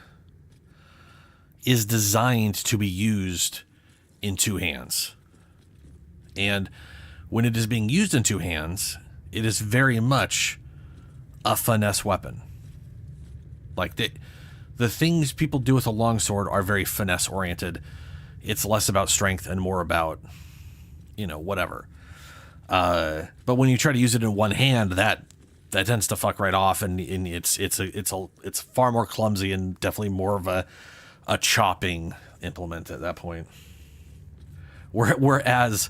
is designed to be used in two hands. And when it is being used in two hands, it is very much a finesse weapon. Like the things people do with a longsword are very finesse oriented. It's less about strength and more about, you know, whatever. But when you try to use it in one hand, that tends to fuck right off, and it's far more clumsy and definitely more of a chopping implement at that point. Whereas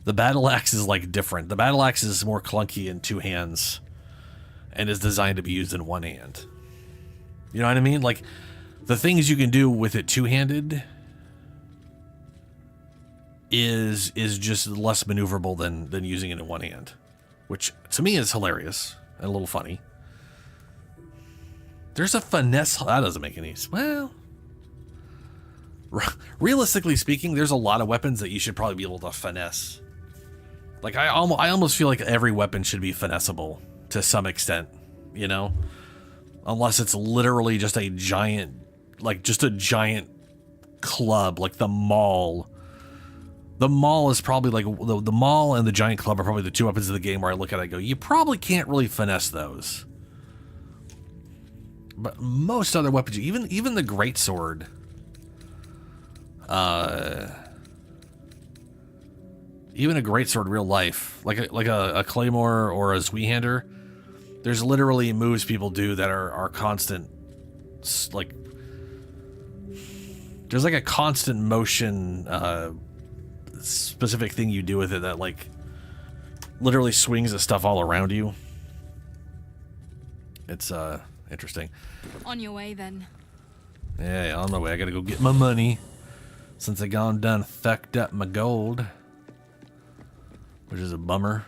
the battle axe is like different. The battle axe is more clunky in two hands and is designed to be used in one hand. You know what I mean? Like, the things you can do with it two-handed is just less maneuverable than using it in one hand, which to me is hilarious and a little funny. There's a finesse. That doesn't make any sense. Well, realistically speaking, there's a lot of weapons that you should probably be able to finesse. Like, I almost feel like every weapon should be finessable to some extent, you know? Unless it's literally just a giant, like just a giant club, like the maul. The maul is probably like, the maul and the giant club are probably the two weapons of the game where I look at it and go, you probably can't really finesse those. But most other weapons, even the greatsword, even a greatsword real life, like a claymore or a Zweihander, there's literally moves people do that are constant, like, there's like a constant motion, specific thing you do with it that like literally swings at stuff all around you. It's interesting. On your way then. Yeah, on my way. I gotta go get my money since I gone done fucked up my gold, which is a bummer.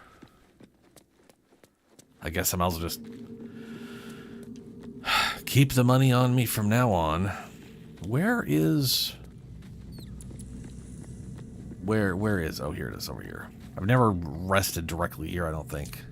I guess I might as well just keep the money on me from now on. Where is... Where is... Oh, here it is, over here. I've never rested directly here, I don't think.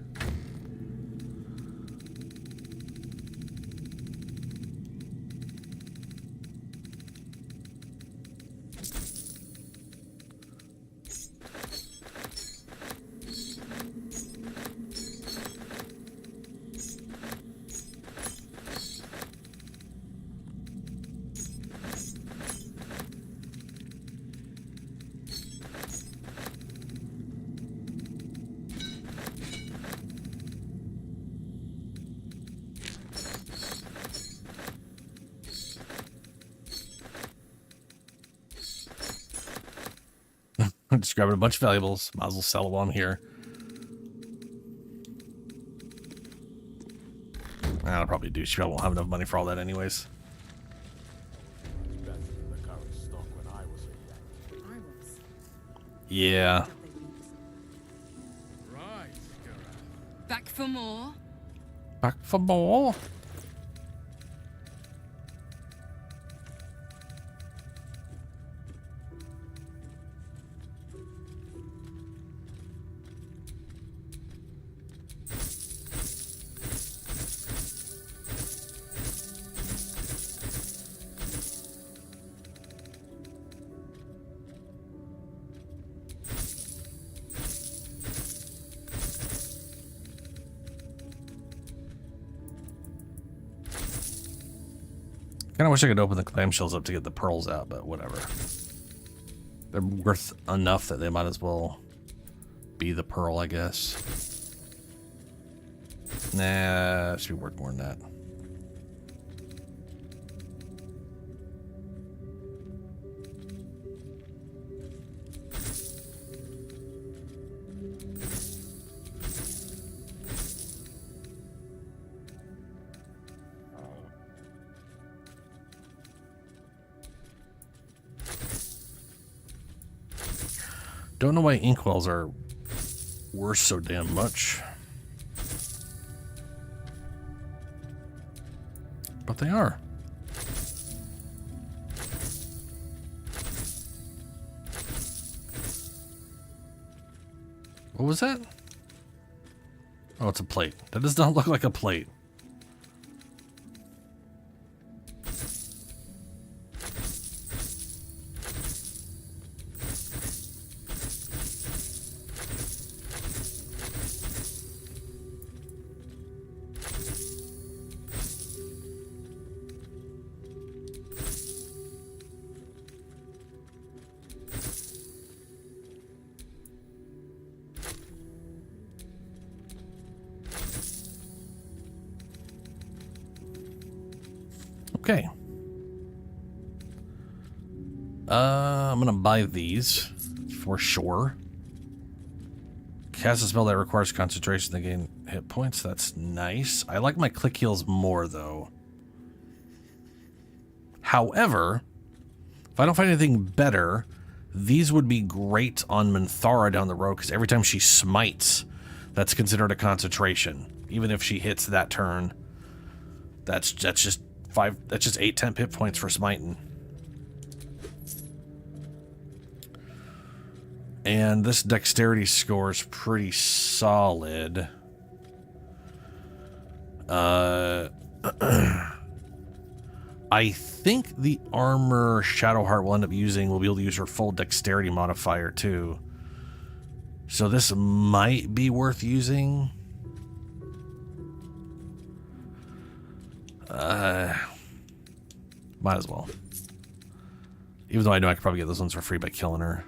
I'm just grabbing a bunch of valuables. Might as well sell it while I'm here. I'll probably do. She probably won't have enough money for all that anyways. Yeah. Back for more? Back for more? Kinda wish I could open the clamshells up to get the pearls out, but whatever. They're worth enough that they might as well be the pearl, I guess. Nah, it should be worth more than that. Don't know why inkwells are worth so damn much. But they are. What was that? Oh, it's a plate. That does not look like a plate. Okay. I'm gonna buy these for sure. Cast a spell that requires concentration to gain hit points. That's nice. I like my click heals more though. However, if I don't find anything better, these would be great on Minthara down the road because every time she smites, that's considered a concentration. Even if she hits that turn, that's just 8 temp hit points for smiting. And this dexterity score is pretty solid. I think the armor Shadowheart will end up using will be able to use her full dexterity modifier too. So this might be worth using. Might as well. Even though I know I could probably get those ones for free by killing her.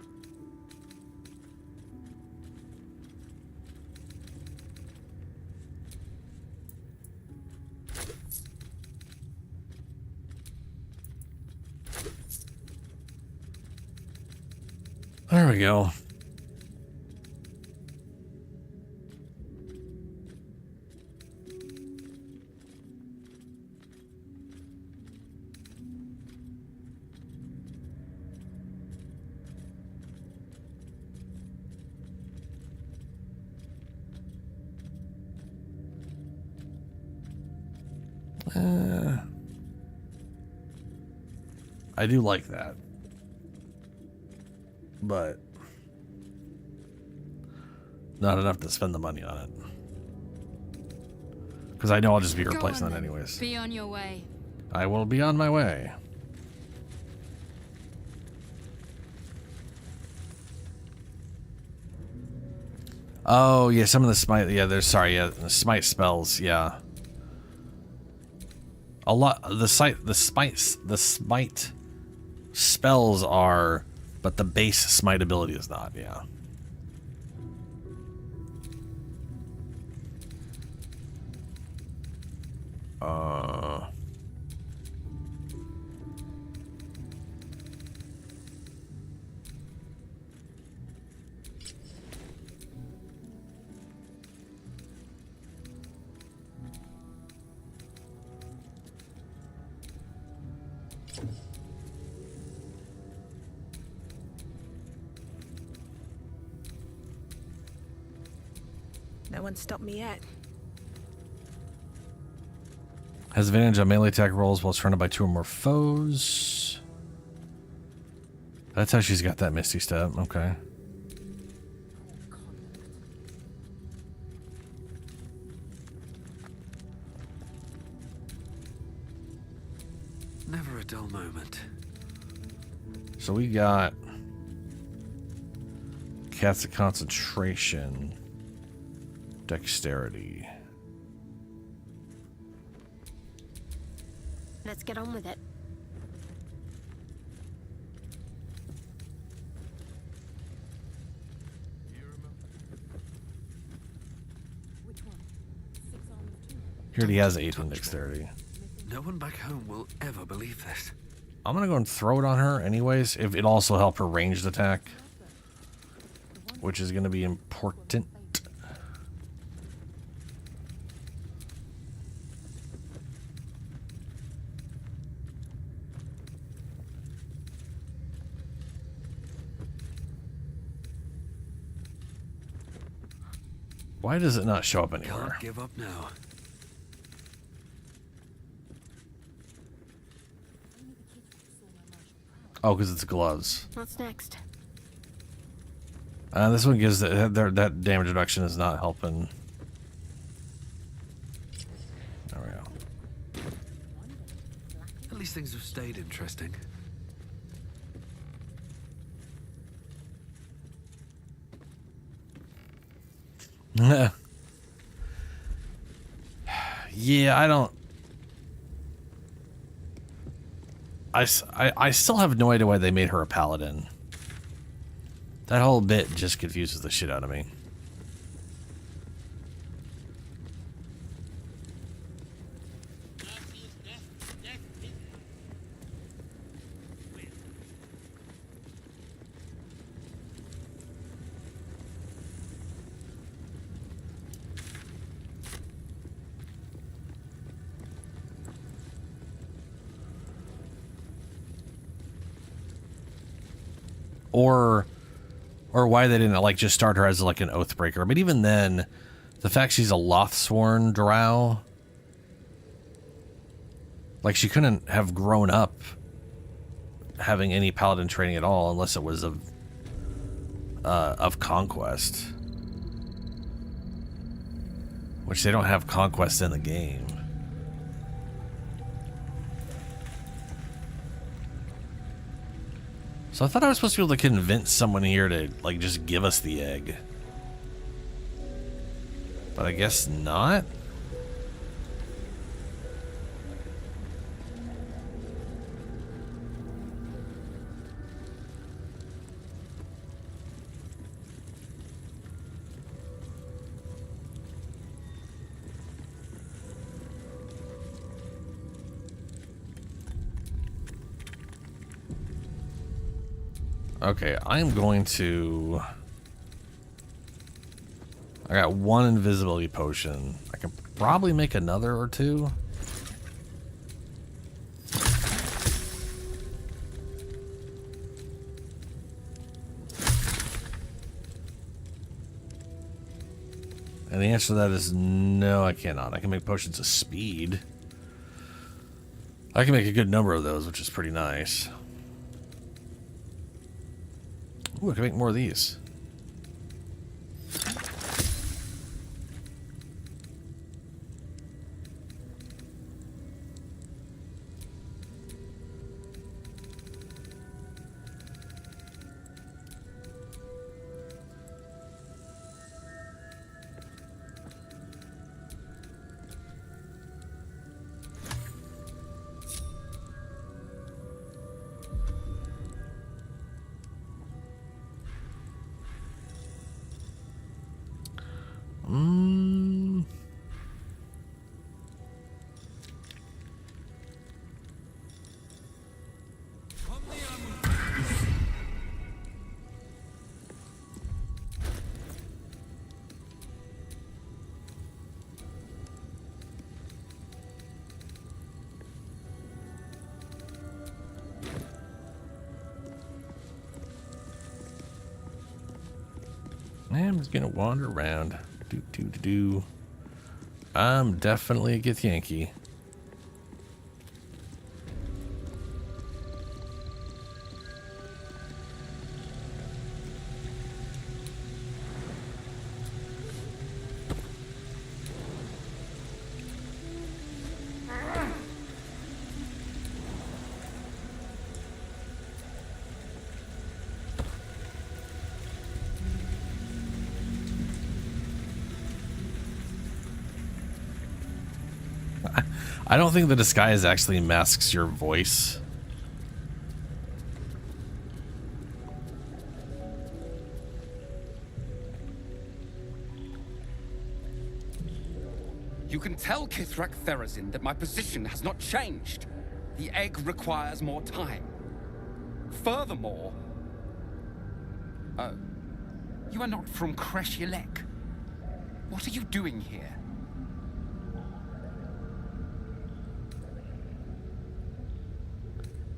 There we go. I do like that. But not enough to spend the money on it. Because I know I'll just be replacing that anyways. Be on your way. I will be on my way. Oh, yeah, some of the smite, yeah, there's, sorry, yeah, the smite spells, yeah. A lot, the smite spells are, but the base smite ability is not, yeah. No one stopped me yet. Has advantage on melee attack rolls while surrounded by 2 or more foes. That's how she's got that Misty Step. Okay. Never a dull moment. So we got Cats of Concentration, Dexterity. Let's get on with it. He already has 18 Dexterity. No one back home will ever believe this. I'm gonna go and throw it on her anyways. If it also help her ranged attack, which is gonna be important. Why does it not show up anywhere? Can't give up now. Oh, because it's gloves. What's next? This one gives that damage reduction is not helping. There we go. At least things have stayed interesting. Yeah, I don't. I still have no idea why they made her a paladin. That whole bit just confuses the shit out of me. Or why they didn't like just start her as like an Oathbreaker. But even then, the fact she's a Lothsworn drow, like she couldn't have grown up having any paladin training at all unless it was of conquest, which they don't have conquest in the game. So I thought I was supposed to be able to convince someone here to, like, just give us the egg. But I guess not. Okay, I'm going to... I got one invisibility potion. I can probably make another or two. And the answer to that is no, I cannot. I can make potions of speed. I can make a good number of those, which is pretty nice. Ooh, I can make more of these. I'm just gonna wander around. I'm definitely a Githyanki. I don't think the disguise actually masks your voice. You can tell Kithrak Therazin that my position has not changed. The egg requires more time. Furthermore... you are not from Kresh-Yelek. What are you doing here?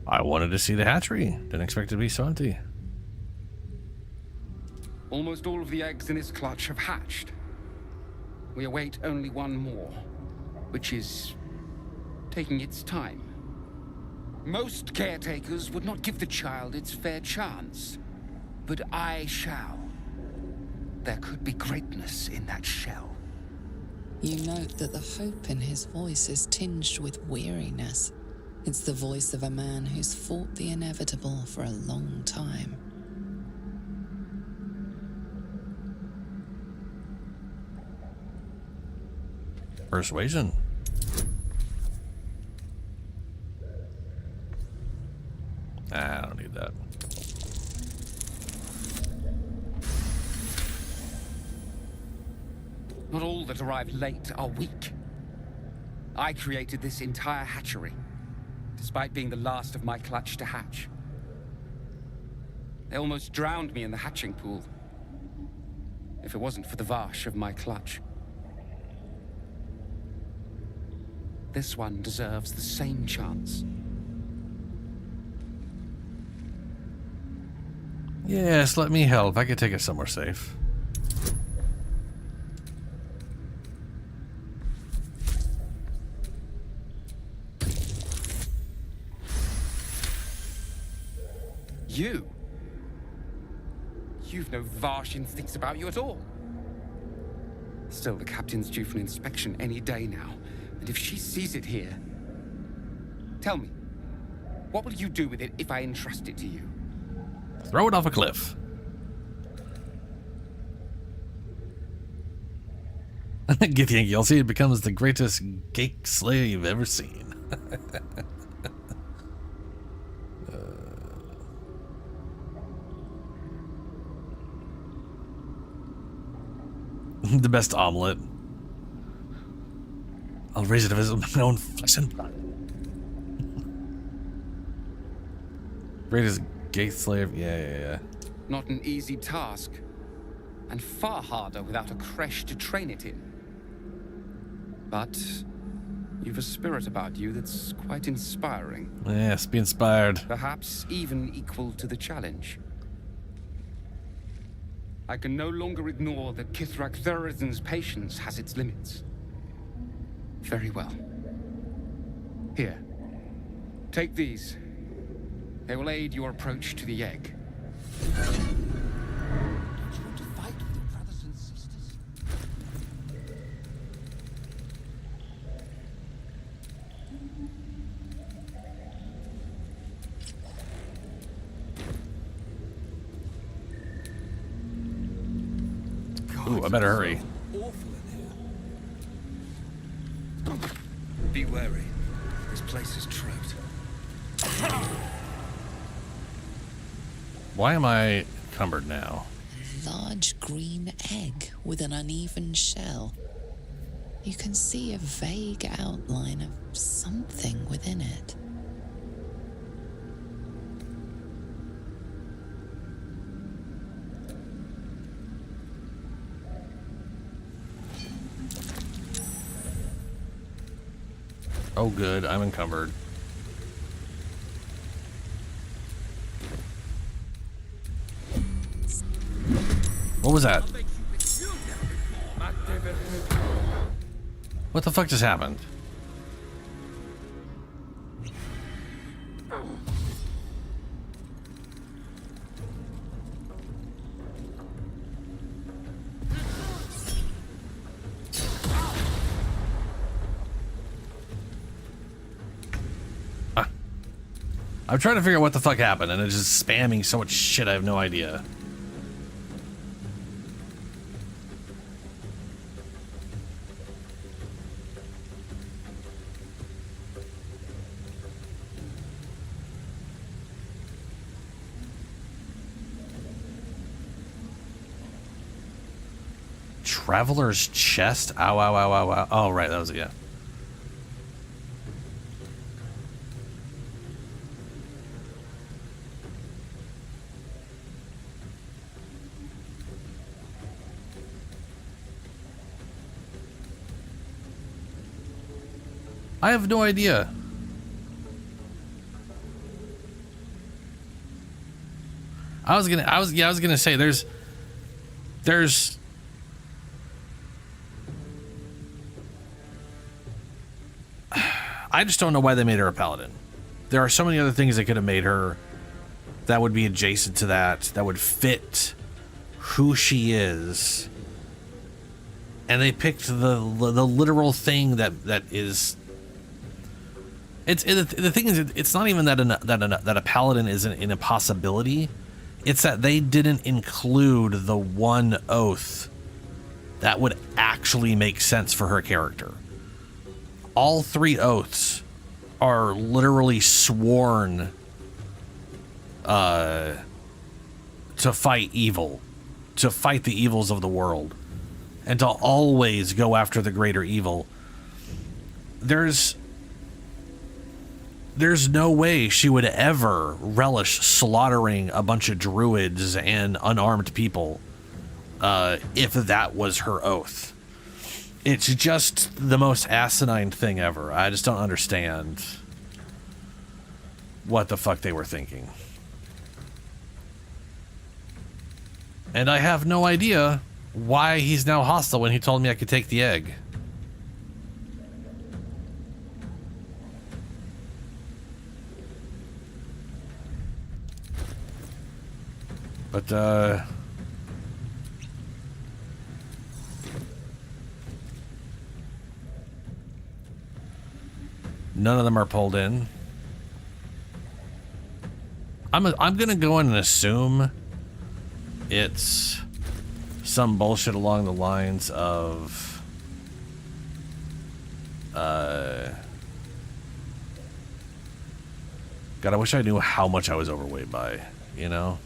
I wanted to see the hatchery. Didn't expect it to be so empty. Almost all of the eggs in its clutch have hatched. We await only one more, which is taking its time. Most caretakers would not give the child its fair chance, but I shall. There could be greatness in that shell. You note that the hope in his voice is tinged with weariness. It's the voice of a man who's fought the inevitable for a long time. Persuasion. I don't need that. Not all that arrive late are weak. I created this entire hatchery, despite being the last of my clutch to hatch. They almost drowned me in the hatching pool, if it wasn't for the Vash of my clutch. This one deserves the same chance. Yes, let me help. I could take it somewhere safe. You've no Vash instincts about you at all. Still, the captain's due for an inspection any day now, and if she sees it here... Tell me, what will you do with it if I entrust it to you? Throw it off a cliff. Githyanki, you'll see it becomes the greatest geek slave ever seen. The best omelet. I'll raise it if it's my own flesh and blood. Greatest gate slave, yeah. Not an easy task, and far harder without a creche to train it in. But you've a spirit about you that's quite inspiring. Yes, be inspired. Perhaps even equal to the challenge. I can no longer ignore that Kithrak Thurizen's patience has its limits. Very well. Here. Take these. They will aid your approach to the egg. Don't you want to fight with your brothers and sisters? Ooh, I better hurry. Be wary. This place is trapped. Why am I encumbered now? A large green egg with an uneven shell. You can see a vague outline of something within it. Oh good, I'm encumbered. What was that? What the fuck just happened? I'm trying to figure out what the fuck happened, and it's just spamming so much shit I have no idea. Traveler's chest? Ow, ow, ow, ow, ow. Oh, right, that was it, yeah. I have no idea. I was gonna say there's I just don't know why they made her a paladin. There are so many other things they could have made her that would be adjacent to that would fit who she is. And they picked the literal thing that is. The thing is, it's not even that a paladin is an impossibility. It's that they didn't include the one oath that would actually make sense for her character. All three oaths are literally sworn to fight evil, to fight the evils of the world, and to always go after the greater evil. There's no way she would ever relish slaughtering a bunch of druids and unarmed people if that was her oath. It's just the most asinine thing ever. I just don't understand what the fuck they were thinking. And I have no idea why he's now hostile when he told me I could take the egg. But, none of them are pulled in. I'm gonna go in and assume it's some bullshit along the lines of God, I wish I knew how much I was overweight by, you know?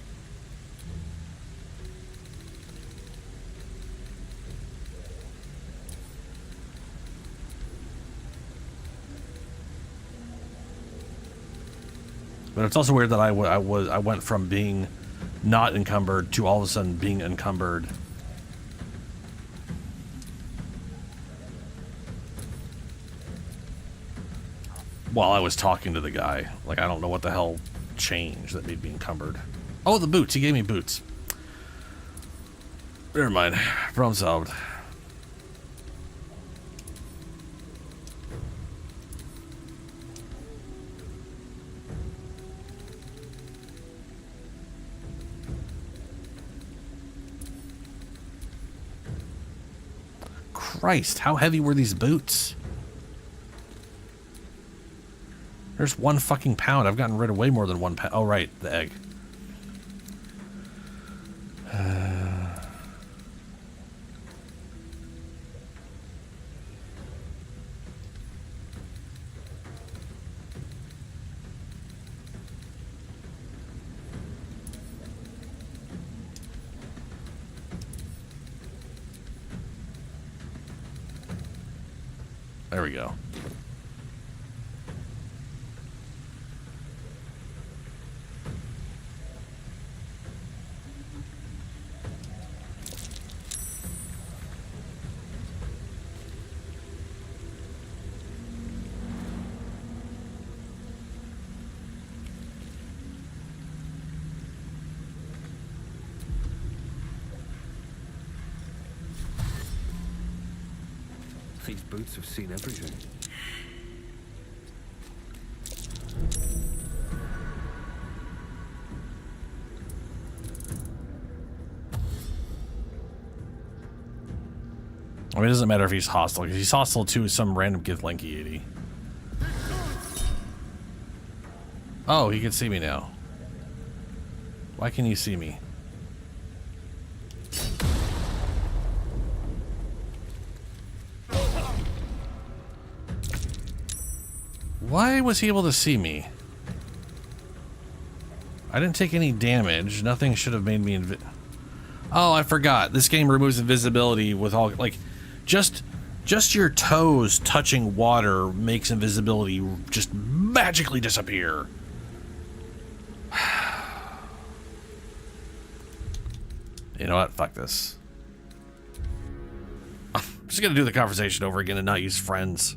But it's also weird that I went from being not encumbered to all of a sudden being encumbered. While I was talking to the guy. Like, I don't know what the hell changed that made me encumbered. Oh, the boots. He gave me boots. Never mind. Problem solved. Christ, how heavy were these boots? There's 1 fucking pound. I've gotten rid of way more than 1 pound. Oh, right, the egg. There we go. These boots have seen everything. I mean, it doesn't matter if he's hostile, because he's hostile to some random Githlanki 80. Oh, he can see me now. Why can you see me? Why was he able to see me? I didn't take any damage. Nothing should have made me Oh, I forgot. This game removes invisibility with all, like, just your toes touching water makes invisibility just magically disappear. You know what? Fuck this. I'm just gonna do the conversation over again and not use friends.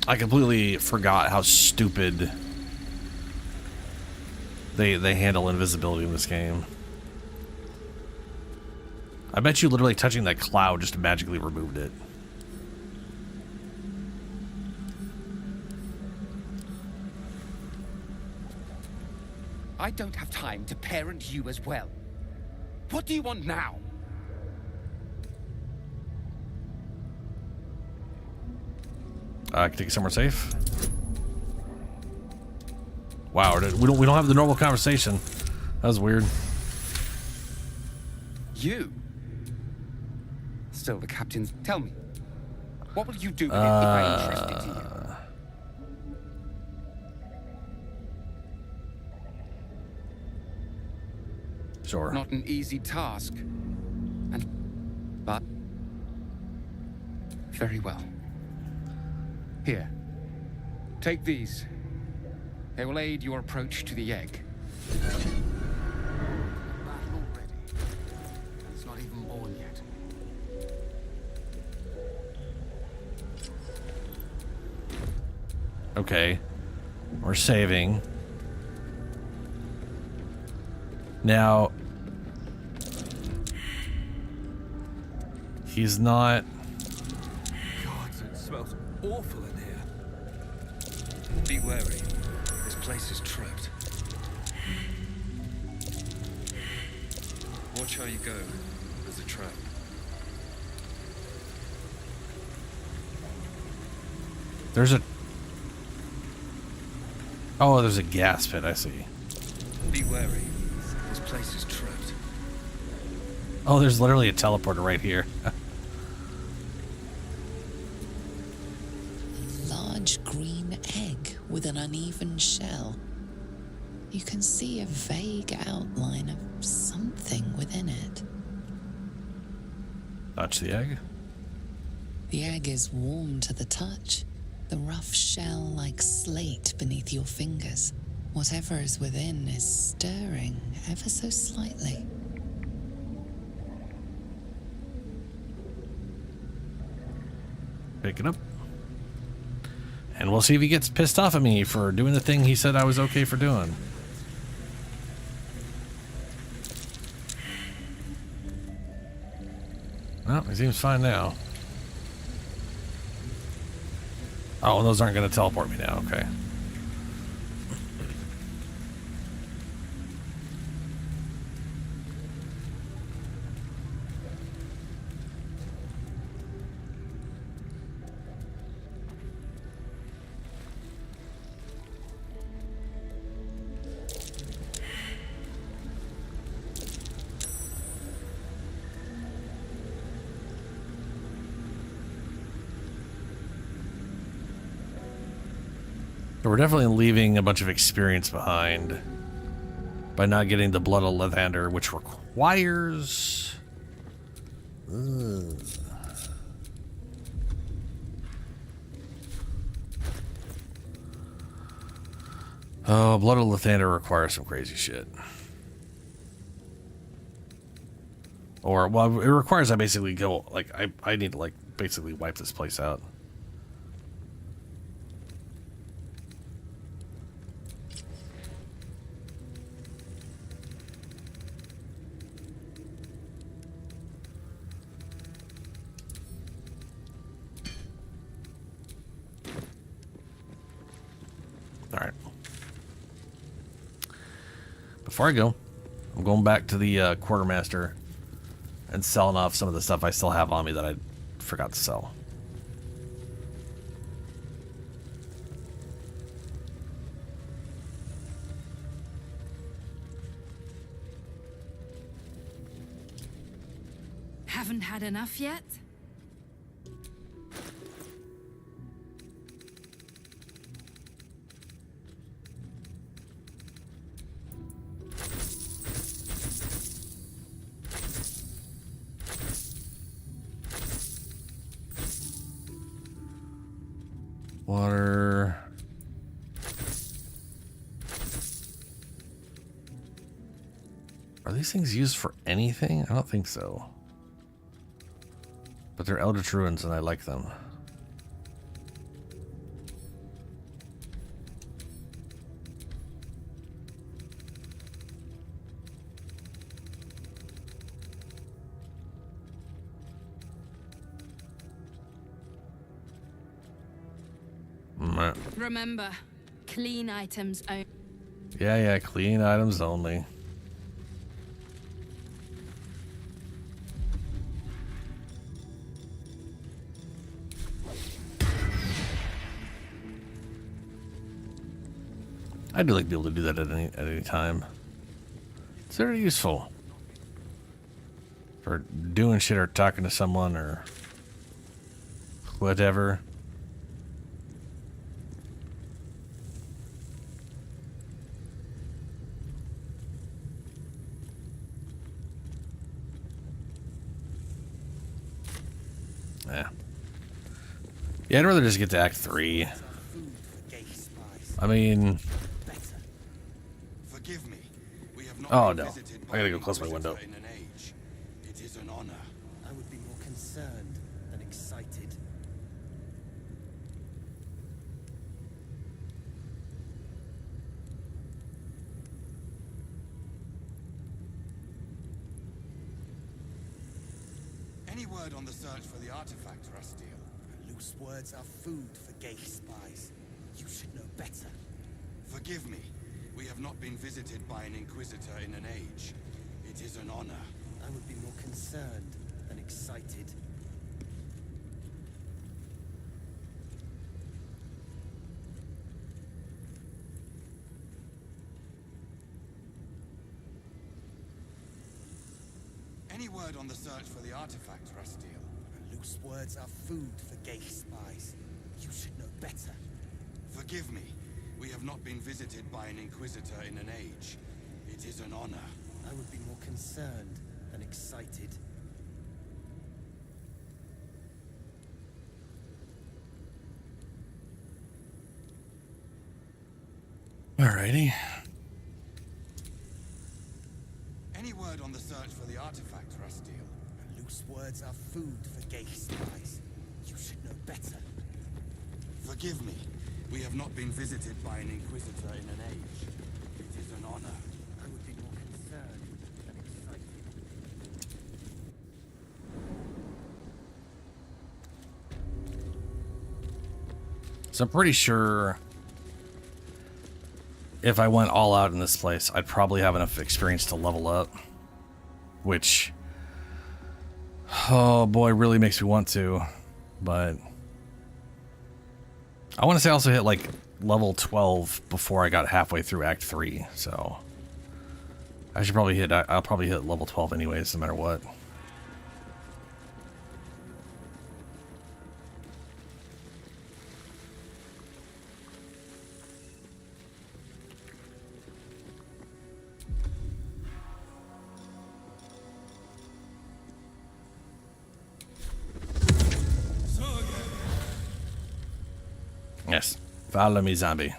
I completely forgot how stupid they handle invisibility in this game. I bet you literally touching that cloud just magically removed it. I don't have time to parent you as well. What do you want now? I can take it somewhere safe. Wow, we don't have the normal conversation. That was weird. You? Still the captain's. Tell me, what will you do with it if I'm interested in you? Sure. Not an easy task. But very well. Here. Take these. They will aid your approach to the egg. It's not even born yet. Okay. We're saving. Now, he's not. God, it smells awful in here. Be wary. This place is trapped. Watch how you go. There's a trap. There's a... Oh, there's a gas pit, I see. Be wary. This place is trapped. Oh, there's literally a teleporter right here. A large green egg with an uneven shell. You can see a vague outline of something within it. Touch the egg. The egg is warm to the touch, the rough shell like slate beneath your fingers. Whatever is within is stirring ever so slightly. Pick it up. And we'll see if he gets pissed off at me for doing the thing he said I was okay for doing. Well, he seems fine now. Oh, those aren't going to teleport me now. Okay. So we're definitely leaving a bunch of experience behind by not getting the Blood of Lathander, which requires... Oh, Blood of Lathander requires some crazy shit. Or, well, it requires I basically go, like, I need to, like, basically wipe this place out. Alright. Before I go, I'm going back to the quartermaster and selling off some of the stuff I still have on me that I forgot to sell. Haven't had enough yet? Water. Are these things used for anything? I don't think so. But they're Eldritch Ruins and I like them. Remember, clean items only. Yeah, clean items only. I do like to be able to do that at any time. It's very useful for doing shit or talking to someone or whatever. Yeah, I'd rather just get to Act 3. I mean... Forgive me. We have not oh no, I gotta go close my window. It is an honor. I would be more concerned than excited. Any word on the search for the artifact, Rastiel? Loose words are food for gay spies. You should know better. Forgive me. We have not been visited by an Inquisitor in an age. It is an honor. I would be more concerned than excited. Any word on the search for the artifact, Rastiel? Loose words are food for gay spies. You should know better. Forgive me. We have not been visited by an Inquisitor in an age. It is an honor. I would be more concerned than excited. Alrighty. Any word on the search for the artifact, Rastiel? Loose words are food for gay spies. You should know better. Forgive me. We have not been visited by an Inquisitor in an age. It is an honor. I would be more concerned than excited. So I'm pretty sure if I went all out in this place, I'd probably have enough experience to level up. Which, oh boy, really makes me want to. But I want to say I also hit like level 12 before I got halfway through Act 3. So I should probably I'll probably hit level 12 anyways, no matter what. Yes. Follow me, zombie.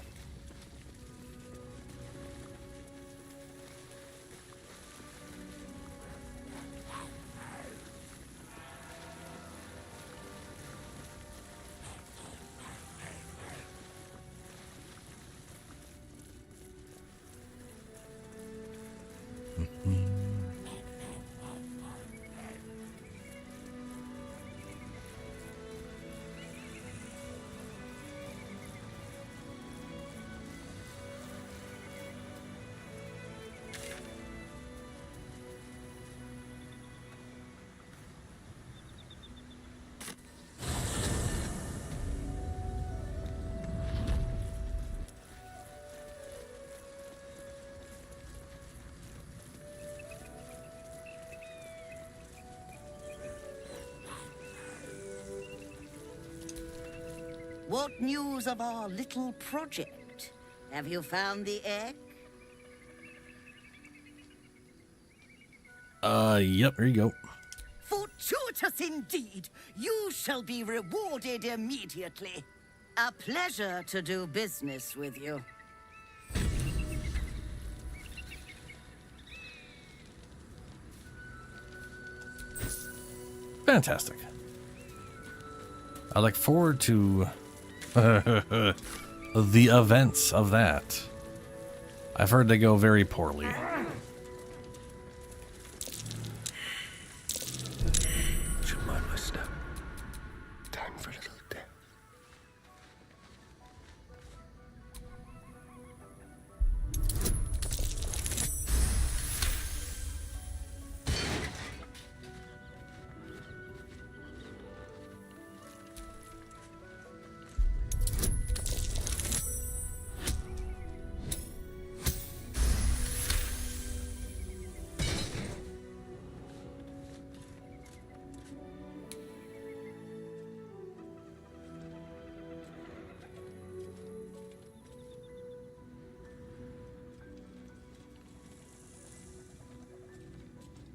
What news of our little project? Have you found the egg? Yep, there you go. Fortuitous indeed! You shall be rewarded immediately. A pleasure to do business with you. Fantastic. I look forward to the events of that. I've heard they go very poorly. Should mind my step. Time for a little death.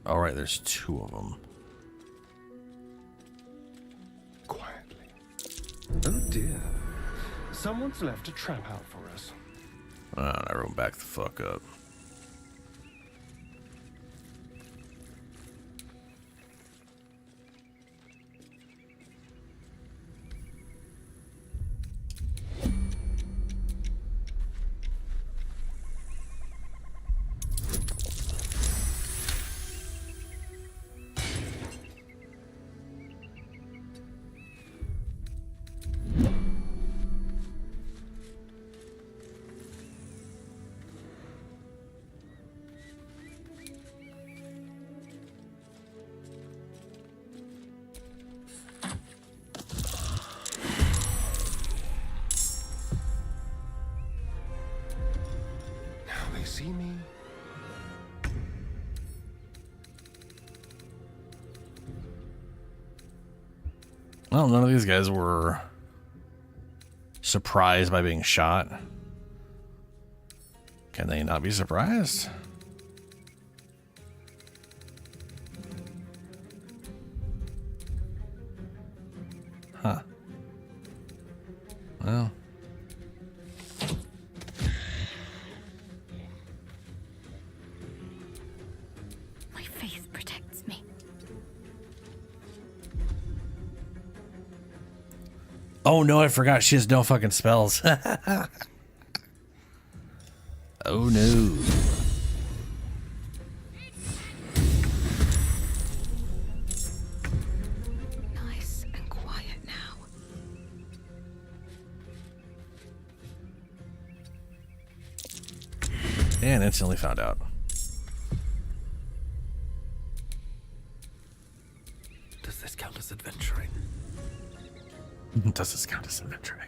All right, there's two of them. Quietly. Oh dear. Someone's left a trap out for us. Everyone back the fuck up. Well, none of these guys were surprised by being shot. Can they not be surprised? Huh. Well. My faith protects me. Oh no, I forgot she has no fucking spells. Oh no. Nice and quiet now. And instantly found out. Does this count as adventuring? Does this count as adventuring?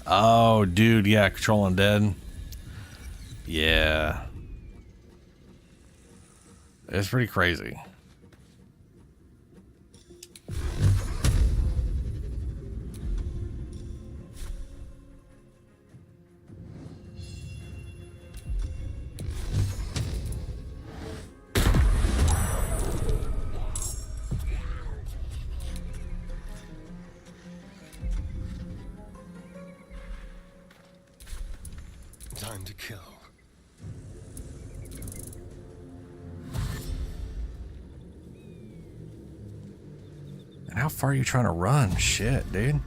Oh, dude, yeah, Control Undead. Yeah. It's pretty crazy. Time to kill. And how far are you trying to run? Shit, dude.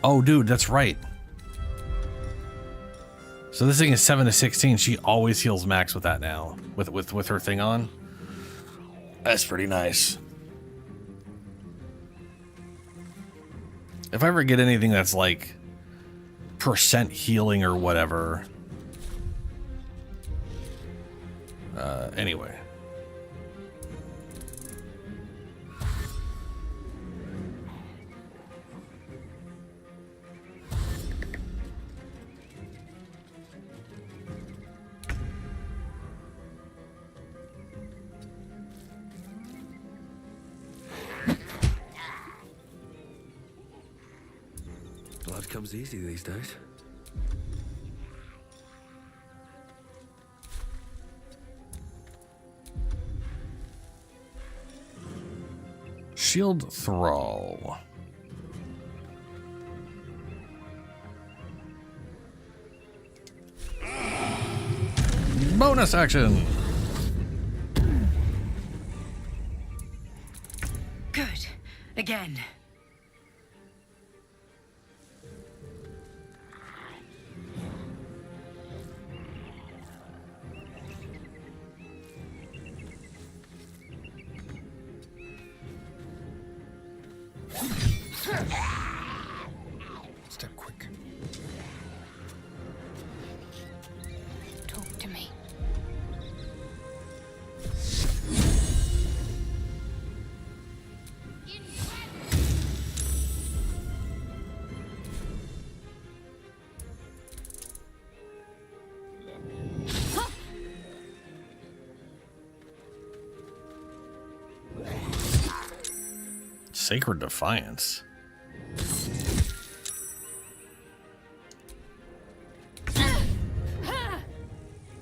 Oh, dude, that's right. So this thing is 7 to 16. She always heals max with that now, with her thing on. That's pretty nice. If I ever get anything that's like percent healing or whatever. Anyway. Blood comes easy these days. Shield Thrall. Bonus action. Good. Again. Step quick. Talk to me. Sacred Defiance.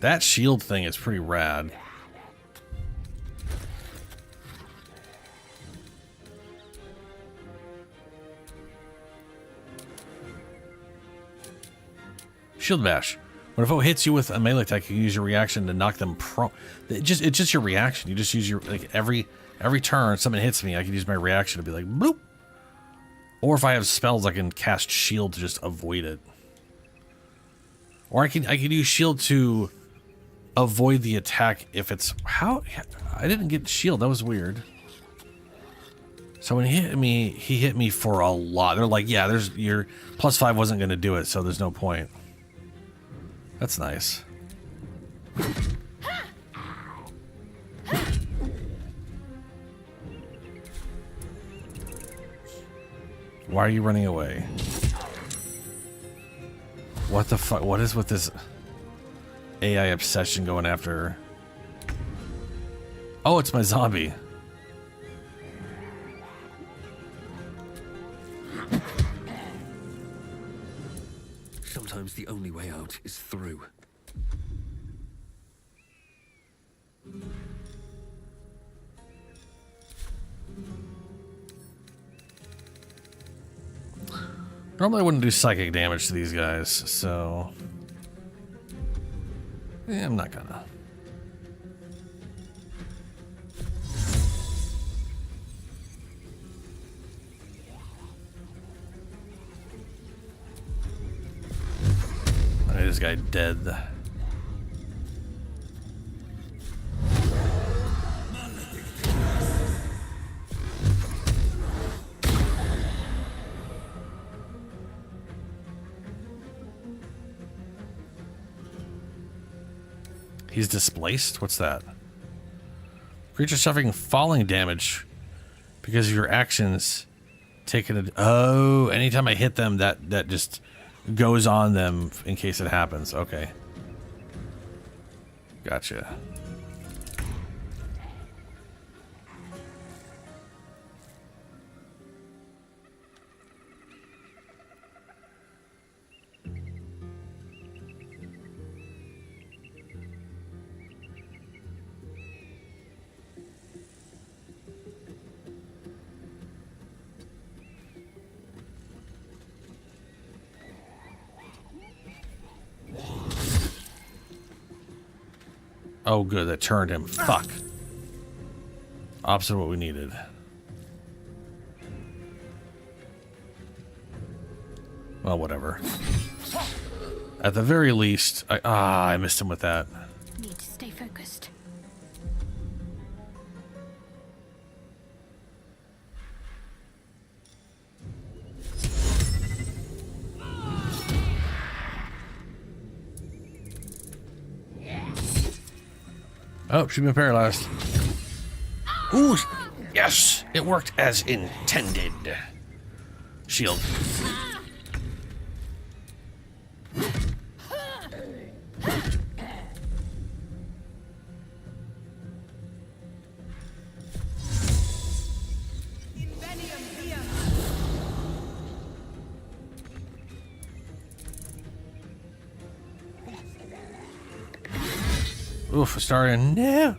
That shield thing is pretty rad. Shield bash. When a foe hits you with a melee attack, you can use your reaction to knock them prone. It's just your reaction. You just use your, like, every turn something hits me, I can use my reaction to be like bloop. Or if I have spells, I can cast shield to just avoid it. Or I can use shield to avoid the attack if it's how I didn't get shield. That was weird. So when he hit me for a lot. They're like, yeah, there's your +5 wasn't going to do it, so there's no point. That's nice. Why are you running away? What the fuck? What is with this AI obsession going after her? Oh, it's my zombie. Sometimes the only way out is through. Normally I wouldn't do psychic damage to these guys, so yeah, I'm not gonna. Okay, this guy dead. He's displaced? What's that? Creature suffering falling damage because of your actions taken a... Oh, anytime I hit them, that just goes on them in case it happens. Okay. Gotcha. Oh, good. That turned him. Fuck. Opposite of what we needed. Well, whatever. At the very least, I missed him with that. Need to stay focused. Oh, she's been paralyzed. Ooh, yes, it worked as intended. Shield. Oof, starting now.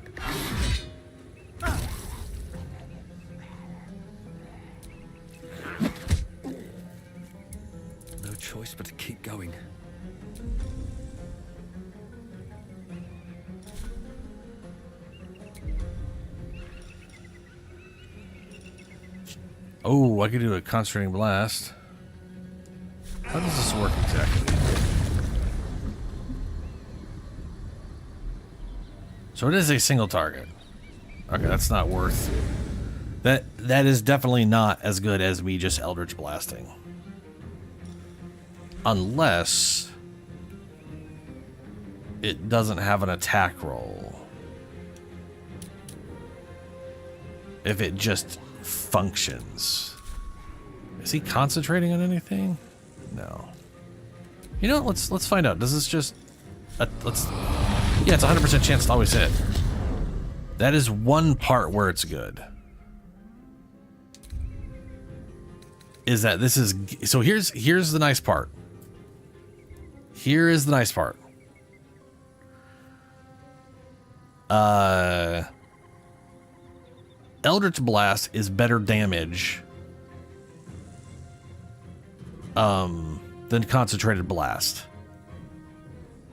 No choice but to keep going. Oh, I could do a concentrating blast. How does this work exactly? So it is a single target. Okay, that's not worth... That is definitely not as good as me just Eldritch Blasting. Unless it doesn't have an attack roll. If it just functions. Is he concentrating on anything? No. You know what? Let's find out. Does this just... Yeah, it's a 100% chance to always hit. That is one part where it's good. Is that this is... So here's the nice part. Here is the nice part. Eldritch Blast is better damage than Concentrated Blast.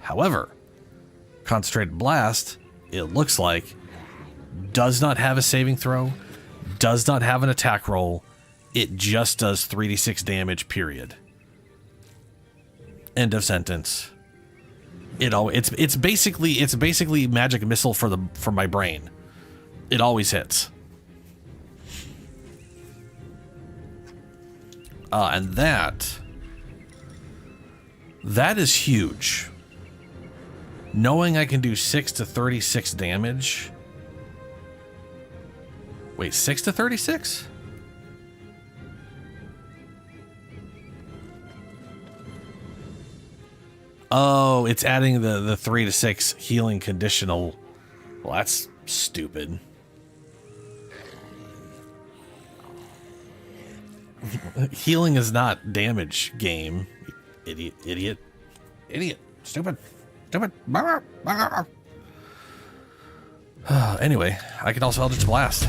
However, Concentrated Blast, it looks like, does not have a saving throw, does not have an attack roll. It just does 3d6 damage, period. End of sentence. It's basically magic missile for my brain. It always hits. And that is huge. Knowing I can do 6 to 36 damage. Wait, 6 to 36? Oh, it's adding the 3 to 6 healing conditional. Well, that's stupid. Healing is not damage, game. Idiot. Stupid. Anyway, I can also Eldritch Blast.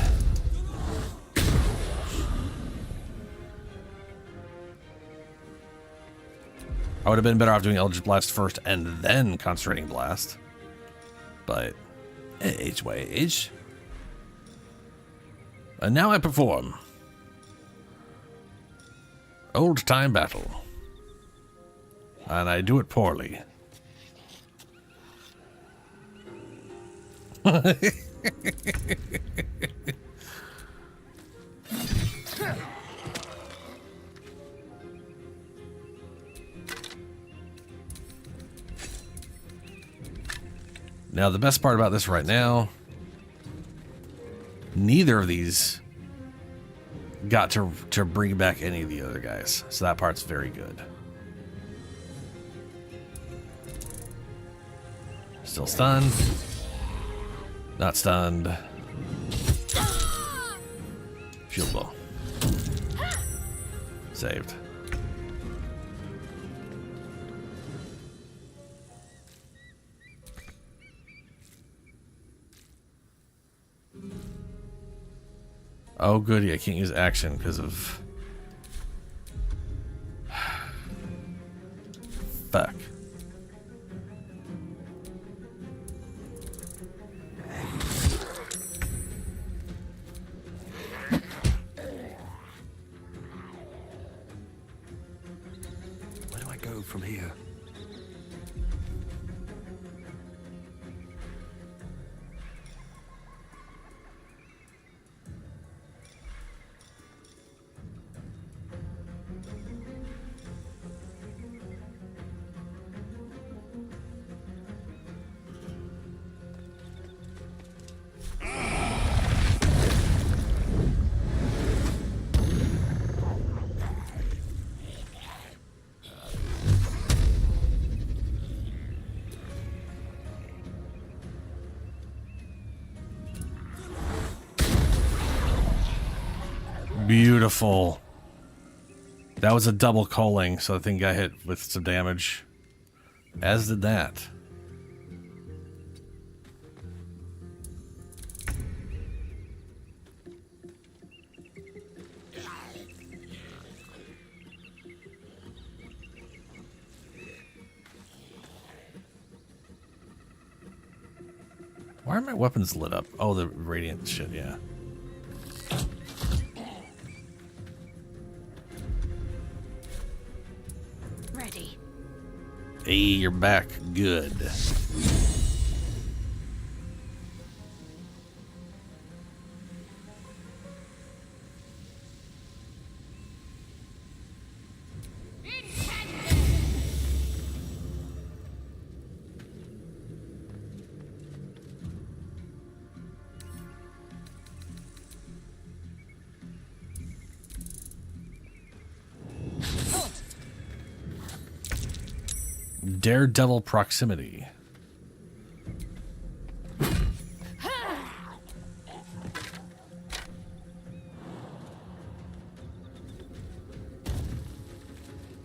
I would have been better off doing Eldritch Blast first and then Concentrating Blast. But, age by age. And now I perform Old Time Battle. And I do it poorly. Now, the best part about this right now, neither of these got to bring back any of the other guys. So that part's very good. Still stunned. Not stunned. Shield blow. Saved. Oh, goody, I can't use action because of... Fuck. Where do I go from here? Beautiful. That was a double culling, so the thing got hit with some damage. As did that. Why are my weapons lit up? Oh, the radiant shit, yeah. Ready. Hey, you're back. Good. Daredevil proximity.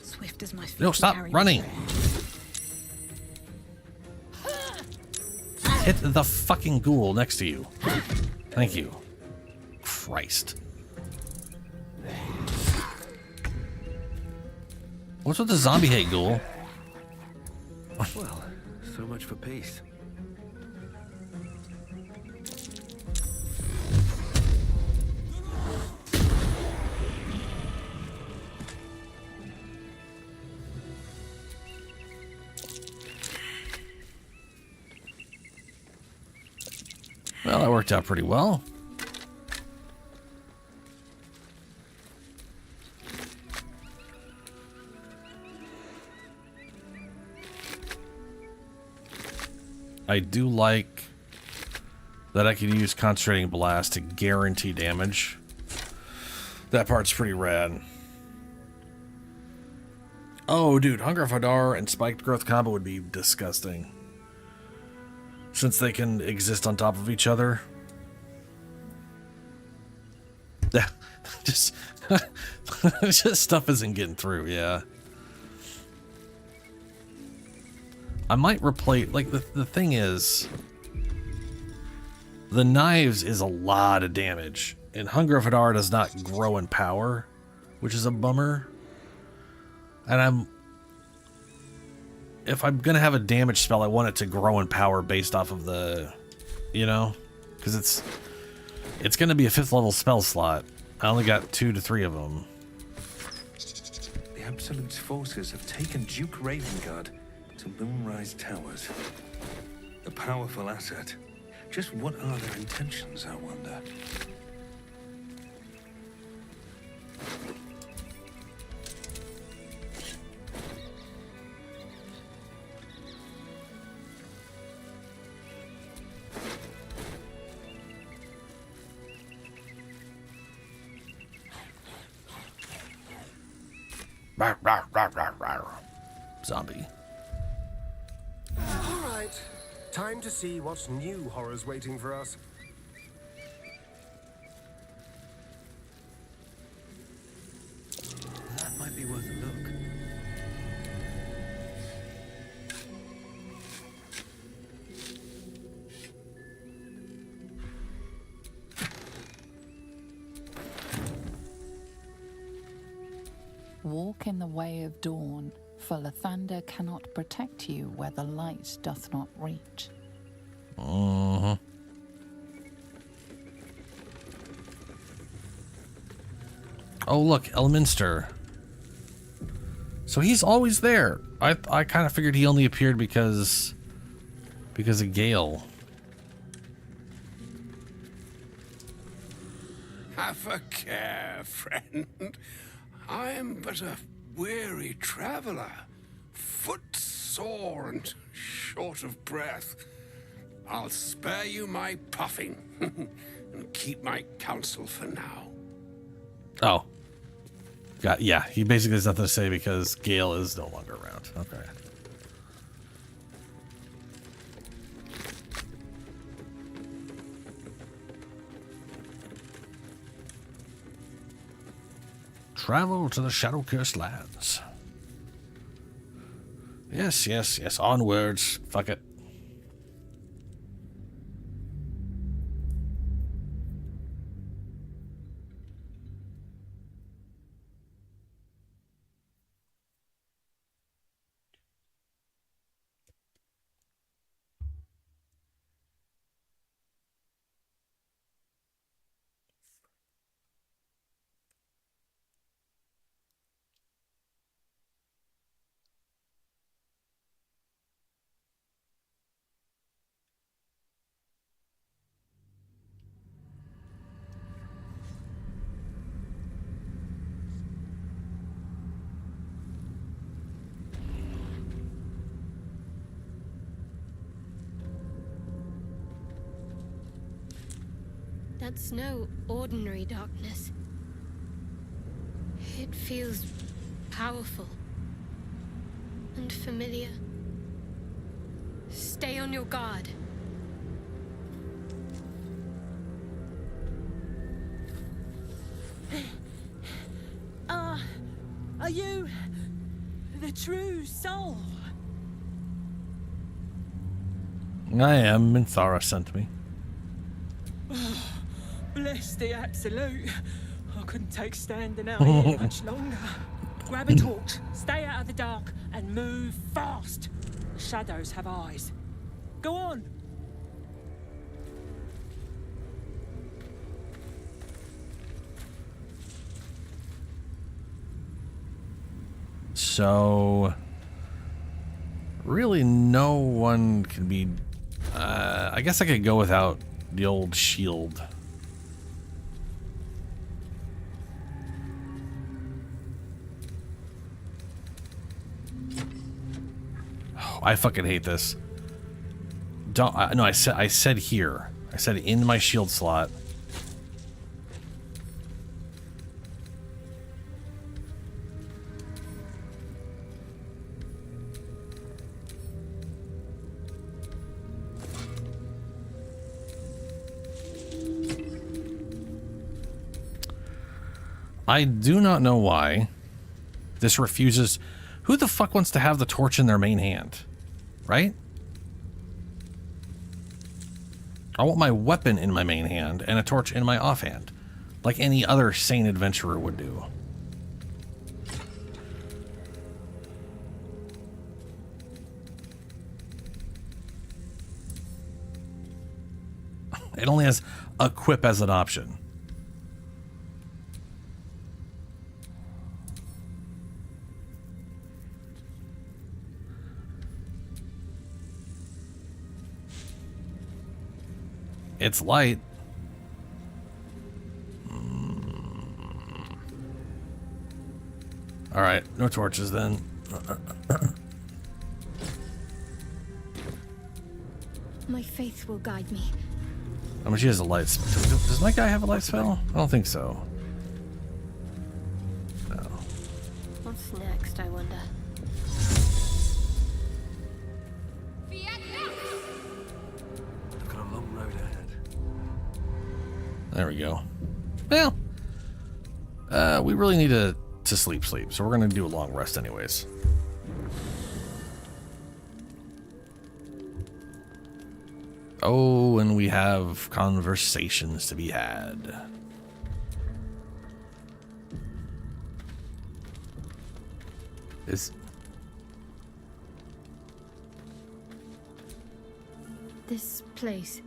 Swift as my feet No, stop carry me. running. Hit the fucking ghoul next to you. Thank you. Christ. What's with the zombie hate ghoul? Well, So much for peace. Well, that worked out pretty well. I do like that I can use Concentrating Blast to guarantee damage. That part's pretty rad. Oh, dude, Hunger of Hadar and Spiked Growth combo would be disgusting. Since they can exist on top of each other. Yeah, just stuff isn't getting through, yeah. I might replace, like, the thing is, the knives is a lot of damage, and Hunger of Hadar does not grow in power, which is a bummer. And if I'm gonna have a damage spell, I want it to grow in power based off of the, you know, because it's gonna be a 5th level spell slot. I only got 2 to 3 of them. The Absolute's forces have taken Duke Ravengard to Moonrise Towers. A powerful asset. Just what are their intentions, I wonder? Zombie. All right, time to see what new horrors waiting for us. That might be worth a look. Walk in the way of dawn, for Lathander cannot protect you where the light doth not reach. Uh-huh. Oh, look, Elminster. So he's always there. I kind of figured he only appeared because of Gale. Have a care, friend. I am but a weary traveler, footsore and short of breath. I'll spare you my puffing and keep my counsel for now. Oh. Yeah, he basically has nothing to say because Gale is no longer around. Okay. Travel to the Shadow-Cursed Lands. Yes, yes, yes. Onwards. Fuck it. That's no ordinary darkness. It feels powerful and familiar. Stay on your guard. Are you the true soul? I am. Minthara sent me. Bless the Absolute. I couldn't take standing out here much longer. Grab a torch, stay out of the dark, and move fast. shadows have eyes. Go on! So, really no one can be... I guess I could go without the old shield. Oh, I fucking hate this. Don't... no, I said here. I said in my shield slot. I do not know why this refuses. Who the fuck wants to have the torch in their main hand? Right? I want my weapon in my main hand and a torch in my offhand, like any other sane adventurer would do. It only has equip as an option. It's light. All right, no torches then. My faith will guide me. How much he has a light spell? Does my guy have a light spell? I don't think so. No. What's next, I wonder? I've got a long road ahead. There we go. Well, we really need to sleep, so we're gonna do a long rest anyways. Oh, and we have conversations to be had. This place.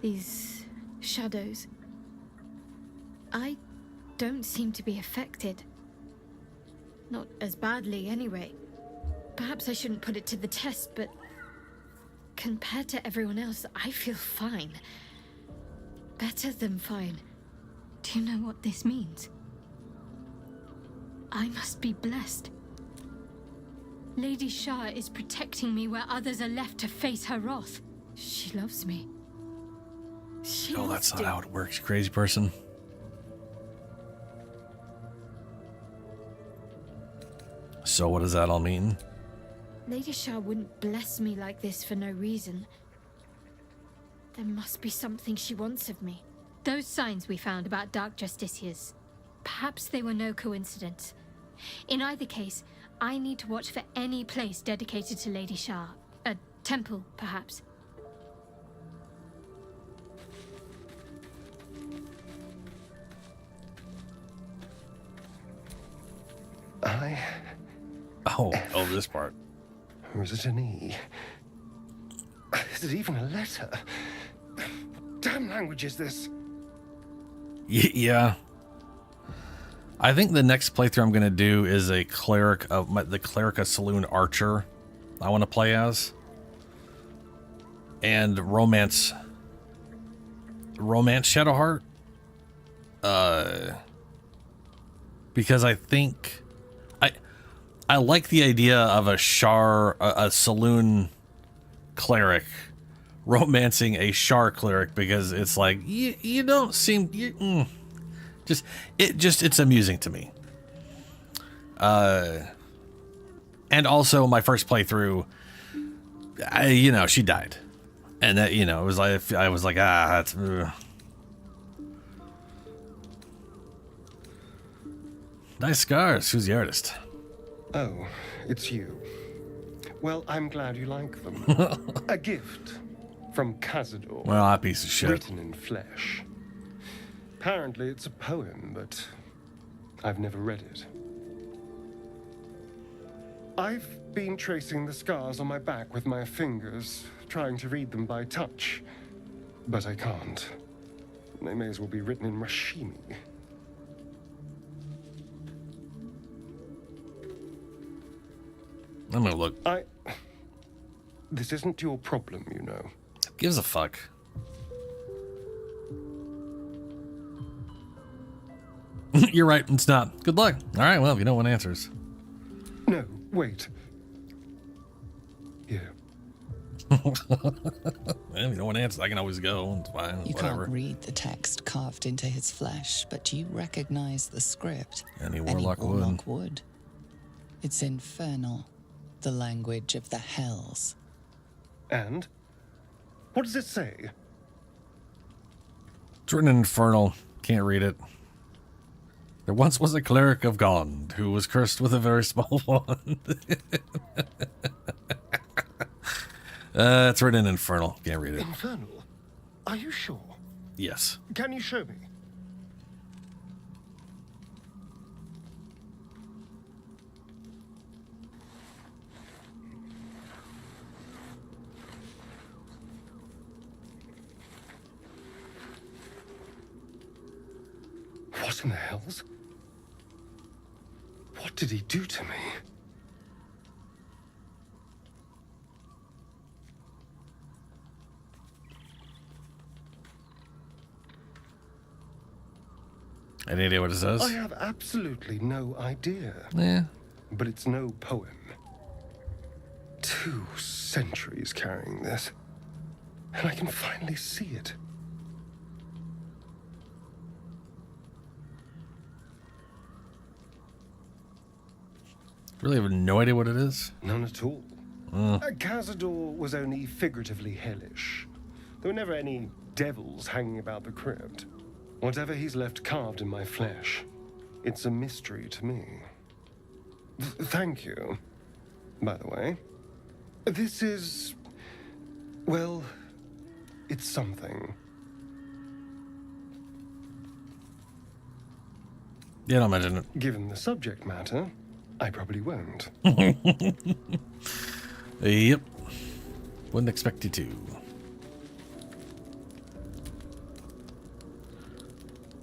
These shadows. I don't seem to be affected. Not as badly, anyway. Perhaps I shouldn't put it to the test, but compared to everyone else, I feel fine. Better than fine. Do you know what this means? I must be blessed. Lady Shah is protecting me where others are left to face her wrath. She loves me. Oh, that's not how it works, you crazy person. So what does that all mean? Lady Shah wouldn't bless me like this for no reason. There must be something she wants of me. Those signs we found about Dark Justiciars, perhaps they were no coincidence. In either case, I need to watch for any place dedicated to Lady Shah. A temple, perhaps. Oh, this part. Was it an E? Is it even a letter? What damn language is this? Yeah. I think the next playthrough I'm going to do is a cleric of the Clerica Saloon Archer I want to play as. And Romance Shadowheart. Because I think I like the idea of a saloon cleric romancing a Shar cleric, because it's like you don't seem it's amusing to me. And also my first playthrough, she died, and that it was like I was like that's. Nice scars. Who's the artist? Oh, it's you. Well, I'm glad you like them. A gift from Cazador. Well, that piece of shit. Written in flesh. Apparently it's a poem, but I've never read it. I've been tracing the scars on my back with my fingers, trying to read them by touch. But I can't. They may as well be written in Rashimi. I'm gonna look. This isn't your problem, you know. Gives a fuck. You're right, it's not. Good luck. All right, well, if you don't want answers. No, wait. Here. Well, if you don't want answers, I can always go. It's fine. You whatever. can't read the text carved into his flesh, but you recognize the script. Any warlock would. It's infernal, the language of the hells. And? What does it say? It's written in Infernal. Can't read it. There once was a cleric of Gond who was cursed with a very small wand. It's written in Infernal. Can't read it. Infernal? Are you sure? Yes. Can you show me? What in the hells? What did he do to me? Any idea what it says? I have absolutely no idea. Yeah. But it's no poem. 2 centuries carrying this. And I can finally see it. Really have no idea what it is? None at all. Cazador was only figuratively hellish. There were never any devils hanging about the crypt. Whatever he's left carved in my flesh, it's a mystery to me. Thank you, by the way. This is... well, it's something. Yeah, don't mention it. Given the subject matter, I probably won't. Yep. Wouldn't expect you to.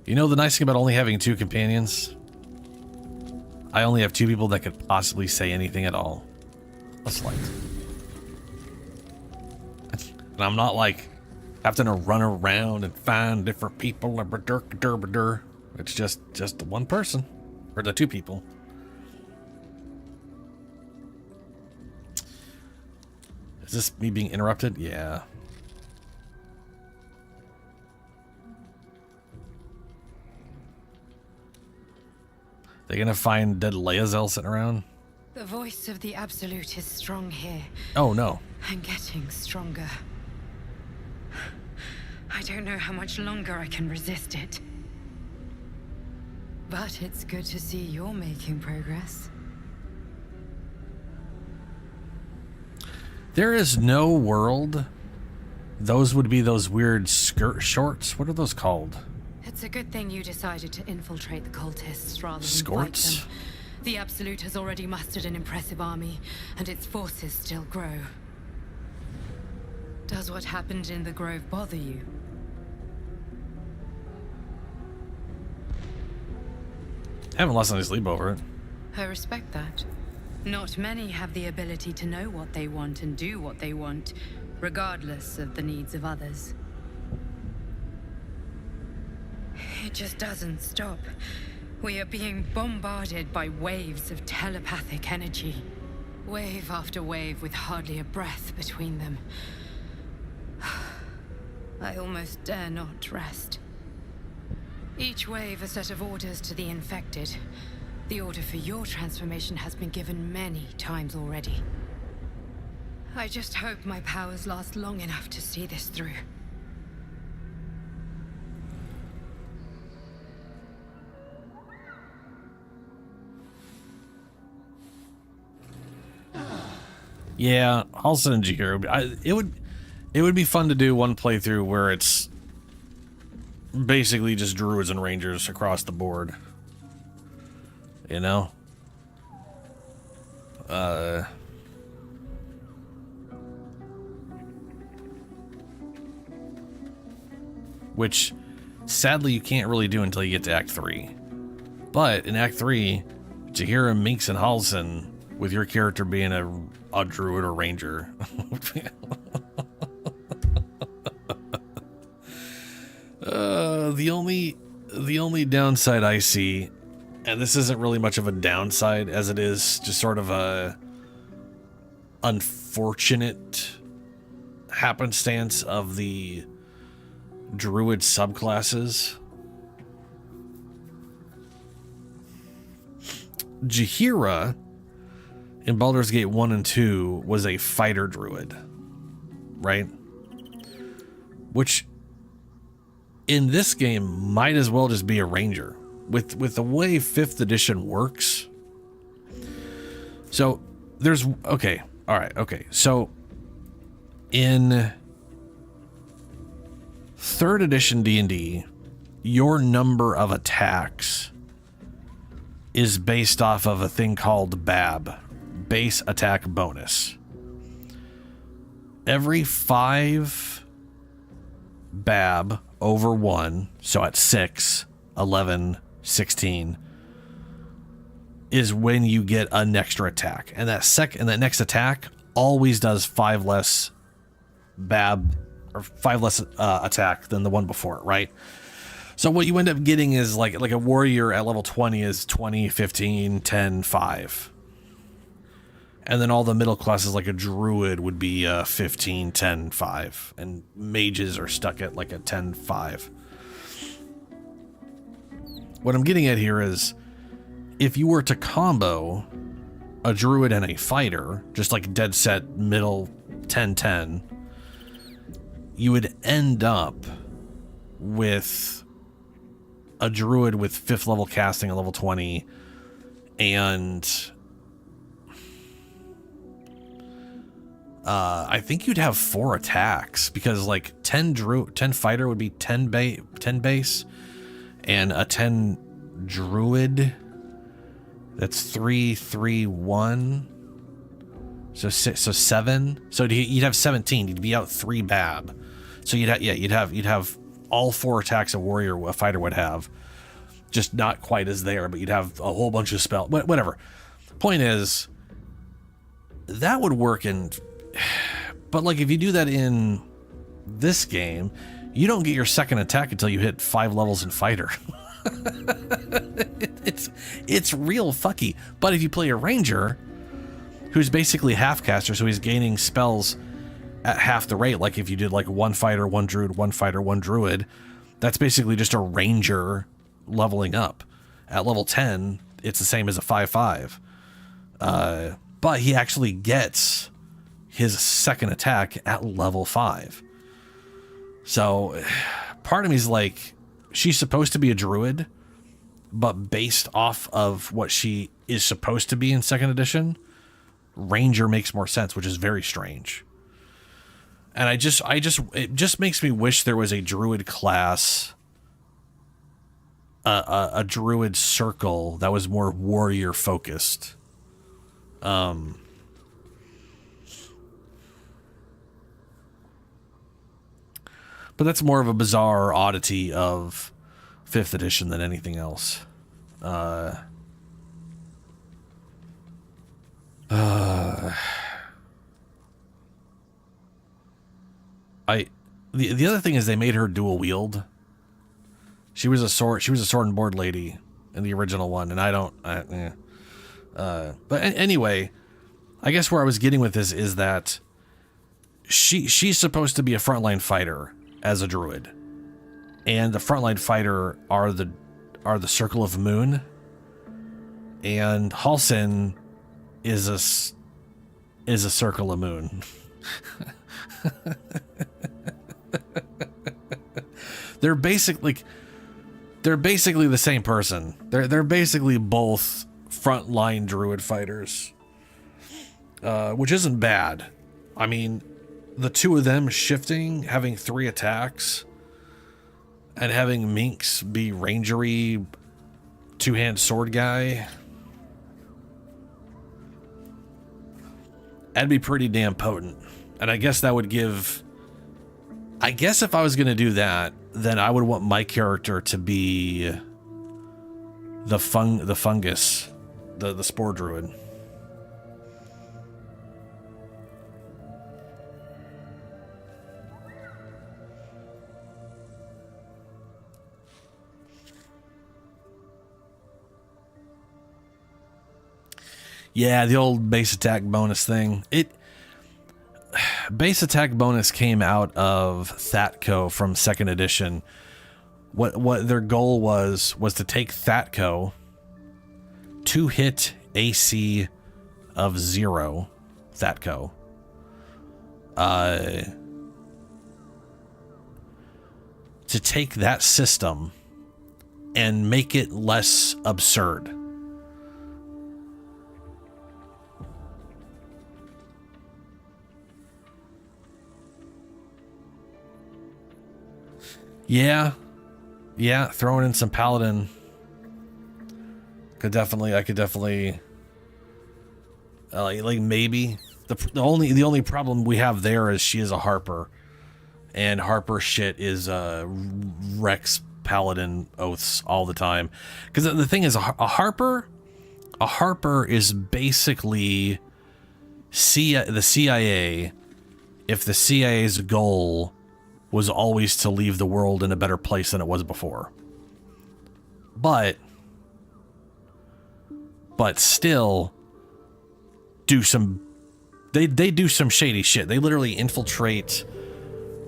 You know the nice thing about only having 2 companions? I only have 2 people that could possibly say anything at all. A slight. And I'm not like having to run around and find different people. It's just the one person. Or the 2 people. Is this me being interrupted? Yeah. They gonna find dead Leazel sitting around? The voice of the Absolute is strong here. Oh no. And getting stronger. I don't know how much longer I can resist it. But it's good to see you're making progress. There is no world. Those would be those weird skirt shorts. What are those called? It's a good thing you decided to infiltrate the cultists rather than Skorts? fight them. The Absolute has already mustered an impressive army, and its forces still grow. Does what happened in the Grove bother you? Haven't lost any sleep over it. I respect that. Not many have the ability to know what they want and do what they want, regardless of the needs of others. It just doesn't stop. We are being bombarded by waves of telepathic energy. Wave after wave with hardly a breath between them. I almost dare not rest. Each wave a set of orders to the infected. The order for your transformation has been given many times already. I just hope my powers last long enough to see this through. Yeah, I'll send you here. It would be fun to do one playthrough where it's basically just druids and rangers across the board. You know? Which, sadly, you can't really do until you get to Act 3. But in Act 3, Jaheira, Minx, and Halsin, with your character being a druid or ranger. The only downside I see, and this isn't really much of a downside as it is just sort of a unfortunate happenstance of the druid subclasses. Jaheira in Baldur's Gate 1 and 2 was a fighter druid, right? Which in this game might as well just be a ranger with the way 5th edition works. So there's okay. So in 3rd edition D&D, your number of attacks is based off of a thing called BAB, base attack bonus. Every 5 BAB over 1, so at 6, 11, 16, is when you get an extra attack. And that next attack always does 5 less BAB, or 5 less attack than the one before it, right? So what you end up getting is like a warrior at level 20 is 20, 15, 10, 5. And then all the middle classes like a druid would be 15, 10, 5. And mages are stuck at like a 10, 5. What I'm getting at here is if you were to combo a druid and a fighter, just like dead set middle 10, 10, you would end up with a druid with 5th level casting at level 20 and I think you'd have 4 attacks because like 10 fighter would be 10 base and a 10 druid that's 3, 3, 1. So 7. So you'd have 17. You'd be out 3 BAB. So you'd have all 4 attacks a fighter would have, just not quite as there, but you'd have a whole bunch of spell. Whatever. Point is, that would work but like if you do that in this game, you don't get your second attack until you hit 5 levels in fighter. It's real fucky. But if you play a ranger who's basically half caster, so he's gaining spells at half the rate, like if you did like 1 fighter, 1 druid, 1 fighter, 1 druid, that's basically just a ranger leveling up. At level 10, it's the same as a 5/5. But he actually gets his second attack at level 5. So part of me is like, she's supposed to be a druid, but based off of what she is supposed to be in 2nd edition, ranger makes more sense, which is very strange. And it just makes me wish there was a druid class, a druid circle that was more warrior focused. But that's more of a bizarre oddity of 5th edition than anything else. The other thing is they made her dual wield. She was a sword and board lady in the original one, and but anyway, I guess where I was getting with this is that she's supposed to be a frontline fighter as a druid, and the frontline fighter are the Circle of Moon, and Halsin is a Circle of Moon. They're basically the same person. They're basically both frontline druid fighters, which isn't bad. I mean, the two of them shifting, having 3 attacks, and having Minx be rangery 2-hand sword guy. That'd be pretty damn potent. And I guess that would give... I guess if I was going to do that, then I would want my character to be the fungus, the spore druid. Yeah, the old base attack bonus thing. Base attack bonus came out of Thatco from 2nd edition. What their goal was to take Thatco, 2-hit AC of 0 Thatco. To take that system and make it less absurd. Yeah, throwing in some paladin I could definitely like maybe the only problem we have there is she is a Harper, and Harper shit is Rex paladin oaths all the time. Because the thing is, a Harper is basically the CIA if the CIA's goal was always to leave the world in a better place than it was before. But still do some they do some shady shit. They literally infiltrate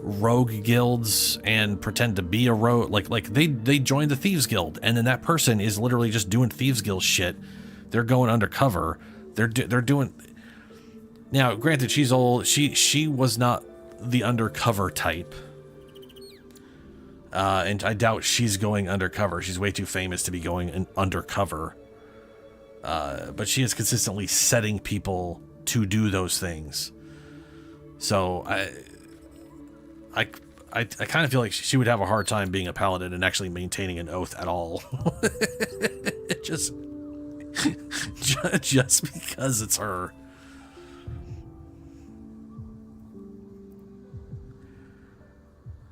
rogue guilds and pretend to be a rogue. Like they joined the Thieves Guild, and then that person is literally just doing Thieves Guild shit. They're going undercover. They're doing. Now, granted, she's old. She was not the undercover type. And I doubt she's going undercover. She's way too famous to be going undercover. But she is consistently setting people to do those things. So I kind of feel like she would have a hard time being a paladin and actually maintaining an oath at all. just because it's her.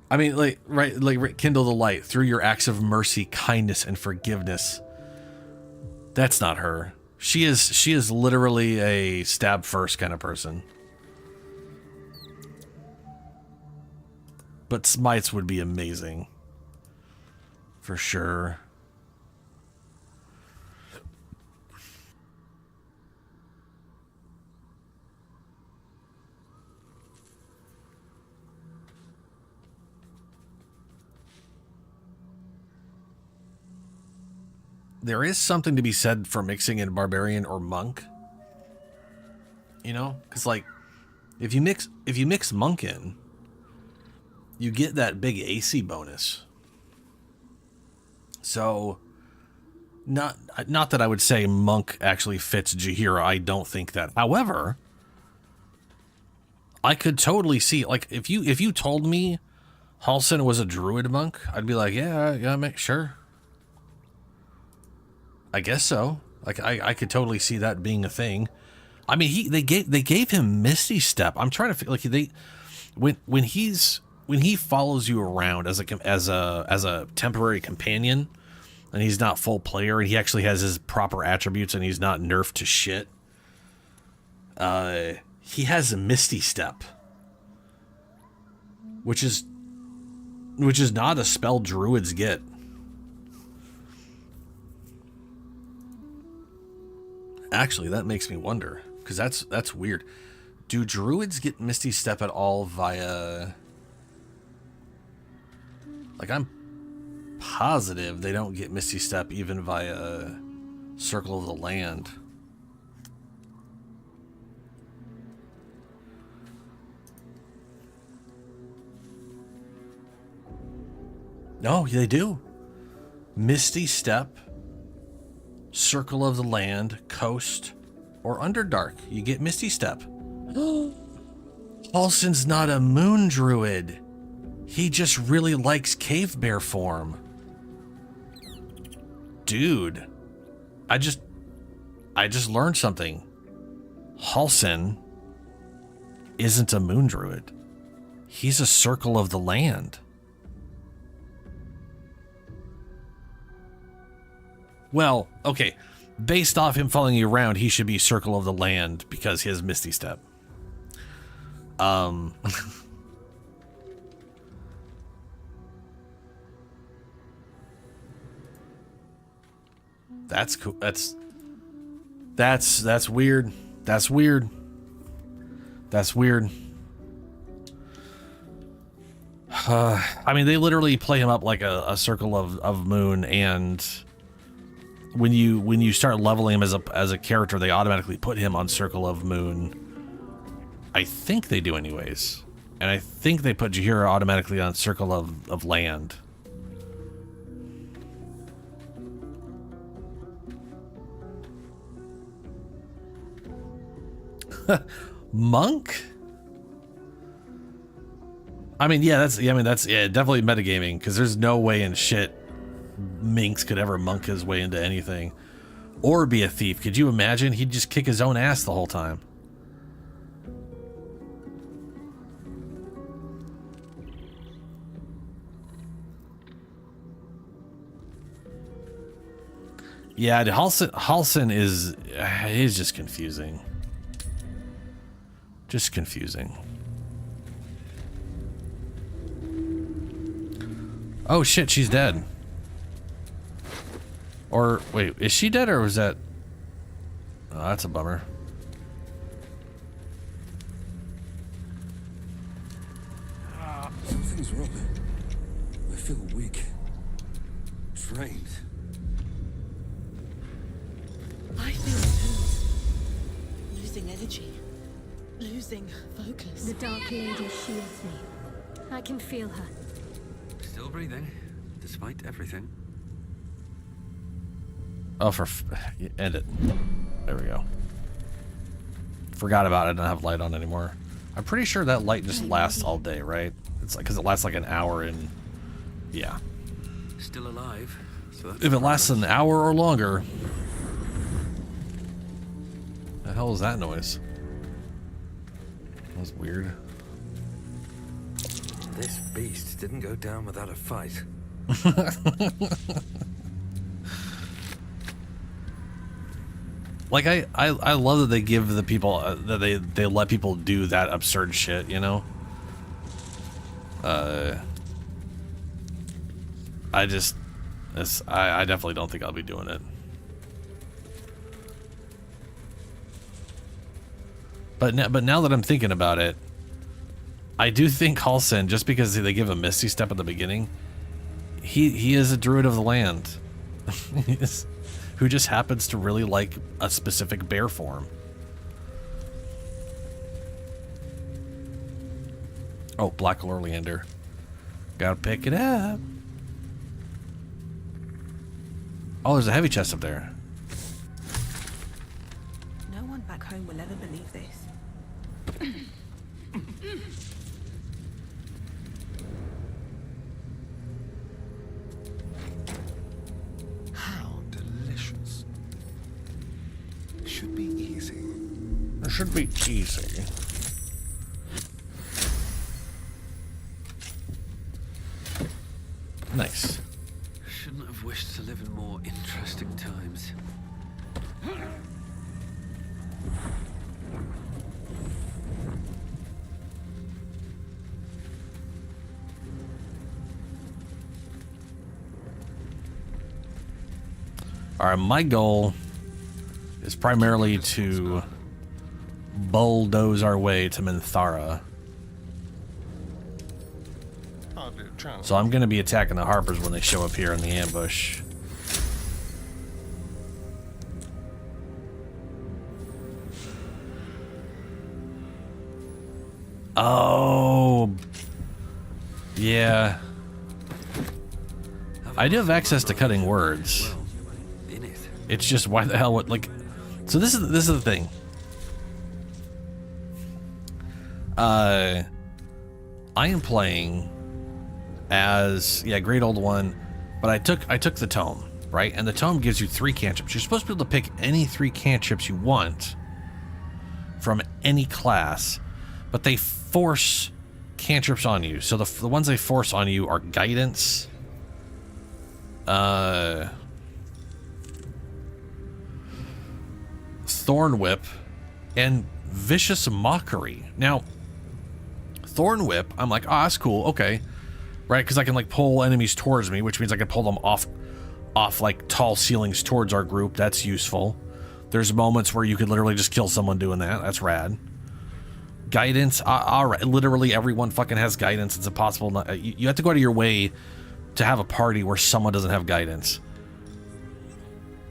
I mean, like kindle the light through your acts of mercy, kindness, and forgiveness. That's not her. She is literally a stab first kind of person. But smites would be amazing. For sure. There is something to be said for mixing in barbarian or monk. You know, because like if you mix monk in, you get that big AC bonus. So not that I would say monk actually fits Jaheira. I don't think that. However, I could totally see, like, if you told me Halsin was a druid monk, I'd be like, yeah, make sure. I guess so. Like I could totally see that being a thing. I mean, they gave him Misty Step. I'm trying to feel like when he follows you around as a temporary companion, and he's not full player, and he actually has his proper attributes, and he's not nerfed to shit. He has a Misty Step, which is not a spell druids get. Actually, that makes me wonder, because that's weird. Do druids get Misty Step at all via... Like, I'm positive they don't get Misty Step even via Circle of the Land. No, they do. Misty Step, Circle of the Land, Coast, or Underdark. You get Misty Step. Halsin's not a moon druid. He just really likes cave bear form. Dude, I just learned something. Halsin isn't a moon druid. He's a circle of the land. Well, okay. Based off him following you around, he should be circle of the land because he has Misty Step. That's cool. That's weird. That's weird. That's weird. I mean, they literally play him up like a circle of moon, and when you start leveling him as a character, they automatically put him on circle of moon. I think they do anyways. And I think they put Jaheira automatically on circle of land. Monk? I mean, yeah, that's definitely metagaming, because there's no way in shit Minx could ever monk his way into anything. Or be a thief. Could you imagine? He'd just kick his own ass the whole time. Yeah, Halsin is just confusing. Just confusing. Oh shit, she's dead. Or wait, is she dead, or was that? Oh, that's a bummer. Something's wrong. I feel weak. Drained. I feel it too. Losing energy. Losing focus. The Dark Lady shields me. I can feel her. Still breathing, despite everything. Oh, end it. There we go. Forgot about it. I don't have light on anymore. I'm pretty sure that light just lasts all day, right? It's like, because it lasts like an hour and yeah. Still alive. So if it lasts an hour or longer. The hell is that noise? That was weird. This beast didn't go down without a fight. Like I love that they give the people that they let people do that absurd shit, you know. I definitely don't think I'll be doing it. But now that I'm thinking about it, I do think Halsin, just because they give a Misty Step at the beginning, he is a druid of the land. Who just happens to really like a specific bear form. Oh, Black Oleander. Gotta pick it up. Oh, there's a heavy chest up there. No one back home will ever believe this. Should be easy. It should be easy. Nice. Shouldn't have wished to live in more interesting times. All right, my goal is primarily to bulldoze our way to Minthara. So I'm going to be attacking the Harpers when they show up here in the ambush. Oh, yeah. I do have access to cutting words. It's just why the hell would like. So this is the thing. I am playing as Great Old One, but I took the tome, right? And the tome gives you 3 cantrips. You're supposed to be able to pick any 3 cantrips you want from any class, but they force cantrips on you. So the ones they force on you are Guidance, Thorn Whip, and Vicious Mockery. Now, Thorn Whip, I'm like, oh, that's cool, okay. Right, because I can like pull enemies towards me, which means I can pull them off like tall ceilings towards our group. That's useful. There's moments where you could literally just kill someone doing that. That's rad. Guidance, all right. Literally everyone fucking has guidance. It's impossible. You have to go out of your way to have a party where someone doesn't have guidance.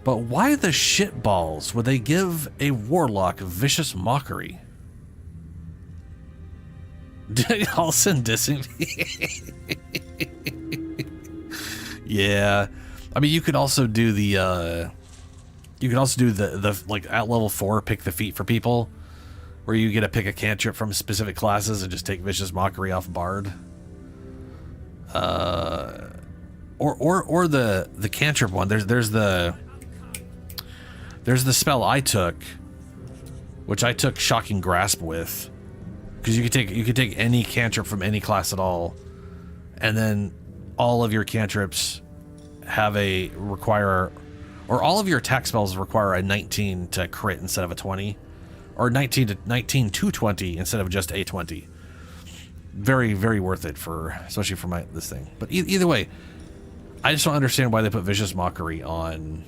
But why the shitballs would they give a warlock Vicious Mockery? Halson dissing me. Yeah, I mean, you could also do the like at level 4 pick the feat for people, where you get to pick a cantrip from specific classes and just take Vicious Mockery off Bard. Or the cantrip one. There's the spell I took, which I took Shocking Grasp with, because you could take any cantrip from any class at all, and then all of your cantrips require all of your attack spells require a 19 to crit instead of a 20, or 19 to 20 instead of just a 20. Very, very worth it especially for this thing. But either way, I just don't understand why they put Vicious Mockery on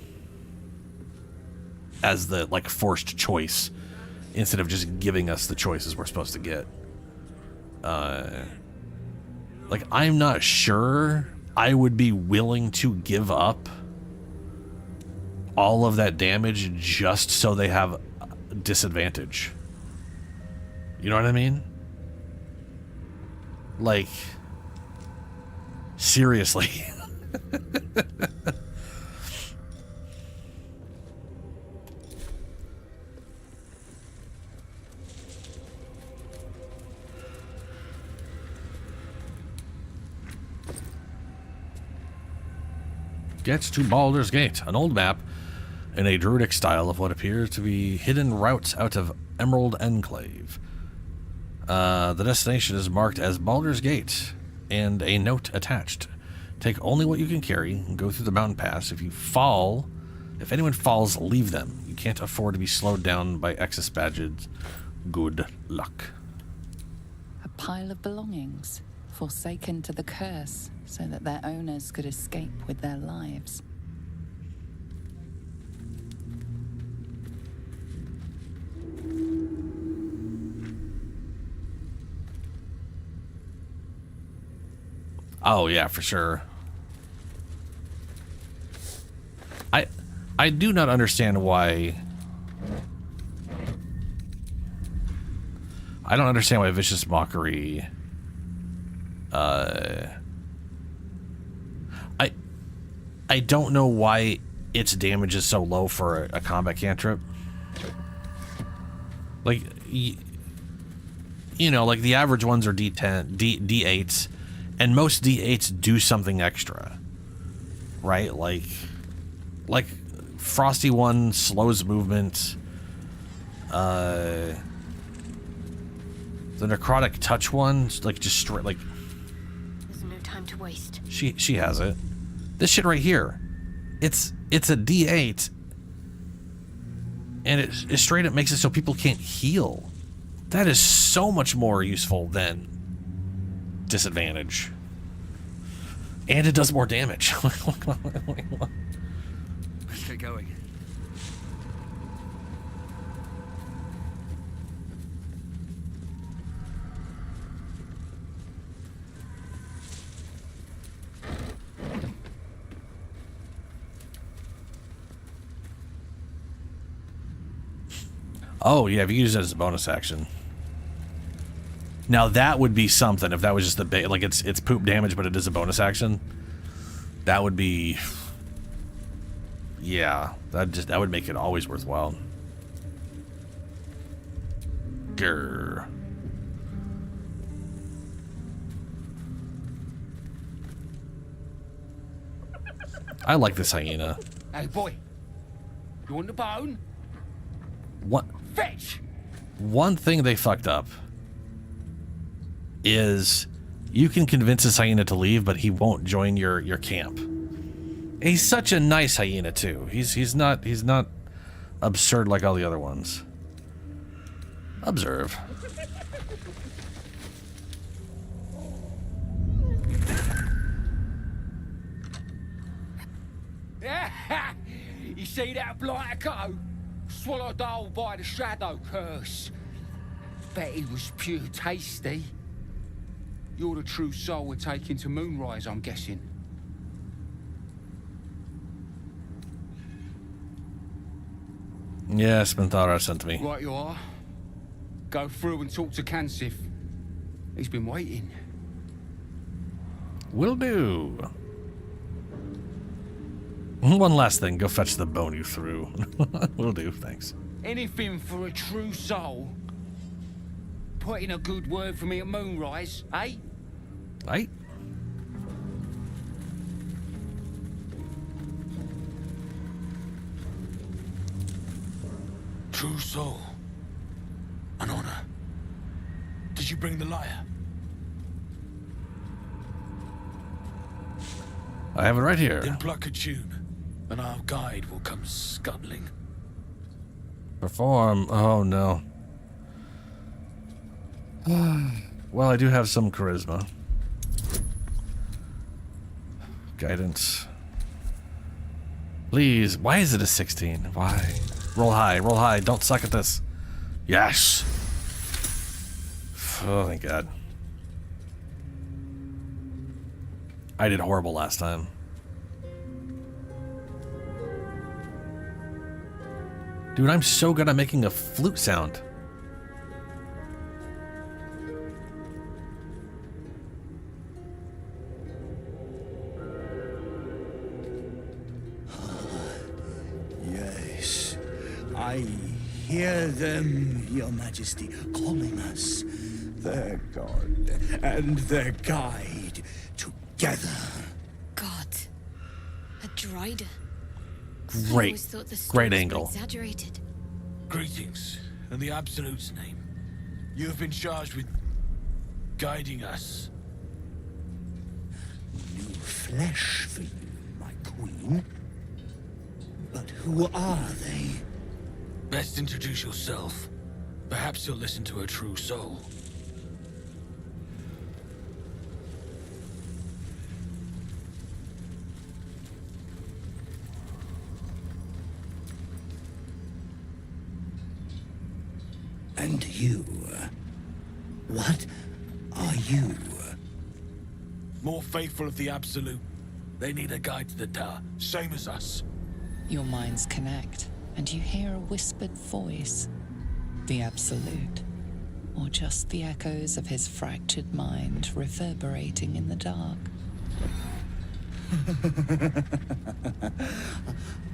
as the like forced choice instead of just giving us the choices we're supposed to get. Like, I'm not sure I would be willing to give up all of that damage just so they have a disadvantage. You know what I mean? Like, seriously. Gets to Baldur's Gate, an old map in a druidic style of what appears to be hidden routes out of Emerald Enclave. The destination is marked as Baldur's Gate and a note attached. Take only what you can carry and go through the mountain pass. If anyone falls, leave them. You can't afford to be slowed down by excess badges. Good luck. A pile of belongings, forsaken to the curse, so that their owners could escape with their lives. Oh yeah, for sure. I do not understand why. I don't understand why Vicious Mockery. I don't know why its damage is so low for a combat cantrip. Like, you know, like the average ones are D10, D8s, and most D8s do something extra, right? Like Frosty one slows movement. The Necrotic Touch one, like just straight, like. There's no time to waste. She has it. This shit right here, it's a D8, and it straight up makes it so people can't heal. That is so much more useful than disadvantage, and it does more damage. Let's get going. Oh yeah, if you use it as a bonus action. Now that would be something if that was just the like it's poop damage, but it is a bonus action. That would be, yeah, that would make it always worthwhile. Grr. I like this hyena. Hey boy, you want the bone? What? Fetch! One thing they fucked up is you can convince this hyena to leave, but he won't join your camp. And he's such a nice hyena too. He's not absurd like all the other ones. Observe. You see that blighter go? Swallowed whole by the shadow curse. Bet he was pure tasty. You're the true soul we're taking to Moonrise, I'm guessing. Yes, Minthara sent me. Right you are. Go through and talk to Kansif. He's been waiting. Will do. One last thing. Go fetch the bone you threw. Will do, thanks. Anything for a true soul. Put in a good word for me at Moonrise, eh? Right? True soul. An honor. Did you bring the lyre? I have it right here. Then pluck a tune, and our guide will come scuttling. Perform. Oh no. Well, I do have some charisma. Guidance. Please. Why is it a 16? Why? Roll high. Roll high. Don't suck at this. Yes. Oh, thank God. I did horrible last time. Dude, I'm so good at making a flute sound. Yes, I hear them, Your Majesty, calling us, their god and their guide, together. God, a Drider. Great, great angle. Exaggerated. Greetings, in the Absolute's name. You have been charged with guiding us. New flesh for you, my queen. But who are they? Best introduce yourself. Perhaps you'll listen to a true soul. And you, what are you? More faithful of the Absolute. They need a guide to the tower, same as us. Your minds connect, and you hear a whispered voice. The Absolute. Or just the echoes of his fractured mind reverberating in the dark.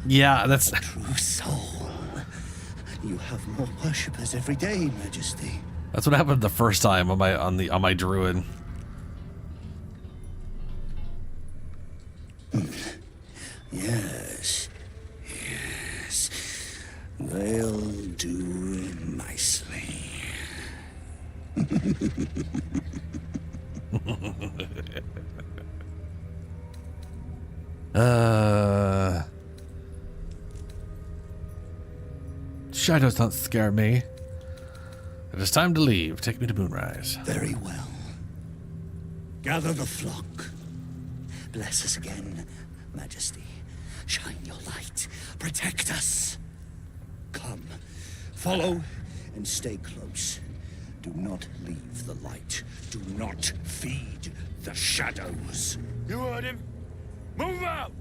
Yeah, that's... True soul. You have more worshippers every day, Majesty. That's what happened the first time on my druid. Yes. Yes. They'll do nicely. Shadows don't scare me. It is time to leave. Take me to Moonrise. Very well. Gather the flock. Bless us again, Majesty. Shine your light. Protect us. Come. Follow and stay close. Do not leave the light. Do not feed the shadows. You heard him. Move out!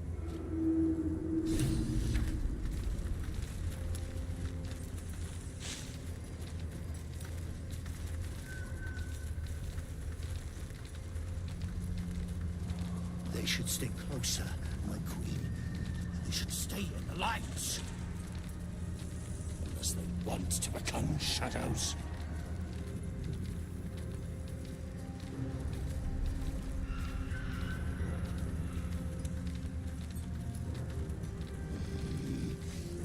They should stay closer, my queen. They should stay in the lights. Unless they want to become shadows.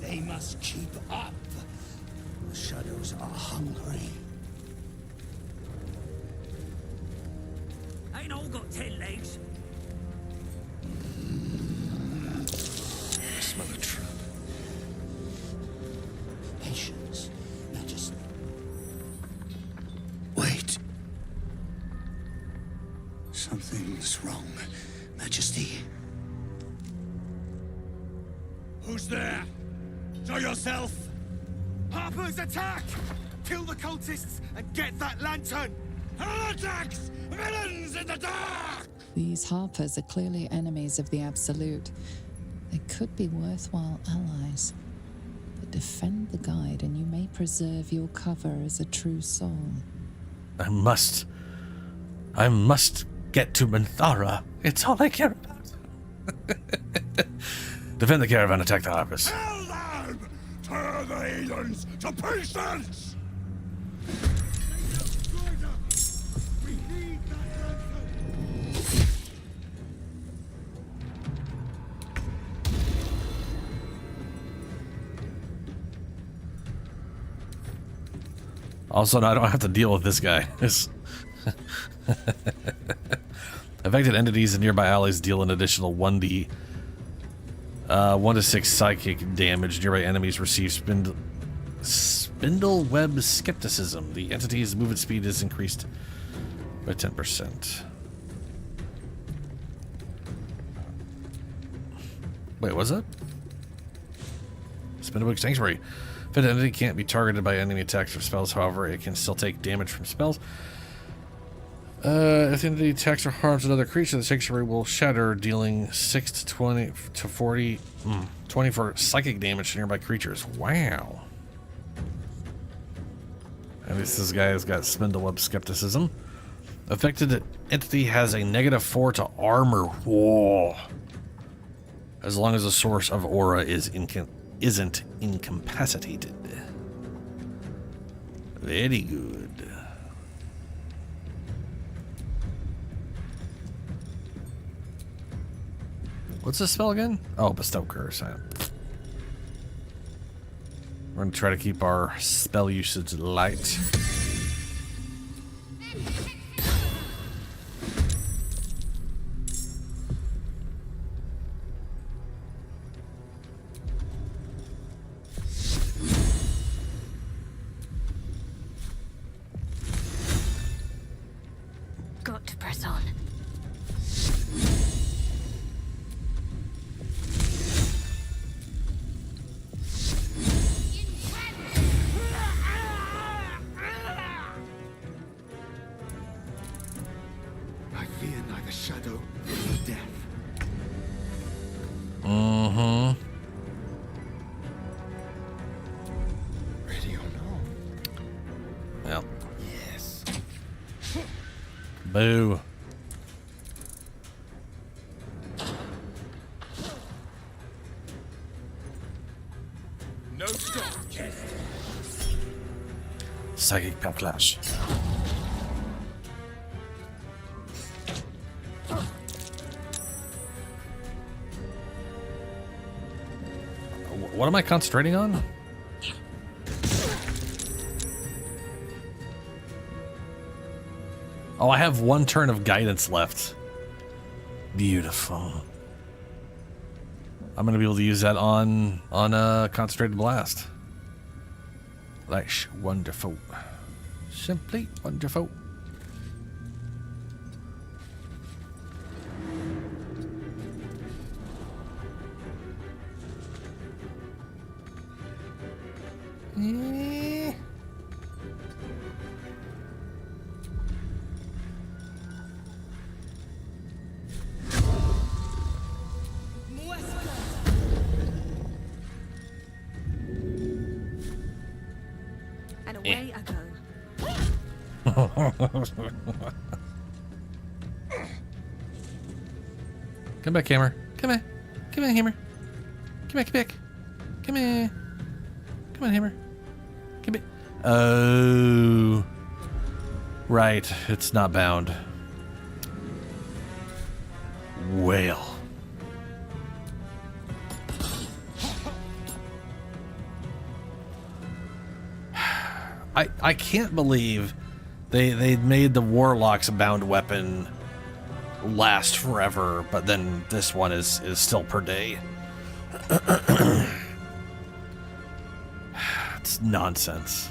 They must keep up. The shadows are hungry. Something's wrong, Majesty. Who's there? Show yourself! Harper's attack! Kill the cultists and get that lantern! Heretics! Villains in the dark! These Harpers are clearly enemies of the Absolute. They could be worthwhile allies. But defend the guide and you may preserve your cover as a true soul. I must get to Minthara. It's all I care about. Defend the caravan, attack the Harpers. Kill them! Tear the heathens to pieces! Also, now I don't have to deal with this guy. Affected entities and nearby allies deal an additional 1 to 6 psychic damage. Nearby enemies receive spindle web skepticism. The entity's movement speed is increased by 10%. Wait, what's that? Spindle web sanctuary. Affected entity can't be targeted by enemy attacks or spells, however, it can still take damage from spells. If the entity attacks or harms another creature, the sanctuary will shatter, dealing 6 to 20 to 40, 20 for psychic damage to nearby creatures. Wow. At least this guy has got Spindleweb Skepticism. Affected entity has a -4 to armor. Whoa. As long as the source of aura isn't incapacitated. Very good. What's this spell again? Oh, Bestow Curse. We're going to try to keep our spell usage light. Got to press on. I fear neither shadow nor death. Mm-hmm. Ready or no? Yep. Yes. Boo. No stop. Psychic Backlash. What am I concentrating on? Oh, I have 1 turn of guidance left. Beautiful. I'm gonna be able to use that on a concentrated blast. That's wonderful. Simply wonderful. And away I go. Come back, Hammer. Come on. Come on, Hammer. Come back, come back. Come here. Come on, Hammer. Come back. Oh. Right. It's not bound. Well. I can't believe they made the Warlock's bound weapon last forever, but then this one is still per day. It's nonsense.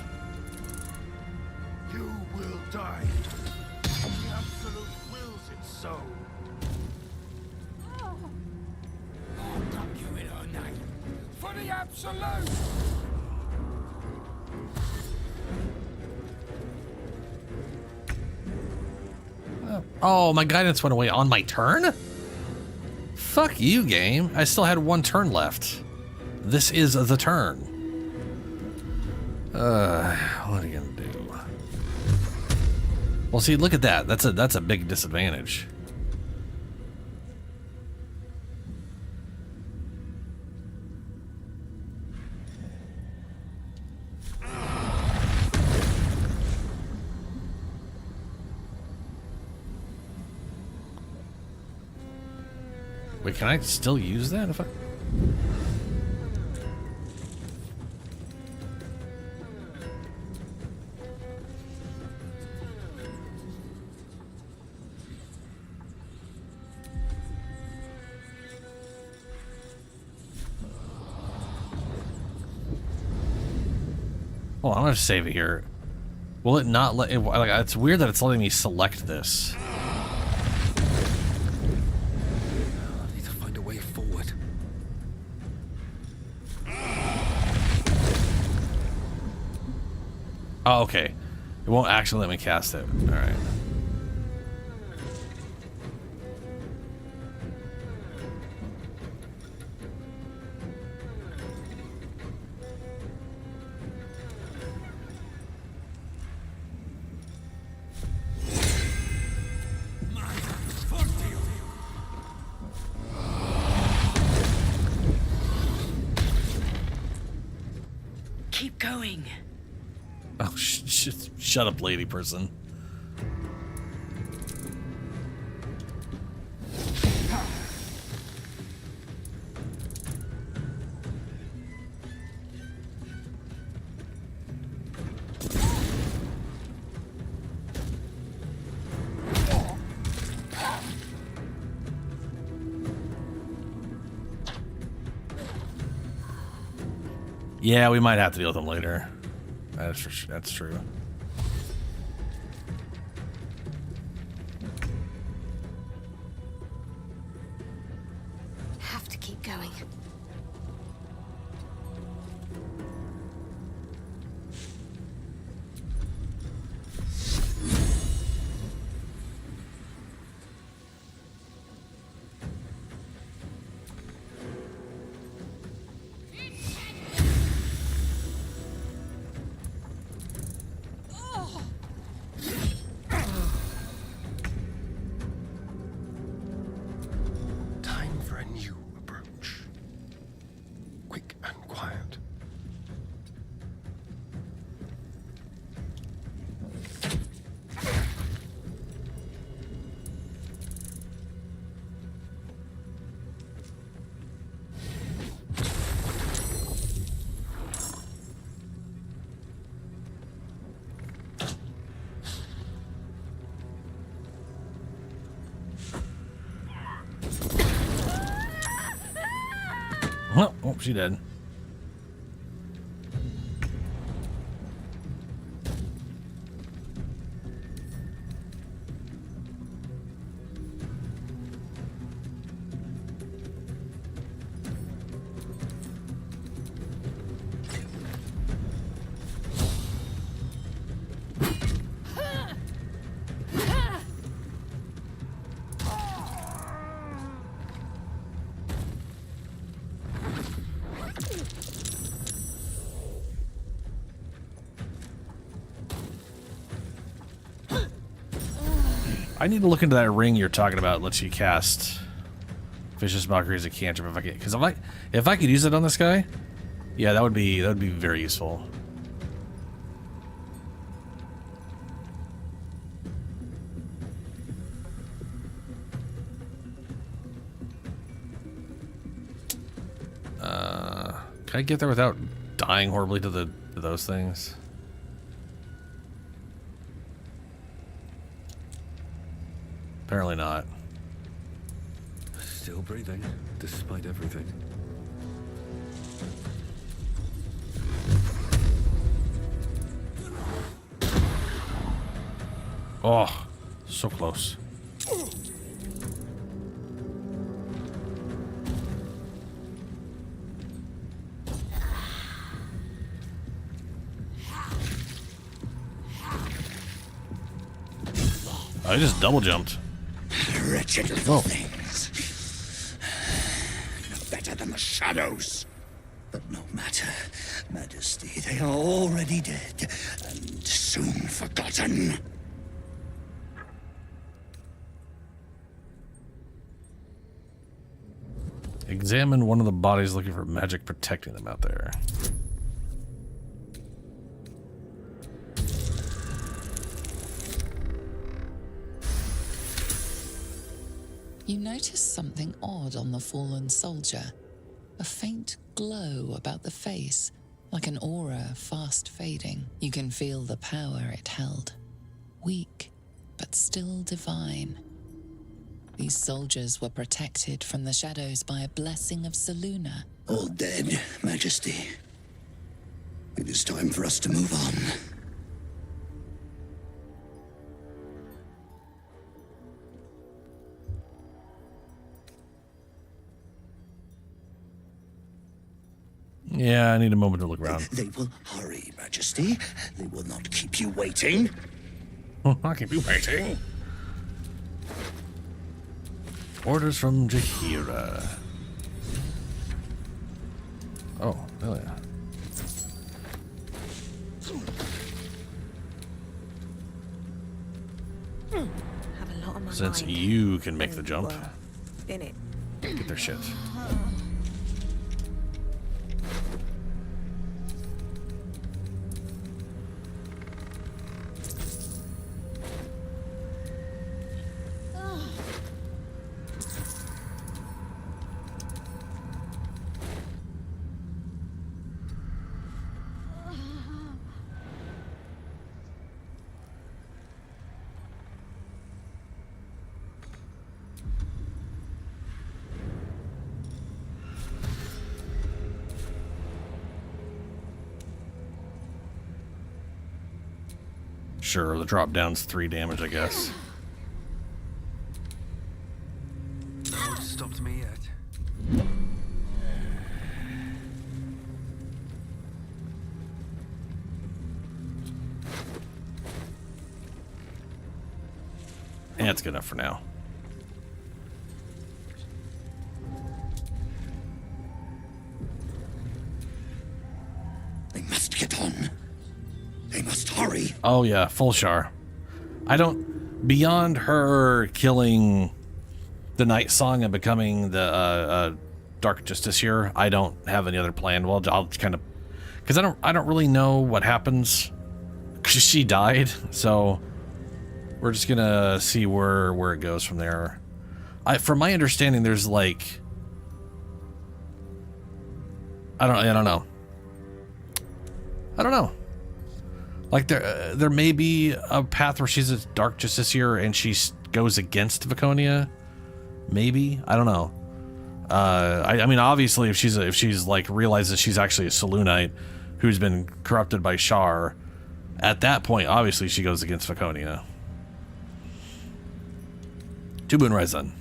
You will die. The Absolute wills it so. For the absolute! Oh, my guidance went away on my turn? Fuck you, game. I still had one turn left. This is the turn. What are you gonna do? Well, see, look at that. That's a big disadvantage. Wait, can I still use that if I... Oh, I'm gonna save it here. Will it not let it, like, it's weird that it's letting me select this. Oh, okay. It won't actually let me cast it. All right. Keep going. Oh, shut up, lady person. Yeah, we might have to deal with them later. That's true. Have to keep going. Time for a new approach. Quick and quiet. Oh, she did. I need to look into that ring you're talking about. It lets you cast Vicious Mockery as a cantrip if I could, because if I could use it on this guy, yeah, that would be very useful. Can I get there without dying horribly to those things? Apparently not. Still breathing, despite everything. Oh, so close. I just double jumped. Wretched little things. No better than the shadows. But no matter, Majesty, they are already dead and soon forgotten. Examine one of the bodies looking for magic protecting them out there. You notice something odd on the fallen soldier. A faint glow about the face, like an aura fast fading. You can feel the power it held. Weak, but still divine. These soldiers were protected from the shadows by a blessing of Selûne. All dead, Majesty. It is time for us to move on. Yeah, I need a moment to look around. They will hurry, Majesty. They will not keep you waiting. I'll keep you waiting. Orders from Jaheira. Oh, hell yeah. Have a lot on my Since mind. you can make the jump, In it. get their shit. Sure, the drop down's 3 damage, I guess. No one stopped me yet. Yeah, it's good enough for now. They must get on. They must hurry. Oh yeah, full Shar. I don't... Beyond her killing the Night Song and becoming the Dark Justiciar, I don't have any other plan. Well, I'll kind of... Because I don't really know what happens. Because she died, so... We're just gonna see where it goes from there. From my understanding, there's like... I don't know. I don't know. Like there may be a path where she's a Dark Justiciar and she goes against Viconia. Maybe, I don't know. I mean, obviously, if she's like realizes she's actually a Selûnite who's been corrupted by Shar, at that point, obviously, she goes against Viconia. To Moonrise then.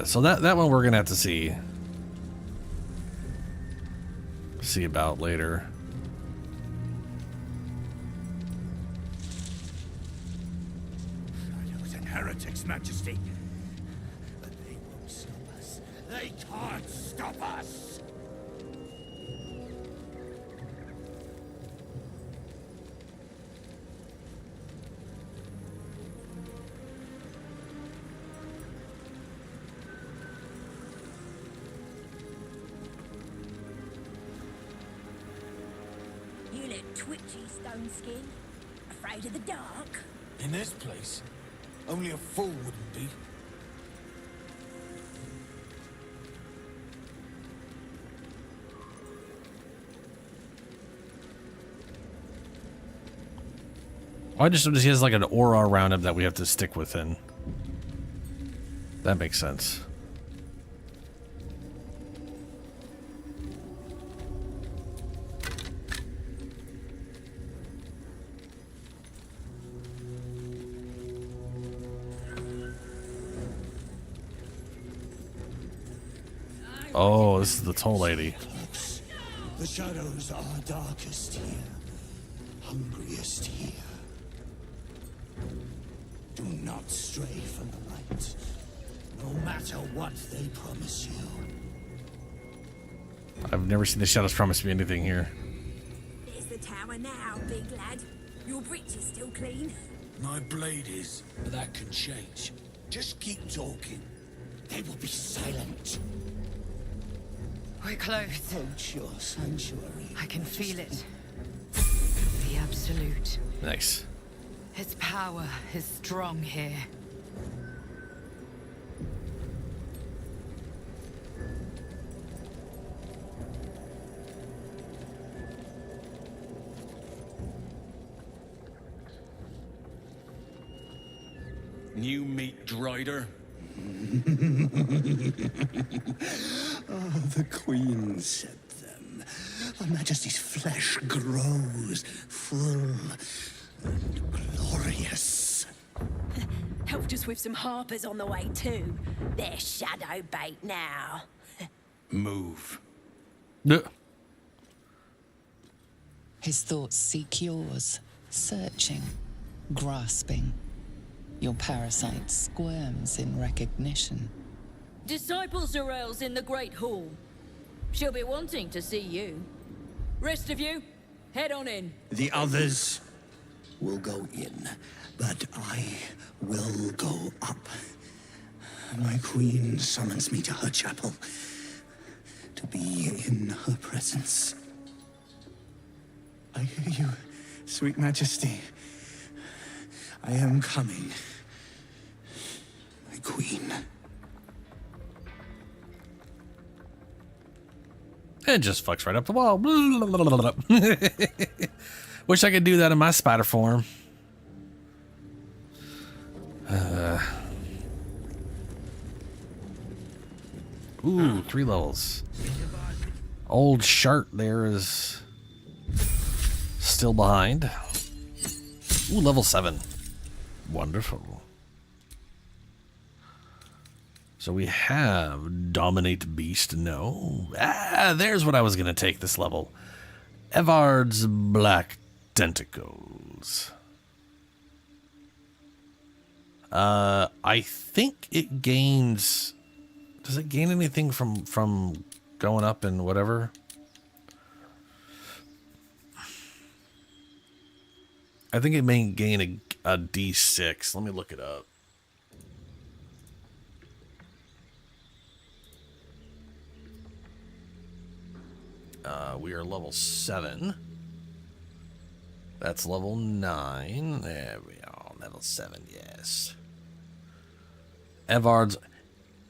So that one we're gonna have to see about later. Shadows and heretics, Majesty. But they won't stop us. They can't stop us. You look twitchy, Stone Skin. Afraid of the dark? In this place, only a fool wouldn't be. I just noticed he has like an aura around him that we have to stick within. That makes sense. Oh, this is the toll lady. The shadows are darkest here, hungriest here. Do not stray from the light, no matter what they promise you. I've never seen the shadows promise me anything here. There's the tower now, big lad. Your breech is still clean. My blade is, but that can change. Just keep talking. They will be silent. We're close. Approach your sanctuary. I can feel it. The Absolute. Nice. Its power is strong here. New meat drider. Oh, the Queen said them. Her Majesty's flesh grows full and glorious. Helped us with some harpers on the way too. They're shadow bait now. Move. His thoughts seek yours, searching, grasping. Your parasite squirms in recognition. Disciple Zarel's in the Great Hall. She'll be wanting to see you. Rest of you, head on in. The others will go in, but I will go up. My Queen summons me to her chapel to be in her presence. I hear you, sweet Majesty. I am coming. My Queen. It just fucks right up the wall. Wish I could do that in my spider form. Ooh, 3 levels. Old Shart there is still behind. Ooh, level 7. Wonderful. So we have Dominate Beast. No. There's what I was going to take this level. Evard's Black Tentacles. I think it gains... Does it gain anything from going up and whatever? I think it may gain a D6. Let me look it up. We are level 7. That's level 9. There we are. Level 7, yes. Evard's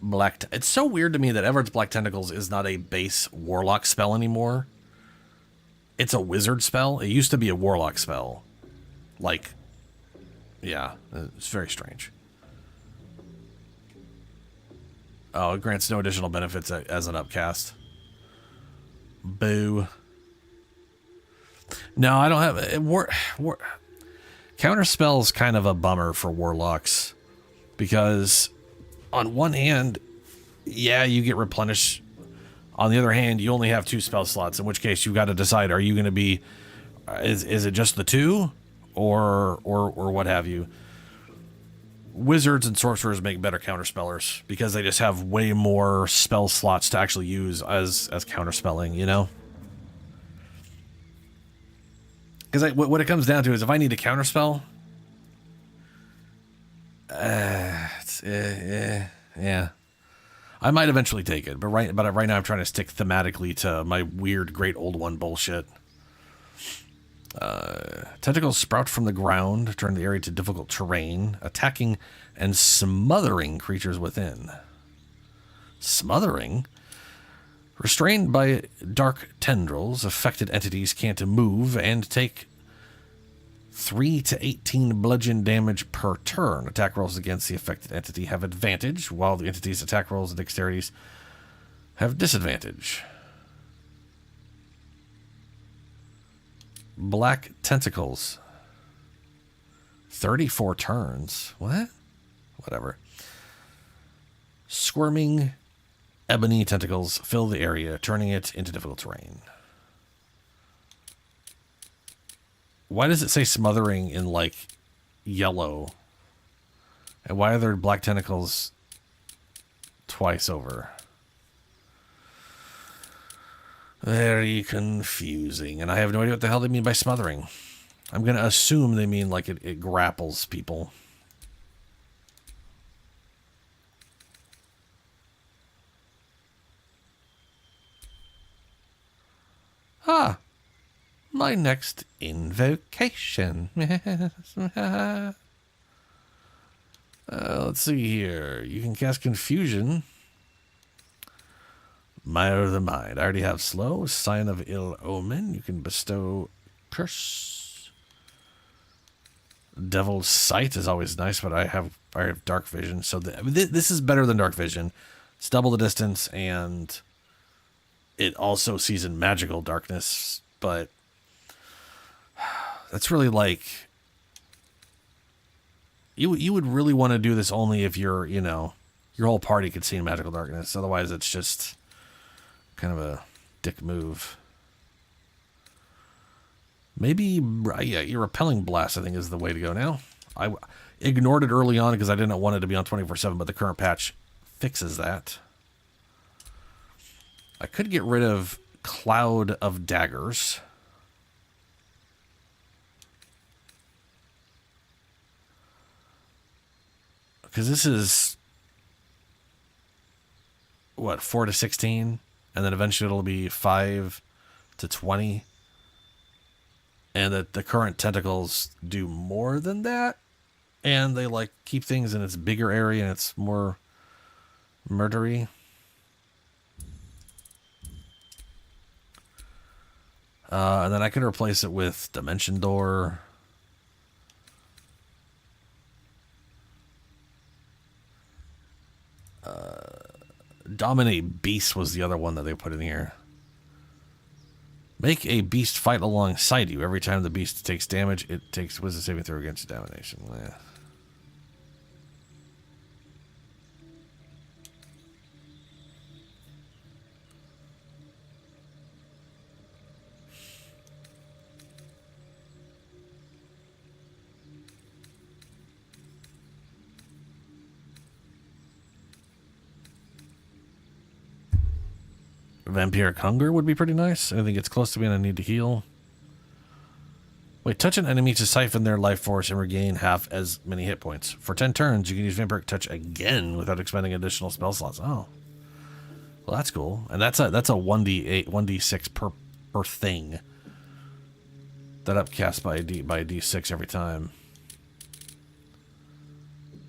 Black... It's so weird to me that Evard's Black Tentacles is not a base Warlock spell anymore. It's a wizard spell. It used to be a Warlock spell. Like... Yeah, it's very strange. Oh, it grants no additional benefits as an upcast. Boo. No, I don't have... Counterspell's kind of a bummer for Warlocks. Because, on one hand, yeah, you get replenished. On the other hand, you only have 2 spell slots. In which case, you've got to decide, are you going to be... Is it just the 2? Or what have you. Wizards and sorcerers make better counterspellers because they just have way more spell slots to actually use as counterspelling, you know? Because what it comes down to is if I need to counterspell, yeah, I might eventually take it, but right now I'm trying to stick thematically to my weird Great Old One bullshit. Tentacles sprout from the ground, turn the area to difficult terrain, attacking and smothering creatures within. Smothering? Restrained by dark tendrils, affected entities can't move and take 3 to 18 bludgeon damage per turn. Attack rolls against the affected entity have advantage, while the entity's attack rolls and dexterities have disadvantage. Black Tentacles. 34 turns. What? Whatever. Squirming ebony tentacles fill the area, turning it into difficult terrain. Why does it say smothering in, like, yellow? And why are there black tentacles twice over? Very confusing. And I have no idea what the hell they mean by smothering. I'm going to assume they mean like it grapples people. Ah, my next invocation. Let's see here. You can cast Confusion. Mire of the Mind. I already have Slow. Sign of Ill Omen. You can bestow Curse. Devil's Sight is always nice, but I have Dark Vision. So this is better than Dark Vision. It's double the distance, and it also sees in magical darkness, but that's really like... You would really want to do this only if you're, you know, your whole party could see in magical darkness. Otherwise, it's just kind of a dick move. Maybe, yeah, your Repelling Blast, I think, is the way to go now. I ignored it early on because I didn't want it to be on 24/7, but the current patch fixes that. I could get rid of Cloud of Daggers. Because this is, what, 4 to 16? And then eventually it'll be 5 to 20. And that the current tentacles do more than that. And they, like, keep things in its bigger area and it's more murdery. And then I could replace it with Dimension Door. Dominate Beast was the other one that they put in here. Make a beast fight alongside you. Every time the beast takes damage, it takes wisdom saving throw against domination. Yeah. Vampiric Hunger would be pretty nice. Anything gets close to me and I need to heal. Wait, touch an enemy to siphon their life force and regain half as many hit points. For 10 turns, you can use Vampiric Touch again without expending additional spell slots. Oh. Well, that's cool. And that's a 1d8, 1d6 per thing. That upcast by a d6 every time.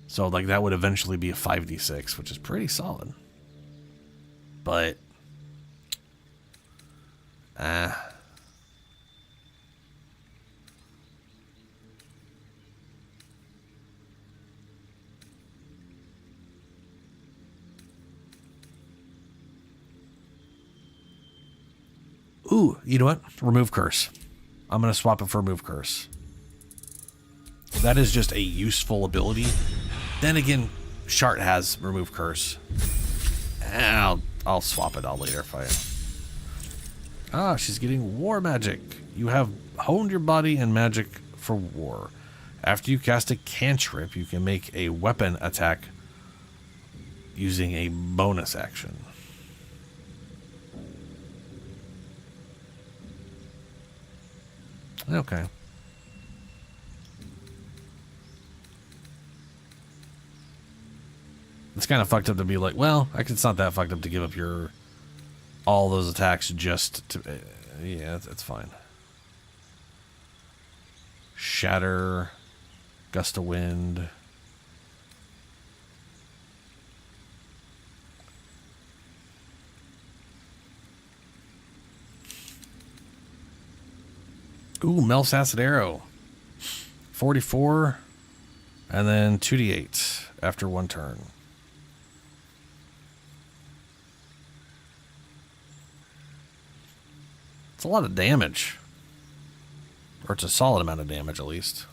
So, like, that would eventually be a 5d6, which is pretty solid. But... Ooh, you know what? Remove Curse. I'm going to swap it for Remove Curse. That is just a useful ability. Then again, Shart has Remove Curse. I'll swap it out later if I... Ah, she's getting War Magic. You have honed your body and magic for war. After you cast a cantrip, you can make a weapon attack using a bonus action. Okay. It's kind of fucked up to be like, well, it's not that fucked up to give up all those attacks just to... yeah, that's fine. Shatter. Gust of Wind. Ooh, Mel's Acid Arrow. 44. And then 2d8 after one turn. It's a lot of damage. Or it's a solid amount of damage, at least.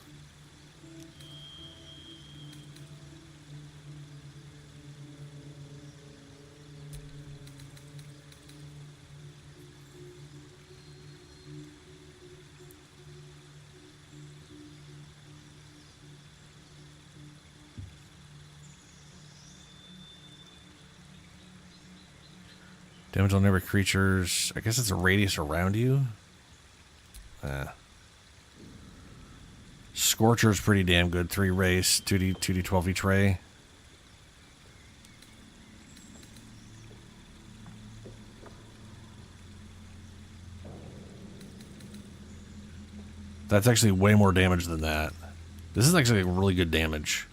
Damage on every creatures. I guess it's a radius around you. Scorcher's pretty damn good. 3 race, 2d12 each ray. That's actually way more damage than that. This is actually really good damage.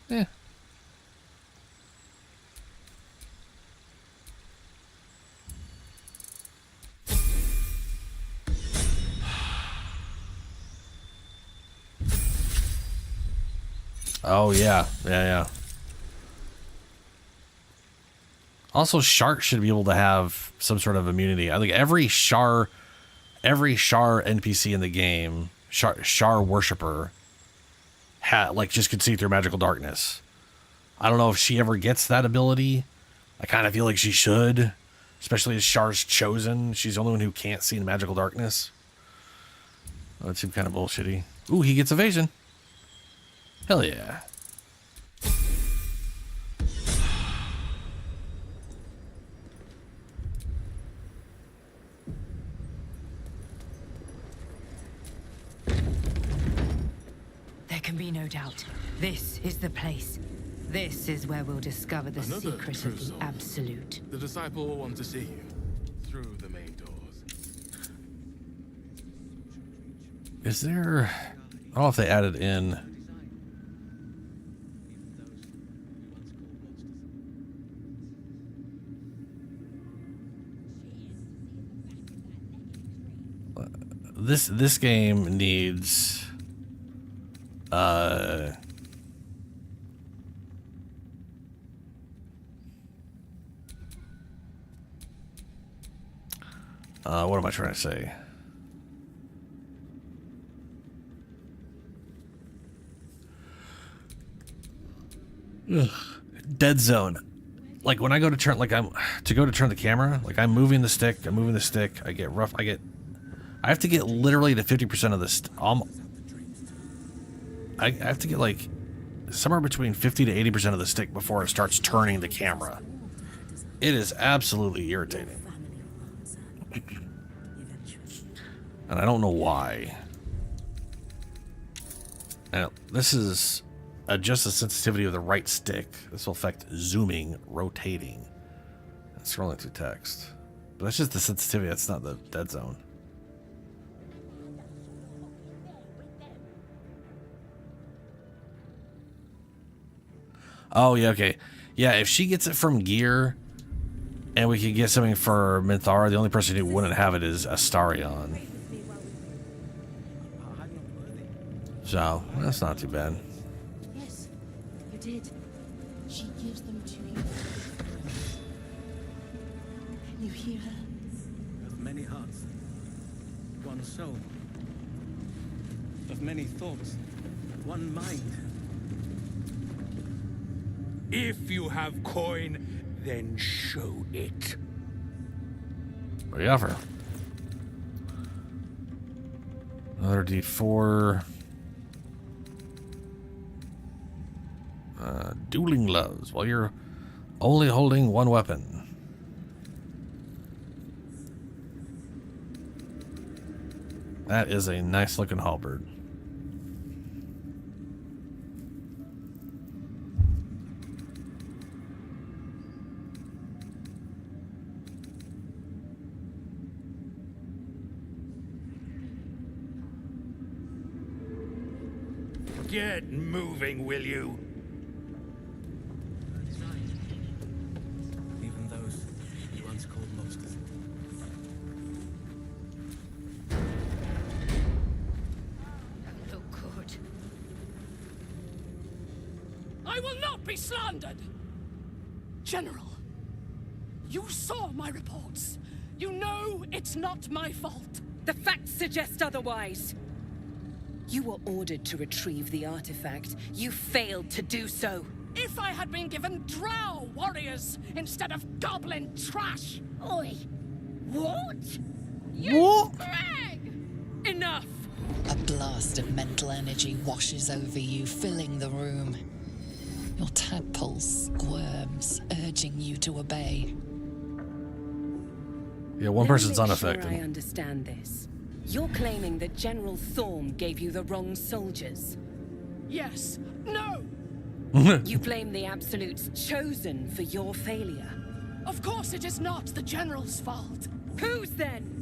Yeah. Oh, yeah. Yeah. Also, Shark should be able to have some sort of immunity. I think every Shar NPC in the game, Shar worshiper, just could see through magical darkness. I don't know if she ever gets that ability. I kind of feel like she should, especially as Shar's chosen. She's the only one who can't see in magical darkness. Oh, that seemed kind of bullshitty. Ooh, he gets evasion. Hell yeah. There can be no doubt. This is the place. This is where we'll discover the secret of the Absolute. The disciple will want to see you through the main doors. Is there... I don't know if they added in... This game needs... what am I trying to say? Ugh. Dead zone. Like when I go to turn, turn the camera, like I'm moving the stick, I get rough, I have to get literally to 50% of this. I have to get like somewhere between 50 to 80% of the stick before it starts turning the camera. It is absolutely irritating. And I don't know why. And this is adjust the sensitivity of the right stick. This will affect zooming, rotating, and scrolling through text. But that's just the sensitivity. That's not the dead zone. Oh, yeah, okay. Yeah, if she gets it from Gear, and we can get something for Minthara, the only person who wouldn't have it is Astarion. So, that's not too bad. Yes, you did. She gives them to you. Can you hear her? Of many hearts, one soul. Of many thoughts, one mind. If you have coin, then show it. What do you offer? Another D4. Dueling gloves. While you're only holding one weapon. That is a nice looking halberd. Get moving, will you? That's right. Even those you once called monsters. Look good. I will not be slandered! General, you saw my reports. You know it's not my fault. The facts suggest otherwise. You were ordered to retrieve the artifact. You failed to do so. If I had been given drow warriors instead of goblin trash! Oi! What? You Greg! Enough! A blast of mental energy washes over you, filling the room. Your tadpole squirms, urging you to obey. Yeah, one person's Let me make unaffected. Sure I understand this. You're claiming that General Thorm gave you the wrong soldiers. Yes. No! You blame the Absolutes chosen for your failure. Of course it is not the General's fault. Whose then?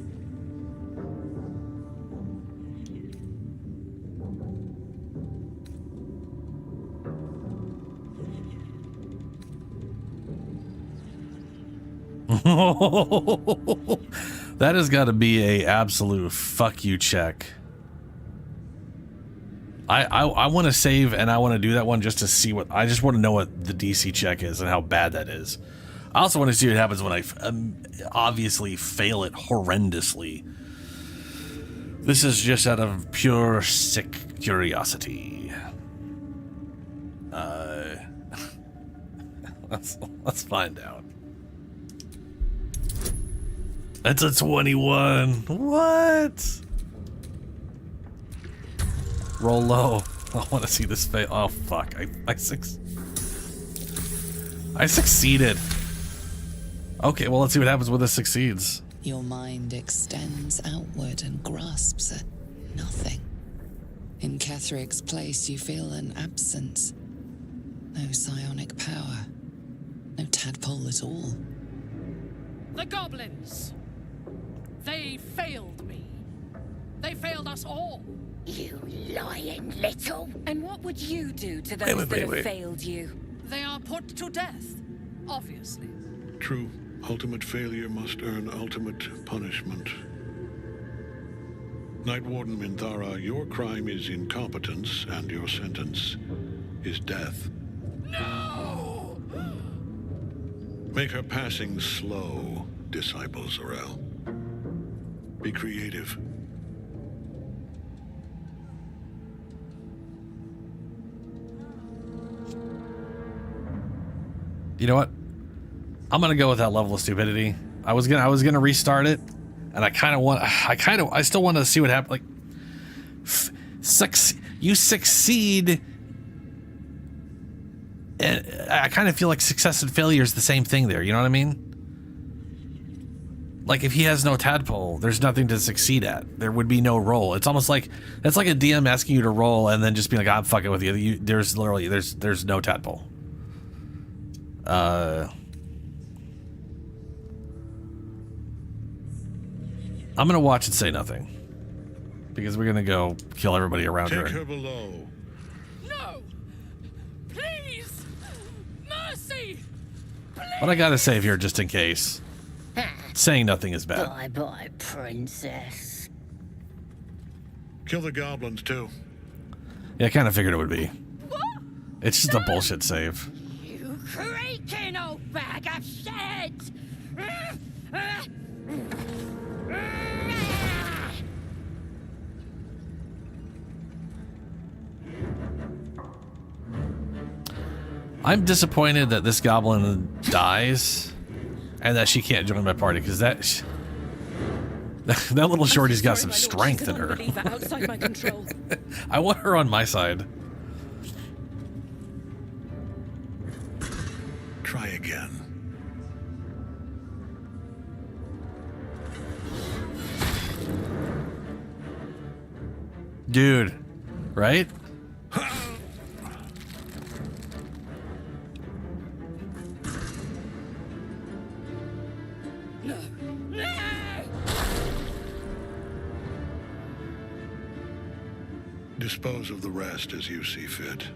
That has got to be a absolute fuck you check. I want to save and I want to do that one just to see what I just want to know what the DC check is and how bad that is. I also want to see what happens when I obviously fail it horrendously. This is just out of pure sick curiosity. Let's find out. That's a 21. What? Roll low. I want to see this fail. Oh fuck! I succeeded. Okay, well let's see what happens when this succeeds. Your mind extends outward and grasps at nothing. In Ketheric's place, you feel an absence. No psionic power. No tadpole at all. The goblins. They failed me. They failed us all. You lying little. And what would you do to those that have failed you? They are put to death, obviously. True. Ultimate failure must earn ultimate punishment. Night Warden Minthara, your crime is incompetence, and your sentence is death. No! Make her passing slow, Disciple Zorel. Be creative. You know what? I'm gonna go with that level of stupidity. I was gonna restart it, and I still want to see what happens. Like, you succeed, and I kind of feel like success and failure is the same thing there. You know what I mean? Like, if he has no tadpole, there's nothing to succeed at. There would be no roll. It's almost like that's like a DM asking you to roll and then just being like, I'm fucking with you. There's no tadpole. I'm gonna watch and say nothing because we're gonna go kill everybody around her. Take her below. No! Please! Mercy! Please! But I gotta save here just in case. Saying nothing is bad. Bye-bye, princess. Kill the goblins, too. Yeah, I kind of figured it would be. What? It's just a bullshit save. You creaking old bag of shit! I'm disappointed that this goblin dies and that she can't join my party because that little shorty's got some strength in her. I want her on my side. Try again. Dude, right? Dispose of the rest as you see fit.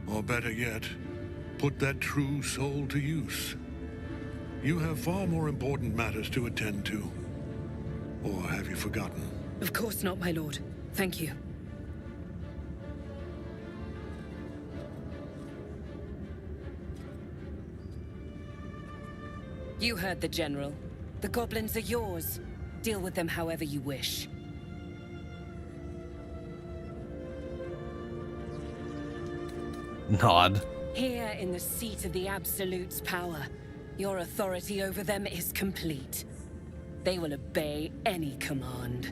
Or better yet, put that true soul to use. You have far more important matters to attend to. Or have you forgotten? Of course not, my lord. Thank you. You heard the General. The goblins are yours. Deal with them however you wish. Nod. Here in the seat of the Absolute's power, your authority over them is complete. They will obey any command.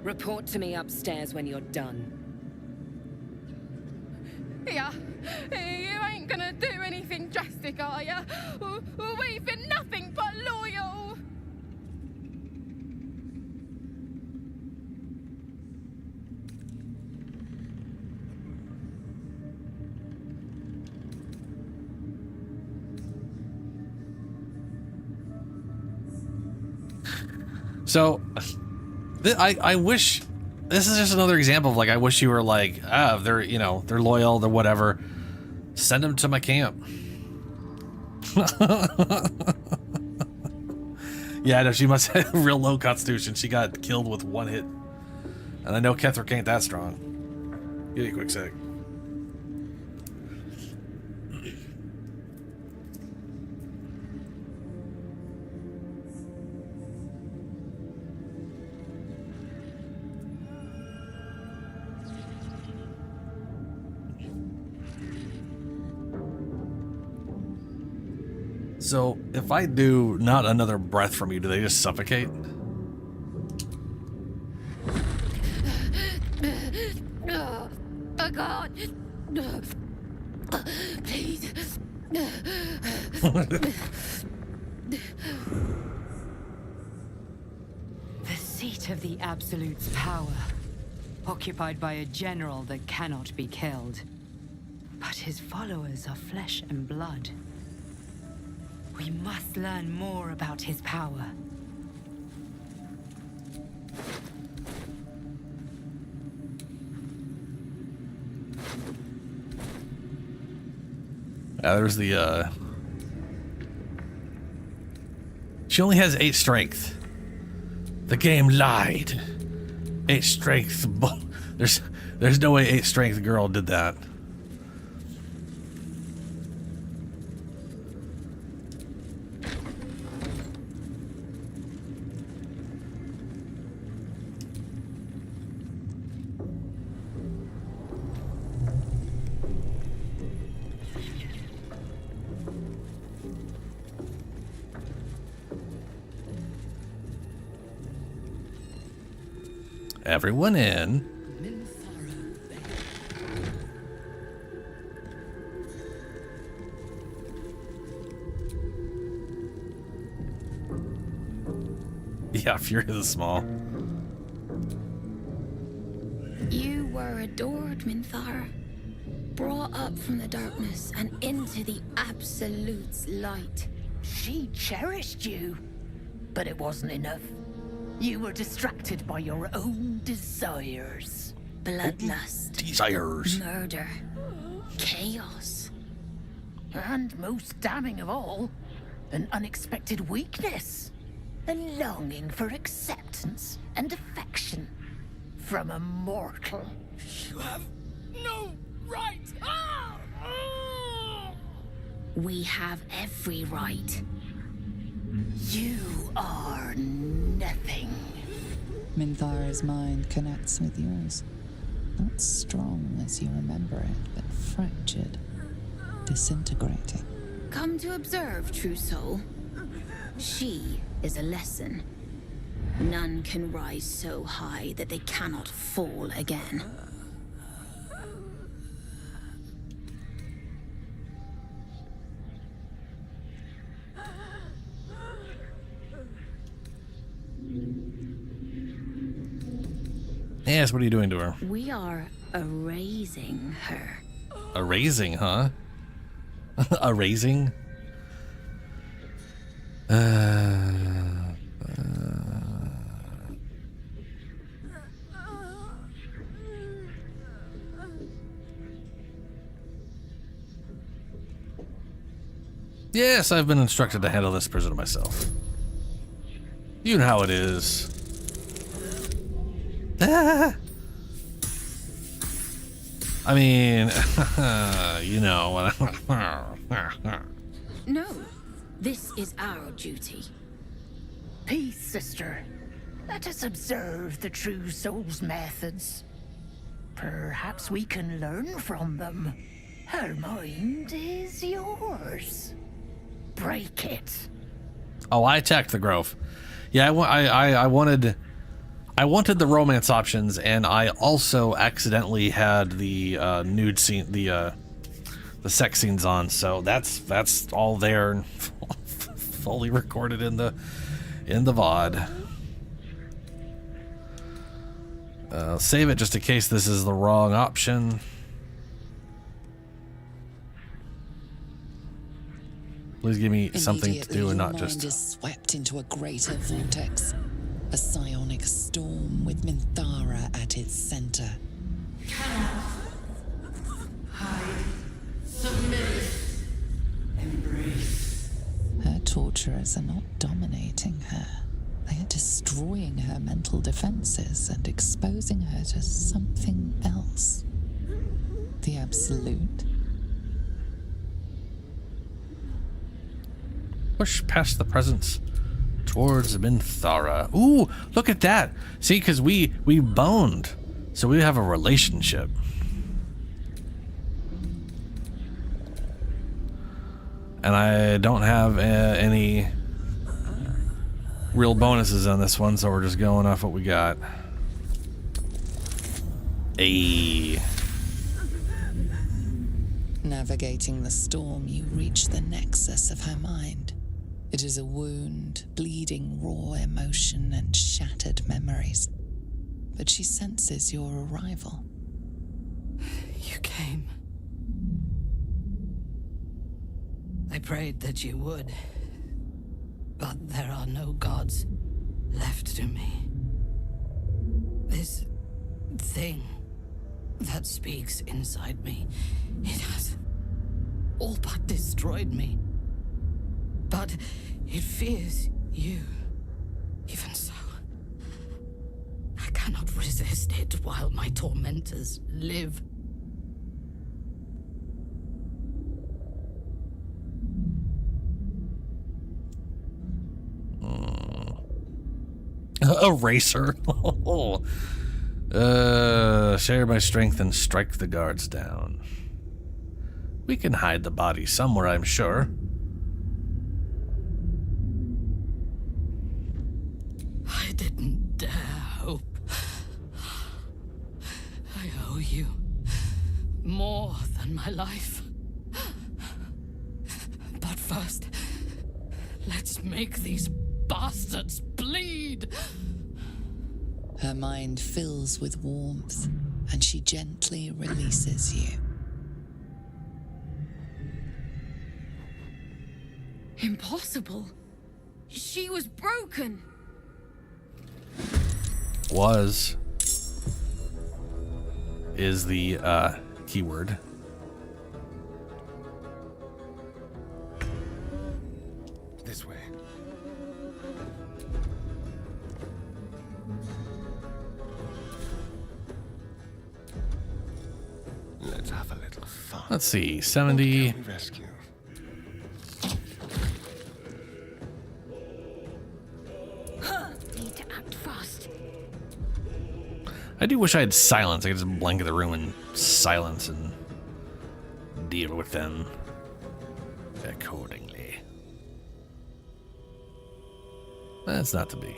Report to me upstairs when you're done. Yeah, you ain't gonna do anything drastic, are ya? We've been nothing but loyal. So, I wish this is just another example of like, I wish you were like, they're, you know, they're loyal, they're whatever. Send them to my camp. Yeah, no, she must have real low constitution. She got killed with one hit. And I know Ketherick ain't that strong. Give me a quick sec. So, if I do not another breath from you, do they just suffocate? Oh, God. Please. The seat of the Absolute's power, occupied by a general that cannot be killed. But his followers are flesh and blood. We must learn more about his power. There's the, She only has 8 strength. The game lied. 8 strength. There's no way 8 strength girl did that. Everyone in. Yeah, Fury the Small. You were adored, Minthara. Brought up from the darkness and into the Absolute's light. She cherished you, but it wasn't enough. You were distracted by your own desires. Bloodlust. Desires. Murder. Chaos. And most damning of all, an unexpected weakness. A longing for acceptance and affection from a mortal. You have no right! We have every right. You are nothing. Minthara's mind connects with yours. Not strong as you remember it, but fractured, disintegrating. Come to observe, true soul. She is a lesson. None can rise so high that they cannot fall again. Yes, what are you doing to her? We are erasing her. Erasing, huh? Erasing? Yes, I've been instructed to handle this prisoner myself. You know how it is. I mean, you know. No, this is our duty. Peace, sister. Let us observe the true soul's methods. Perhaps we can learn from them. Her mind is yours. Break it. Oh, I attacked the Grove. Yeah, I wanted the romance options, and I also accidentally had the nude scene, the sex scenes on. So that's all there, and fully recorded in the VOD. Save it just in case this is the wrong option. Please give me something to do and not just... Your mind is swept into a greater vortex. A psionic storm with Minthara at its center. Hide. Submit. Embrace. Her torturers are not dominating her. They are destroying her mental defenses and exposing her to something else. The Absolute. Push past the presence towards Minthara. Ooh, look at that. See, because we boned. So we have a relationship. And I don't have any real bonuses on this one, so we're just going off what we got. Ayy. Navigating the storm, you reach the nexus of her mind. It is a wound, bleeding raw emotion and shattered memories. But she senses your arrival. You came. I prayed that you would. But there are no gods left to me. This thing that speaks inside me, it has all but destroyed me. But it fears you. Even so, I cannot resist it while my tormentors live. Eraser. Share my strength and strike the guards down. We can hide the body somewhere, I'm sure. I didn't dare hope. I owe you more than my life. But first, let's make these bastards bleed. Her mind fills with warmth, and she gently releases you. Impossible. She was broken. Was is the keyword. This way. Let's have a little fun. Let's see, 70. Rescue. Need to act fast. I do wish I had silence. I could just blanket the room in silence and deal with them accordingly. That's not to be.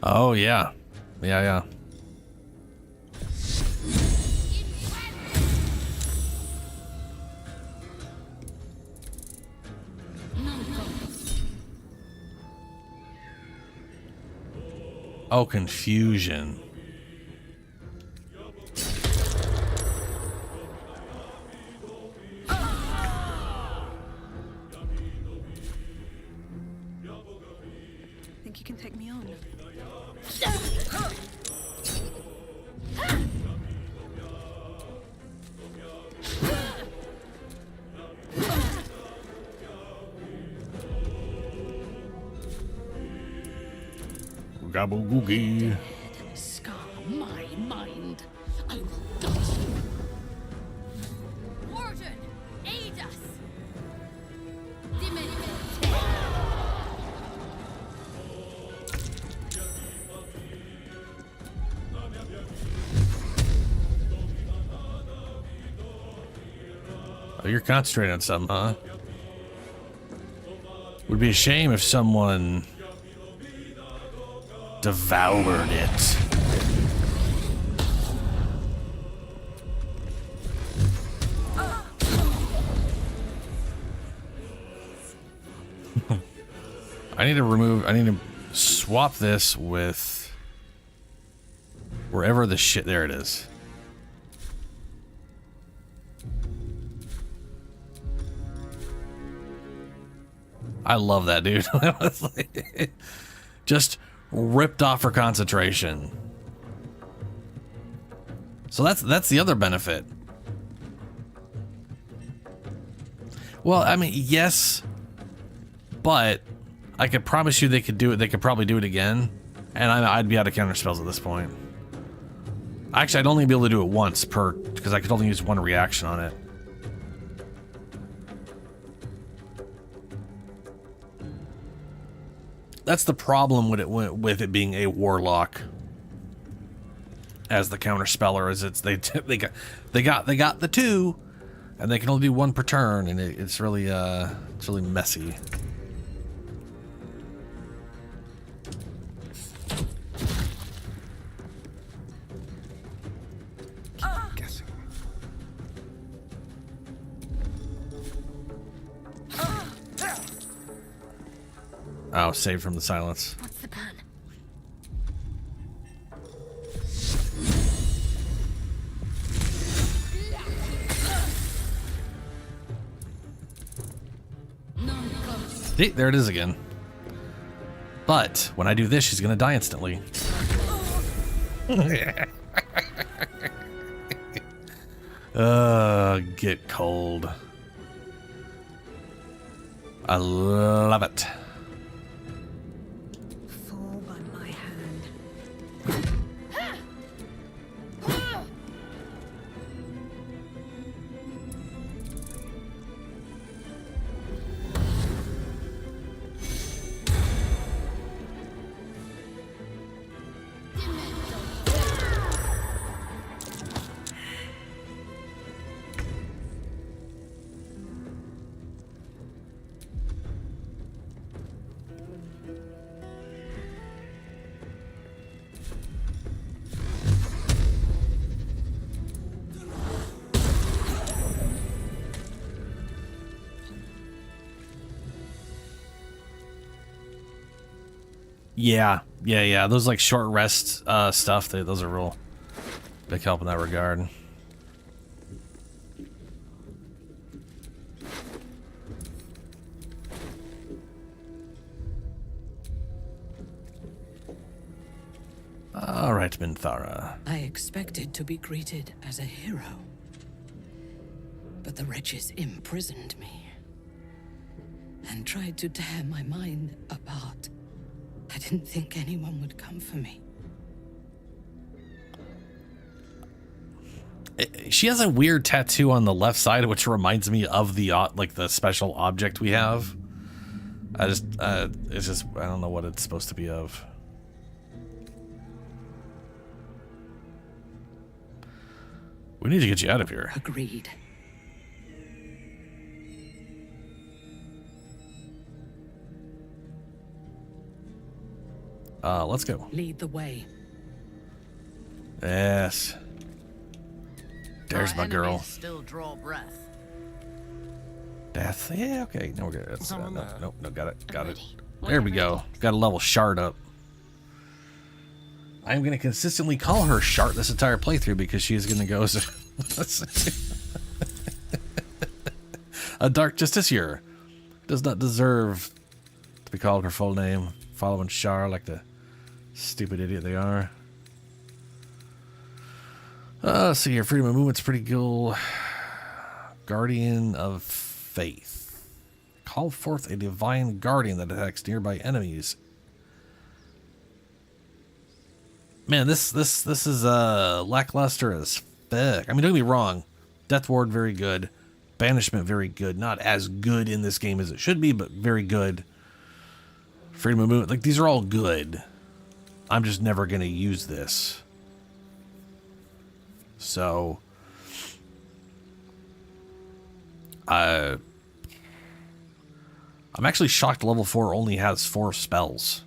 Oh, yeah. Yeah. Oh, confusion. Think you can take me on? Gabble googie. Scar my mind. I will dot you. Warden, aid us. Oh, you're concentrating on something, huh? Would be a shame if someone devoured it. I need to swap this with wherever the shit, there it is. I love that, dude. Just ripped off her concentration. So that's the other benefit. Well, I mean, yes, but I could promise you they could do it. They could probably do it again, and I'd be out of counter spells at this point. Actually, I'd only be able to do it once per, because I could only use one reaction on it. That's the problem with it being a warlock as the counter speller, is they got the two, and they can only do one per turn, and it's really messy. Oh, saved from the silence. What's the plan? See, there it is again. But when I do this, she's gonna die instantly. Get cold. I love it. Fall by my hand. Yeah. Those like short rest stuff, those are real big help in that regard. All right, Minthara. I expected to be greeted as a hero, but the wretches imprisoned me and tried to tear my mind apart. I didn't think anyone would come for me. She has a weird tattoo on the left side, which reminds me of the like the special object we have. It's just I don't know what it's supposed to be of. We need to get you out of here. Agreed. Let's go. Lead the way. Yes. There's my girl. Still draw breath. Death. Yeah, okay. No, we're good. That's, no, got it. There we go. Got a level shard up. I'm going to consistently call her Shart this entire playthrough because she is going to go as a Dark Justiciar. Does not deserve to be called her full name. Following Shar like the stupid idiot they are. So your freedom of movement's pretty cool. Guardian of Faith. Call forth a divine guardian that attacks nearby enemies. Man, this is lackluster as fuck. I mean, don't get me wrong. Death Ward, very good. Banishment, very good. Not as good in this game as it should be, but very good. Freedom of movement, like these are all good. I'm just never gonna use this. So I'm actually shocked level 4 only has 4 spells.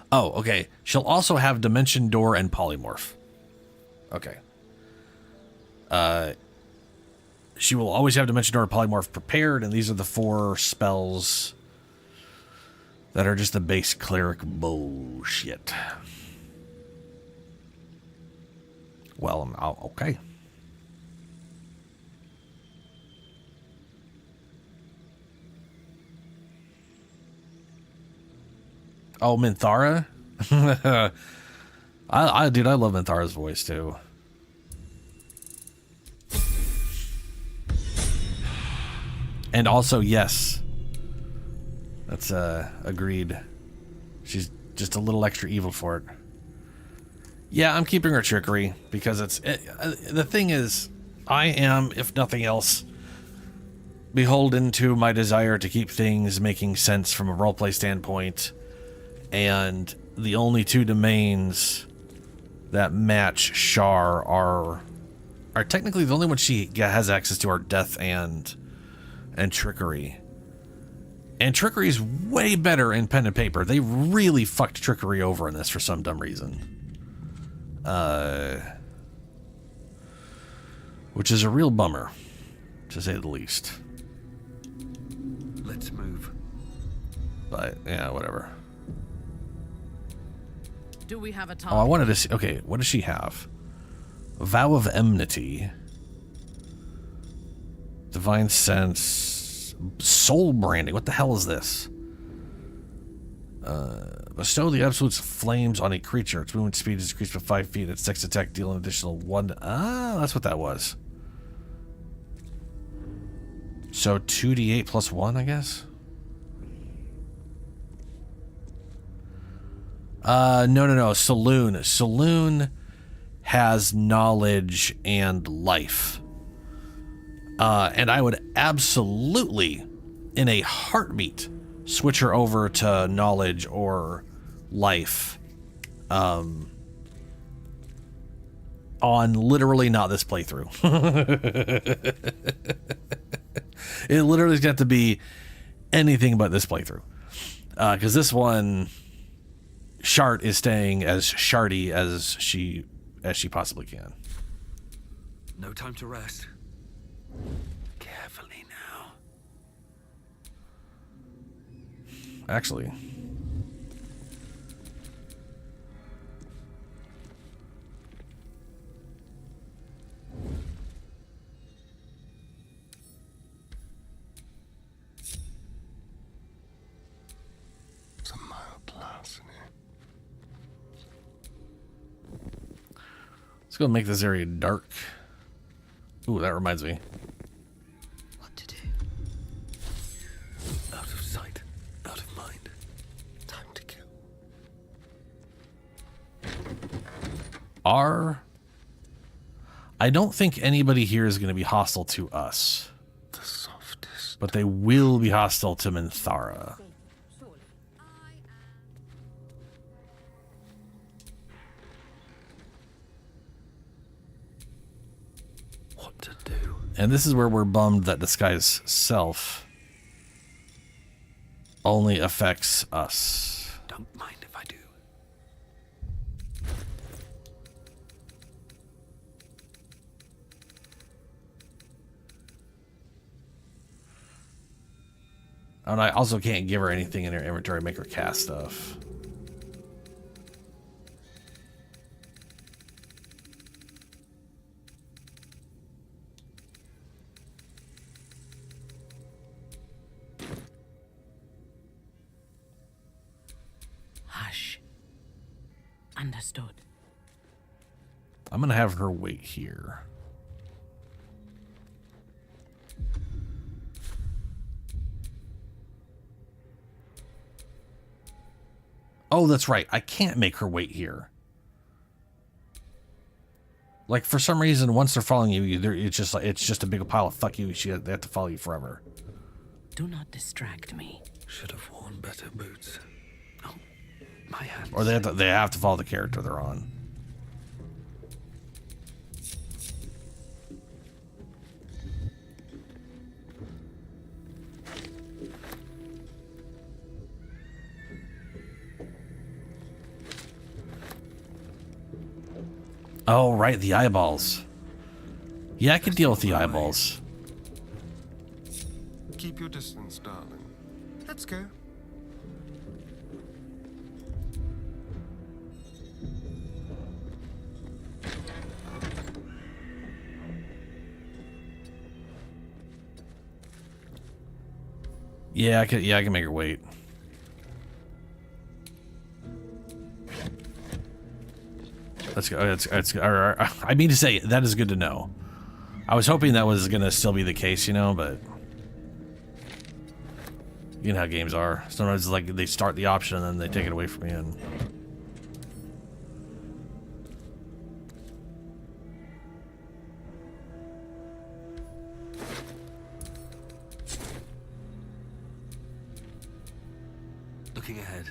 Oh, okay. She'll also have Dimension Door and Polymorph. Okay. She will always have Dimension Door and Polymorph prepared, and these are the 4 spells that are just the base cleric bullshit. Well, okay. Oh, Minthara? Dude, I love Minthara's voice too. And also, yes. That's agreed. She's just a little extra evil for it. Yeah, I'm keeping her trickery because the thing is, I am, if nothing else, beholden to my desire to keep things making sense from a roleplay standpoint. And the only 2 domains that match Shar are technically the only ones she has access to are death and trickery. And trickery is way better in pen and paper. They really fucked trickery over in this for some dumb reason. Which is a real bummer, to say the least. Let's move. But yeah, whatever. Do we have a Oh, I wanted to see. Okay, what does she have? Vow of Enmity. Divine Sense. Soul Branding. What the hell is this? Bestow the absolute flames on a creature. Its movement speed is increased by 5 feet. Its next attack deal an additional 1. Ah, that's what that was. So 2d8 plus 1, I guess? No. Saloon. Saloon has knowledge and life. And I would absolutely, in a heartbeat, switch her over to knowledge or life. On literally not this playthrough. It literally has got to be anything but this playthrough. Because this one, Shart is staying as shardy as she possibly can. No time to rest. Carefully now. Actually. Some mild glass in here. Let's go make this area dark. Ooh, that reminds me. What to do? Out of sight, out of mind. Time to kill. I don't think anybody here is going to be hostile to us. The softest. But they will be hostile to Minthara. What to do? And this is where we're bummed that Disguise Self only affects us. Don't mind if I do. And I also can't give her anything in her inventory to make her cast stuff. Hush. Understood. I'm going to have her wait here. Oh, that's right. I can't make her wait here. Like, for some reason, once they're following you, it's just a big pile of fuck you. They have to follow you forever. Do not distract me. Should have worn better boots. Oh, my hands. Or they have to follow the character they're on. Oh, right, the eyeballs. Yeah, I can deal with the eyeballs. Keep your distance, darling. Let's go. Yeah, I can make her wait. Let's go. I mean to say, that is good to know. I was hoping that was gonna still be the case, you know, but you know how games are. Sometimes it's like they start the option and then they take it away from you. And Looking ahead.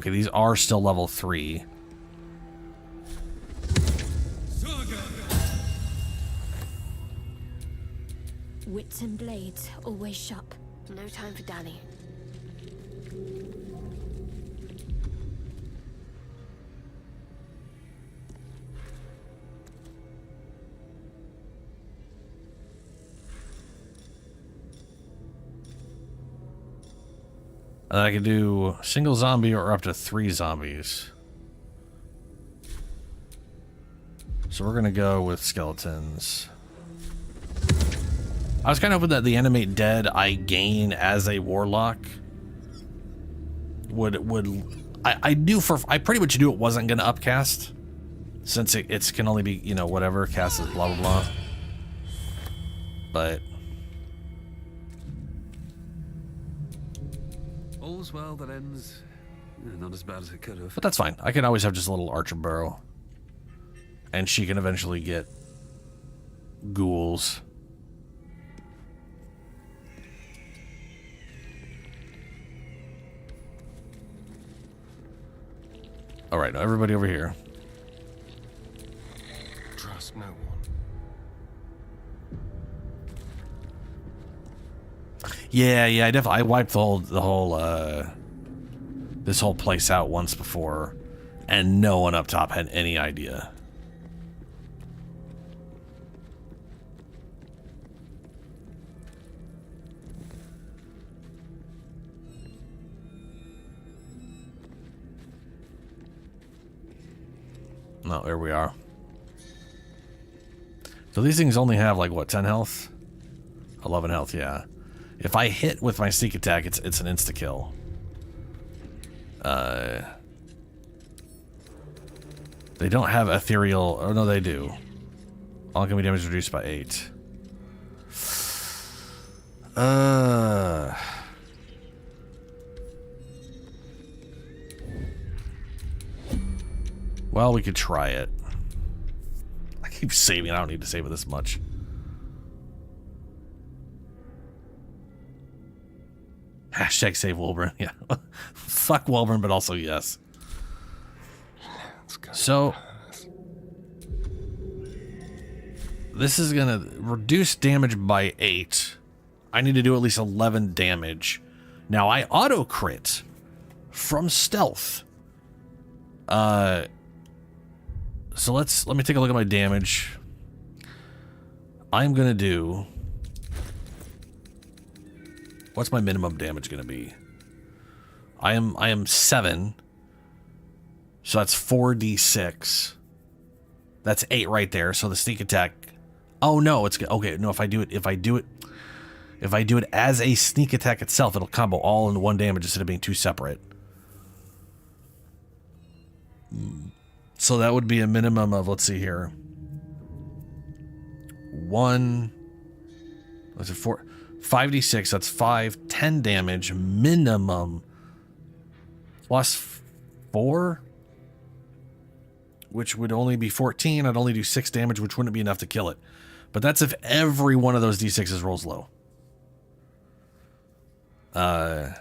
okay, these are still level 3. Wits and blades, always sharp. No time for dallying. And I can do single zombie or up to 3 zombies. So we're gonna go with skeletons. I was kind of hoping that the animate dead I gain as a warlock I pretty much knew it wasn't gonna upcast, since it can only be, you know, whatever cast as blah blah blah. But All's well that ends not as bad as it could have. that's fine. I can always have just a little archer burrow, and she can eventually get ghouls. All right, now everybody over here. Trust no one. Yeah, I wiped this whole place out once before, and no one up top had any idea. No, there we are. So these things only have like what, 10 health? 11 health, yeah. If I hit with my sneak attack, it's an insta kill. They don't have ethereal. Oh no, they do. All can be damage reduced by 8. Well, we could try it. I keep saving. I don't need to save it this much. Hashtag save Wilburn. Yeah. Fuck Wilburn, but also yes. So this is gonna reduce damage by 8. I need to do at least 11 damage. Now I auto crit from stealth. So let me take a look at my damage. I'm gonna do. What's my minimum damage gonna be? I am 7. So that's 4d6. That's 8 right there. So the sneak attack. Oh no, it's okay. No, if I do it as a sneak attack itself, it'll combo all into 1 damage instead of being 2 separate. So that would be a minimum of, let's see here. 1. What's it, 4? 5d6, that's 5, 10 damage minimum. plus 4, which would only be 14. I'd only do 6 damage, which wouldn't be enough to kill it. But that's if every one of those d6s rolls low. I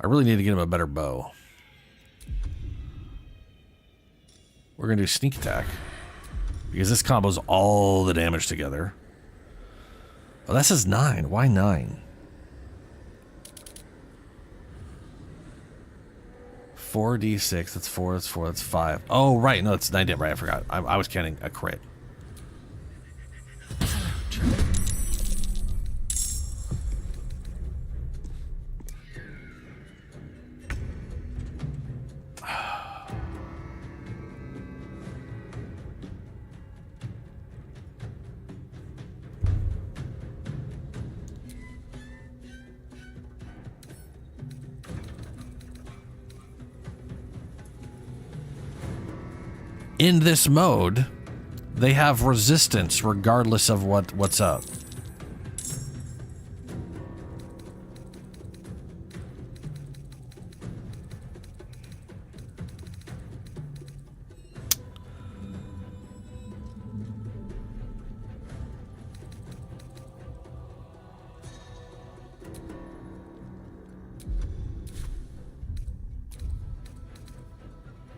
really need to get him a better bow. We're going to do sneak attack. Because this combos all the damage together. Oh, that says 9. Why 9? 4d6. That's 4. That's 4. That's 5. Oh, right. No, it's 9. Right, I forgot. I was counting a crit. In this mode, they have resistance regardless of what's up.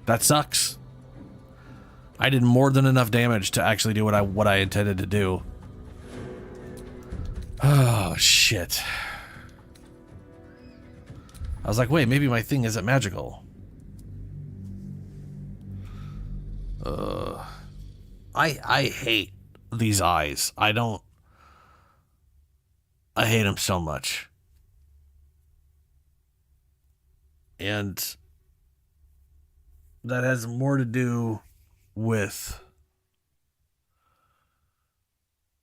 That sucks. I did more than enough damage to actually do what I intended to do. Oh, shit. I was like, wait, maybe my thing isn't magical. I hate these eyes. I hate them so much. And that has more to do with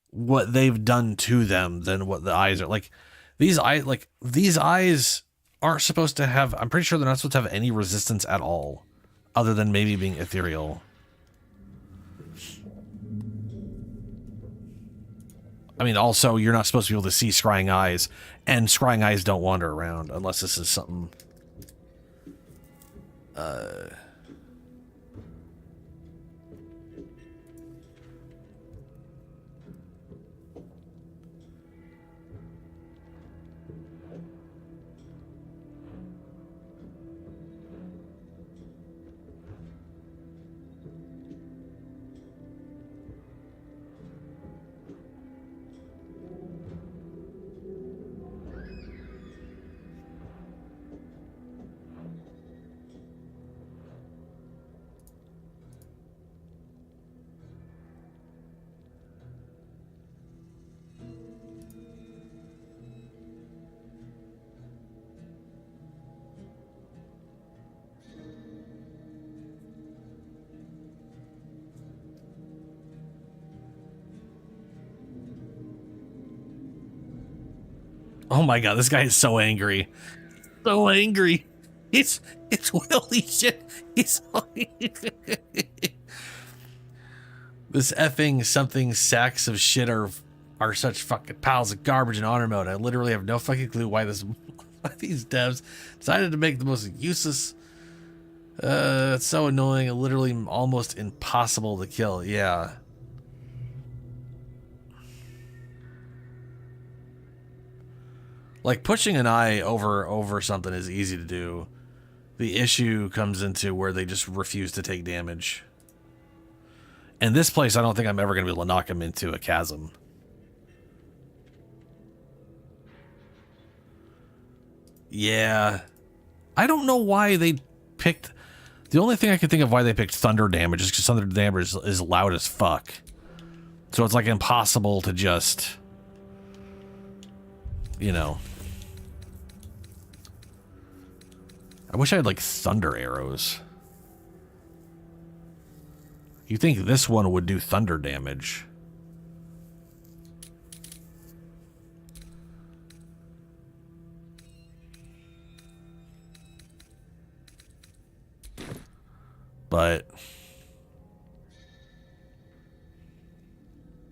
what they've done to them than what the eyes are. Like these eyes aren't supposed to have, I'm pretty sure they're not supposed to have any resistance at all other than maybe being ethereal. I mean, also you're not supposed to be able to see scrying eyes, and scrying eyes don't wander around unless this is something Oh my god, this guy is so angry. So angry. It's holy shit. He's this effing something sacks of shit are such fucking piles of garbage in honor mode. I literally have no fucking clue why these devs decided to make the most useless. It's so annoying and literally almost impossible to kill. Yeah. Like pushing an eye over something is easy to do. The issue comes into where they just refuse to take damage. And this place, I don't think I'm ever going to be able to knock him into a chasm. Yeah. I don't know why they picked... The only thing I can think of why they picked thunder damage is because thunder damage is loud as fuck. So it's like impossible to just... You know... I wish I had like thunder arrows. You think this one would do thunder damage? But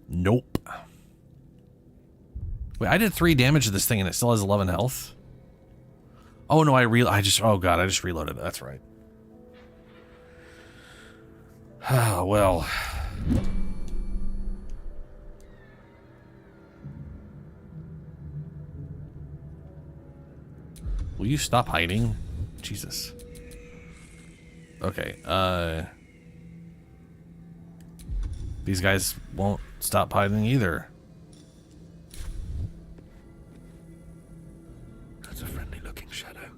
nope. Wait, I did 3 damage to this thing and it still has 11 health. Oh no, I just reloaded it. That's right. Oh, well. Will you stop hiding? Jesus. Okay, these guys won't stop hiding either. That's a friendly looking shadow.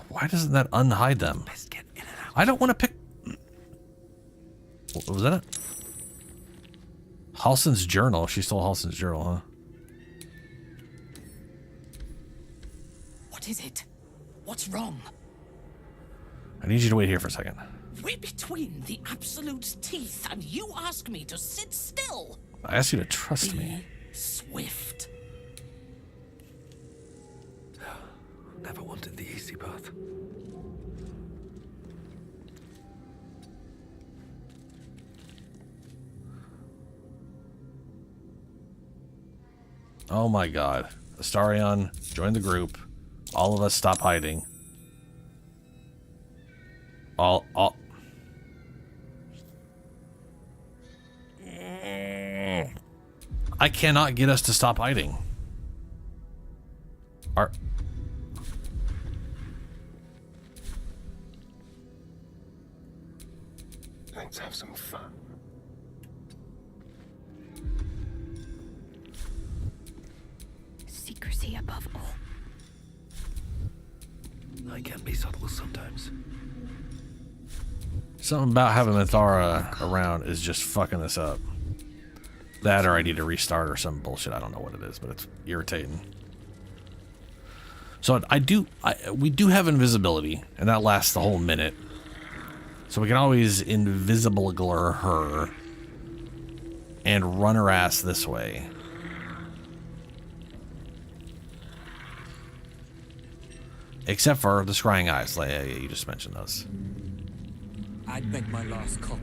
Why doesn't that unhide them? Best get in and out. I don't want to pick... What was that? Halsin's journal. She stole Halsin's journal, huh? What is it? What's wrong? I need you to wait here for a second. We're between the Absolute's teeth, and you ask me to sit still. I asked you to trust me. Swift. Never wanted the easy path. Oh my god. Astarion, join the group. All of us stop hiding. All. I cannot get us to stop hiding. Let's have some fun. Secrecy above all. I can be subtle sometimes. Something about having Mithara around is just fucking this up. That or I need to restart or some bullshit. I don't know what it is, but it's irritating. So we do have invisibility, and that lasts the whole minute. So we can always invisible-glare her and run her ass this way. Except for the scrying eyes. Like, yeah, you just mentioned those. I'd bet my last copper.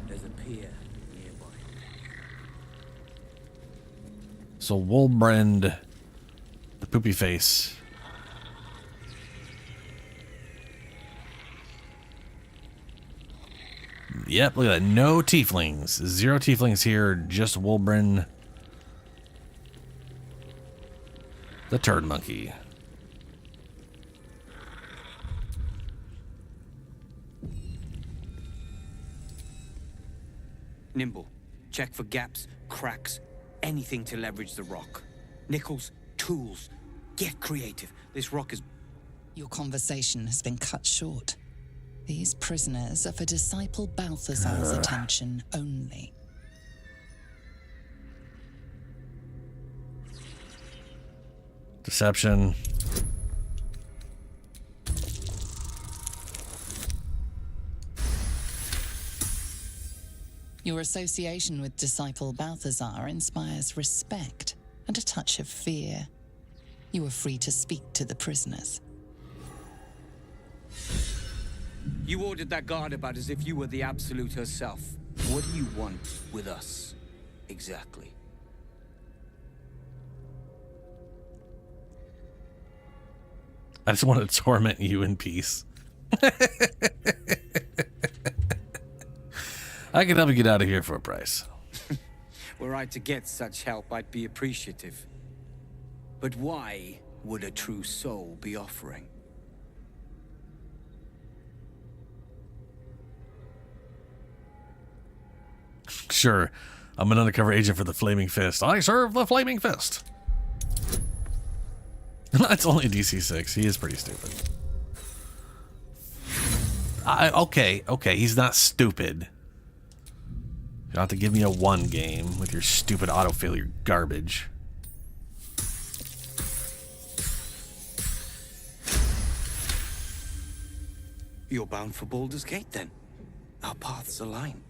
There's a pier nearby. So Wolbrand, the poopy face. Yep, look at that. No tieflings. 0 tieflings here. Just Wolbrand, the turd monkey. Nimble. Check for gaps, cracks, anything to leverage the rock. Nickels, tools. Get creative. This rock is... Your conversation has been cut short. These prisoners are for Disciple Balthazar's attention only. Deception. Your association with Disciple Balthazar inspires respect and a touch of fear. You are free to speak to the prisoners. You ordered that guard about as if you were the Absolute herself. What do you want with us, exactly? I just want to torment you in peace. I can help you get out of here for a price. Were I to get such help, I'd be appreciative. But why would a true soul be offering? Sure, I'm an undercover agent for the Flaming Fist. I serve the Flaming Fist. That's only a DC 6. He is pretty stupid. Okay, he's not stupid. You don't have to give me a 1 game with your stupid auto-failure garbage. You're bound for Baldur's Gate, then. Our paths align.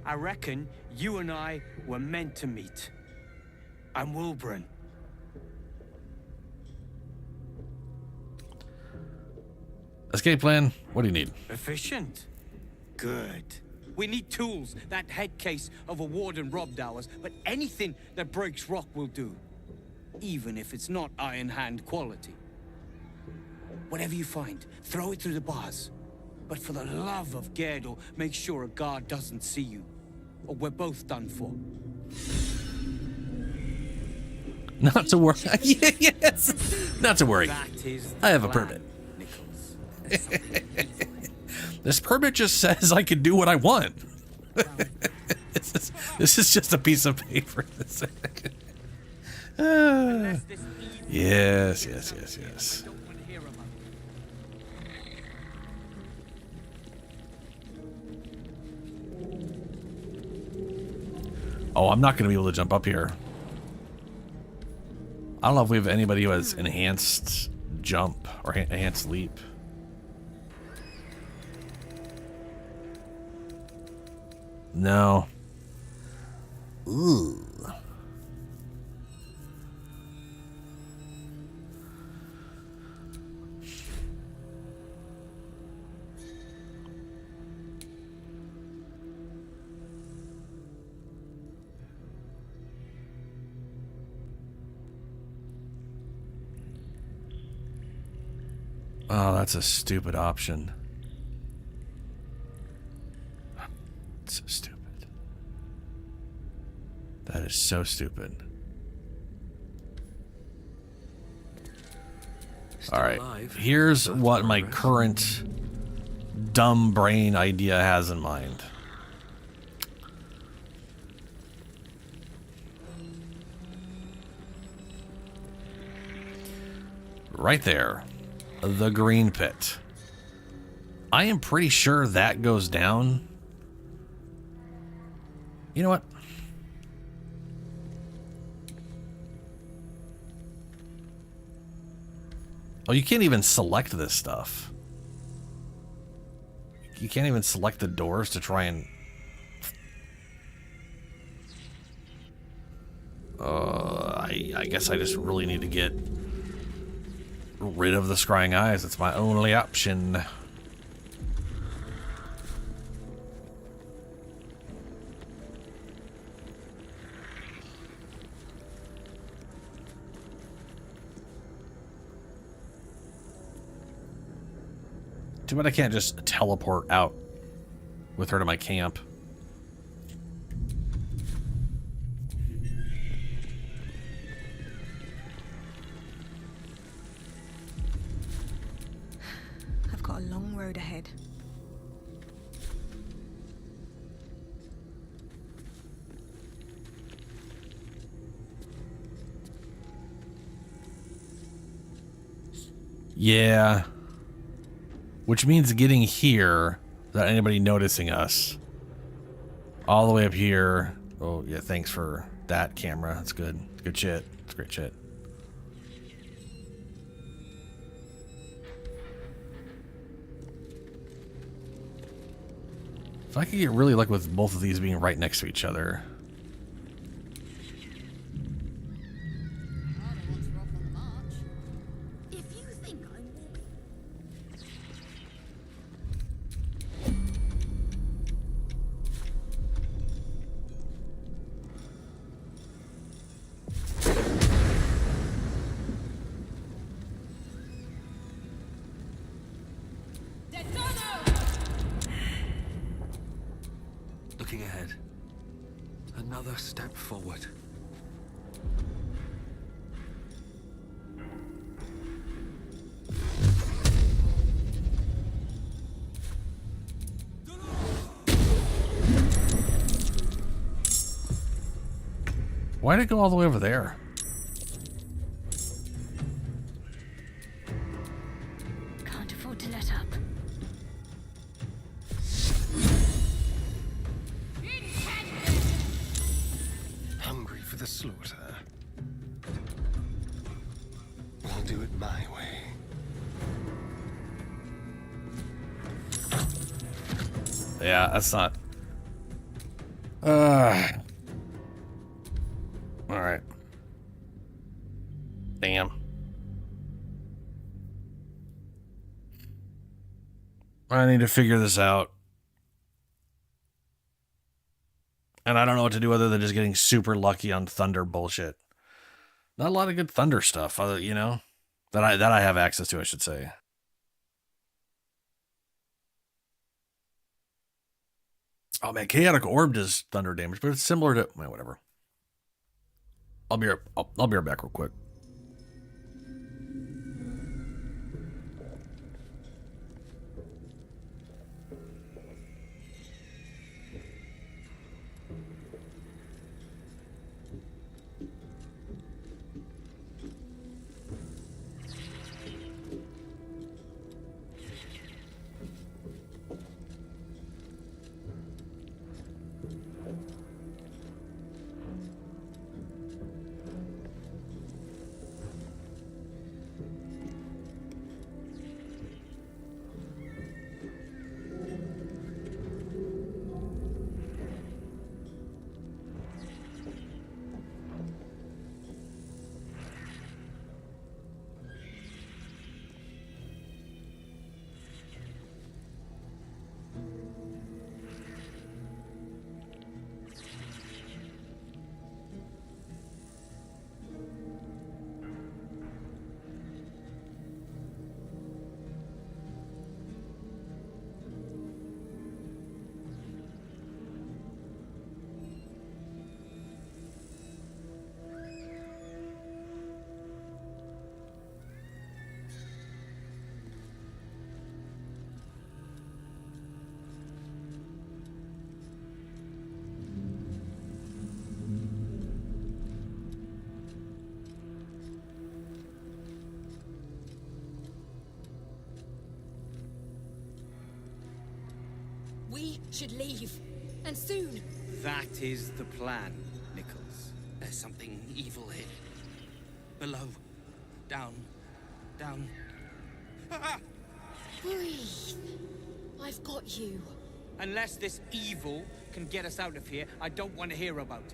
I reckon you and I were meant to meet. I'm Wolbrand. Escape plan? What do you need? Efficient. Good. We need tools. That head case of a warden robbed ours, but anything that breaks rock will do. even if it's not Iron Hand quality. Whatever you find, throw it through the bars. But for the love of Gerdo, make sure a guard doesn't see you, or we're both done for. Not to worry. Yes. Not to worry. I have a permit. This permit just says I can do what I want. This is just a piece of paper. Yes, yes, yes, yes. Oh, I'm not going to be able to jump up here. I don't know if we have anybody who has enhanced jump or enhanced leap. No. Ooh. Oh, that's a stupid option. It's so stupid. That is so stupid. All right, here's what my current dumb brain idea has in mind. Right there. The green pit. I am pretty sure that goes down. You know what? Oh, you can't even select this stuff. You can't even select the doors to try and... I guess I just really need to get rid of the scrying eyes. It's my only option. Too bad I can't just teleport out with her to my camp. I've got a long road ahead. Yeah. Which means getting here without anybody noticing us. All the way up here. Oh, yeah, thanks for that camera. That's good. It's good shit. It's great shit. If I could get really lucky with both of these being right next to each other. Looking ahead. Another step forward. Why did it go all the way over there? Can't afford to let up. Hungry for the slaughter. I'll do it my way. Yeah, that's not... Alright. Damn. I need to figure this out. And I don't know what to do other than just getting super lucky on thunder bullshit. Not a lot of good thunder stuff, you know, that I have access to, I should say. Oh man, chaotic orb does thunder damage, but it's similar to whatever. I'll be right back real quick. We should leave, and soon. That is the plan, Nichols. There's something evil here. Below. Down. Down. Ah! Breathe. I've got you. Unless this evil can get us out of here, I don't want to hear about it.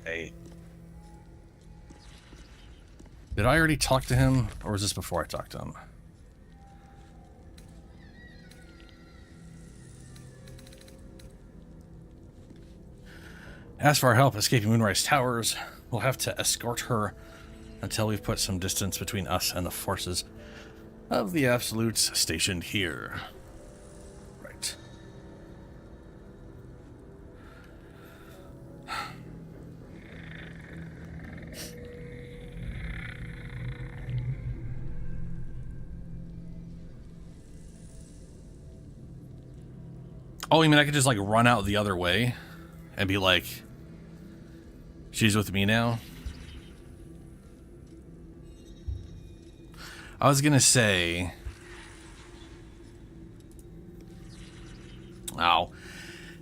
Hey. Did I already talk to him, or was this before I talked to him? As for our help escaping Moonrise Towers, we'll have to escort her until we've put some distance between us and the forces of the Absolutes stationed here. Right. Oh, you mean I could just like run out the other way and be like, she's with me now? I was gonna say, oh,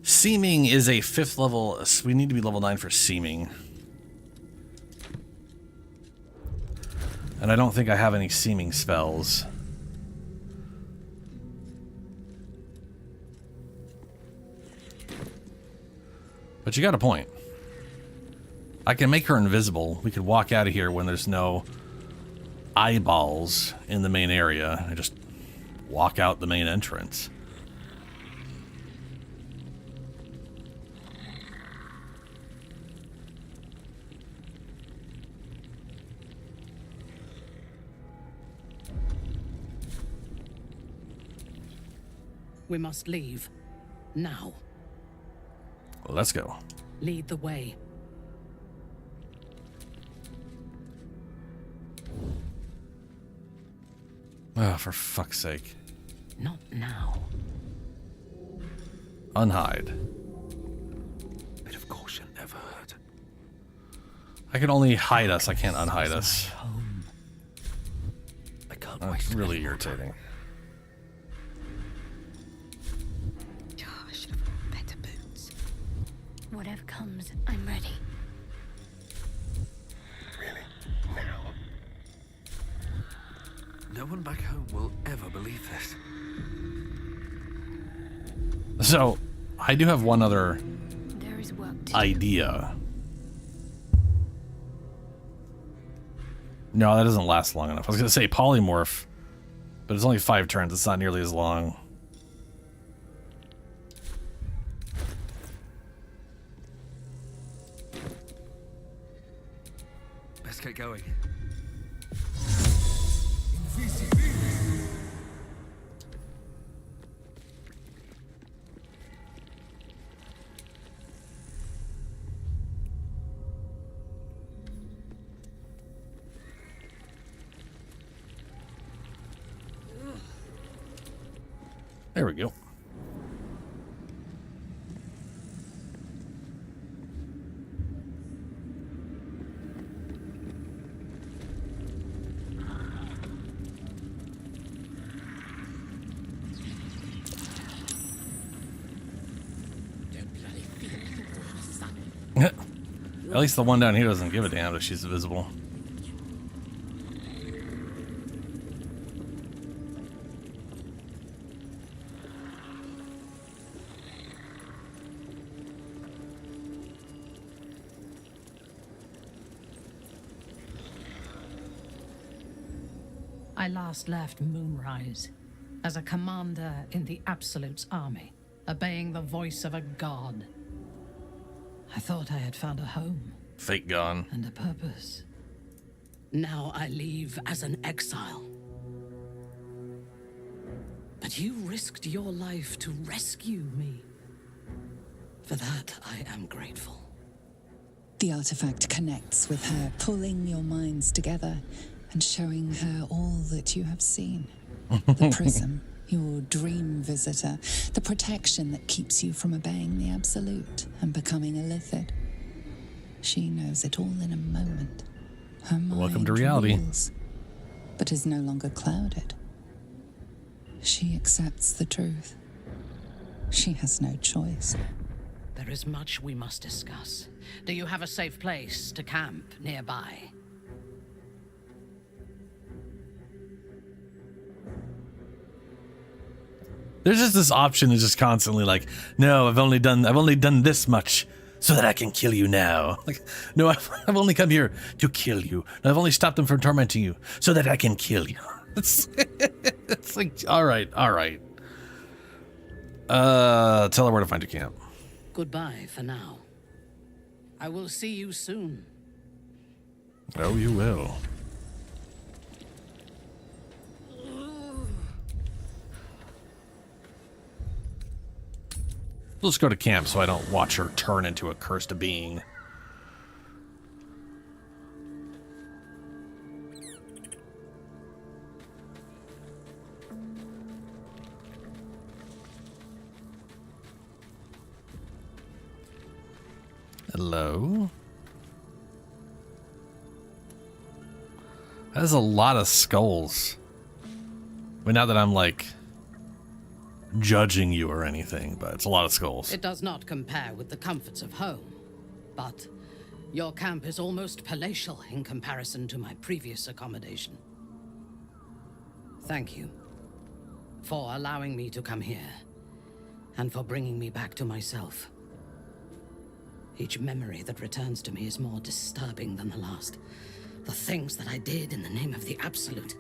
seeming is a 5th level. We need to be level 9 for seeming. And I don't think I have any seeming spells. But you got a point. I can make her invisible. We could walk out of here when there's no eyeballs in the main area and just walk out the main entrance. We must leave. Now. Well, let's go. Lead the way. Oh, for fuck's sake. Not now. Unhide. Bit of caution never hurt. I can only hide us. I can't unhide us. I can't That's really irritating. Gosh, better boots. Whatever comes, I'm ready. Really? Now? No one back home will ever believe this. So, I do have one other There is work to idea. No, that doesn't last long enough. I was going to say polymorph, but it's only 5 turns. It's not nearly as long. Let's get going. There we go. At least the one down here doesn't give a damn if she's visible. I last left Moonrise as a commander in the Absolute's army, obeying the voice of a god. I thought I had found a home. Fake gone. And a purpose. Now I leave as an exile. But you risked your life to rescue me. For that, I am grateful. The artifact connects with her, pulling your minds together and showing her all that you have seen. The prism, your dream visitor, the protection that keeps you from obeying the Absolute and becoming a Lithid. She knows it all in a moment. Her mind Welcome to reality. rules, but is no longer clouded. She accepts the truth. She has no choice. There is much we must discuss. Do you have a safe place to camp nearby? There's just this option that's just constantly like, no, I've only done this much so that I can kill you now. Like, no, I've only come here to kill you. I've only stopped them from tormenting you so that I can kill you. It's like, all right. Tell her where to find your camp. Goodbye for now. I will see you soon. Oh, you will. Let's go to camp so I don't watch her turn into a cursed being. Hello? That is a lot of skulls. But not that I'm like judging you or anything, but it's a lot of skulls. It does not compare with the comforts of home, but your camp is almost palatial in comparison to my previous accommodation. Thank you for allowing me to come here and for bringing me back to myself. Each memory that returns to me is more disturbing than the last. The things that I did in the name of the Absolute.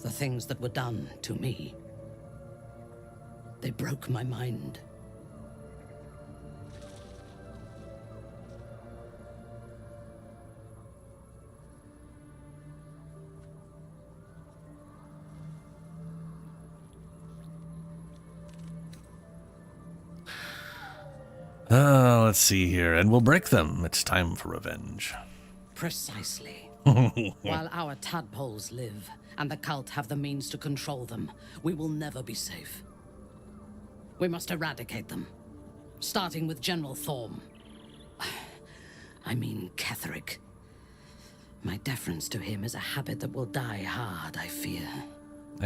The things that were done to me. They broke my mind. Let's see here. And we'll break them. It's time for revenge. Precisely. While our tadpoles live, and the cult have the means to control them, we will never be safe. We must eradicate them. Starting with General Thorm. I mean Ketheric. My deference to him is a habit that will die hard, I fear.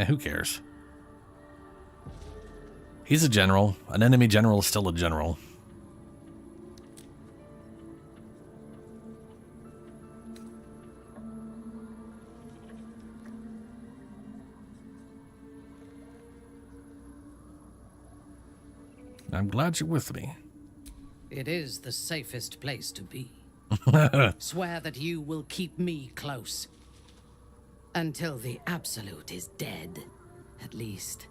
Who cares? He's a general. An enemy general is still a general. I'm glad you're with me. It is the safest place to be. Swear that you will keep me close. Until the Absolute is dead, at least.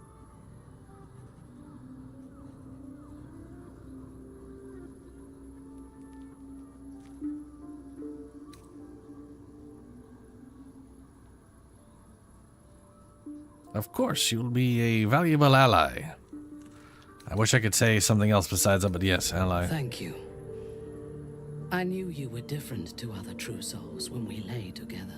Of course, you'll be a valuable ally. I wish I could say something else besides that, but yes, ally. Thank you. I knew you were different to other true souls when we lay together.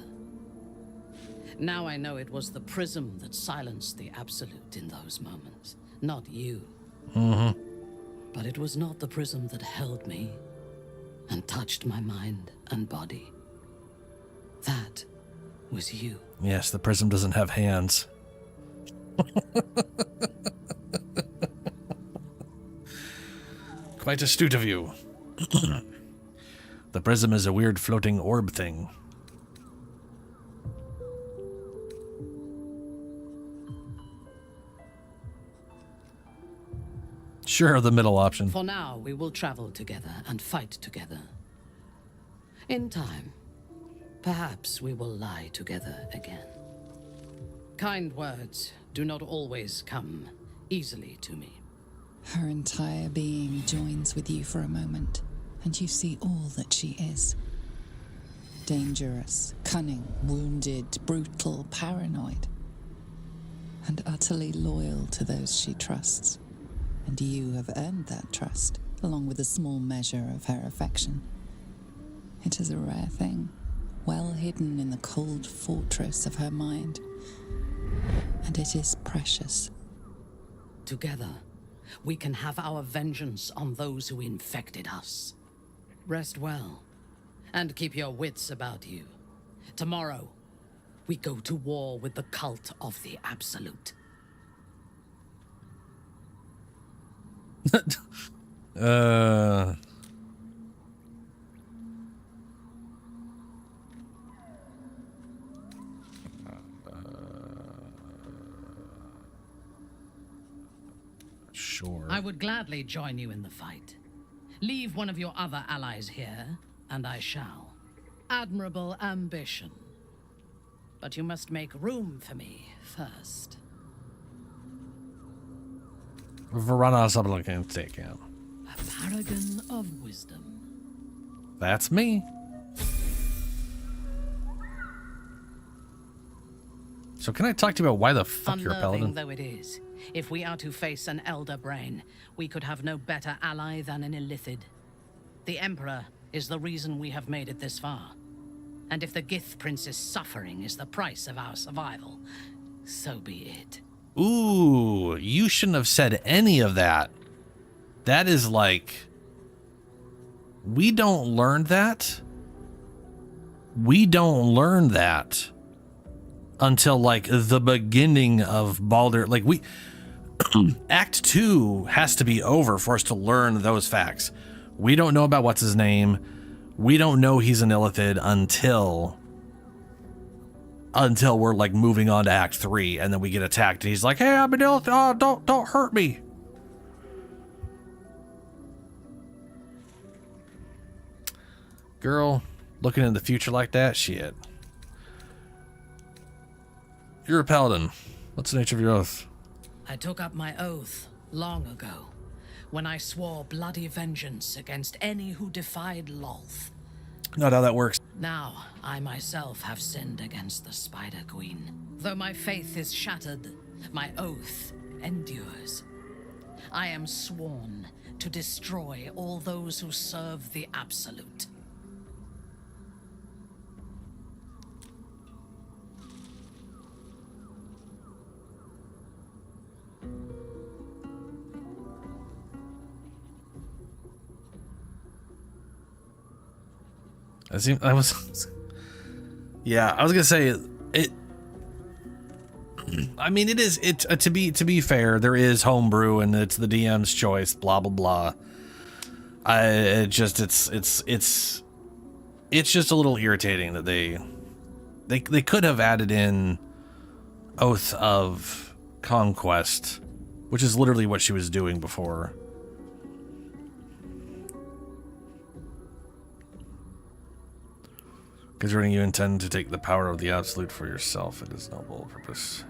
Now I know it was the prism that silenced the Absolute in those moments, not you. Mm-hmm. But it was not the prism that held me and touched my mind and body. That was you. Yes, the prism doesn't have hands. Quite astute of you. The prism is a weird floating orb thing. Sure, the middle option. For now, we will travel together and fight together. In time, perhaps we will lie together again. Kind words do not always come easily to me. Her entire being joins with you for a moment, and you see all that she is. Dangerous, cunning, wounded, brutal, paranoid, and utterly loyal to those she trusts. And you have earned that trust, along with a small measure of her affection. It is a rare thing, well hidden in the cold fortress of her mind. And it is precious. Together, we can have our vengeance on those who infected us. Rest well, and keep your wits about you. Tomorrow, we go to war with the cult of the Absolute. Sure. I would gladly join you in the fight. Leave one of your other allies here, and I shall. Admirable ambition. But you must make room for me first. Verana Sablakan. A paragon of wisdom. That's me. So can I talk to you about why the fuck you're a paladin? Unnerving though it is, if we are to face an elder brain, we could have no better ally than an Illithid. The Emperor is the reason we have made it this far. And if the Gith Prince's suffering is the price of our survival, so be it. Ooh, you shouldn't have said any of that. That is like... We don't learn that. We don't learn that until like the beginning of Baldur. Like we... Act 2 has to be over for us to learn those facts. We don't know about what's his name. We don't know he's an Illithid until we're like moving on to Act 3, and then we get attacked, and he's like, "Hey, I'm an Illithid. Oh, don't hurt me." Girl, looking in the future like that, shit. You're a paladin. What's the nature of your oath? I took up my oath long ago, when I swore bloody vengeance against any who defied Lolth. Not how that works. Now, I myself have sinned against the Spider Queen. Though my faith is shattered, my oath endures. I am sworn to destroy all those who serve the Absolute. I was gonna say it. I mean, it is. To be fair, there is homebrew, and it's the DM's choice. Blah blah blah. It's just a little irritating that they could have added in Oath of Conquest, which is literally what she was doing before. Considering you intend to take the power of the Absolute for yourself, it is noble purpose.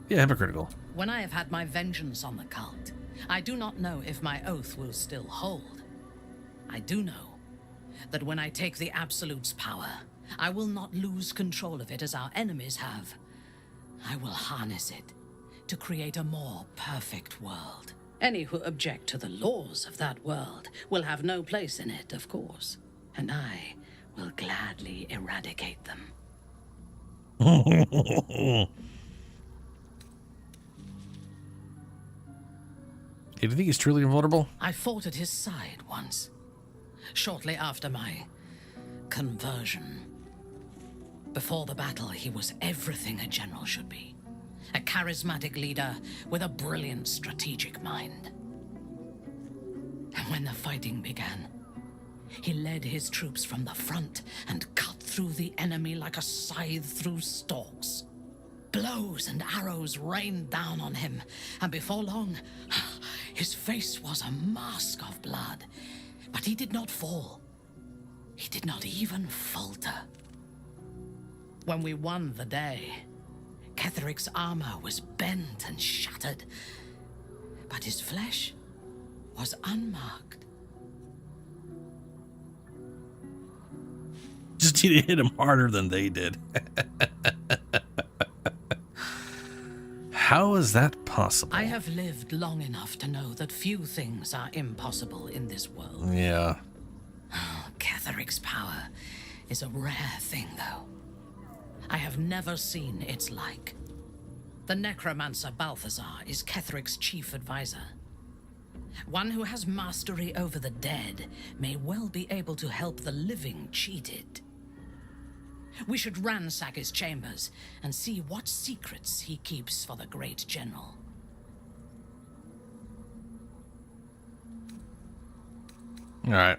Yeah, hypocritical. When I have had my vengeance on the cult, I do not know if my oath will still hold. I do know that when I take the Absolute's power, I will not lose control of it as our enemies have. I will harness it to create a more perfect world. Any who object to the laws of that world will have no place in it, of course, and I will gladly eradicate them. Do you think he's truly invulnerable? I fought at his side once, shortly after my conversion. Before the battle, he was everything a general should be. A charismatic leader with a brilliant strategic mind. And when the fighting began, he led his troops from the front and cut through the enemy like a scythe through stalks. Blows and arrows rained down on him, and before long, his face was a mask of blood. But he did not fall. He did not even falter. When we won the day, Ketheric's armor was bent and shattered, but his flesh was unmarked. Just need to hit him harder than they did. How is that possible? I have lived long enough to know that few things are impossible in this world. Yeah. Ketheric's power is a rare thing, though. I have never seen its like. The necromancer Balthazar is Ketheric's chief advisor. One who has mastery over the dead may well be able to help the living cheated. We should ransack his chambers and see what secrets he keeps for the great general. All right.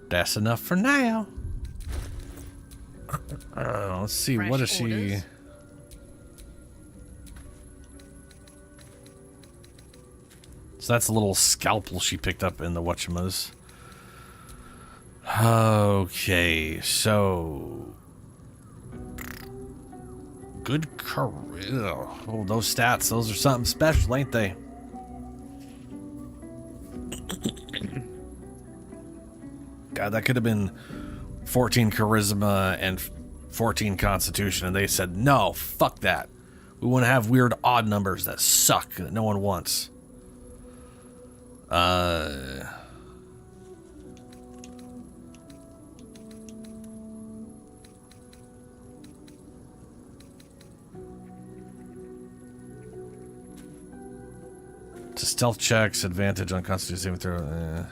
That's enough for now. Let's see. Fresh what is she? orders? So that's a little scalpel she picked up in the whatchamas. Okay, so good career. Oh, those stats, those are something special, ain't they? God, that could have been 14 charisma and 14 constitution, and they said, no, fuck that. We want to have weird odd numbers that suck, that no one wants. To stealth checks, advantage on constitution saving throw.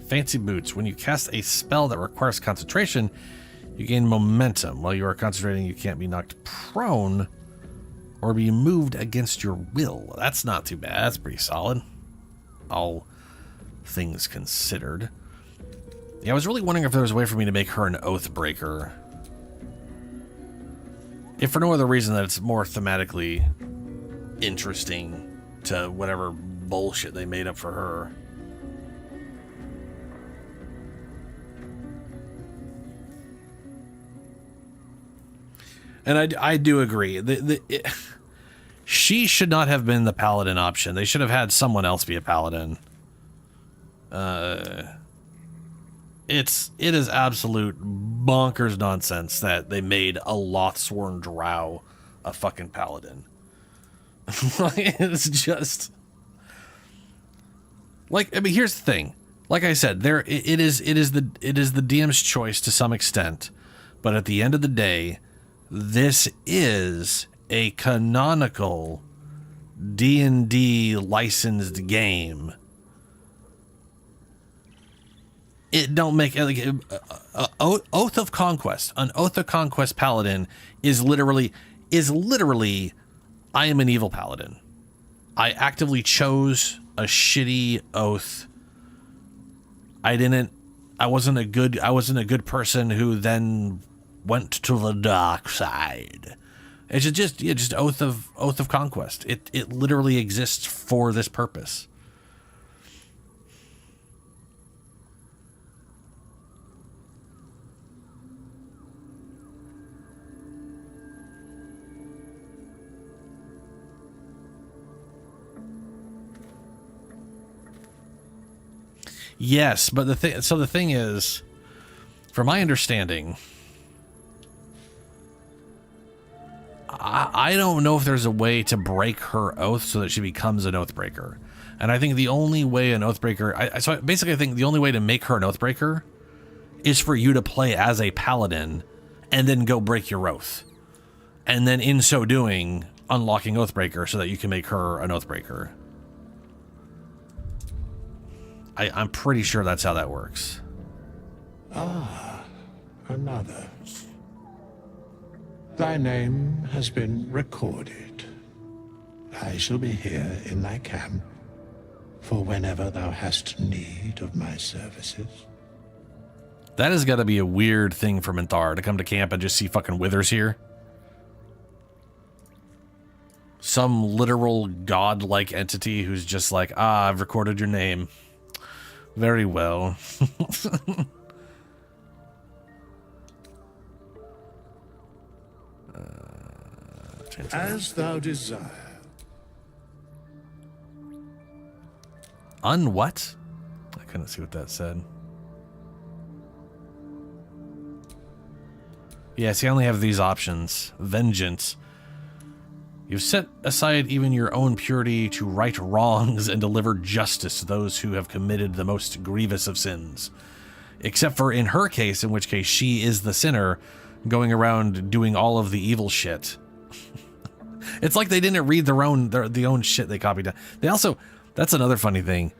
Fancy boots. When you cast a spell that requires concentration, you gain momentum. While you are concentrating, you can't be knocked prone or be moved against your will. That's not too bad. That's pretty solid. All things considered. Yeah, I was really wondering if there was a way for me to make her an oath breaker. If for no other reason that it's more thematically interesting to whatever bullshit they made up for her. And I do agree. She should not have been the paladin option. They should have had someone else be a paladin. It is absolute bonkers nonsense that they made a Lothsworn Drow a fucking paladin. It's just like, I mean, here's the thing. Like I said, it is the DM's choice to some extent, but at the end of the day, this is a canonical D&D licensed game. It don't make like Oath of Conquest. An Oath of Conquest paladin is literally I am an evil paladin. I actively chose a shitty oath. I wasn't a good person who then went to the dark side. It's just Oath of Conquest. It literally exists for this purpose. Yes, but the thing is, from my understanding, I don't know if there's a way to break her oath so that she becomes an oathbreaker. And I think the only way an oathbreaker, so basically I think the only way to make her an oathbreaker is for you to play as a paladin and then go break your oath. And then in so doing, unlocking Oathbreaker so that you can make her an Oathbreaker. I'm pretty sure that's how that works. Ah, another. Thy name has been recorded. I shall be here in thy camp for whenever thou hast need of my services. That has got to be a weird thing for Minthar to come to camp and just see fucking withers here. Some literal god-like entity who's just like, ah, I've recorded your name. Very well. As thou desire. What? I couldn't see what that said. Yes, you only have these options. Vengeance. You've set aside even your own purity to right wrongs and deliver justice to those who have committed the most grievous of sins. Except for in her case, in which case she is the sinner, going around doing all of the evil shit. It's like they didn't read their own shit they copied down. They also, that's another funny thing.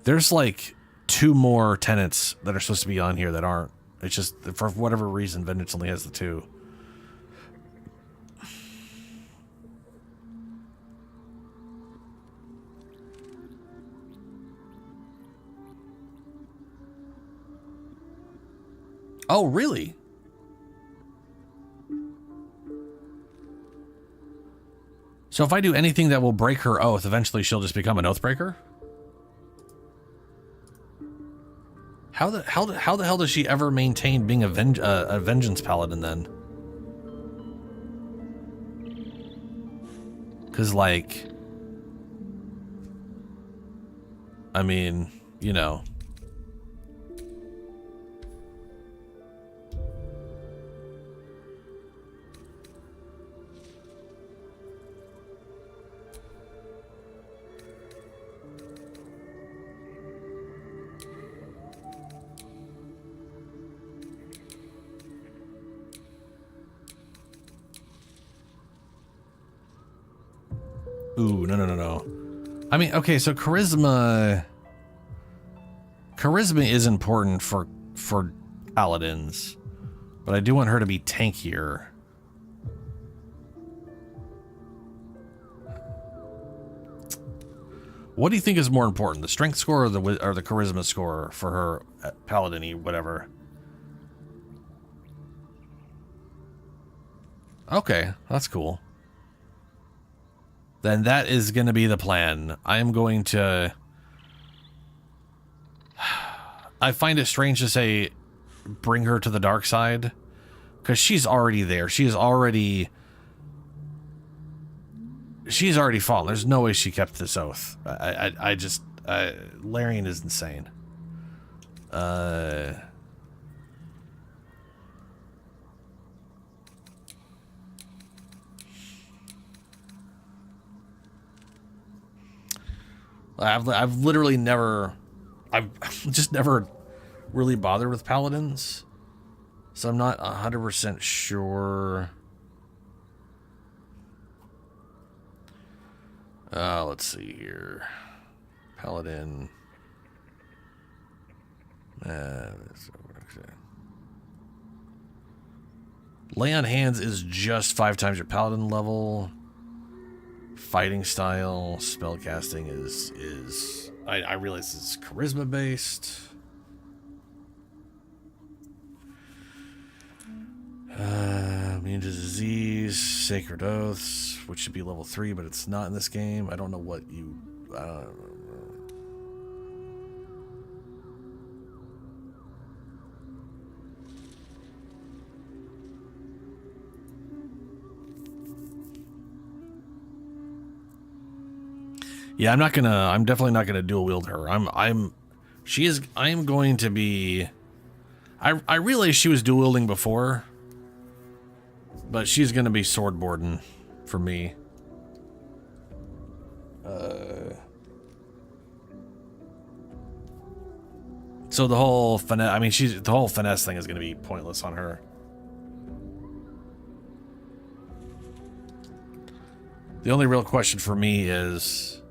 There's like 2 more tenants that are supposed to be on here that aren't. It's just, for whatever reason, Vengeance only has the 2. Oh, really? So if I do anything that will break her oath, eventually she'll just become an oathbreaker? How the hell does she ever maintain being a vengeance paladin then? Because, like, I mean, you know. Ooh, no. I mean, okay, so charisma is important for paladins, but I do want her to be tankier. What do you think is more important, the strength score or the charisma score for her paladin-y, whatever? Okay, that's cool. Then that is going to be the plan. I am going to... I find it strange to say bring her to the dark side, because she's already there. She's already fallen. There's no way she kept this oath. Larian is insane. I've literally never, I've just never really bothered with paladins, so I'm not 100% sure. Let's see here. Paladin. Lay on hands is just 5 times your paladin level. Fighting style, spellcasting is I realize it's charisma based. Immune to disease, sacred oaths, which should be level 3, but it's not in this game. I don't know what you. Yeah, I'm definitely not gonna dual wield her. I'm I am going to be... I realized she was dual wielding before, but she's going to be swordboarding for me. So the whole finesse, I mean, the whole finesse thing is going to be pointless on her. The only real question for me is,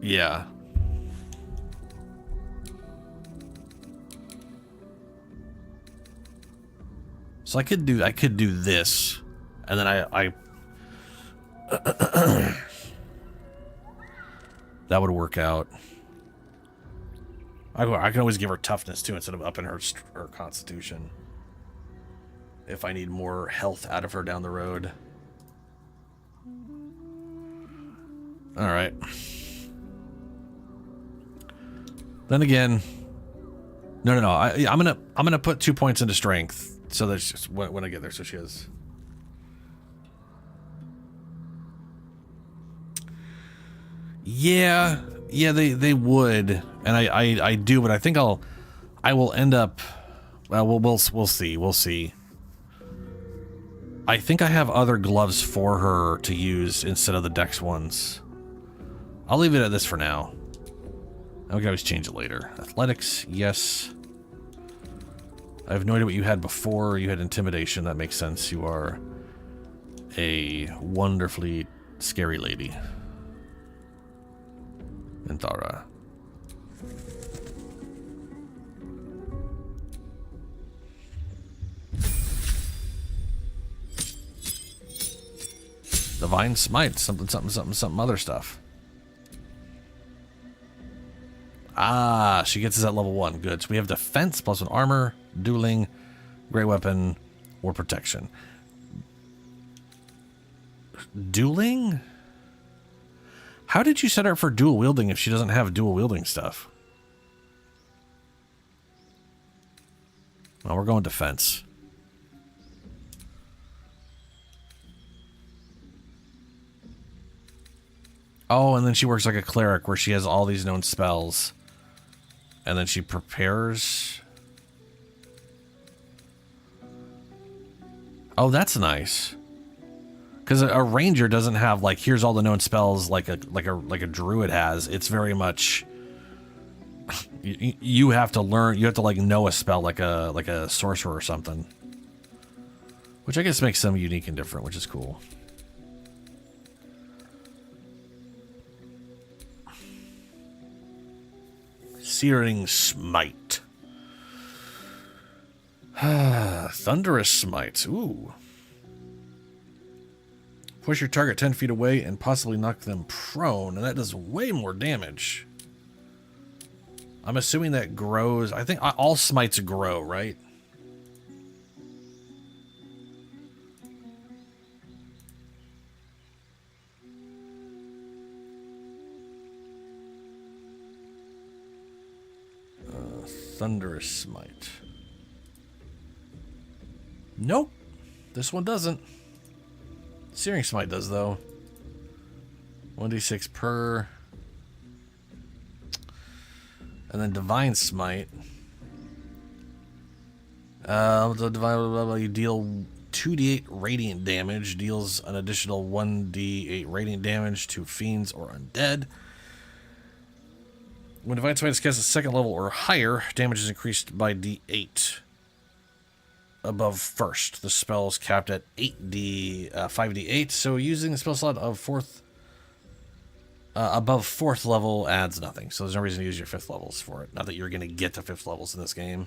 yeah. So I could do this, and then I that would work out. I can always give her toughness too instead of upping her constitution. If I need more health out of her down the road. All right. Then again, no. I'm gonna put 2 points into strength so that just when I get there, so she has. Yeah, they would, and I do, but I think I will end up. Well, we'll see. I think I have other gloves for her to use instead of the Dex ones. I'll leave it at this for now. I can always change it later. Athletics, yes. I have no idea what you had before. You had intimidation. That makes sense. You are a wonderfully scary lady. Anthara. Divine Smite, something other stuff. Ah, she gets us at level 1. Good. So we have defense plus 1 armor, dueling, great weapon, or protection. Dueling? How did you set her up for dual wielding if she doesn't have dual wielding stuff? Well, we're going defense. Oh, and then she works like a cleric where she has all these known spells. And then she prepares. Oh, that's nice. Because a ranger doesn't have like, here's all the known spells like a druid has. It's very much you have to learn, you have to like know a spell like a sorcerer or something. Which I guess makes them unique and different, which is cool. Searing Smite. Thunderous Smite. Ooh. Push your target 10 feet away and possibly knock them prone, and that does way more damage. I'm assuming that grows. I think all smites grow, right? Thunderous Smite. Nope. This one doesn't. Searing Smite does, though. 1d6 per. And then Divine Smite. You deal 2d8 radiant damage. Deals an additional 1d8 radiant damage to fiends or undead. When Divine Smite is cast at second level or higher, damage is increased by d8 above first. The spell is capped at 5d8, so using the spell slot of above fourth level adds nothing. So there's no reason to use your fifth levels for it. Not that you're going to get to fifth levels in this game.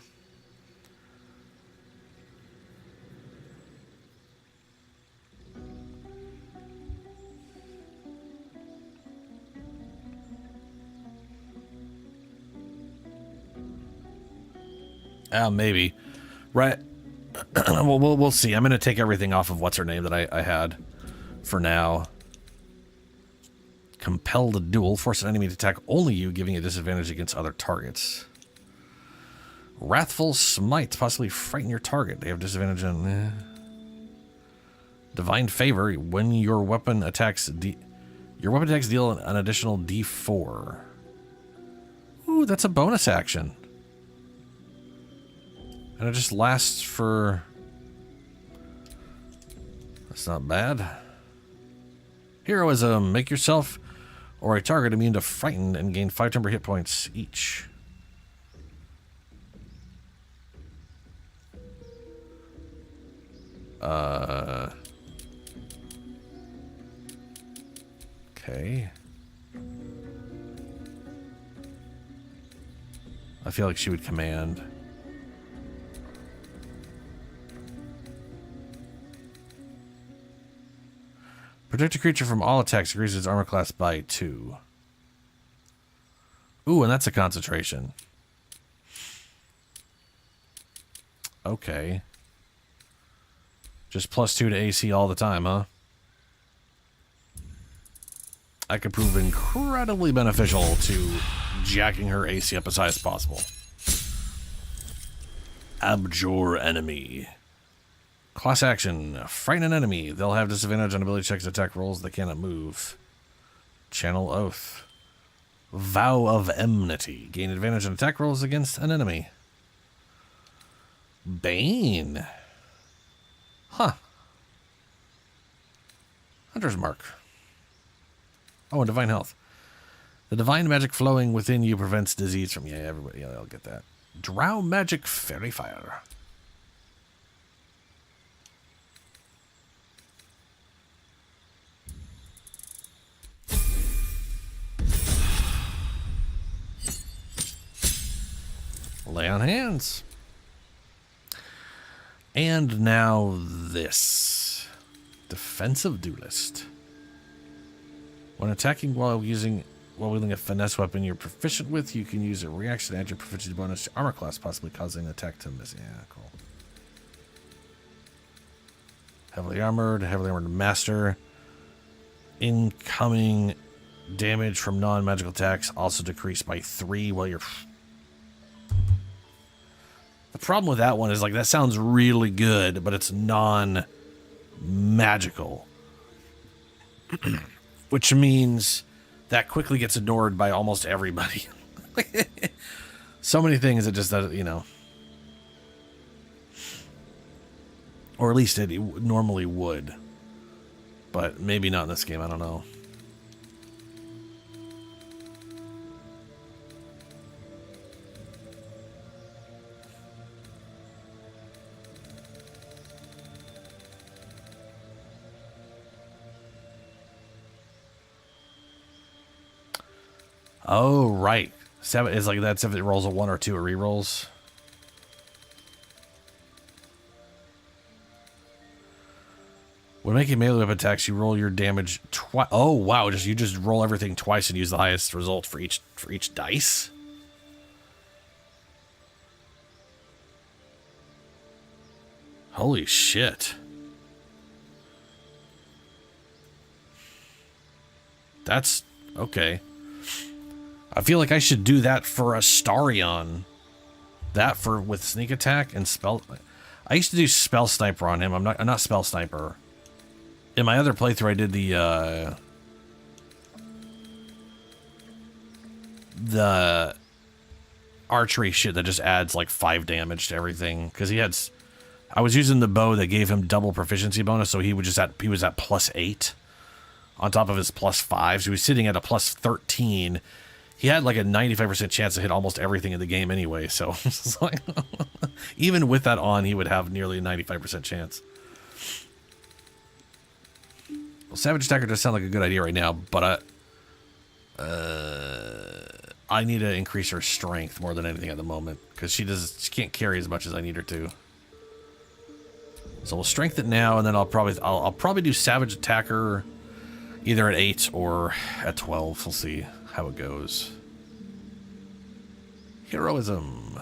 Maybe. Right. We'll see. I'm going to take everything off of what's her name that I had for now. Compel the duel. Force an enemy to attack only you, giving a disadvantage against other targets. Wrathful Smite. Possibly frighten your target. They have disadvantage on... Divine Favor. When your weapon attacks... Your weapon attacks deal an additional d4. Ooh, that's a bonus action. And it just lasts for... That's not bad. Heroism. Make yourself or a target immune to frightened and gain 5 temporary hit points each. Okay. I feel like she would command. Protect a creature from all attacks, increases its armor class by 2. Ooh, and that's a concentration. Okay. Just +2 to AC all the time, huh? That could prove incredibly beneficial to jacking her AC up as high as possible. Abjure enemy. Class action. Frighten an enemy. They'll have disadvantage on ability checks, attack rolls. They cannot move. Channel Oath. Vow of Enmity. Gain advantage on attack rolls against an enemy. Bane. Huh. Hunter's Mark. Oh, and Divine Health. The divine magic flowing within you prevents disease from... Yeah, everybody... Yeah, they'll get that. Drow Magic Fairy Fire. Lay on hands. And now this. Defensive Duelist. When attacking while wielding a finesse weapon you're proficient with, you can use a reaction to add your proficiency bonus to armor class, possibly causing the attack to miss. Yeah, cool. Heavily armored master. Incoming damage from non-magical attacks also decreased by 3 while you're... The problem with that one is, like, that sounds really good, but it's non-magical. Which means that quickly gets ignored by almost everybody. So many things that just, you know. Or at least it normally would. But maybe not in this game, I don't know. Oh, right. 7 is like that's if it rolls a 1 or 2, it rerolls. When making melee weapon attacks, you roll your damage twice. Oh, wow. You just roll everything twice and use the highest result for each dice? Holy shit. That's okay. I feel like I should do that for Astarion. That for with sneak attack and spell. I used to do spell sniper on him. I'm not spell sniper. In my other playthrough, I did the archery shit that just adds like 5 damage to everything. Because I was using the bow that gave him double proficiency bonus, so he was at +8 on top of his +5. So he was sitting at a +13. He had like a 95% chance to hit almost everything in the game anyway, so it's like, even with that on, he would have nearly a 95% chance. Well, Savage Attacker does sound like a good idea right now, but I need to increase her strength more than anything at the moment, because she can't carry as much as I need her to. So we'll strengthen it now, and then I'll probably do Savage Attacker either at 8 or at 12. We'll see how it goes. Heroism.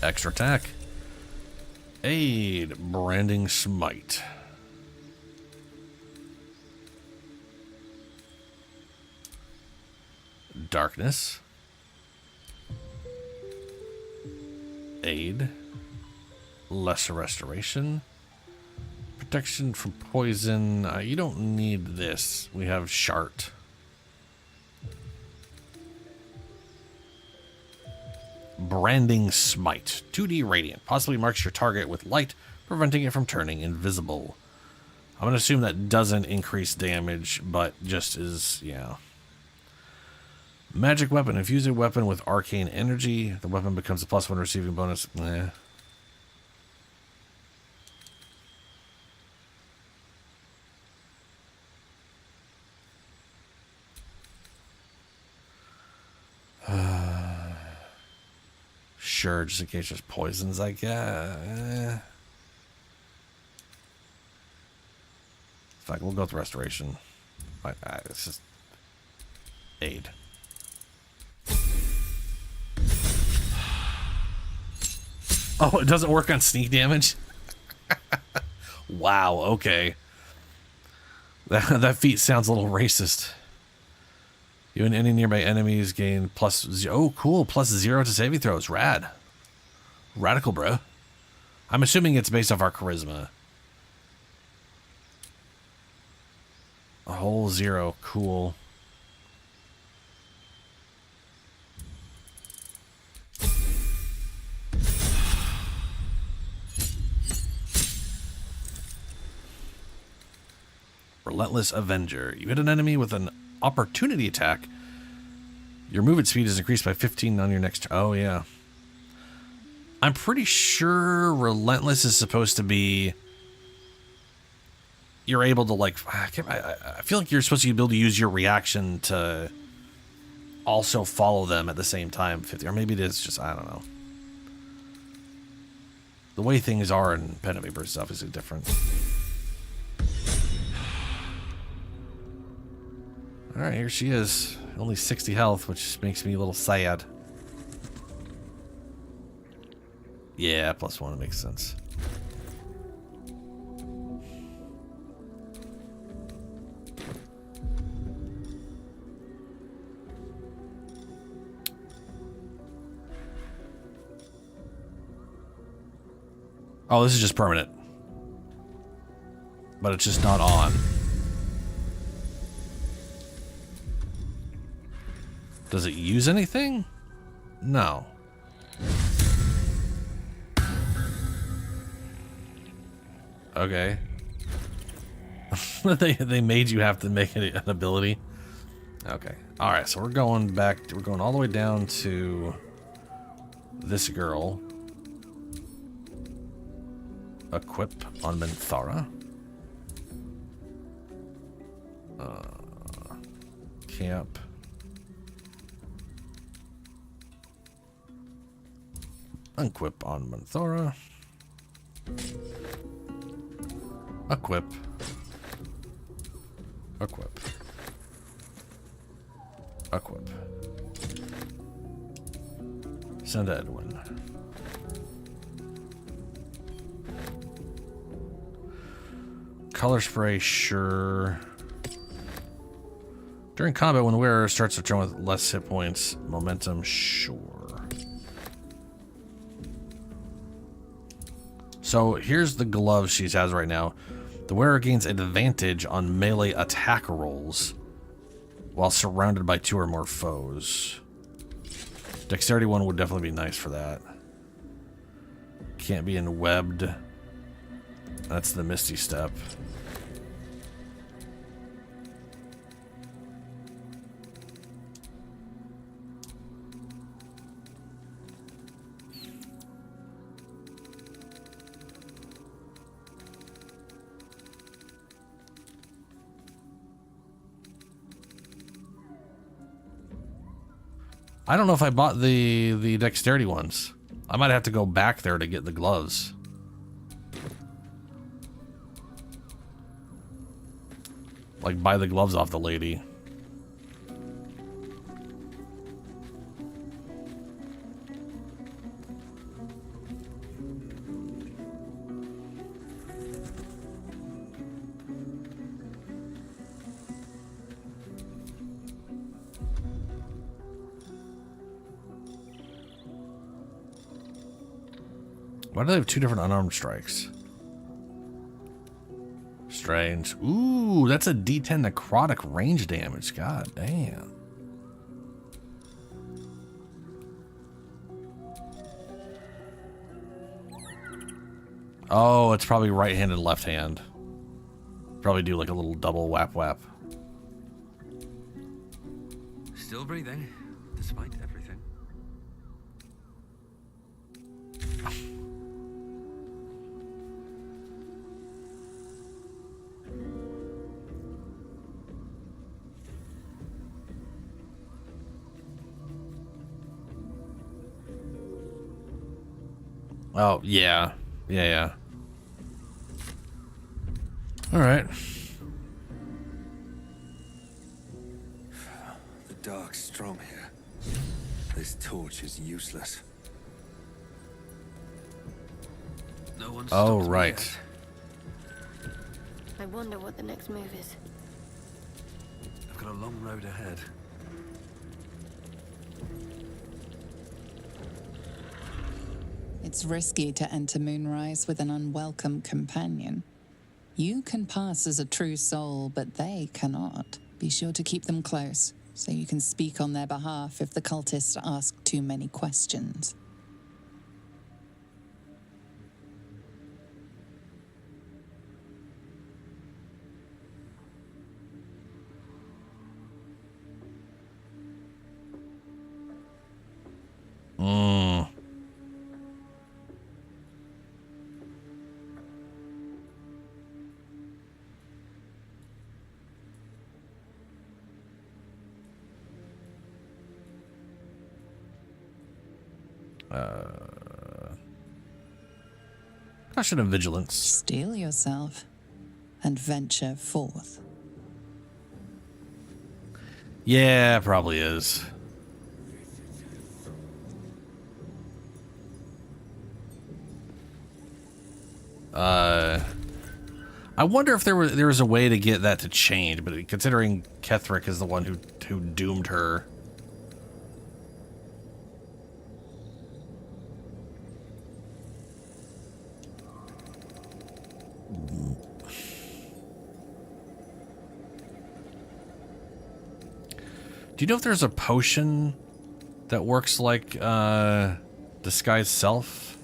Extra attack. Aid. Branding Smite. Darkness. aid. Lesser restoration. Protection from poison. You don't need this. We have Shart. Branding Smite. 2D Radiant. Possibly marks your target with light, preventing it from turning invisible. I'm going to assume that doesn't increase damage, but just is, yeah. Magic Weapon. Infuse a weapon with arcane energy. The weapon becomes a +1 receiving bonus. Sure, just in case there's poisons, I guess. Fuck, we'll go with restoration. It's just aid. Oh, it doesn't work on sneak damage? Wow, okay. That feat sounds a little racist. You and any nearby enemies gain +0. Oh, cool. +0 to saving throws. Rad. Radical, bro. I'm assuming it's based off our charisma. A whole 0. Cool. Relentless Avenger. You hit an enemy with an opportunity attack. Your movement speed is increased by 15 on your next. Oh, yeah. I'm pretty sure Relentless is supposed to be. You're able to, like. I feel like you're supposed to be able to use your reaction to also follow them at the same time. 50, or maybe it is just. I don't know. The way things are in pen and paper stuff is different. Alright, here she is. Only 60 health, which makes me a little sad. Yeah, +1, it makes sense. Oh, this is just permanent. But it's just not on. Does it use anything? No. Okay. they made you have to make it an ability. Okay. All right, so we're going back. We're going all the way down to this girl. Equip on Minthara. Camp. Equip on Minthara. Equip. Equip. Equip. Send to Edwin. Color spray, sure. During combat, when the wearer starts to turn with less hit points, momentum, sure. So here's the glove she has right now. The wearer gains advantage on melee attack rolls while surrounded by 2 or more foes. Dexterity 1 would definitely be nice for that. Can't be in webbed. That's the Misty Step. I don't know if I bought the dexterity ones. I might have to go back there to get the gloves. Like, buy the gloves off the lady. Why do they have two different unarmed strikes? Strange. Ooh, that's a D10 necrotic range damage. God damn. Oh, it's probably right-handed, left hand. Probably do like a little double whap whap. Still breathing, despite everything. Oh, yeah. Yeah. All right. The dark's strong here. This torch is useless. No one Oh, stops me right. yet. I wonder what the next move is. I've got a long road ahead. It's risky to enter Moonrise with an unwelcome companion. You can pass as a true soul, but they cannot. Be sure to keep them close, so you can speak on their behalf if the cultists ask too many questions. Caution and vigilance. Steel yourself and venture forth. Yeah, probably is. I wonder if there was a way to get that to change, but considering Ketherick is the one who doomed her. Do you know if there's a potion that works like Disguise Self?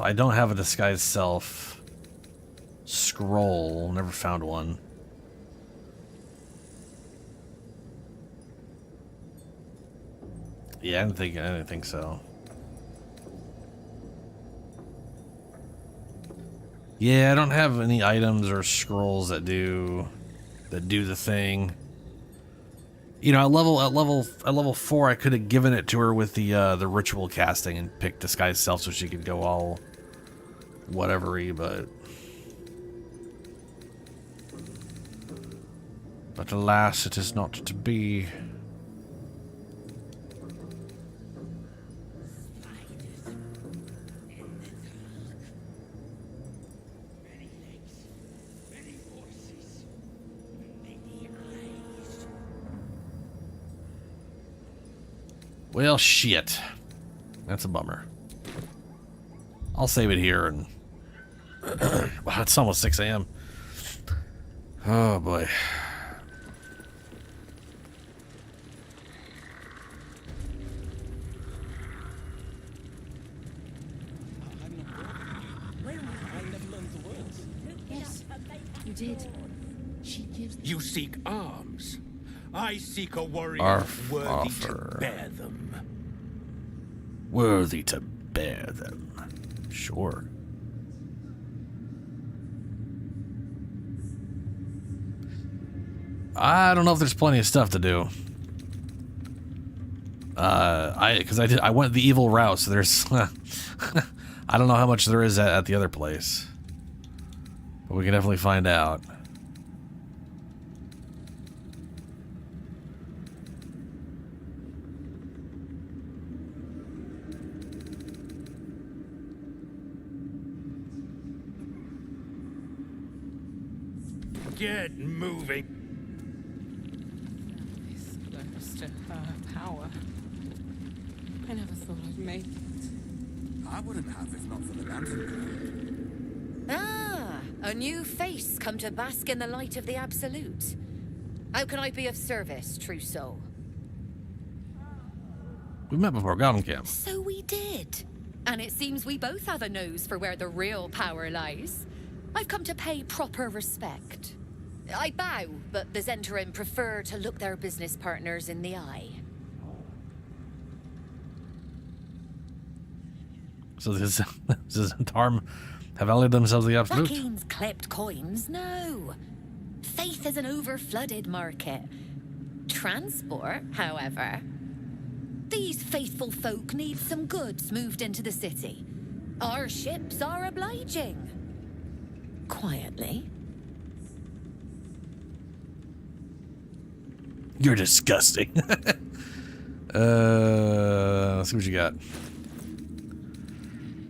I don't have a Disguise Self scroll. Never found one. Yeah, I didn't think so. Yeah, I don't have any items or scrolls that do the thing. You know, at level 4, I could have given it to her with the ritual casting and picked Disguise Self so she could go all whatever-y, but alas, it is not to be. Well, shit. That's a bummer. I'll save it here and... Wow, it's almost 6 a.m. Oh, boy. Yes, you did. She gives. You seek arms. I seek a warrior Arf, worthy offer. to bear them. Worthy to bear them. Sure. I don't know if there's plenty of stuff to do. I went the evil route, so there's I don't know how much there is at the other place. But we can definitely find out. Get moving. This close to her power. I never thought I'd make it. I wouldn't have if not for the lantern girl. Ah, a new face come to bask in the light of the Absolute. How can I be of service, true soul? We met before, Goblin Camp. So we did. And it seems we both have a nose for where the real power lies. I've come to pay proper respect. I bow, but the Zentarim prefer to look their business partners in the eye. So this Zentarim have allied themselves to the Absolute? Rakeen's clipped coins? No. Faith is an over-flooded market. Transport, however. These faithful folk need some goods moved into the city. Our ships are obliging. Quietly. You're disgusting. Let's see what you got.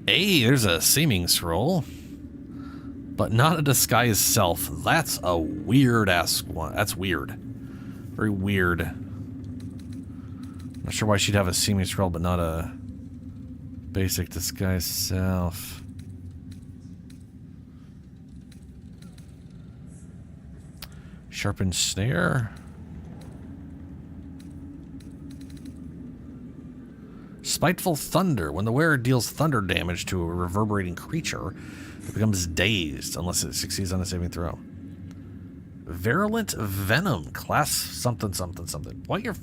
Hey, there's a seeming scroll. But not a disguised self. That's a weird-ass one. That's weird. Very weird. Not sure why she'd have a seeming scroll, but not a basic disguised self. Sharpened snare. Spiteful thunder. When the wearer deals thunder damage to a reverberating creature, it becomes dazed unless it succeeds on a saving throw. Virulent venom. Class something something something. Point your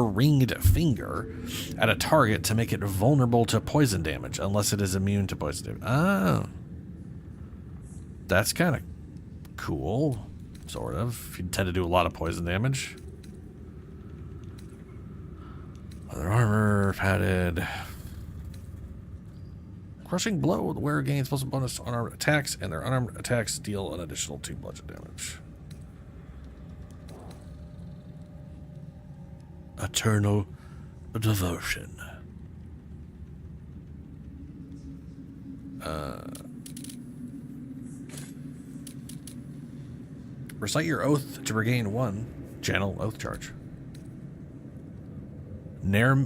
ringed finger at a target to make it vulnerable to poison damage unless it is immune to poison damage. Oh. That's kind of cool. Sort of. You tend to do a lot of poison damage. Other armor, padded. Crushing blow. The wearer gains plus a bonus to unarmed attacks, and their unarmed attacks deal an additional 2 bludgeon damage. Eternal devotion. Recite your oath to regain 1. Channel oath charge.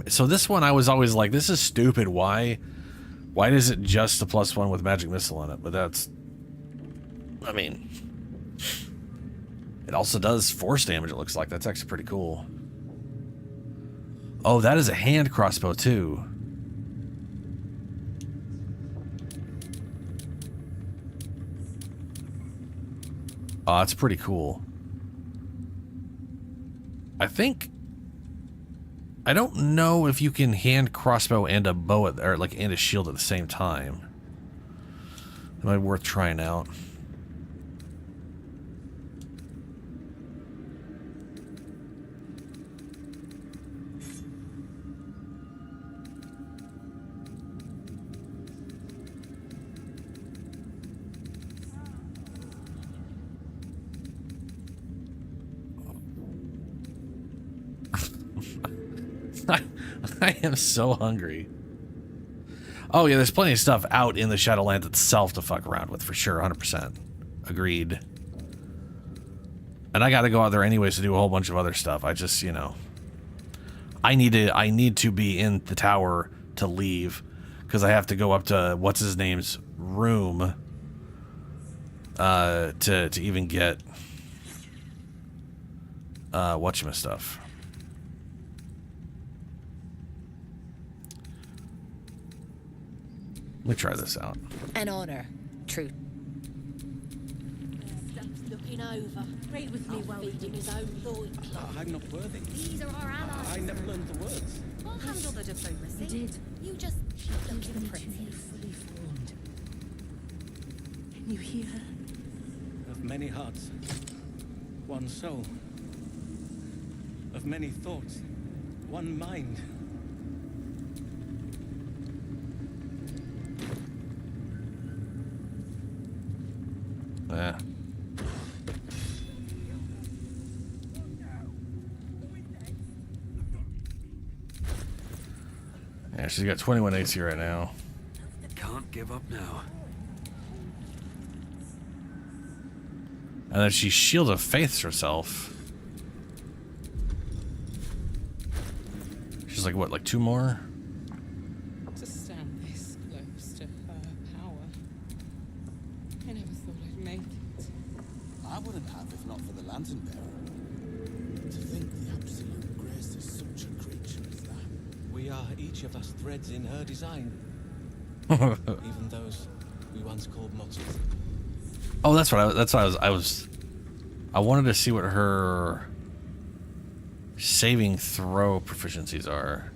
So this one I was always like, this is stupid. Why is it just a +1 with magic missile on it? But that's, I mean, it also does force damage, it looks like. That's actually pretty cool. Oh, that is a hand crossbow too. Oh, that's pretty cool. I don't know if you can hand crossbow and a bow or like and a shield at the same time. It might be worth trying out. I am so hungry. Oh yeah, there's plenty of stuff out in the Shadowlands itself to fuck around with for sure, 100%. Agreed. And I gotta go out there anyways to do a whole bunch of other stuff. I just, you know, I need to be in the tower to leave because I have to go up to what's his name's room to even get whatchamastuff. Let me try this out. An honor, true. Steps looking over. Read with me while feeding his own loincloth. I'm not worthy. These are our allies. I never learned the words. We'll handle the diplomacy. You did. You just look to the princess. Fully formed. Can you hear her? Of many hearts, one soul. Of many thoughts, one mind. Yeah. Yeah, she's got 21 AC right now. Can't give up now. And then she Shield of Faiths herself. She's like, what, like 2 more? To stand this close to her power. I never thought I'd make it. I wouldn't have if not for the Lantern Bearer. To think the Absolute graces such a creature as that. We are each of us threads in her design. Even those we once called mortals. Oh, that's what I wanted to see what her saving throw proficiencies are.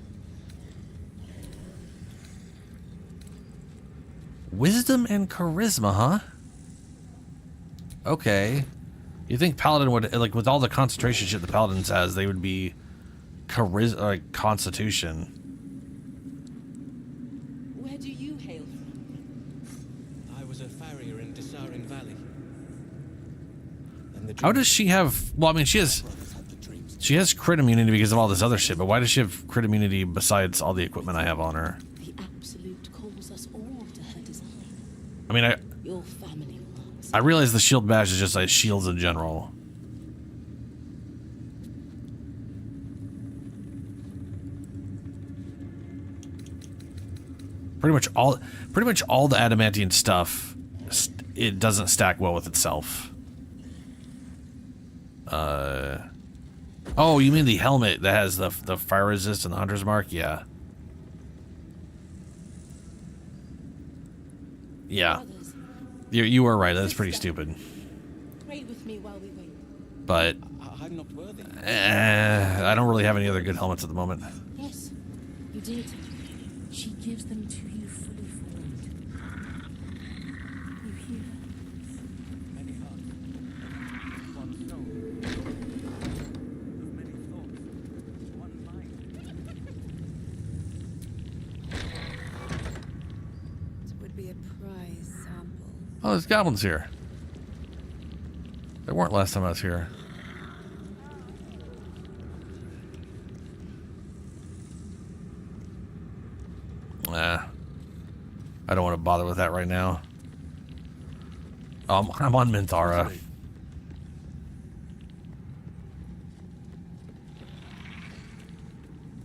Wisdom and charisma, huh? Okay. You think Paladin would, like, with all the concentration shit the Paladins has, they would be charisma, like Constitution. Where do you hail from? I was a farrier in Desaring Valley. How does she have? Well, I mean, she has crit immunity because of all this other shit. But why does she have crit immunity besides all the equipment I have on her? The Absolute calls us all to her design. I mean, Your family wants. I realize the shield bash is just like shields in general. Pretty much all the adamantine stuff, it doesn't stack well with itself. Oh, you mean the helmet that has the fire resist and the hunter's mark? Yeah. Yeah. You were right. That's pretty stupid. Pray with me while we wait. But I'm not worthy. I don't really have any other good helmets at the moment. Yes, you did. She gives them to you fully formed. You hear? Many hearts, one soul, of many thoughts, one mind. It would be a prize sample. Oh, there's goblins here. There weren't last time I was here. Nah. I don't want to bother with that right now. I'm on Minthara.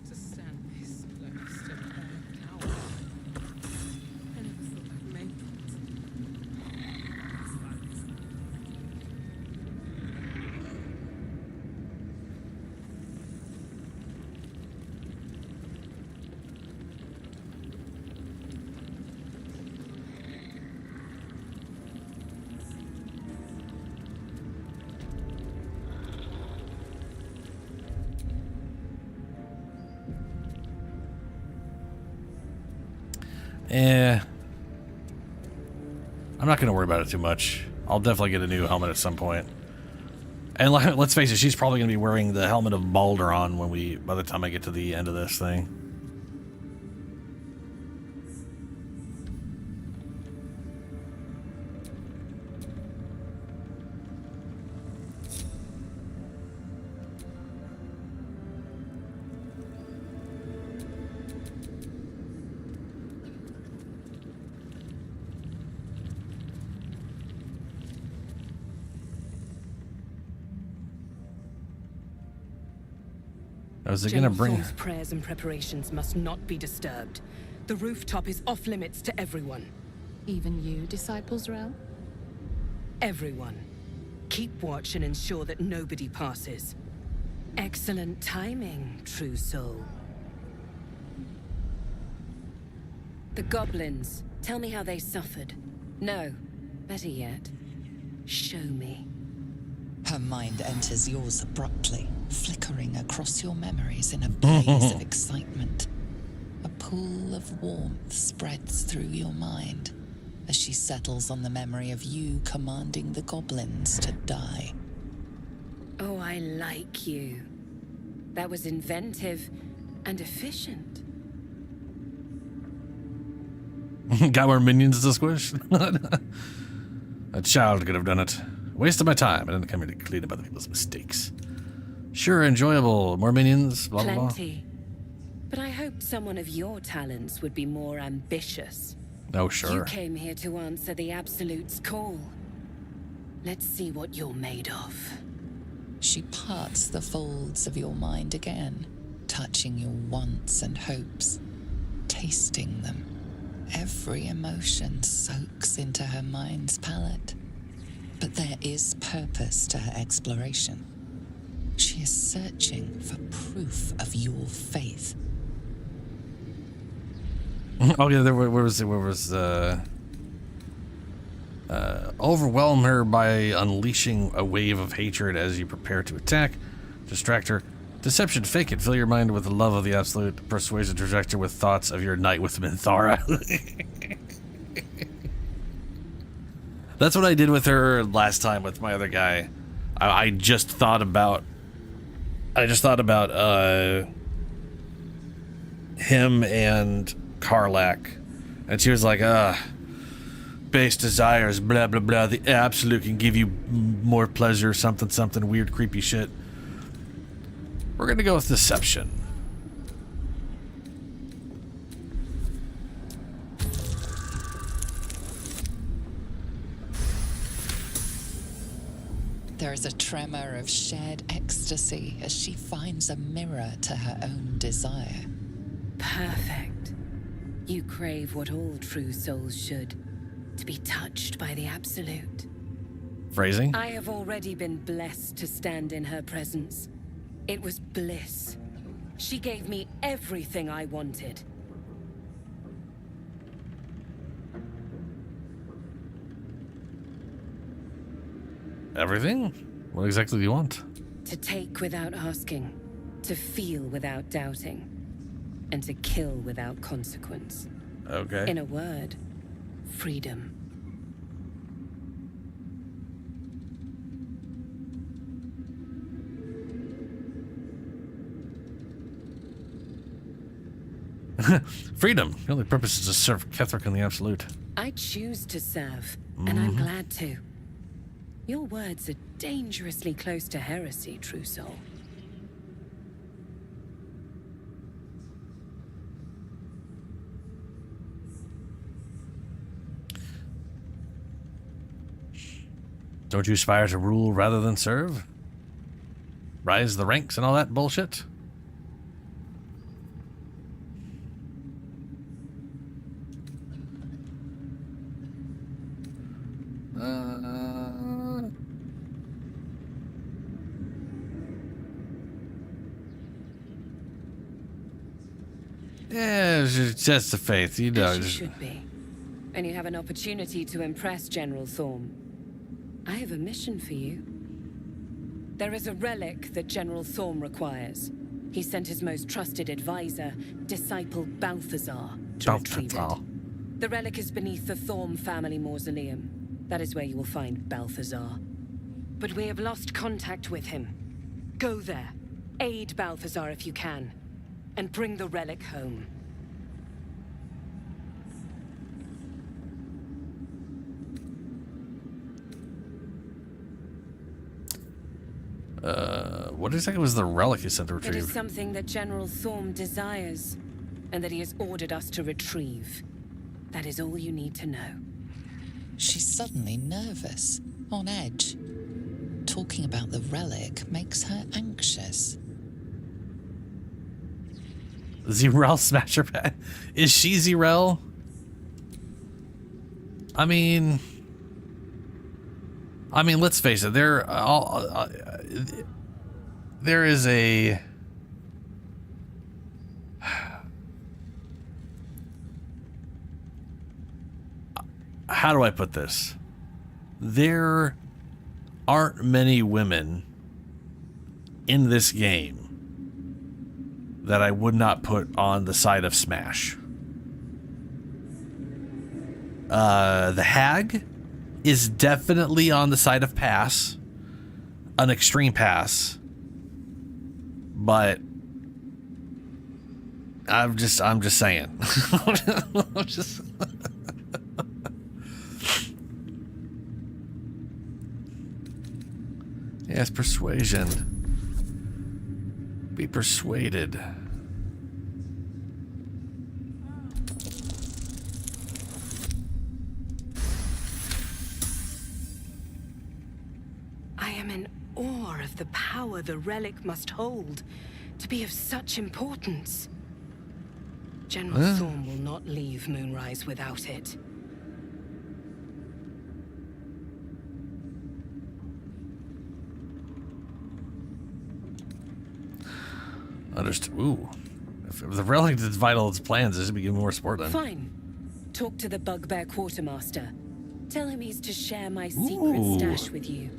To stand this close to her power. I never thought I'd make it. I'm not going to worry about it too much. I'll definitely get a new helmet at some point. And let's face it, she's probably going to be wearing the helmet of Balderon by the time I get to the end of this thing. Is it gonna bring? Thor's prayers and preparations must not be disturbed. The rooftop is off limits to everyone. Even you, Disciples Realm? Everyone. Keep watch and ensure that nobody passes. Excellent timing, true soul. The goblins. Tell me how they suffered. No, better yet, show me. Her mind enters yours abruptly, flickering across your memories in a blaze of excitement. A pool of warmth spreads through your mind as she settles on the memory of you commanding the goblins to die. Oh, I like you. That was inventive and efficient. Got more minions to squish? A child could have done it. Wasted my time. I didn't come here to clean up other people's mistakes. Sure, enjoyable. More minions, blah, blah, blah. Plenty. But I hoped someone of your talents would be more ambitious. Oh, sure. You came here to answer the Absolute's call. Let's see what you're made of. She parts the folds of your mind again, touching your wants and hopes, tasting them. Every emotion soaks into her mind's palette. But there is purpose to her exploration. She is searching for proof of your faith. Oh yeah, where was overwhelm her by unleashing a wave of hatred as you prepare to attack, distract her. Deception, fake it. Fill your mind with the love of the absolute. Persuasion, trajectory with thoughts of your night with Minthara. That's what I did with her last time with my other guy. I just thought about him and Karlak, and she was like, base desires, blah blah blah. The absolute can give you more pleasure, something weird, creepy shit. We're gonna go with deception. There is a tremor of shared ecstasy as she finds a mirror to her own desire. Perfect. You crave what all true souls should. To be touched by the absolute. Phrasing? I have already been blessed to stand in her presence. It was bliss. She gave me everything I wanted. Everything? What exactly do you want? To take without asking. To feel without doubting. And to kill without consequence. Okay. In a word, freedom. Freedom. The only purpose is to serve Ketheric and the Absolute. I choose to serve, and I'm glad to. Your words are dangerously close to heresy, true soul. Don't you aspire to rule rather than serve? Rise the ranks and all that bullshit? Yeah, it's just the faith, you know. As you should be. And you have an opportunity to impress General Thorm. I have a mission for you. There is a relic that General Thorm requires. He sent his most trusted advisor, disciple Balthazar, to retrieve it. The relic is beneath the Thorm family mausoleum. That is where you will find Balthazar. But we have lost contact with him. Go there, aid Balthazar if you can, and bring the relic home. What exactly was the relic you sent to retrieve? It is something that General Thorm desires, and that he has ordered us to retrieve. That is all you need to know. She's suddenly nervous, on edge. Talking about the relic makes her anxious. Zerel Smasher Pad? Is she Zerel? I mean, let's face it. There is a. How do I put this? There aren't many women in this game that I would not put on the side of Smash. The Hag is definitely on the side of pass, an extreme pass, but I'm just saying. I'm just. Yes, persuasion. Be persuaded. am in awe of the power the relic must hold to be of such importance. General Thorm will not leave Moonrise without it. Understood. Ooh. If the relic is vital to its plans, this should be giving more support then. Fine. Talk to the Bugbear Quartermaster. Tell him he's to share my secret stash with you.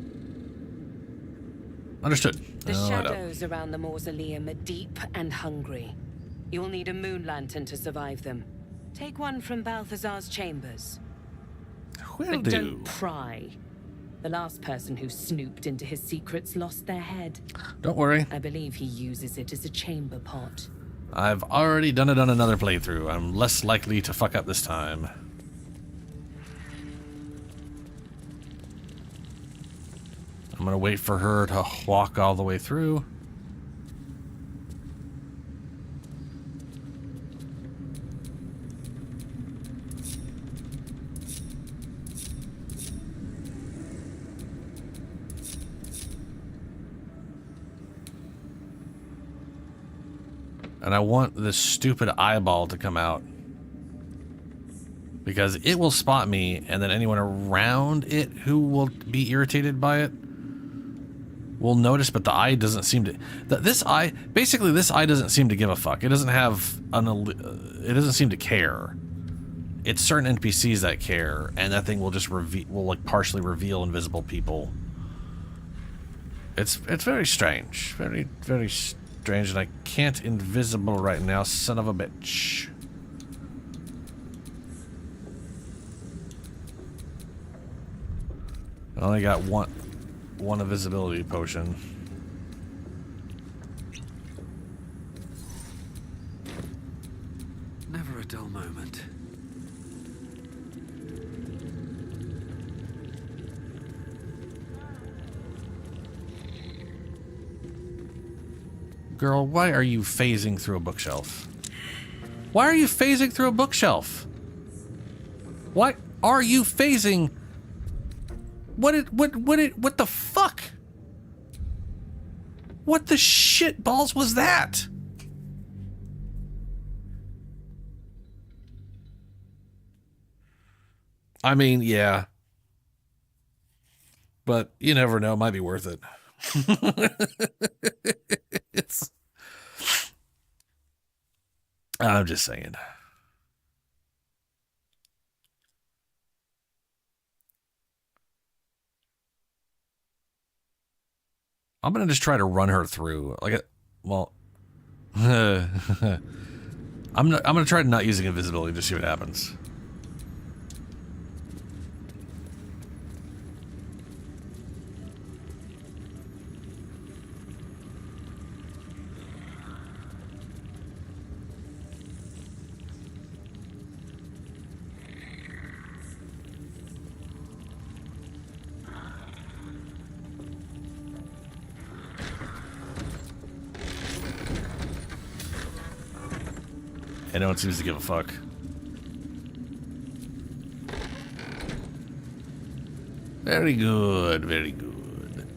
Understood. The shadows around the mausoleum are deep and hungry. You'll need a moon lantern to survive them. Take one from Balthazar's chambers. Will but do. Don't pry. The last person who snooped into his secrets lost their head. Don't worry. I believe he uses it as a chamber pot. I've already done it on another playthrough. I'm less likely to fuck up this time. I'm gonna wait for her to walk all the way through. And I want this stupid eyeball to come out. Because it will spot me, and then anyone around it who will be irritated by it will notice, but the eye doesn't seem to... This eye doesn't seem to give a fuck. It doesn't have... it doesn't seem to care. It's certain NPCs that care, and that thing will just will like partially reveal invisible people. It's very strange. Very, very strange, and I can't invisible right now, son of a bitch. I only got one invisibility potion. Never a dull moment. Girl, why are you phasing through a bookshelf? Why are you phasing through a bookshelf? Why are you phasing? What the fuck? What the shit balls was that? I mean, yeah. But you never know, it might be worth it. I'm just saying. I'm gonna just try to run her through. Well, I'm gonna try not using invisibility to see what happens. And no one seems to give a fuck. Very good, very good.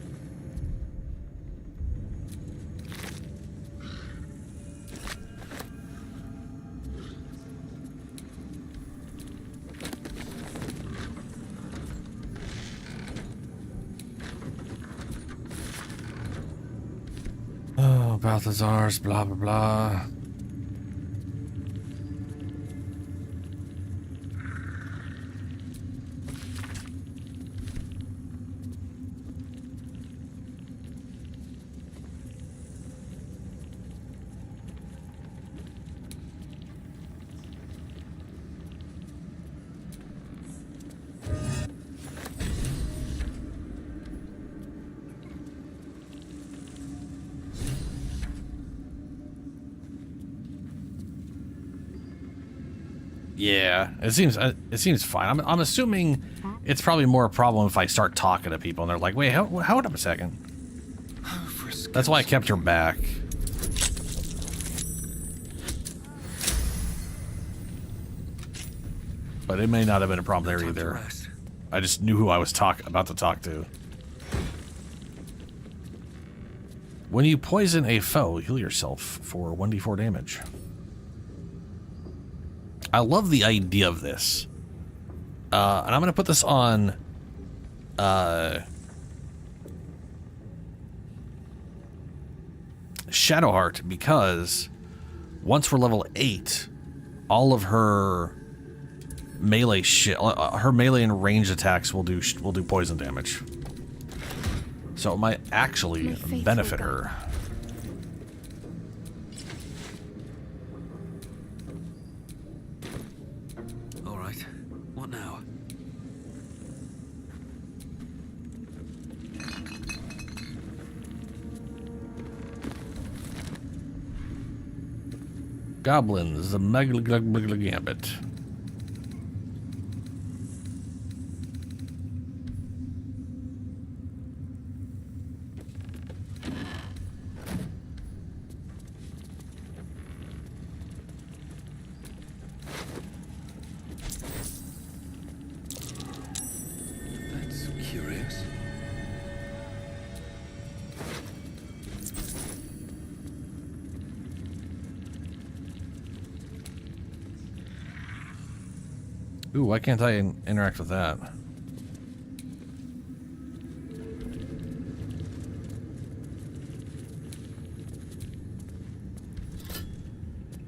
Oh, Balthazar's, blah, blah, blah. Yeah, it seems fine. I'm assuming it's probably more a problem if I start talking to people and they're like, "Wait, hold up a second." That's why I kept her back. But it may not have been a problem there either. I just knew who I was about to talk to. When you poison a foe, heal yourself for 1d4 damage. I love the idea of this. And I'm going to put this on Shadowheart, because once we're level 8, all of her melee shit, her melee and range attacks will do poison damage. So it might actually benefit her. All right. What now? Goblins, the Gambit. That's curious. Ooh, why can't I interact with that?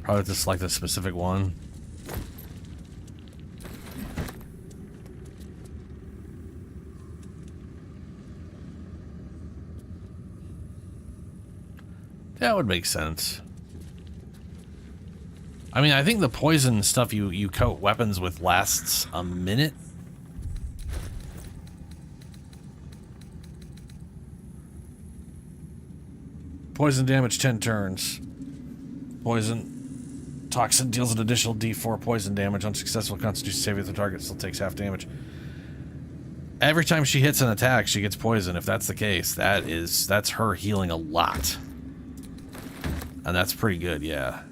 Probably just select a specific one. That would make sense. I mean, I think the poison stuff you coat weapons with lasts a minute. Poison damage 10 turns. Poison toxin deals an additional D4 poison damage on successful Constitution save if the target still takes half damage. Every time she hits an attack, she gets poison. If that's the case, that's her healing a lot. And that's pretty good, yeah.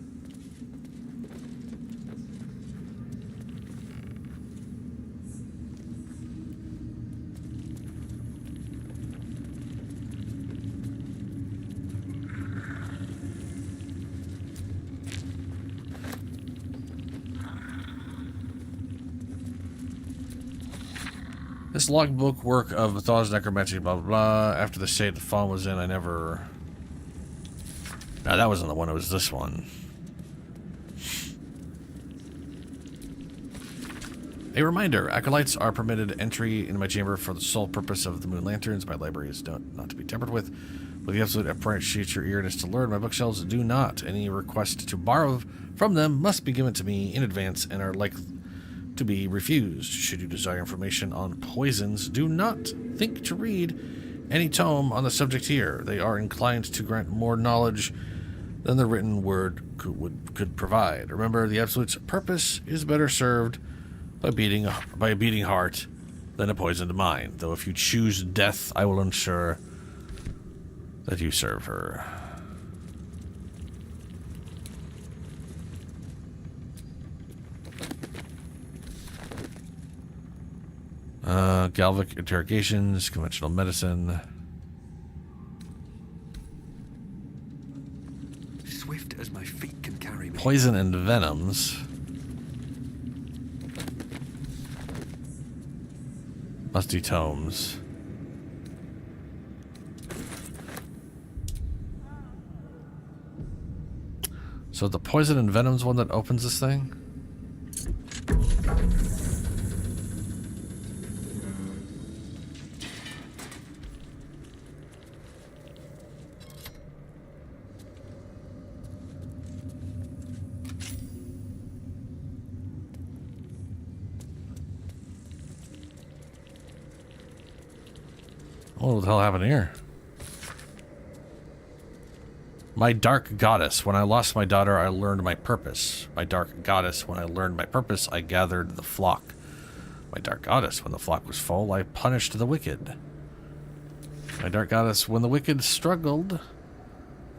This logbook work of Bethal's necromancy, blah, blah, blah. After the state the fawn was in, I never... No, that wasn't the one, it was this one. A reminder, acolytes are permitted entry into my chamber for the sole purpose of the moon lanterns. My library is not to be tampered with. With the absolute appreciate your eagerness to learn, my bookshelves do not. Any request to borrow from them must be given to me in advance and are likely to be refused. Should you desire information on poisons, do not think to read any tome on the subject here. They are inclined to grant more knowledge than the written word could provide. Remember, the Absolute's purpose is better served by a beating heart than a poisoned mind. Though if you choose death, I will ensure that you serve her. Galvic interrogations, conventional medicine. Swift as my feet can carry me. Poison and venoms. Musty tomes. So the poison and venom's one that opens this thing? What the hell happened here? My dark goddess. When I lost my daughter, I learned my purpose. My dark goddess. When I learned my purpose, I gathered the flock. My dark goddess. When the flock was full, I punished the wicked. My dark goddess. When the wicked struggled,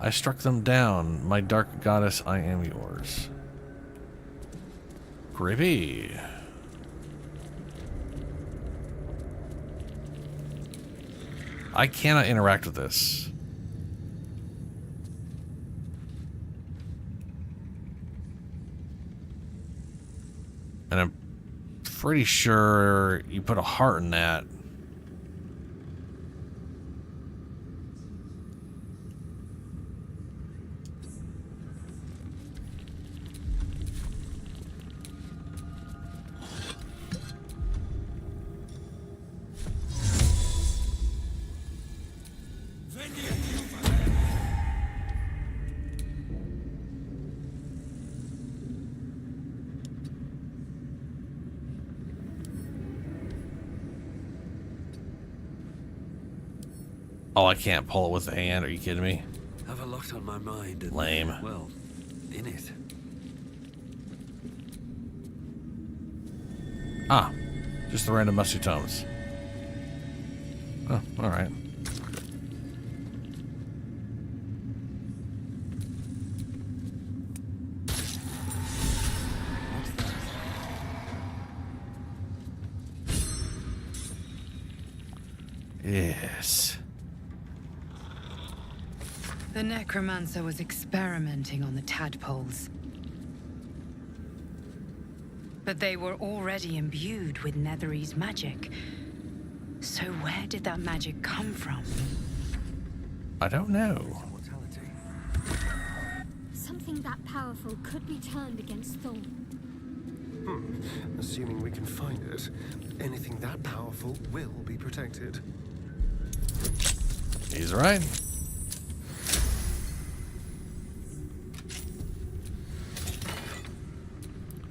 I struck them down. My dark goddess, I am yours. Creepy. I cannot interact with this. And I'm pretty sure you put a heart in that. Oh, I can't pull it with the hand. Are you kidding me? Have a lot on my mind. And, Lame. well, in it. Ah, just the random musty tomes. Oh, all right. Yes. The necromancer was experimenting on the tadpoles. But they were already imbued with Nethery's magic. So where did that magic come from? I don't know. Something that powerful could be turned against Thorn. Assuming we can find it, anything that powerful will be protected. He's right.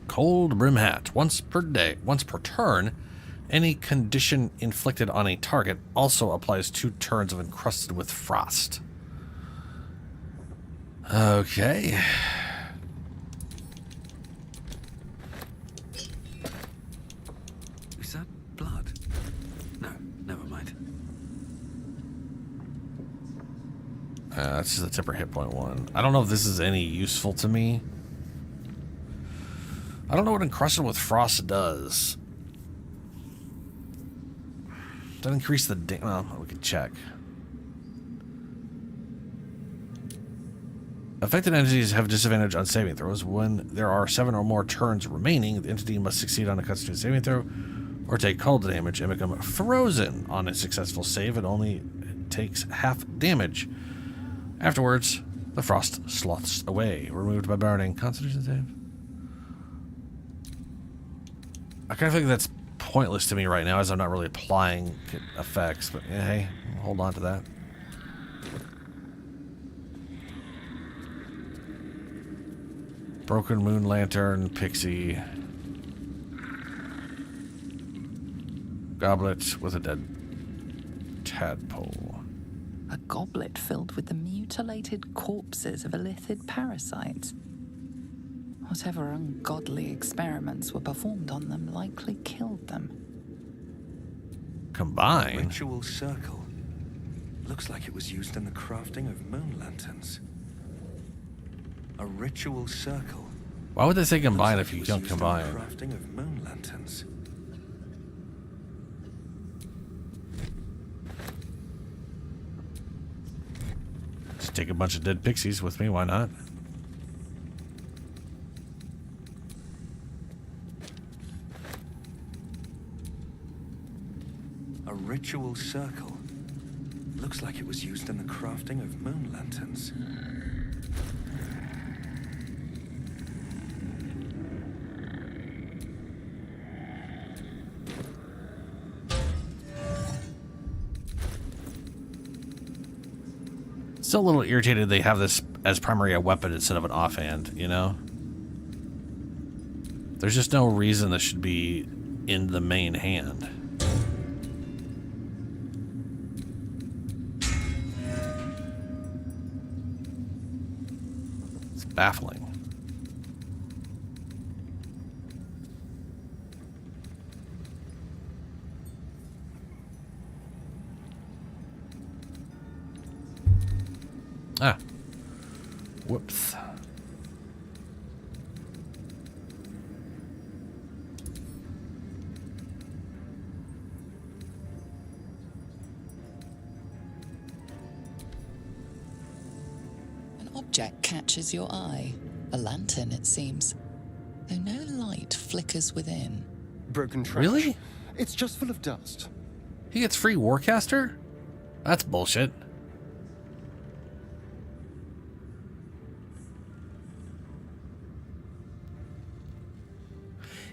Cold Brim Hat. Once per turn, any condition inflicted on a target also applies 2 turns of encrusted with frost. Okay. Is that blood? No, never mind. This is a tipper hit point 1. I don't know if this is any useful to me. I don't know what encrusted with frost does. Does that increase the well, we can check. Affected entities have disadvantage on saving throws. When there are 7 or more turns remaining, the entity must succeed on a Constitution saving throw or take cold damage and become frozen on a successful save. It only takes half damage. Afterwards, the frost sloths away, removed by burning. Constitution save. I kind of think that's pointless to me right now, as I'm not really applying effects, but yeah, hey, hold on to that. Broken Moon Lantern, Pixie. Goblet with a dead tadpole. A goblet filled with the mutilated corpses of illithid parasites. Whatever ungodly experiments were performed on them likely killed them. Combine? Ritual circle. Looks like it was used in the crafting of moon lanterns. A ritual circle. Why would they say combine Looks if like you it don't was used in combine? the crafting of moon lanterns. Just take a bunch of dead pixies with me, why not? A ritual circle. Looks like it was used in the crafting of moon lanterns. Still a little irritated they have this as primary a weapon instead of an offhand, you know? There's just no reason this should be in the main hand. It's baffling. Ah. Whoops. An object catches your eye. A lantern, it seems. though no light flickers within. Broken trash. Really? It's just full of dust. He gets free Warcaster? That's bullshit.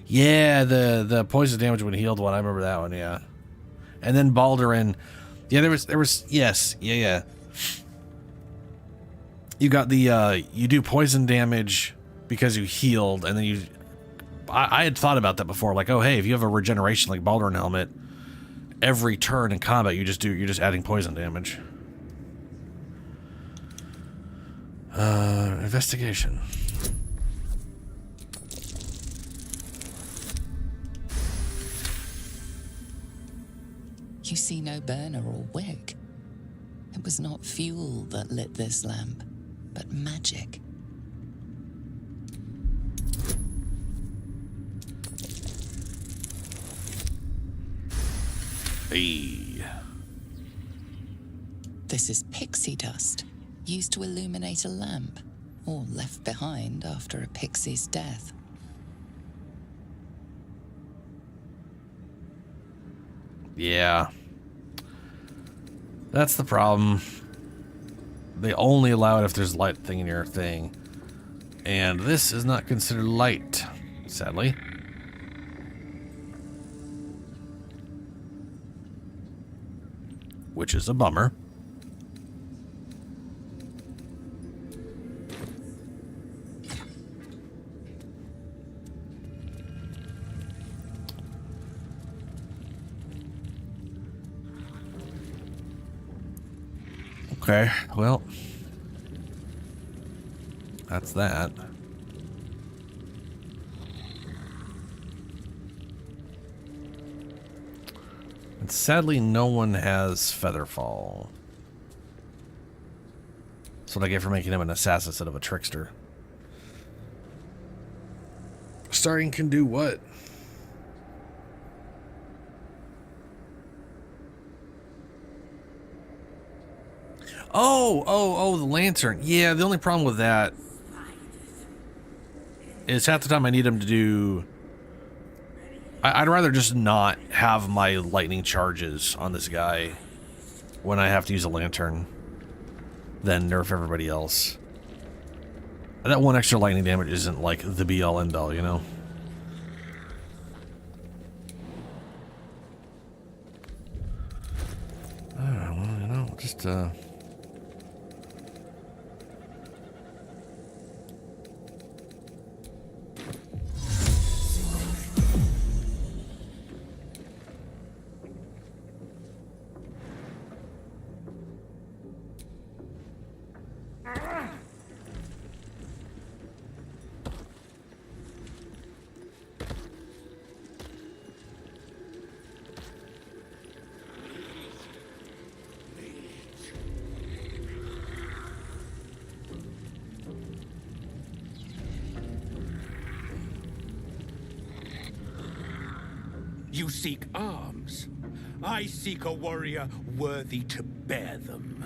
Yeah, the poison damage when healed one. I remember that one, yeah. And then Baldurin. Yeah, there was yes, yeah. You got the you do poison damage because you healed, and then I had thought about that before, like, oh hey, if you have a regeneration like Baldurin helmet, every turn in combat you're just adding poison damage. Investigation. You see no burner or wick. It was not fuel that lit this lamp, but magic. Hey. This is pixie dust, used to illuminate a lamp, or left behind after a pixie's death. Yeah. That's the problem. They only allow it if there's light thing in your thing. And this is not considered light, sadly. Which is a bummer. Okay, well, that's that. And sadly, no one has Featherfall. That's what I get for making him an assassin instead of a trickster. Starting can do what? Oh, the lantern. Yeah, the only problem with that is half the time I need him to do... I'd rather just not have my lightning charges on this guy when I have to use a lantern than nerf everybody else. That one extra lightning damage isn't like the be-all end-all, you know? Well, you know, just, You seek arms. I seek a warrior worthy to bear them.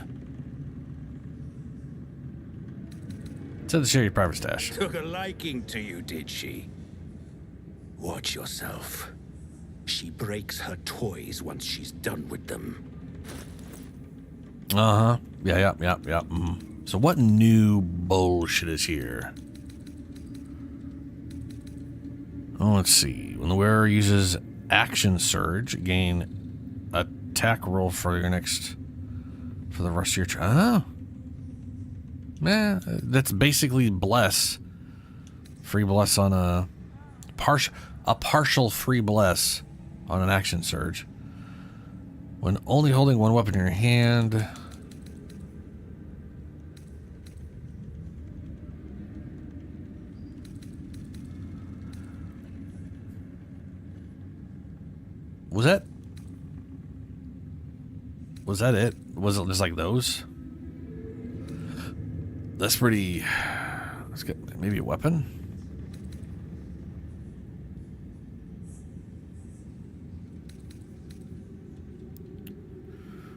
Said to share your private stash. Took a liking to you, did she? Watch yourself. She breaks her toys once she's done with them. Uh-huh. Yeah. Mm. So what new bullshit is here? Oh, let's see. When the wearer uses action surge, gain attack roll for the rest of your turn. Oh. That's basically bless. Free bless on a partial free bless on an action surge. When only holding one weapon in your hand. Was that it? Was it just like those? That's pretty... Let's get maybe a weapon?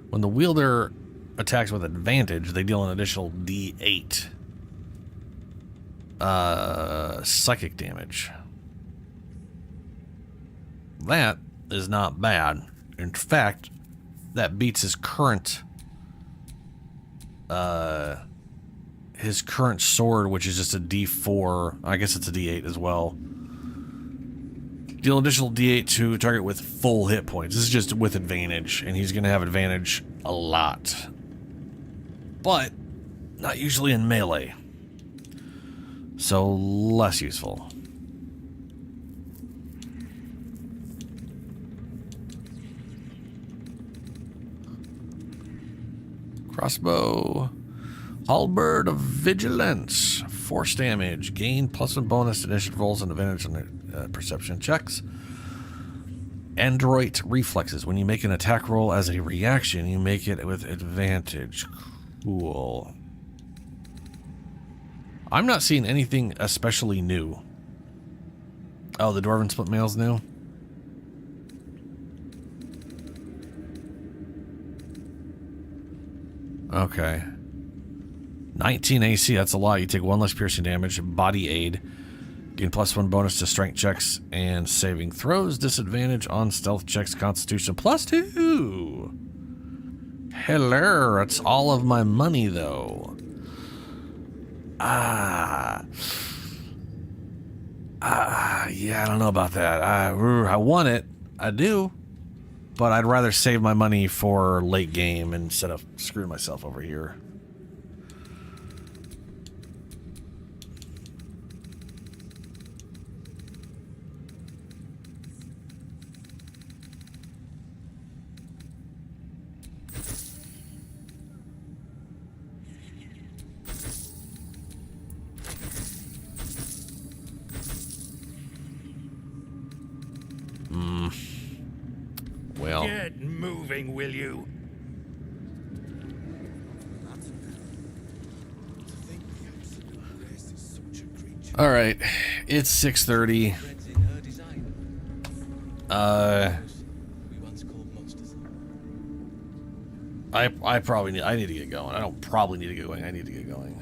When the wielder attacks with advantage, they deal an additional D8. psychic damage. That is not bad. In fact, that beats his current sword, which is just a D4. I guess it's a D8 as well. Deal additional D8 to target with full hit points. This is just with advantage, and he's going to have advantage a lot. But not usually in melee. So less useful. Crossbow. Halberd of Vigilance. Force damage. Gain +1 bonus to initiative rolls and advantage on the perception checks. Adroit reflexes. When you make an attack roll as a reaction, you make it with advantage. Cool. I'm not seeing anything especially new. Oh, the Dwarven Split Mail's new? Okay. 19 AC, that's a lot. You take 1 less piercing damage. Body aid. Gain +1 bonus to strength checks and saving throws. Disadvantage on stealth checks. Constitution +2. Hello, that's all of my money though. Yeah, I don't know about that. I want it. I do. But I'd rather save my money for late game instead of screwing myself over here. Well. Get moving, will you? All right, it's 6:30. I probably need. I need to get going. I don't probably need to get going. I need to get going.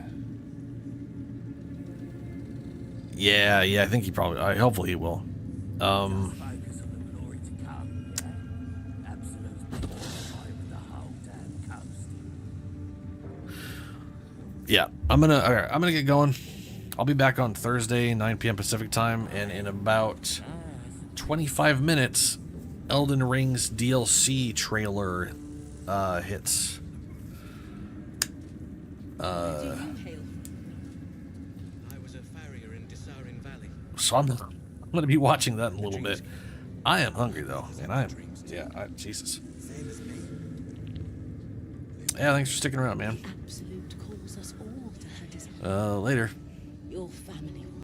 Yeah. I think he probably. Hopefully he will. Yeah, I'm gonna get going. I'll be back on Thursday, 9 p.m. Pacific time, and in about 25 minutes, Elden Ring's DLC trailer hits. So I'm gonna be watching that in a little bit. I am hungry though, and Jesus. Yeah, thanks for sticking around, man. Absolute calls us all to her desire. Later. Your family